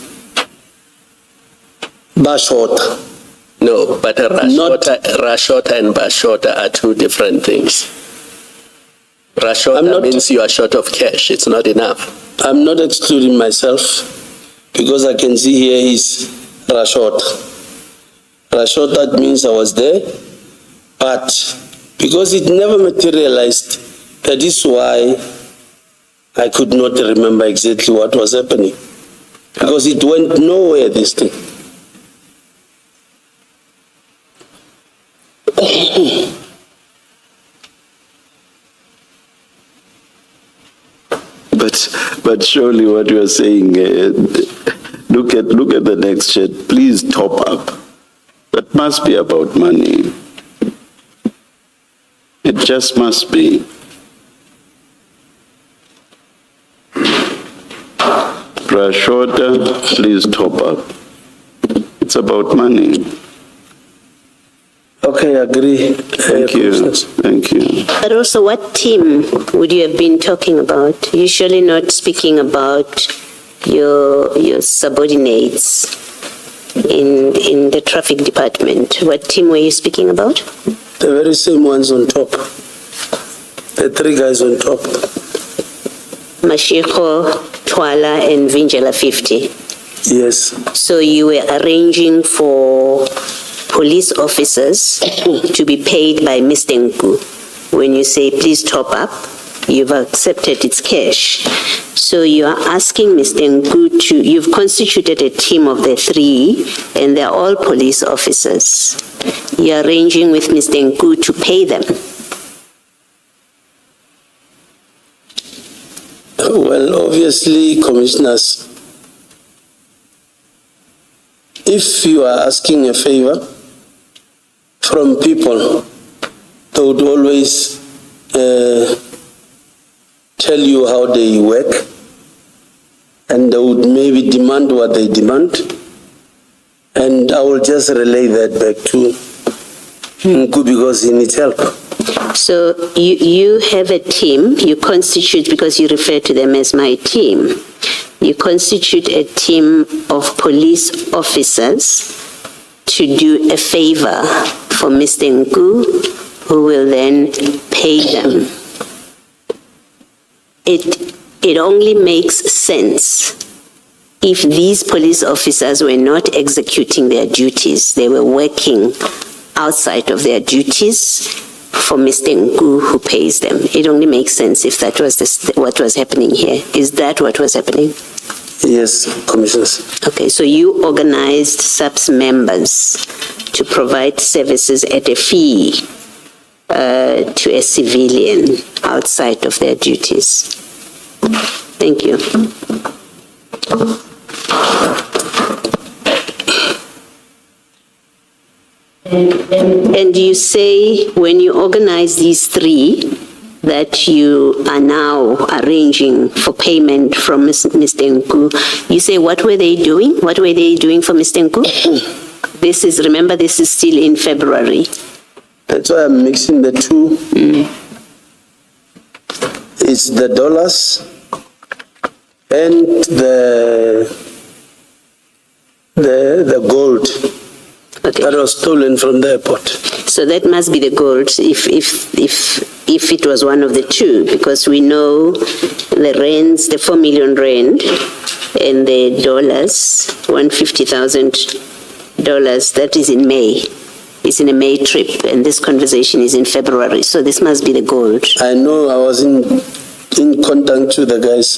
Bashota. No, but Rashota and Bashota are two different things. Rashota means you are short of cash. It's not enough. I'm not excluding myself because I can see here is Rashota. Rashota means I was there, but because it never materialized, that is why I could not remember exactly what was happening. Because it went nowhere, this thing. But surely what you are saying, look at the next chat. Please top up. That must be about money. It just must be. Rashota, please top up. It's about money. Okay, I agree. Thank you. Thank you. But also, what team would you have been talking about? Usually not speaking about your subordinates in the traffic department. What team were you speaking about? The very same ones on top. The 3 guys on top. Mashiko, Twala, and Vinjela 50. Yes. So you were arranging for police officers to be paid by Mr. Nku. When you say please top up, you've accepted its cash. So you are asking Mr. Nku to, you've constituted a team of the 3, and they're all police officers. You're arranging with Mr. Nku to pay them. Well, obviously, Commissioners, if you are asking a favor from people, they would always tell you how they work, and they would maybe demand what they demand, and I will just relay that back to Nku because he needs help. So you have a team, you constitute, because you refer to them as my team, you constitute a team of police officers to do a favor for Mr. Nku, who will then pay them. It only makes sense if these police officers were not executing their duties, they were working outside of their duties for Mr. Nku, who pays them. It only makes sense if that was what was happening here. Is that what was happening? Yes, Commissioners. Okay, so you organized SAPS members to provide services at a fee to a civilian outside of their duties. Thank you. And you say when you organize these three, that you are now arranging for payment from Mr. Nku. You say, what were they doing? What were they doing for Mr. Nku? Remember, this is still in February. That's why I'm mixing the two. It's the dollars and the gold that was stolen from the airport. So that must be the gold if it was one of the two, because we know the rands, the 4 million rand, and the dollars, $150,000, that is in May. It's in a May trip, and this conversation is in February. So this must be the gold. I know I was in contact with the guys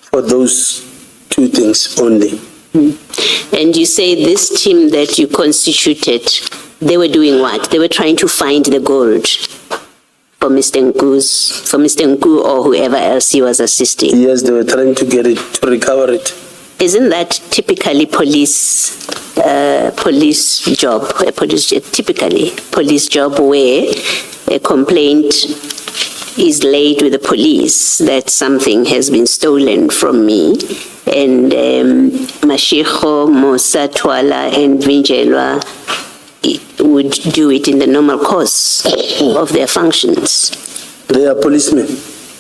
for those two things only. And you say this team that you constituted, they were doing what? They were trying to find the gold for Mr. Nku or whoever else he was assisting. Yes, they were trying to get it, to recover it. Isn't that typically police job, typically police job where a complaint is laid with the police that something has been stolen from me, and Mashiko, Mosa, Twala, and Vinjelwa would do it in the normal course of their functions. They are policemen.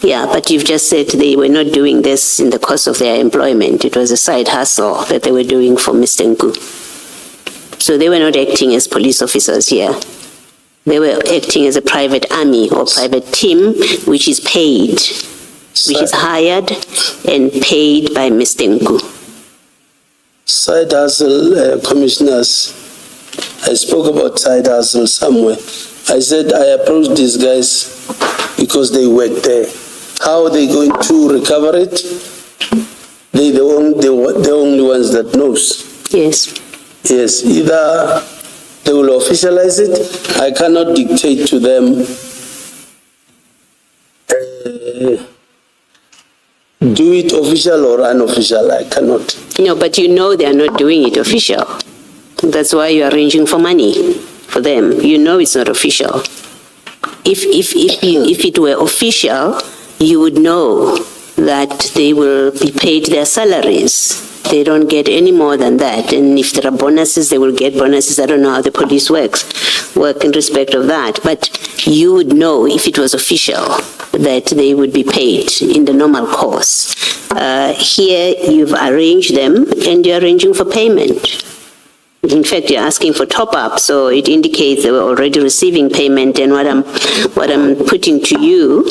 Yeah, but you've just said they were not doing this in the course of their employment. It was a side hustle that they were doing for Mr. Nku. So they were not acting as police officers here. They were acting as a private army or private team, which is paid, which is hired and paid by Mr. Nku. Side hustle, commissioners, I spoke about side hustle somewhere. I said I approached these guys because they work there. How are they going to recover it? They're the only ones that knows. Yes. Yes, either they will officialize it. I cannot dictate to them do it official or unofficial. I cannot. No, but you know they are not doing it official. That's why you're arranging for money for them. You know it's not official. If it were official, you would know that they will be paid their salaries. They don't get any more than that. And if there are bonuses, they will get bonuses. I don't know how the police work in respect of that. But you would know if it was official that they would be paid in the normal course. Here, you've arranged them and you're arranging for payment. In fact, you're asking for top-up, so it indicates they were already receiving payment. And what I'm putting to you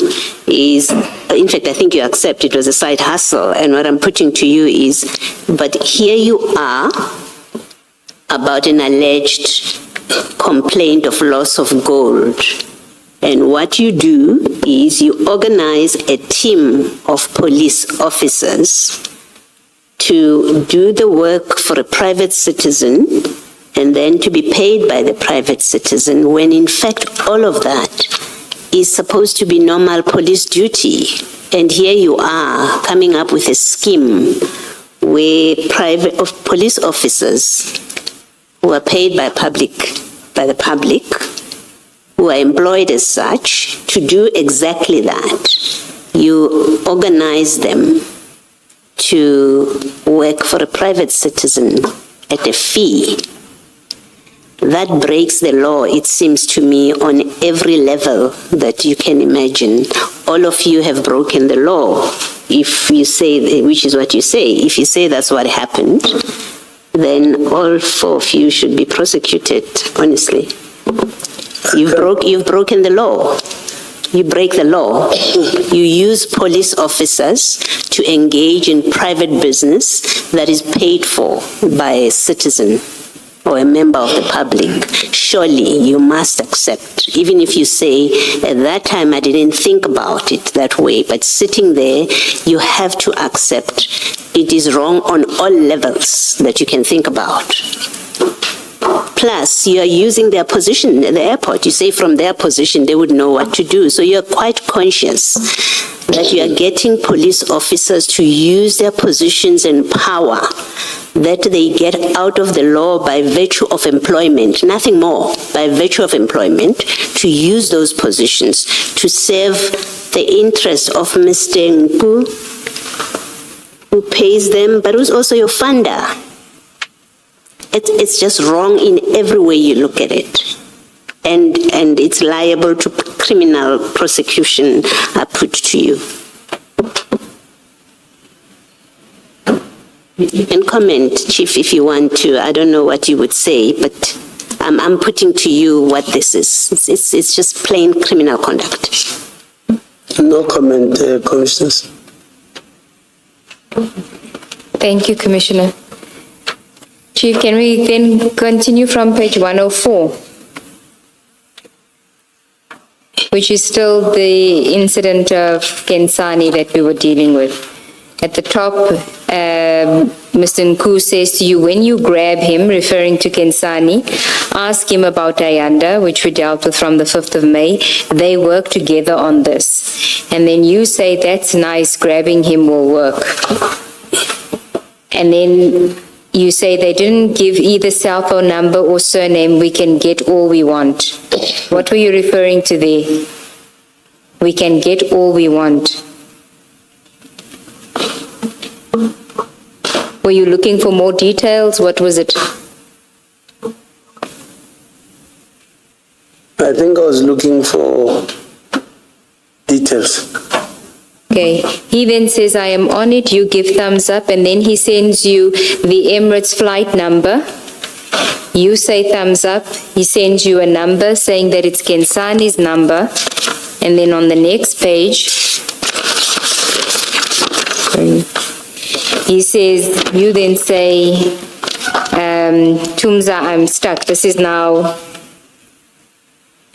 is, in fact, I think you accept it was a side hustle. And what I'm putting to you is, but here you are about an alleged complaint of loss of gold. And what you do is you organize a team of police officers to do the work for a private citizen and then to be paid by the private citizen, when in fact all of that is supposed to be normal police duty. And here you are coming up with a scheme where police officers who are paid by the public, who are employed as such, to do exactly that. You organize them to work for a private citizen at a fee. That breaks the law, it seems to me, on every level that you can imagine. All of you have broken the law. If you say, which is what you say, if you say that's what happened, then all four of you should be prosecuted, honestly. You've broken the law. You break the law. You use police officers to engage in private business that is paid for by a citizen or a member of the public. Surely you must accept, even if you say, at that time I didn't think about it that way, but sitting there, you have to accept it is wrong on all levels that you can think about. Plus, you are using their position at the airport. You say from their position, they would know what to do. So you're quite conscious that you are getting police officers to use their positions and power that they get out of the law by virtue of employment, nothing more, by virtue of employment, to use those positions to serve the interest of Mr. Nku, who pays them, but who's also your funder. It's just wrong in every way you look at it. And it's liable to criminal prosecution put to you. You can comment, Chief, if you want to. I don't know what you would say, but I'm putting to you what this is. It's just plain criminal conduct. No comment, Commissioners. Thank you, Commissioner. Chief, can we then continue from page 104, which is still the incident of Kensani that we were dealing with. At the top, Mr. Nku says to you, when you grab him, referring to Kensani, ask him about Ayanda, which we dealt with from the 5th of May. They work together on this. And then you say, that's nice, grabbing him will work. And then you say they didn't give either cell phone number or surname, we can get all we want. What were you referring to there? We can get all we want. Were you looking for more details? What was it? I think I was looking for details. Okay. He then says, I am on it, you give thumbs up, and then he sends you the Emirates flight number. You say thumbs up. He sends you a number saying that it's Kensani's number. And then on the next page, he says, you then say, Tumza, I'm stuck. This is now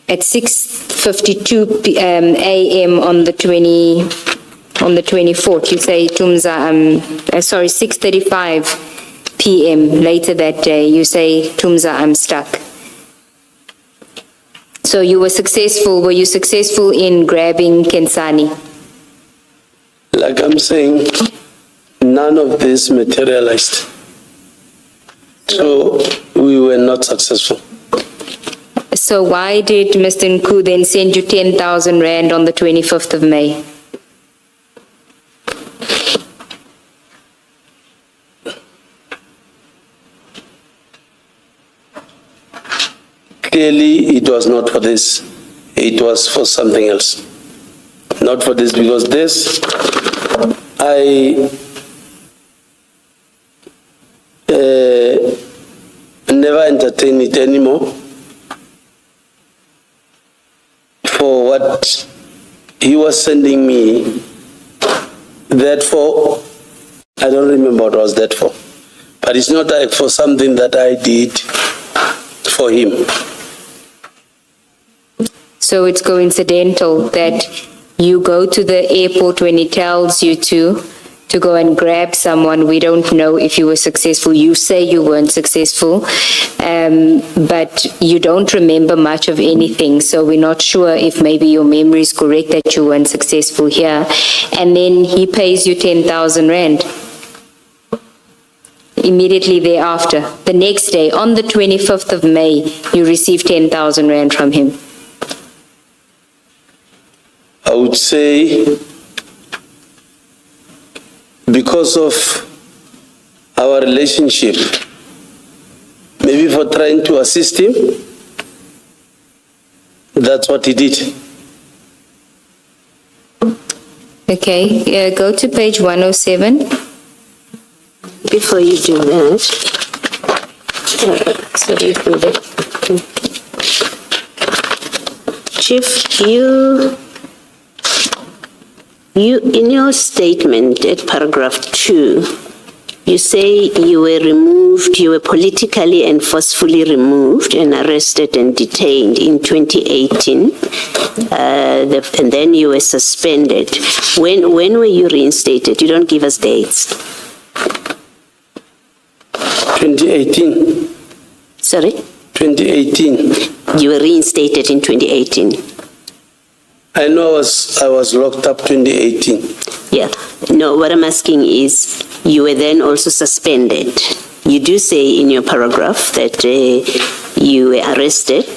at 6:52 a.m. on the 24th. You say, Tumza, 6:35 p.m. later that day. You say, Tumza, I'm stuck. So you were successful. Were you successful in grabbing Kensani? Like I'm saying, none of this materialized. So we were not successful. So why did Mr. Nku then send you 10,000 Rand on the 25th of May? Clearly, it was not for this. It was for something else. Not for this, because this, I never entertain it anymore for what he was sending me. Therefore, I don't remember what was that for. But it's not like for something that I did for him. So it's coincidental that you go to the airport when he tells you to go and grab someone. We don't know if you were successful. You say you weren't successful, but you don't remember much of anything. So we're not sure if maybe your memory is correct that you weren't successful here. And then he pays you 10,000 Rand. Immediately thereafter, the next day, on the 25th of May, you receive 10,000 Rand from him. I would say because of our relationship, maybe for trying to assist him, that's what he did. Okay, go to page 107. Before you do that, sorry for that. Chief, you in your statement at paragraph 2, you say you were politically and forcefully removed and arrested and detained in 2018, and then you were suspended. When were you reinstated? You don't give us dates. 2018. Sorry? 2018. You were reinstated in 2018. I know I was locked up 2018. Yeah. No, what I'm asking is, you were then also suspended. You do say in your paragraph that you were arrested,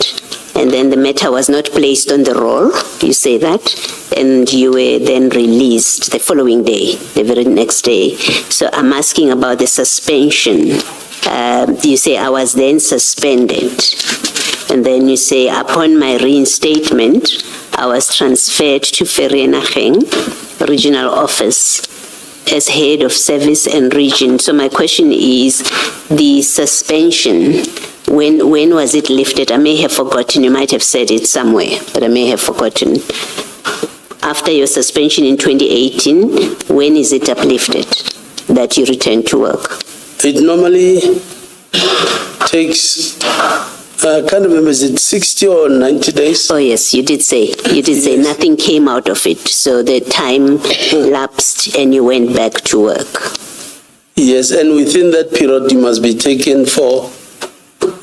and then the matter was not placed on the roll. You say that, and you were then released the following day, the very next day. So I'm asking about the suspension. You say I was then suspended, and then you say upon my reinstatement, I was transferred to Vereeniging Regional Office as head of service and region. So my question is, the suspension, when was it lifted? I may have forgotten, you might have said it somewhere, but I may have forgotten. After your suspension in 2018, when is it uplifted that you return to work? It normally takes, I can't remember, is it 60 or 90 days? Oh yes, you did say nothing came out of it. So the time lapsed and you went back to work. Yes, and within that period, you must be taken for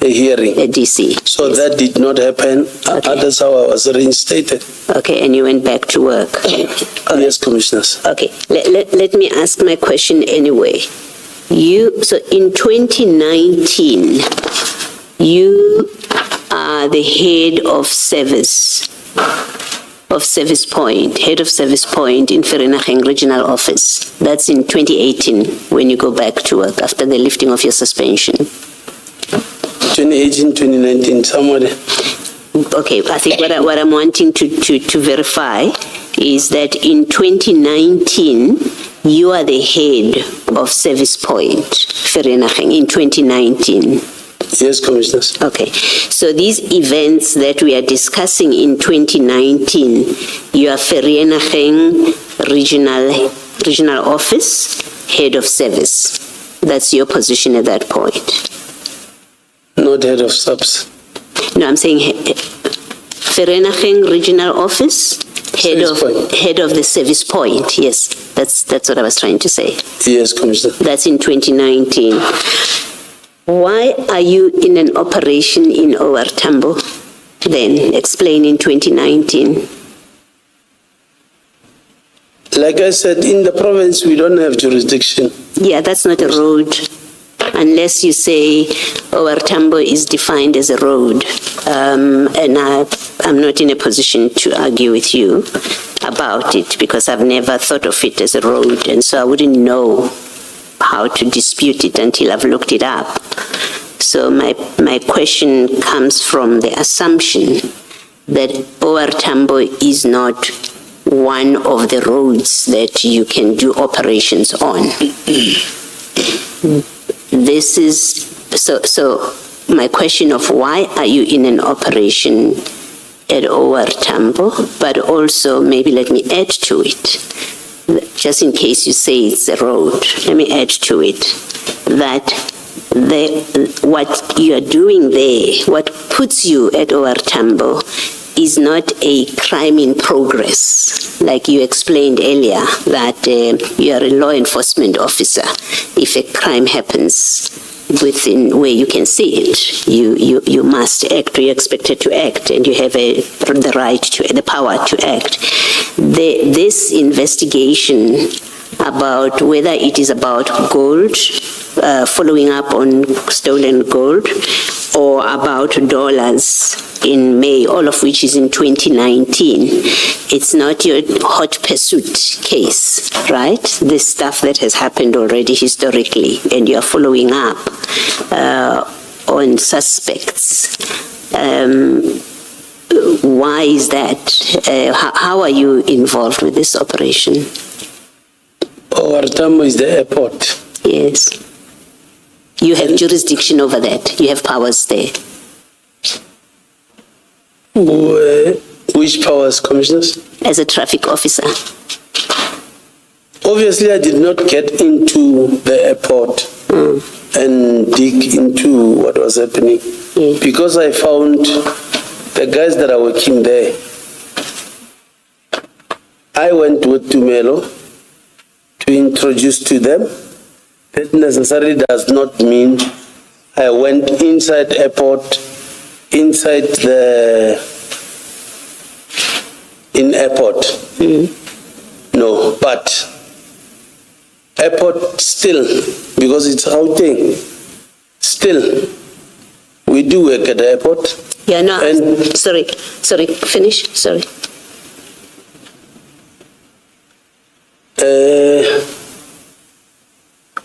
a hearing. A DC. So that did not happen. Okay. That's how I was reinstated. Okay, and you went back to work. Yes, commissioners. Okay, let me ask my question anyway. So in 2019, you are the head of service point in Vereeniging Regional Office. That's in 2018 when you go back to work after the lifting of your suspension. 2018, 2019, somewhere. Okay, I think what I'm wanting to verify is that in 2019, you are the head of service point, Vereeniging, in 2019. Yes, commissioners. Okay, so these events that we are discussing in 2019, you are Vereeniging Regional Office, head of service. That's your position at that point. Not head of subs. No, I'm saying Vereeniging Regional Office, head of the service point. Yes, that's what I was trying to say. Yes, commissioner. That's in 2019. Why are you in an operation in OR Tambo then? Explain in 2019. Like I said, in the province, we don't have jurisdiction. Yeah, that's not a road. Unless you say OR Tambo is defined as a road. And I'm not in a position to argue with you about it because I've never thought of it as a road. And so I wouldn't know how to dispute it until I've looked it up. So my question comes from the assumption that OR Tambo is not one of the roads that you can do operations on. This is, so my question of why are you in an operation at OR Tambo, but also maybe let me add to it, just in case you say it's a road, let me add to it that what you are doing there, what puts you at OR Tambo is not a crime in progress, like you explained earlier, that you are a law enforcement officer. If a crime happens within where you can see it, you must act, or you're expected to act, and you have the right to, the power to act. This investigation about whether it is about gold, following up on stolen gold, or about dollars in May, all of which is in 2019. It's not your hot pursuit case, right? This stuff that has happened already historically, and you're following up on suspects. Why is that? How are you involved with this operation? OR Tambo is the airport. Yes. You have jurisdiction over that. You have powers there. Which powers, commissioners? As a traffic officer. Obviously, I did not get into the airport and dig into what was happening because I found the guys that are working there. I went with Tumelo to introduce to them. That necessarily does not mean I went inside airport inside in airport. No, but airport still, because it's outing, still, we do work at the airport. Yeah, no, And- sorry, finish, sorry.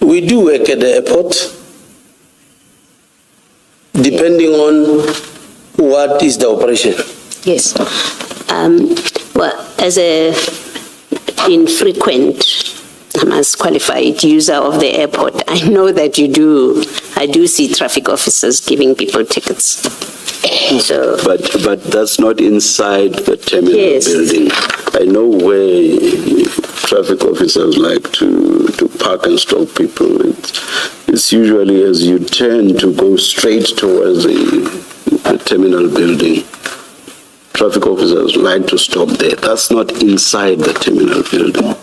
We do work at the airport, depending on what is the operation. Yes. Well, as a infrequent, I must qualified user of the airport, I know that I do see traffic officers giving people tickets. So, But that's not inside the terminal Yes. building. I know where traffic officers like to park and stop people. It's usually as you turn to go straight towards the terminal building. Traffic officers like to stop there. That's not inside the terminal building.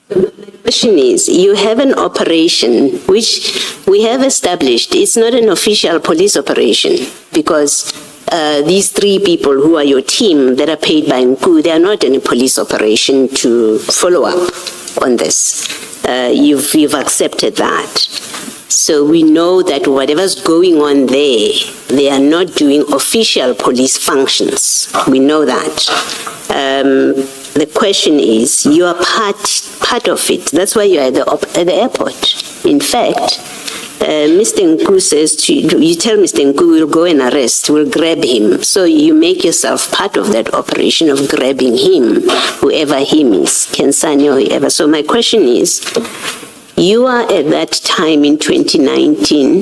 the question is, you have an operation which we have established. It's not an official police operation because these three people who are your team that are paid by Nku, they are not in a police operation to follow up on this. You've accepted that. So we know that whatever's going on there, they are not doing official police functions. We know that. The question is, you are part of it. That's why you are at the airport. In fact, Mr. Nku says, you tell Mr. Nku, we'll go and arrest, we'll grab him. So you make yourself part of that operation of grabbing him, whoever him is, Kensani or whoever. So my question is, you are at that time in 2019,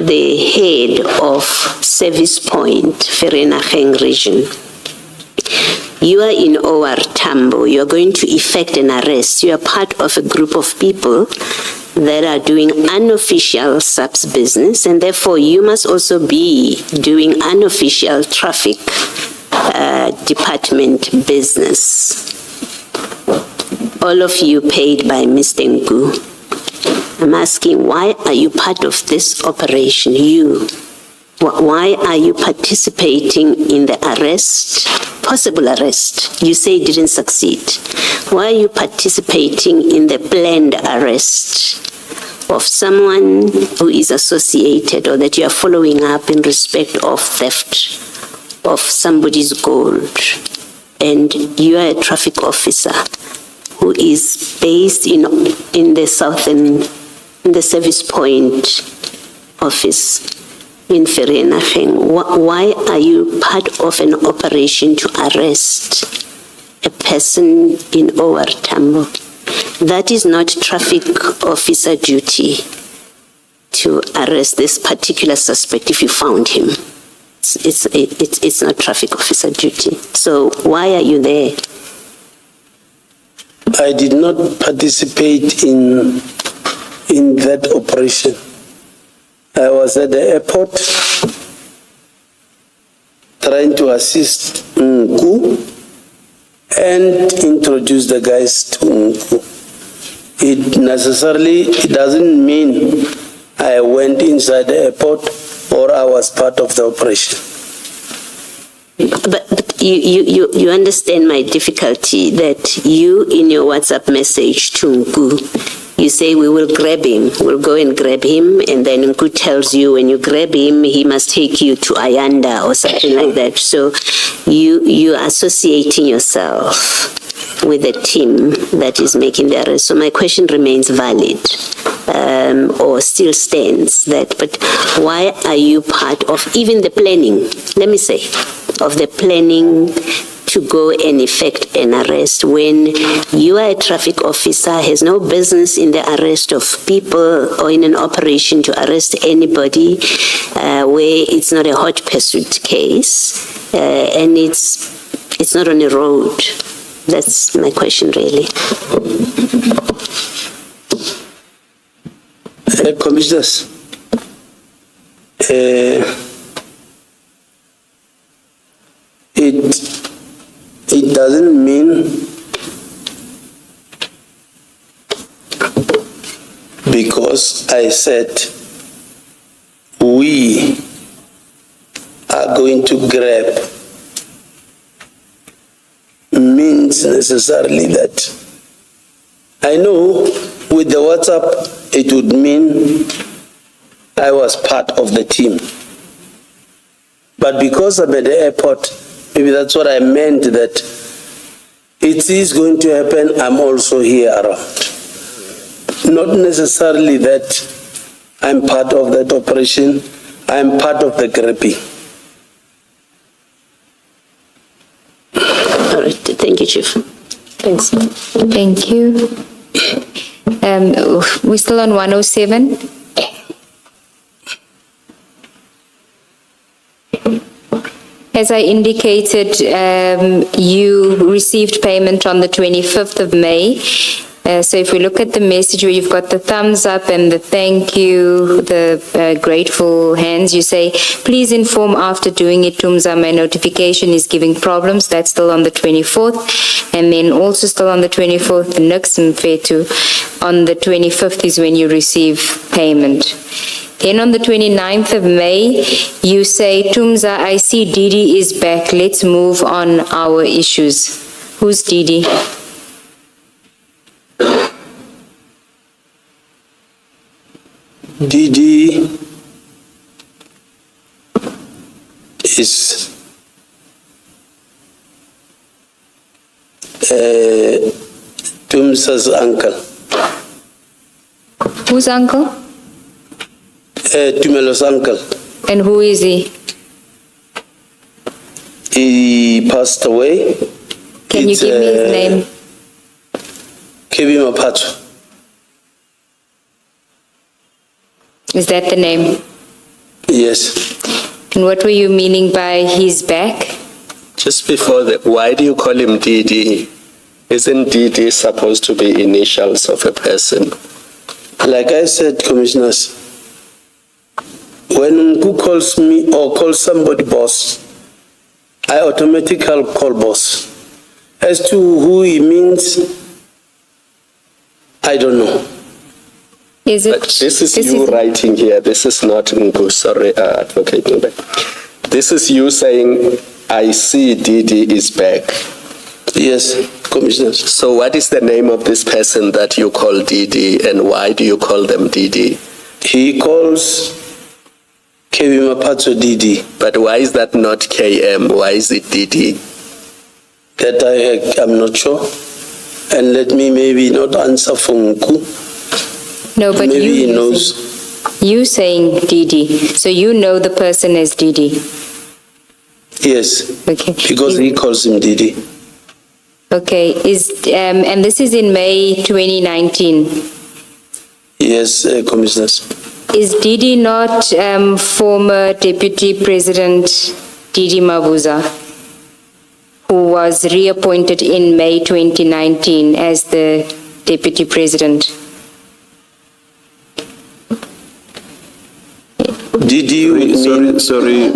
the head of Service Point, Vereeniging region. You are in OR Tambo. You are going to effect an arrest. You are part of a group of people that are doing unofficial SAPS business, and therefore you must also be doing unofficial traffic department business. All of you paid by Mr. Nku. I'm asking, why are you part of this operation? You. Why are you participating in the arrest, possible arrest? You say it didn't succeed. Why are you participating in the planned arrest of someone who is associated or that you are following up in respect of theft of somebody's gold? And you are a traffic officer who is based in the southern, in the Service Point office in Vereeniging. Why are you part of an operation to arrest a person in OR Tambo? That is not traffic officer duty to arrest this particular suspect if you found him. It's not traffic officer duty. So why are you there? I did not participate in that operation. I was at the airport trying to assist Nku and introduce the guys to Nku. It doesn't mean I went inside the airport or I was part of the operation. But you understand my difficulty that you in your WhatsApp message to Nku, you say we will grab him, we'll go and grab him, and then Nku tells you when you grab him, he must take you to Ayanda or something like that. So you're associating yourself with the team that is making the arrest. So my question remains valid, or still stands that, but why are you part of even the planning, let me say, of the planning to go and effect an arrest when you are a traffic officer, has no business in the arrest of people or in an operation to arrest anybody where it's not a hot pursuit case and it's not on a road? That's my question, really. Commissioners, it doesn't mean because I said we going to grab means necessarily that I know with the WhatsApp it would mean I was part of the team. But because I'm at the airport, maybe that's what I meant, that it is going to happen, I'm also here around. Not necessarily that I'm part of that operation, I'm part of the grabbing. All right, thank you, Chief. Thanks. Thank you. We're still on 107. As I indicated, you received payment on the 25th of May. So if we look at the message where you've got the thumbs up and the thank you, the grateful hands, you say, please inform after doing it, Tumza, my notification is giving problems. That's still on the 24th. And then also still on the 24th, the Nux Mfetu. On the 25th is when you receive payment. Then on the 29th of May, you say, Tumza, I see Didi is back. Let's move on our issues. Who's Didi? Didi is Tumza's uncle. Whose uncle? Tumelo's uncle. And who is he? He passed away. Can you give me his name? Kebi Mapatso. Is that the name? Yes. And what were you meaning by he's back? Just before that, why do you call him DD? Isn't DD supposed to be initials of a person? Like I said, commissioners, when Mku calls me or calls somebody boss, I automatically call boss. As to who he means, I don't know. Is it? But this is you writing here. This is not Mku, sorry, Advocate Nube. This is you saying, I see DD is back. Yes, commissioners. So what is the name of this person that you call DD, and why do you call them DD? He calls Kebi Mapatso DD. But why is that not KM? Why is it DD? That I'm not sure. And let me maybe not answer for Mku. No, but Maybe you he knows. You saying Didi, so you know the person as Didi. Yes. Okay. Because he calls him Didi. Okay. And this is in May 2019. Yes, commissioners. Is Didi not former Deputy President Didi Mabuza, who was reappointed in May 2019 as the Deputy President? Sorry,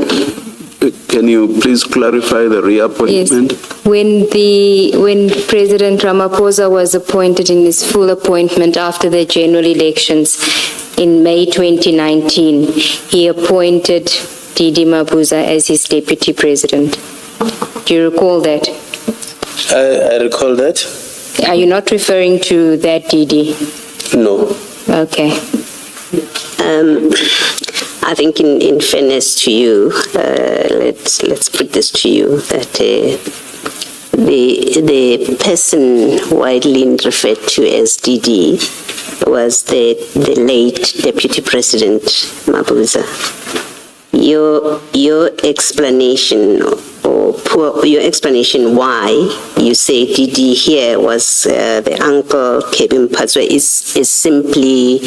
can you please clarify the reappointment? Yes. When President Ramaphosa was appointed in his full appointment after the general elections in May 2019, he appointed Didi Mabuza as his deputy president. Do you recall that? I recall that. Are you not referring to that Didi? No. Okay. I think in fairness to you, let's put this to you, that the person widely referred to as DD was the late Deputy President Mabuza. Your explanation your explanation why you say DD here was the uncle Kebi Mapatso is simply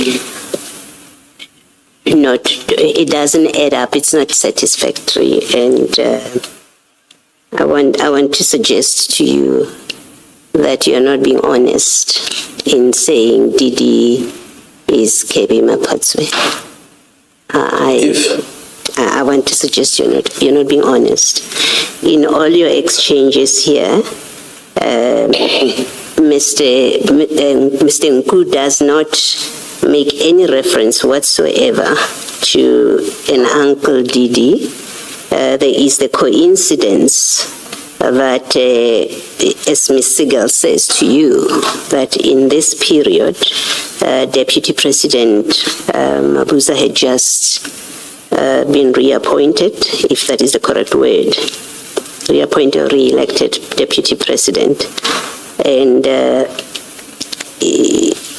not, it doesn't add up, it's not satisfactory, and I want to suggest to you that you're not being honest in saying Didi is Kebi Mapatso. I want to suggest you're not being honest. In all your exchanges here, Mr. Nku does not make any reference whatsoever to an Uncle Didi there is the coincidence that, as Ms. Segal says to you, that in this period, Deputy President Mabuza had just been reappointed, if that is the correct word, reappointed or re-elected Deputy President. And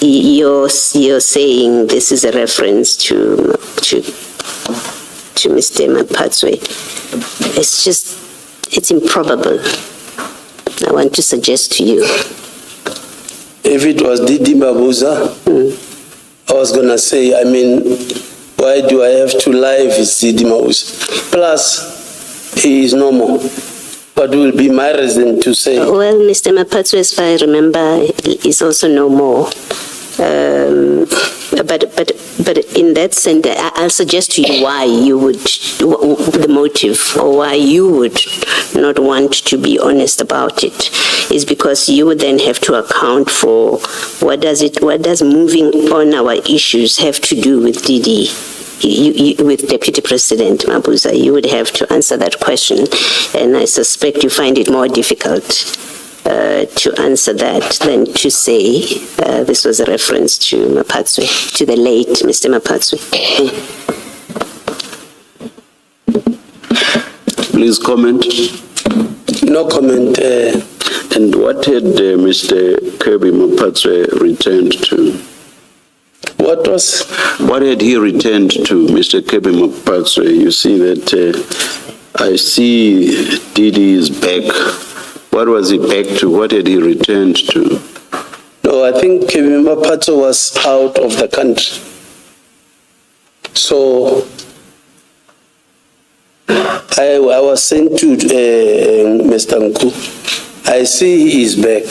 you're saying this is a reference to Mr. Mapatswe. It's improbable. I want to suggest to you. If it was Didi Mabuza, I was going to say, I mean, why do I have to lie if it's Didi Mabuza? Plus, he is normal. What will be my reason to say? Well, Mr. Mapatswe, as far as I remember, is also no more. But in that sense, I'll suggest to you why you would, the motive, or why you would not want to be honest about it, is because you would then have to account for what does moving on our issues have to do with DD. With Deputy President Mabuza, you would have to answer that question, and I suspect you find it more difficult to answer that than to say this was a reference to Mapatswe, to the late Mr. Mapatswe. Please comment. No comment. And what had Mr. Kirby Mapatswe returned to? What had he returned to, Mr. Kirby Mapatswe? You see that I see Didi is back. What was he back to? What had he returned to? No, I think Kirby Mapatswe was out of the country. So I was saying to Mr. Nku, I see he is back.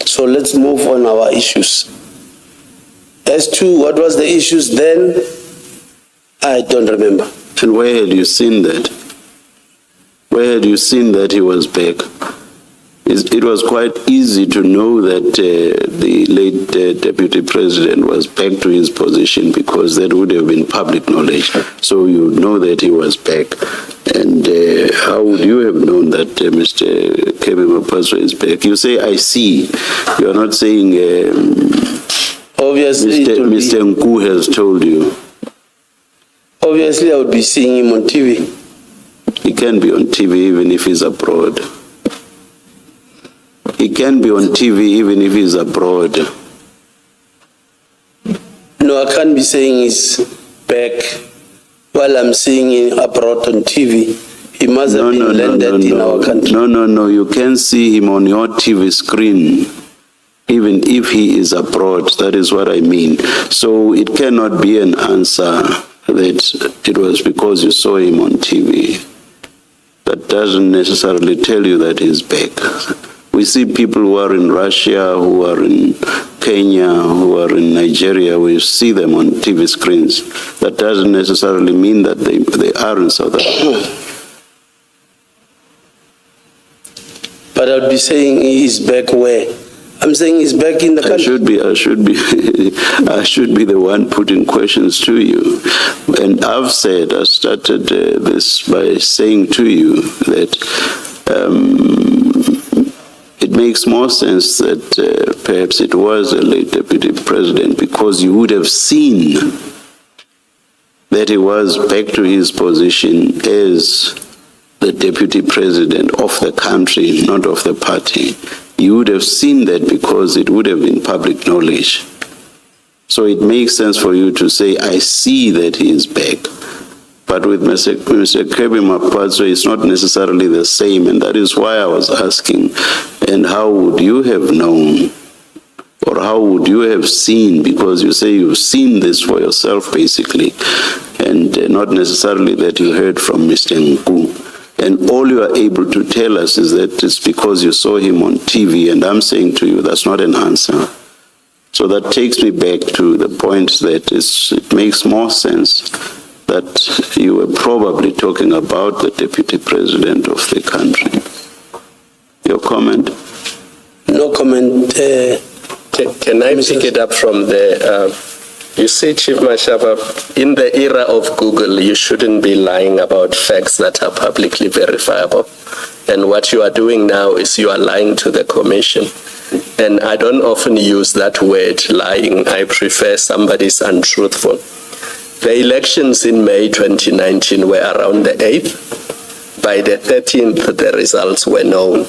So let's move on our issues. As to what was the issues then, I don't remember. And where had you seen that? Where had you seen that he was back? It was quite easy to know that the late Deputy President was back to his position because that would have been public knowledge. So you would know that he was back. And how would you have known that Mr. Kirby Mapatswe is back? You say, I see. You are not saying... Obviously, Mr. Nku has told you. Obviously, I would be seeing him on TV. He can be on TV even if he's abroad. He can be on TV even if he's abroad. No, I can't be saying he's back while I'm seeing him abroad on TV. He must have been landed in our country. No. You can see him on your TV screen. Even if he is abroad, that is what I mean. So it cannot be an answer that it was because you saw him on TV. That doesn't necessarily tell you that he's back. We see people who are in Russia, who are in Kenya, who are in Nigeria. We see them on TV screens. That doesn't necessarily mean that they are in South Africa. But I would be saying he is back where? I'm saying he's back in the country. I should be the one putting questions to you. And I started this by saying to you that it makes more sense that perhaps it was a late Deputy President because you would have seen that he was back to his position as the Deputy President of the country, not of the party. You would have seen that because it would have been public knowledge. So it makes sense for you to say, I see that he is back. But with Mr. Kirby Mapatswe, it's not necessarily the same, and that is why I was asking, and how would you have known, or how would you have seen, because you say you've seen this for yourself, basically, and not necessarily that you heard from Mr. Nku. And all you are able to tell us is that it's because you saw him on TV, and I'm saying to you that's not an answer. So that takes me back to the point that it makes more sense that you were probably talking about the Deputy President of the country. Your comment? No comment. Can I pick it up from the You see, Chief Mashaba, in the era of Google, you shouldn't be lying about facts that are publicly verifiable. And what you are doing now is you are lying to the commission. And I don't often use that word, lying. I prefer somebody's untruthful. The elections in May 2019 were around the 8th. By the 13th, the results were known.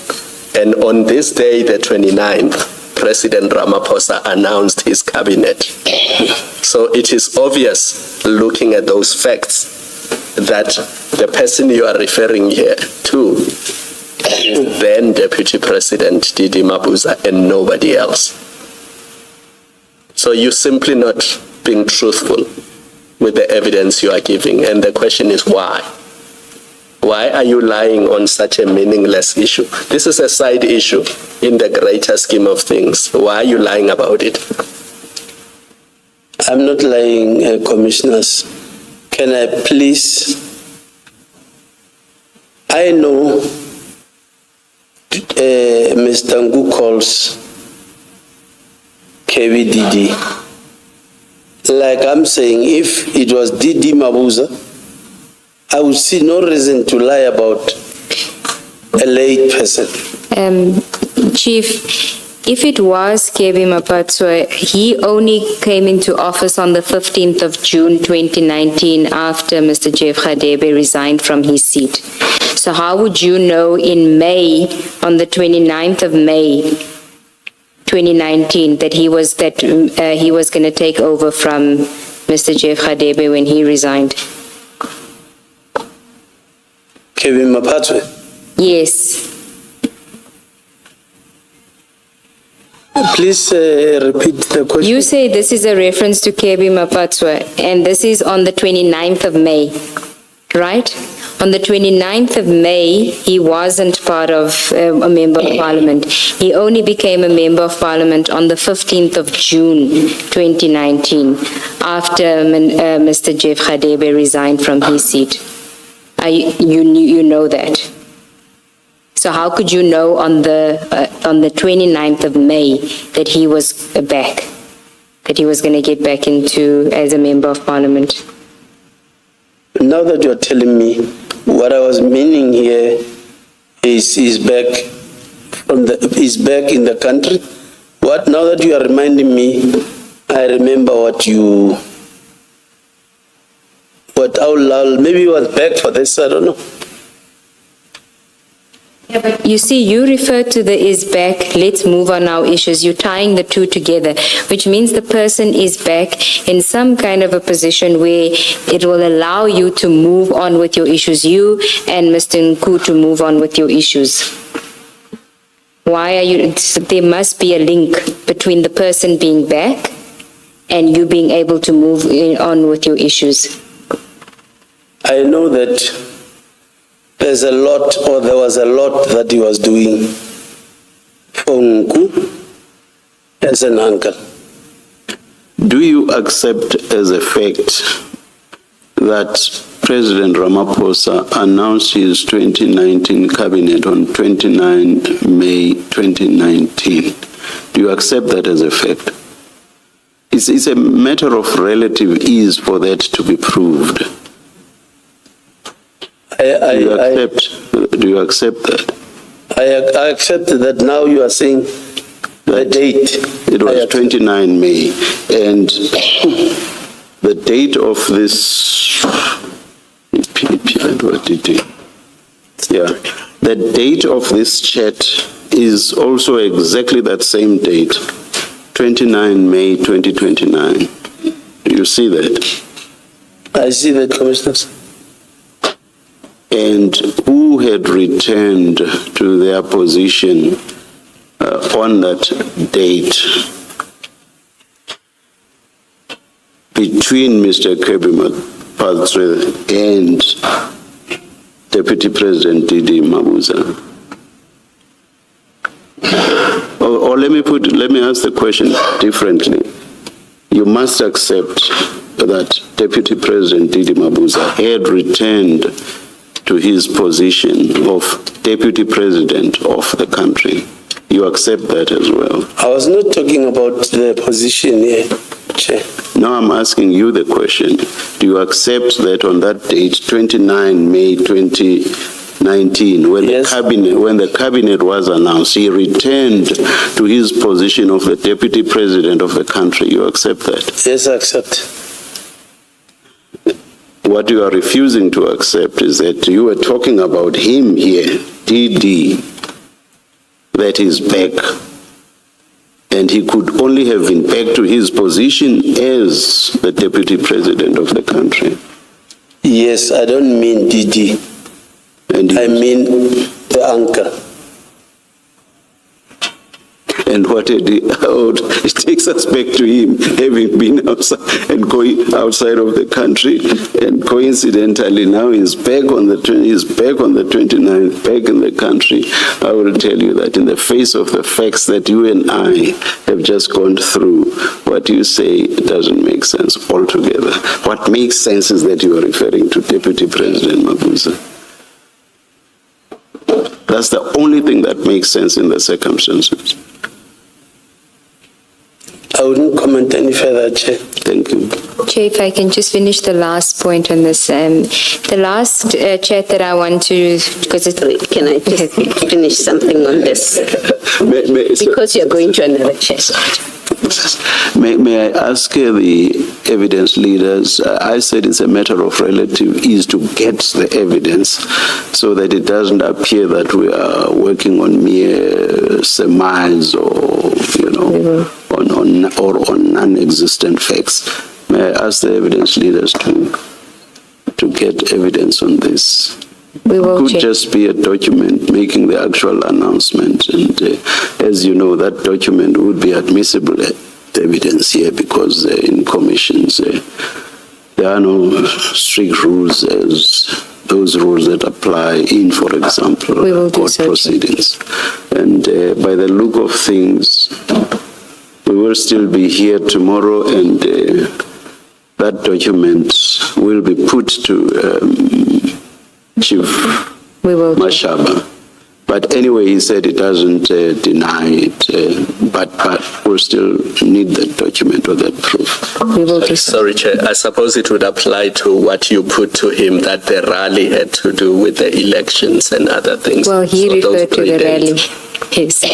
And on this day, the 29th, President Ramaphosa announced his cabinet. So it is obvious, looking at those facts, that the person you are referring here to is then Deputy President Didi Mabuza and nobody else. So you're simply not being truthful with the evidence you are giving. And the question is why? Why are you lying on such a meaningless issue? This is a side issue in the greater scheme of things. Why are you lying about it? I'm not lying, commissioners. Can I please? I know Mr. Ngu calls KVDD. Like I'm saying, if it was Didi Mabuza, I would see no reason to lie about a late person. Chief, if it was KB Mapatswa, he only came into office on the 15th of June 2019 after Mr. Jeff Radebe resigned from his seat. So how would you know in May, on the 29th of May 2019, that he was going to take over from Mr. Jeff Radebe when he resigned? Kevin Mapatwe? Yes. Please repeat the question. You say this is a reference to KB Mapatswa, and this is on the 29th of May, right? On the 29th of May, he wasn't part of a member of parliament. He only became a member of parliament on the 15th of June 2019, after Mr. Jeff Radebe resigned from his seat. You know that. So how could you know on the 29th of May that he was back, that he was going to get back into as a member of parliament? Now that you're telling me, what I was meaning here is he's back in the country. What now that you are reminding me, I remember maybe he was back for this, I don't know. Yeah, but you see, you refer to the is back, let's move on our issues. You're tying the two together, which means the person is back in some kind of a position where it will allow you to move on with your issues, you and Mr. Nku to move on with your issues. Why are you, there must be a link between the person being back and you being able to move on with your issues. I know that there was a lot that he was doing for Nku as an uncle. Do you accept as a fact that President Ramaphosa announced his 2019 cabinet on 29 May 2019? Do you accept that as a fact? It's a matter of relative ease for that to be proved. Do you accept that? I accept that now you are saying the date. It was 29 May. And the date of this, the date of this chat is also exactly that same date, 29 May 2029. Do you see that? I see that, Commissioners. And who had returned to their position on that date between Mr. Kwebi Mapatswe and Deputy President Didi Mabuza? Or let me ask the question differently. You must accept that Deputy President Didi Mabuza had returned to his position of deputy president of the country. You accept that as well? I was not talking about the position here, Chair. Now I'm asking you the question. Do you accept that on that date, 29 May 2019, when Yes. the cabinet was announced, he returned to his position of the deputy president of the country? You accept that? Yes, I accept. What you are refusing to accept is that you were talking about him here, DD, that is back. And he could only have been back to his position as the deputy president of the country. Yes, I don't mean DD. And I mean the anchor. And what it takes us back to him having been outside and going outside of the country, and coincidentally now he's back on the 29th, back in the country. I will tell you that in the face of the facts that you and I have just gone through, what you say doesn't make sense altogether. What makes sense is that you are referring to Deputy President Mabuza. That's the only thing that makes sense in the circumstances. I wouldn't comment any further, Chair. Thank you. Chair, if I can just finish the last point on this. The last chat that I want to, because it, Can I just finish something on this? Because you're going to another chat. May I ask the evidence leaders, I said it's a matter of relative ease to get the evidence so that it doesn't appear that we are working on mere surmise or, on non-existent facts. May I ask the evidence leaders to get evidence on this? we will Could check. just be a document making the actual announcement, and as you know, that document would be admissible evidence here because in commissions there are no strict rules as those rules that apply in, for example, We will do court so, proceedings. And by the look of things, we will still be here tomorrow, and that document will be put to Chief We will check. Mashaba. But anyway, he said he doesn't deny it, but we'll still need that document or that proof. We will do so. Sorry, Chair. I suppose it would apply to what you put to him, that the rally had to do with the elections and other things. Well, he So those referred to the predate. rally. Yes.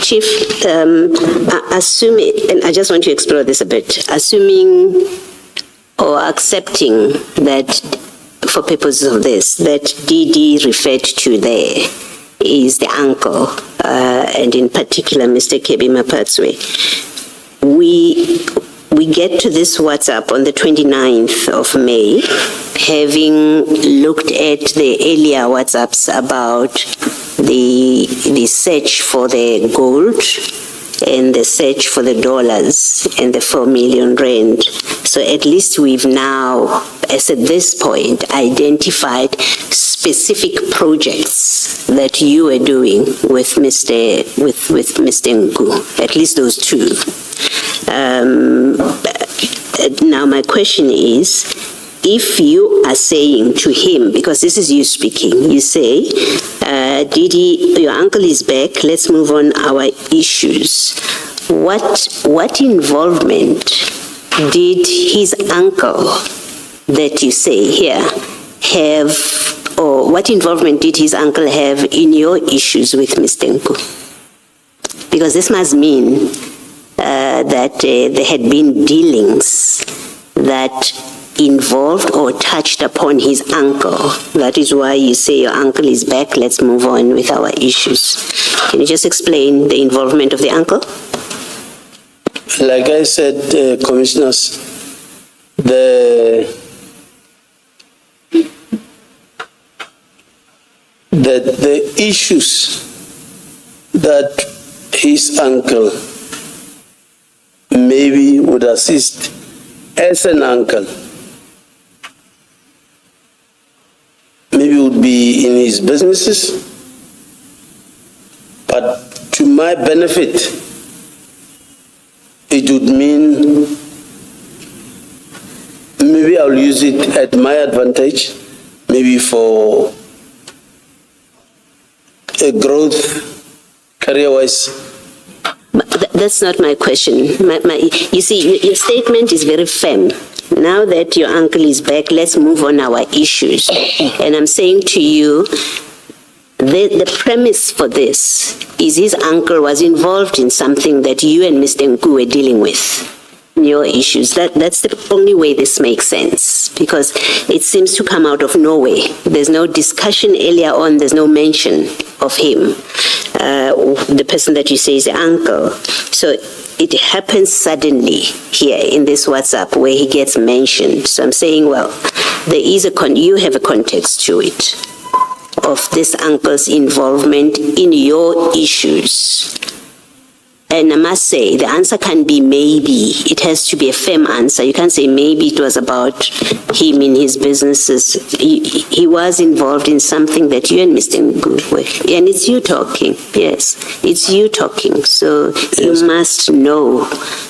Chief, assuming, and I just want to explore this a bit, assuming or accepting that for purposes of this, that DD referred to there is the uncle, and in particular Mr. Kebi Mapatswe, we get to this WhatsApp on the 29th of May, having looked at the earlier WhatsApps about the search for the gold and the search for the dollars and the 4 million rand. So at least we've now, as at this point, identified specific projects that you are doing with Mr. Nku, at least those two. Now my question is, if you are saying to him, because this is you speaking, you say, Didi, your uncle is back, let's move on our issues. What involvement did his uncle that you say here have, or what involvement did his uncle have in your issues with Mr. Nku? Because this must mean that there had been dealings that involved or touched upon his uncle. That is why you say your uncle is back, let's move on with our issues. Can you just explain the involvement of the uncle? Like I said, Commissioners, the issues that his uncle maybe would assist as an uncle, maybe would be in his businesses, but to my benefit, it would mean maybe maybe I'll use it at my advantage, maybe for a growth career-wise. That's not my question. You see, your statement is very firm. Now that your uncle is back, let's move on our issues. And I'm saying to you, the premise for this is his uncle was involved in something that you and Mr. Nku were dealing with. Your issues. That's the only way this makes sense, because it seems to come out of nowhere. There's no discussion earlier on, there's no mention of him, the person that you say is the uncle. So it happens suddenly here in this WhatsApp where he gets mentioned. So I'm saying, well, there is you have a context to it of this uncle's involvement in your issues. And I must say, the answer can be maybe. It has to be a firm answer. You can't say maybe it was about him in his businesses. He was involved in something that you and Mr. Ngu were. And it's you talking. Yes, it's you talking. So you must know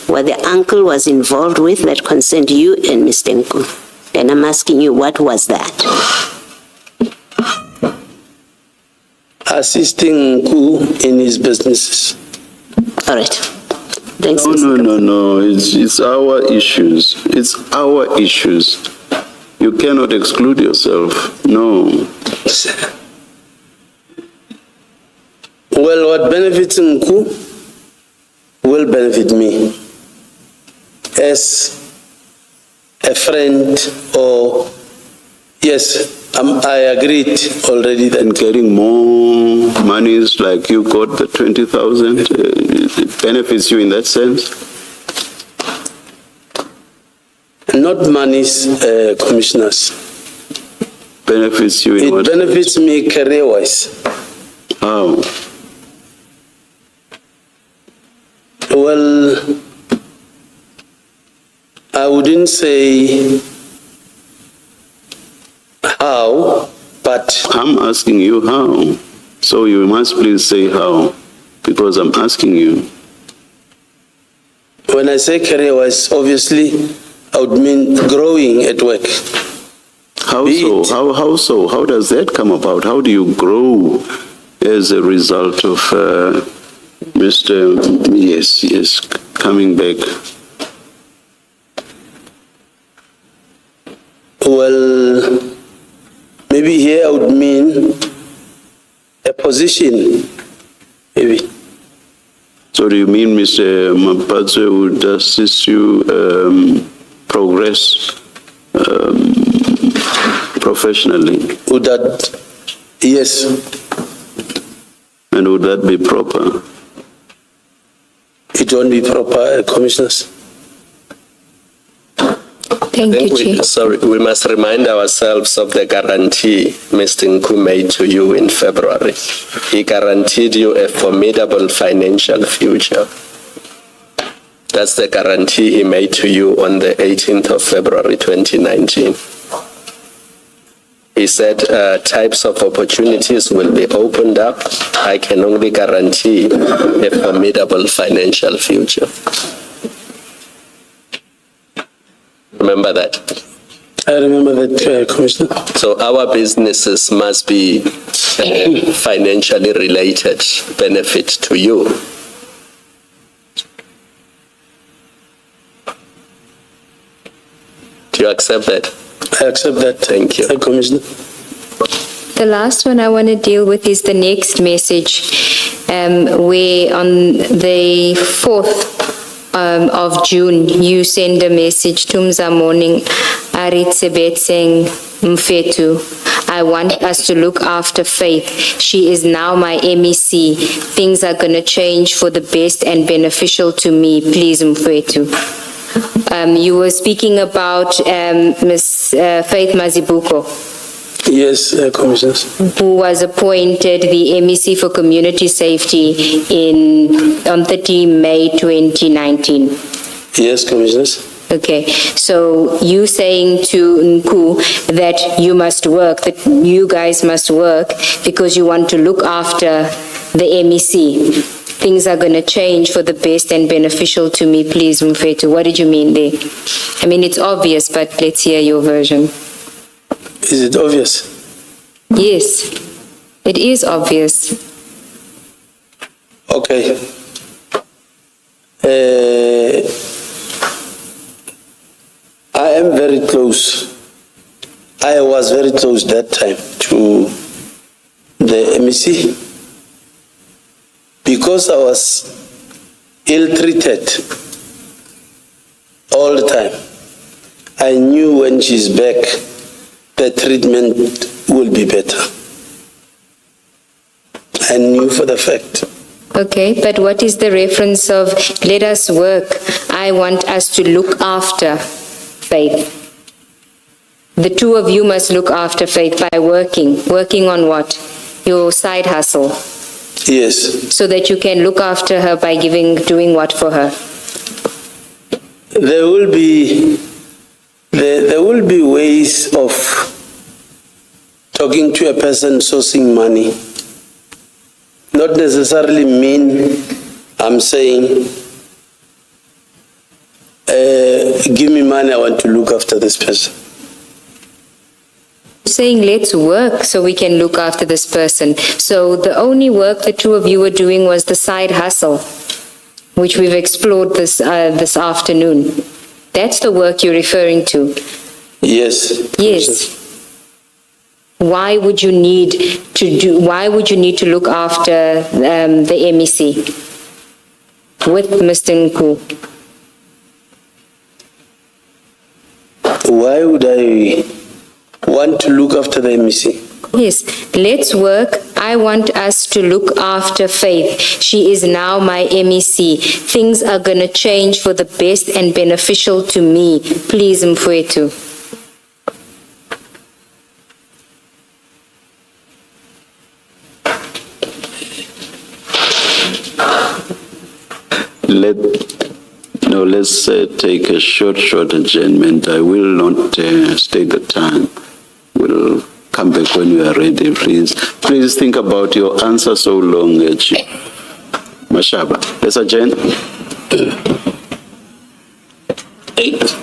what the uncle was involved with that concerned you and Mr. Ngu. And I'm asking you, what was that? Assisting Nku in his businesses. All right. Thanks. No. It's our issues. It's our issues. You cannot exclude yourself. No. Well, what benefits Nku will benefit me as a friend, or yes, I agreed already that Getting more monies like you got the 20,000, it benefits you in that sense? not monies, commissioners. Benefits you in It what? benefits me career-wise. How? Well, I wouldn't say how, but I'm asking you how. So you must please say how, because I'm asking you. when I say career-wise, obviously, I would mean growing at work. How Be so? it- How so? How does that come about? How do you grow as a result of Mr. Yes, coming back? Well, maybe here I would mean a position, maybe. So do you mean Mr. Mapadze would assist you progress professionally? Would that, yes, And would that be proper? it won't be proper, commissioners. Thank you, Chief. We must remind ourselves of the guarantee Mr. Nku made to you in February. He guaranteed you a formidable financial future. That's the guarantee he made to you on the 18th of February 2019. He said types of opportunities will be opened up. I can only guarantee a formidable financial future. Remember that. I remember that, Commissioner. So our businesses must be financially related benefit to you. Do you accept that? I accept that. Thank you. Commissioner. The last one I want to deal with is the next message, where on the 4th of June, you send a message, Tumza morning, Aritsebetseng Mfetu. I want us to look after Faith. She is now my MEC. Things are going to change for the best and beneficial to me. Please, Mfetu. You were speaking about Ms. Faith Mazibuko, Yes, Commissioners. who was appointed the MEC for Community Safety on 30 May 2019. Yes, Commissioners. Okay, so you saying to Nku that you must work, that you guys must work because you want to look after the MEC. things are going to change for the best and beneficial to me, please, Mfethu. What did you mean there? I mean, it's obvious, but let's hear your version. Is it obvious? Yes, it is obvious. Okay. I am very close. I was very close that time to the MEC because I was ill-treated all the time. I knew when she's back, the treatment will be better. I knew for the fact. Okay, but what is the reference of let us work? I want us to look after Faith. The two of you must look after Faith by working. Working on what? Your side hustle. Yes. So that you can look after her by doing what for her? There will be ways of talking to a person sourcing money. Not necessarily mean I'm saying, give me money, I want to look after this person. Saying let's work so we can look after this person. So the only work the two of you were doing was the side hustle, which we've explored this afternoon. That's the work you're referring to. Yes. Yes. Why would you need to look after the MEC with Mr. Nku? Why would I want to look after the MEC? Yes, let's work. I want us to look after Faith. She is now my MEC. Things are going to change for the best and beneficial to me. Please, Mfwethu. Let's take a short adjournment. I will not state the time. We'll come back when you are ready, please. Please think about your answer so long, Chief Mashaba. Let's adjourn. 8.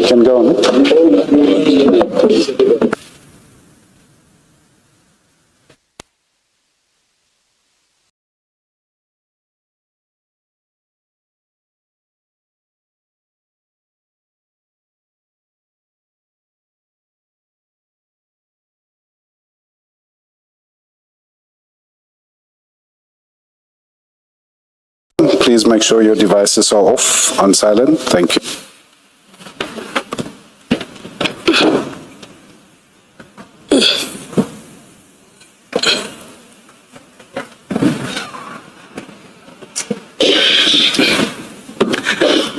can go on. Please make sure your devices are off, on silent. Thank you.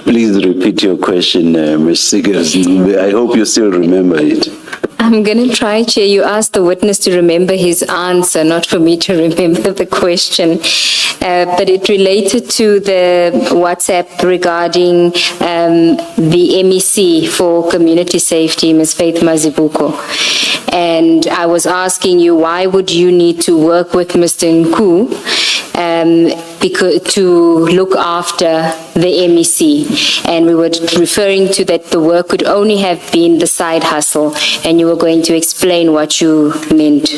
Please repeat your question, Ms. Seegers. I hope you still remember it. I'm going to try, Chair. You asked the witness to remember his answer, not for me to remember the question. But it related to the WhatsApp regarding the MEC for community safety, Ms. Faith Mazibuko. And I was asking you, why would you need to work with Mr. Nku to look after the MEC? And we were referring to that the work could only have been the side hustle, and you were going to explain what you meant.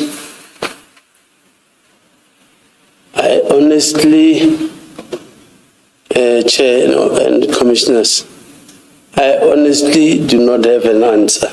I honestly, Chair and Commissioners, I honestly do not have an answer.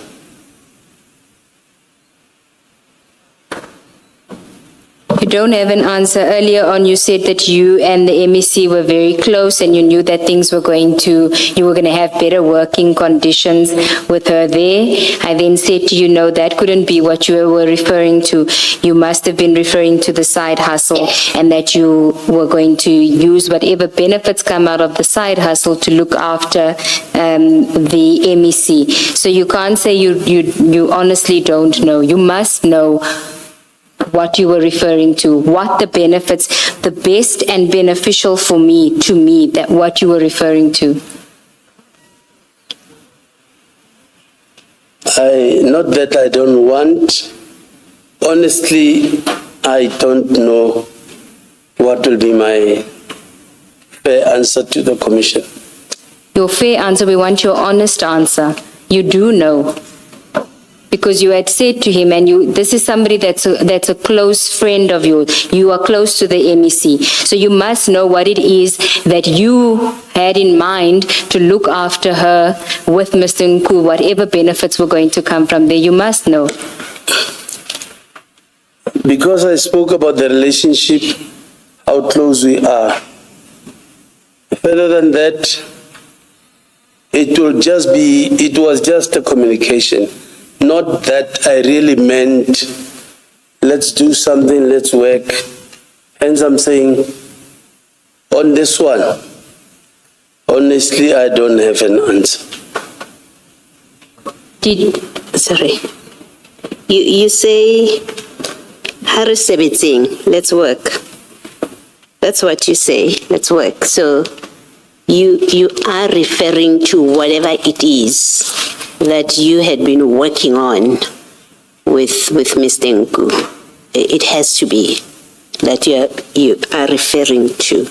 You don't have an answer. Earlier on, you said that you and the MEC were very close and you knew that things were you were going to have better working conditions with her there. I then said to you, no, that couldn't be what you were referring to. You must have been referring to the side hustle, and that you were going to use whatever benefits come out of the side hustle to look after the MEC. So you can't say you honestly don't know. You must know what you were referring to, what the benefits, the best and beneficial to me, that what you were referring to. Not that I don't want, honestly, I don't know what will be my fair answer to the Commission. Your fair answer, we want your honest answer. You do know. Because you had said to him, and this is somebody that's a close friend of yours. You are close to the MEC. So you must know what it is that you had in mind to look after her with Mr. Nku, whatever benefits were going to come from there. You must know. Because I spoke about the relationship, how close we are. Further than that, it was just a communication. Not that I really meant, let's do something, let's work. Hence I'm saying, on this one, honestly, I don't have an answer. Sorry. You say, let's work. That's what you say, let's work. So you are referring to whatever it is that you had been working on with Mr. Nku. It has to be that you are referring to.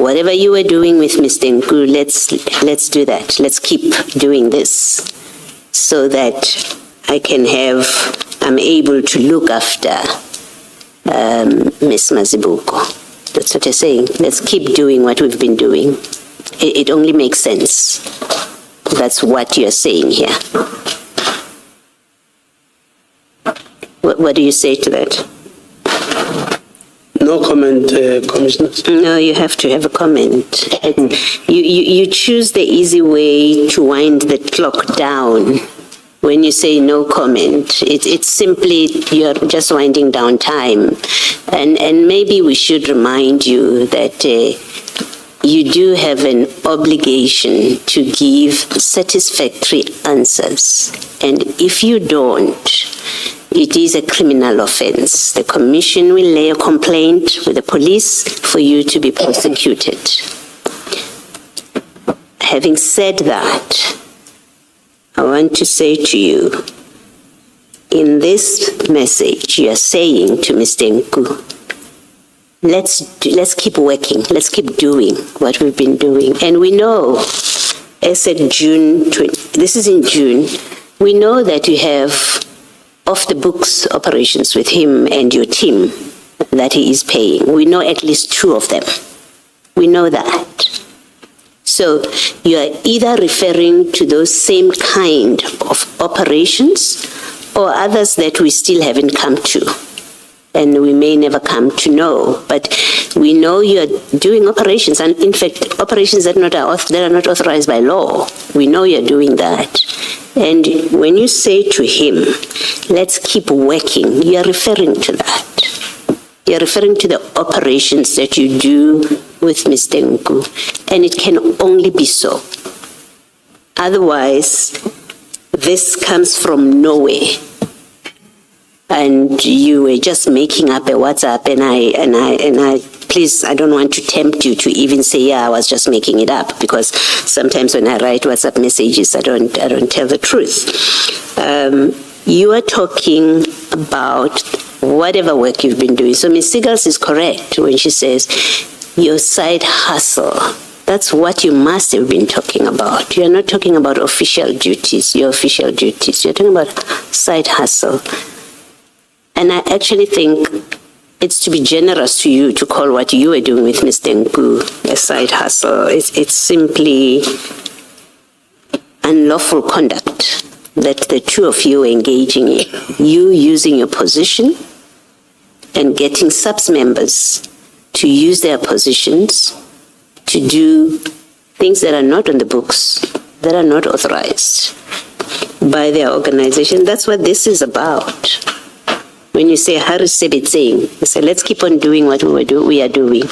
Whatever you were doing with Mr. Nku, let's do that. Let's keep doing this so that I'm able to look after Ms. Mazibuko. That's what you're saying. Let's keep doing what we've been doing. It only makes sense. That's what you're saying here. What do you say to that? No comment, Commissioner. No, you have to have a comment. You choose the easy way to wind the clock down. When you say no comment, it's simply you're just winding down time. And maybe we should remind you that you do have an obligation to give satisfactory answers. And if you don't, it is a criminal offense. The Commission will lay a complaint with the police for you to be prosecuted. Having said that, I want to say to you, in this message you are saying to Mr. Nku, let's keep working, let's keep doing what we've been doing. And we know as at June 20, this is in June, we know that you have off-the-books operations with him and your team that he is paying. We know at least 2 of them. We know that. So you are either referring to those same kind of operations or others that we still haven't come to, and we may never come to know. But we know you are doing operations, and in fact, operations that are not authorized by law. We know you're doing that. And when you say to him, let's keep working, you are referring to that. You're referring to the operations that you do with Mr. Nku, and it can only be so. Otherwise, this comes from nowhere. And you were just making up a WhatsApp, and I please, I don't want to tempt you to even say, yeah, I was just making it up, because sometimes when I write WhatsApp messages, I don't tell the truth. You are talking about whatever work you've been doing. So Ms. Seagulls is correct when she says your side hustle. That's what you must have been talking about. You're not talking about official duties, your official duties. You're talking about side hustle. And I actually think it's to be generous to you to call what you were doing with Mr. Nku a side hustle. It's simply unlawful conduct that the 2 of you are engaging in. You using your position and getting subs members to use their positions to do things that are not on the books, that are not authorized by their organization. That's what this is about. When you say Haris Sebetsing, you say let's keep on doing what we are doing,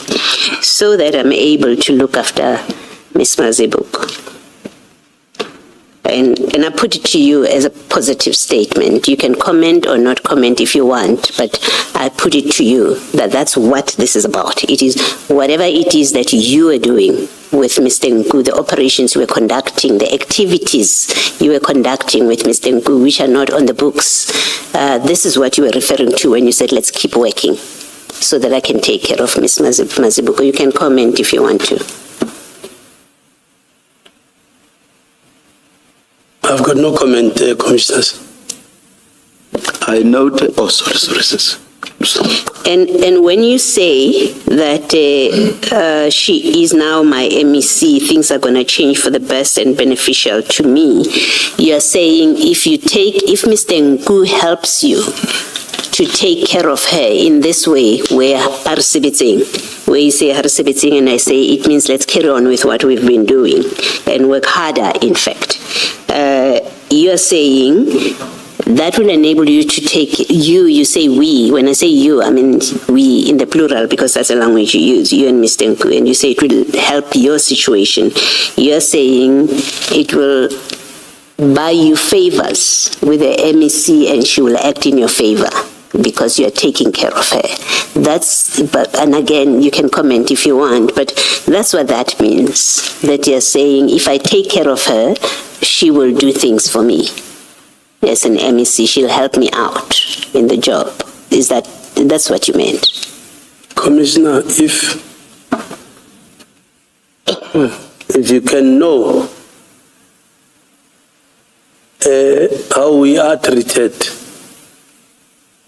so that I'm able to look after Ms. Mazibuk. And I put it to you as a positive statement. You can comment or not comment if you want, but I put it to you that that's what this is about. It is whatever it is that you are doing with Mr. Nku, the operations you were conducting, the activities you were conducting with Mr. Nku, which are not on the books. This is what you were referring to when you said, let's keep working so that I can take care of Ms. Mazibuko. You can comment if you want to. I've got no comment, Commissioners. I note, oh, sorry, sis. And when you say that she is now my MEC, things are going to change for the best and beneficial to me, you're saying if Mr. Nku helps you to take care of her in this way, where you say Harisibiting and I say it means let's carry on with what we've been doing and work harder, in fact. You're saying that will enable you to take, you say we, when I say you, I mean we in the plural because that's the language you use, you and Mr. Nku, and you say it will help your situation. You're saying it will buy you favors with the MEC and she will act in your favor because you're taking care of her. And again, you can comment if you want, but that's what that means, that you're saying if I take care of her, she will do things for me. As an MEC, she'll help me out in the job. That's what you meant? Commissioner, if you can know how we are treated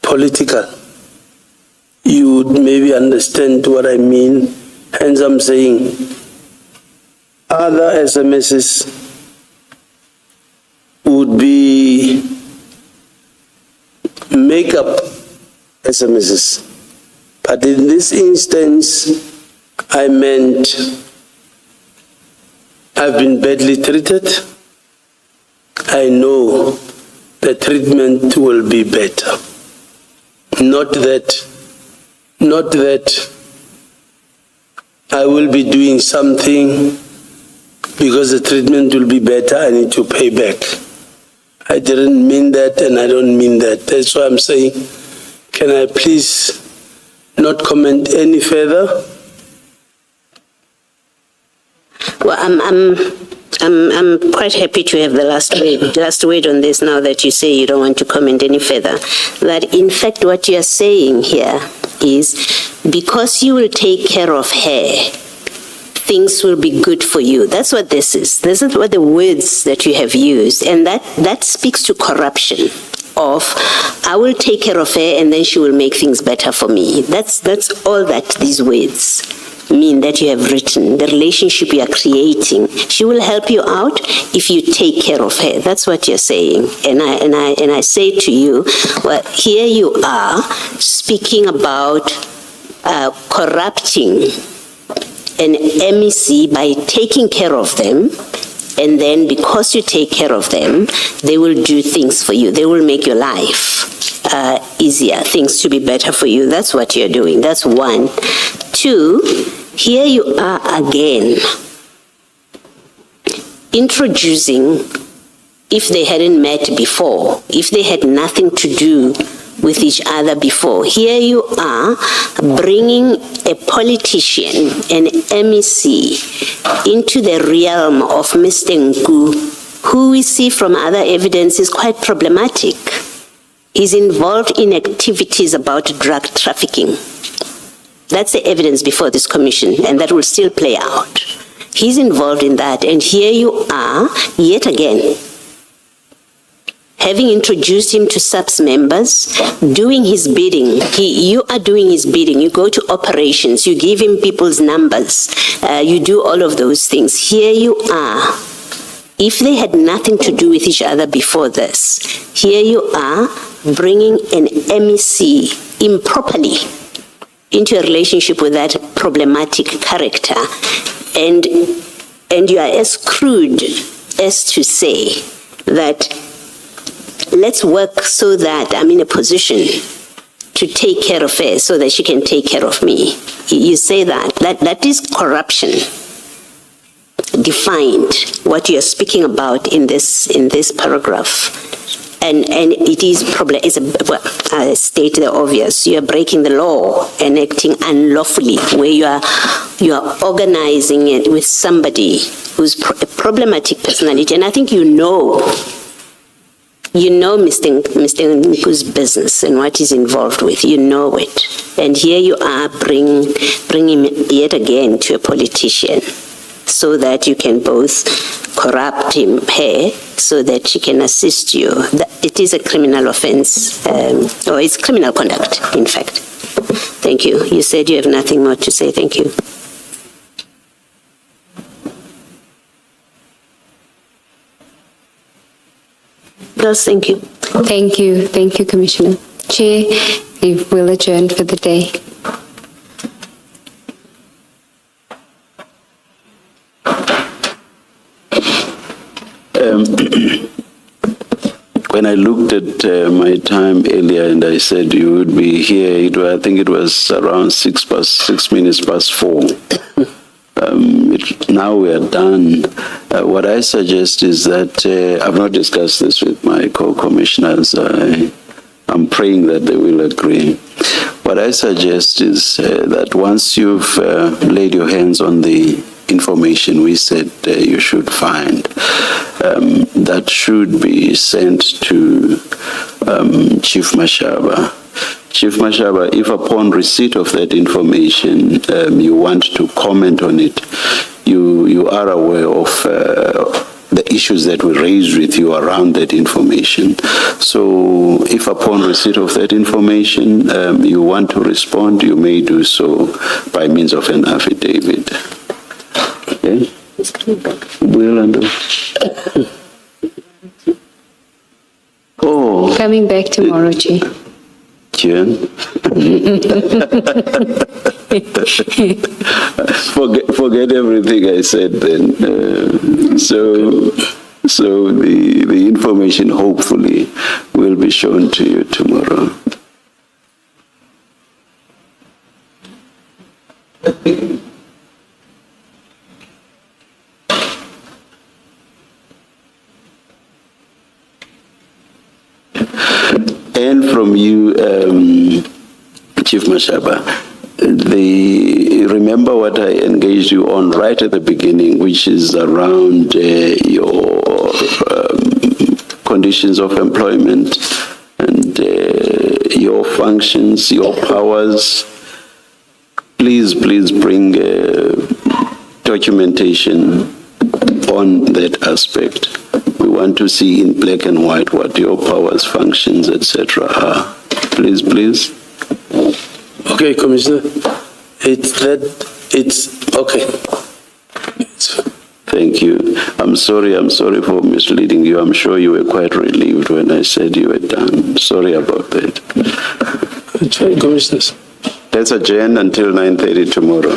political, you would maybe understand what I mean. Hence I'm saying other SMSs would be make-up SMSs. But in this instance, I meant I've been badly treated. I know the treatment will be better. Not that I will be doing something because the treatment will be better, I need to pay back. I didn't mean that and I don't mean that. That's why I'm saying, can I please not comment any further? Well, I'm quite happy to have the last word on this now that you say you don't want to comment any further. That in fact what you're saying here is because you will take care of her, things will be good for you. That's what this is. This is what the words that you have used. And that speaks to corruption of, I will take care of her and then she will make things better for me. That's all that these words mean that you have written, the relationship you are creating. She will help you out if you take care of her. That's what you're saying. And I say to you, well, here you are speaking about corrupting an MEC by taking care of them, and then because you take care of them, they will do things for you. They will make your life easier, things to be better for you. That's what you're doing. That's one. Two, here you are again introducing, if they hadn't met before, if they had nothing to do with each other before, here you are bringing a politician, an MEC, into the realm of Mr. Nku, who we see from other evidence is quite problematic. He's involved in activities about drug trafficking. That's the evidence before this commission, and that will still play out. He's involved in that, and here you are, yet again, having introduced him to SAPS members, doing his bidding. You are doing his bidding. You go to operations, you give him people's numbers, you do all of those things. Here you are. If they had nothing to do with each other before this, here you are bringing an MEC improperly into a relationship with that problematic character, and you are as crude as to say that let's work so that I'm in a position to take care of her so that she can take care of me. You say that is corruption defined, what you're speaking about in this paragraph. And it is probably, I state the obvious, you are breaking the law and acting unlawfully, where you are organizing it with somebody who's a problematic personality. And I think you know Mr. Nku's business and what he's involved with. You know it. And here you are bringing him yet again to a politician so that you can both corrupt her so that she can assist you. It is a criminal offense, or it's criminal conduct, in fact. Thank you. You said you have nothing more to say. Thank you. Girls, thank you. Thank you. Thank you, Commissioner. Chair, we will adjourn for the day. When I looked at my time earlier and I said you would be here, I think it was around 6 minutes past 4. Now we are done. What I suggest is that I've not discussed this with my co-commissioners. I'm praying that they will agree. What I suggest is that once you've laid your hands on the information we said you should find, that should be sent to Chief Mashaba. Chief Mashaba, if upon receipt of that information you want to comment on it, you are aware of the issues that were raised with you around that information. So if upon receipt of that information you want to respond, you may do so by means of an affidavit. Okay? Oh. Coming back tomorrow, Chair. Jen? Forget everything I said then. So the information hopefully will be shown to you tomorrow. And from you, Chief Mashaba, remember what I engaged you on right at the beginning, which is around your conditions of employment and your functions, your powers. Please bring documentation on that aspect. We want to see in black and white what your powers, functions, etc. are. Please, please. Okay, Commissioner. It's okay. Thank you. I'm sorry for misleading you. I'm sure you were quite relieved when I said you were done. Sorry about that. That's right, Commissioners. Let's adjourn until 9:30 tomorrow.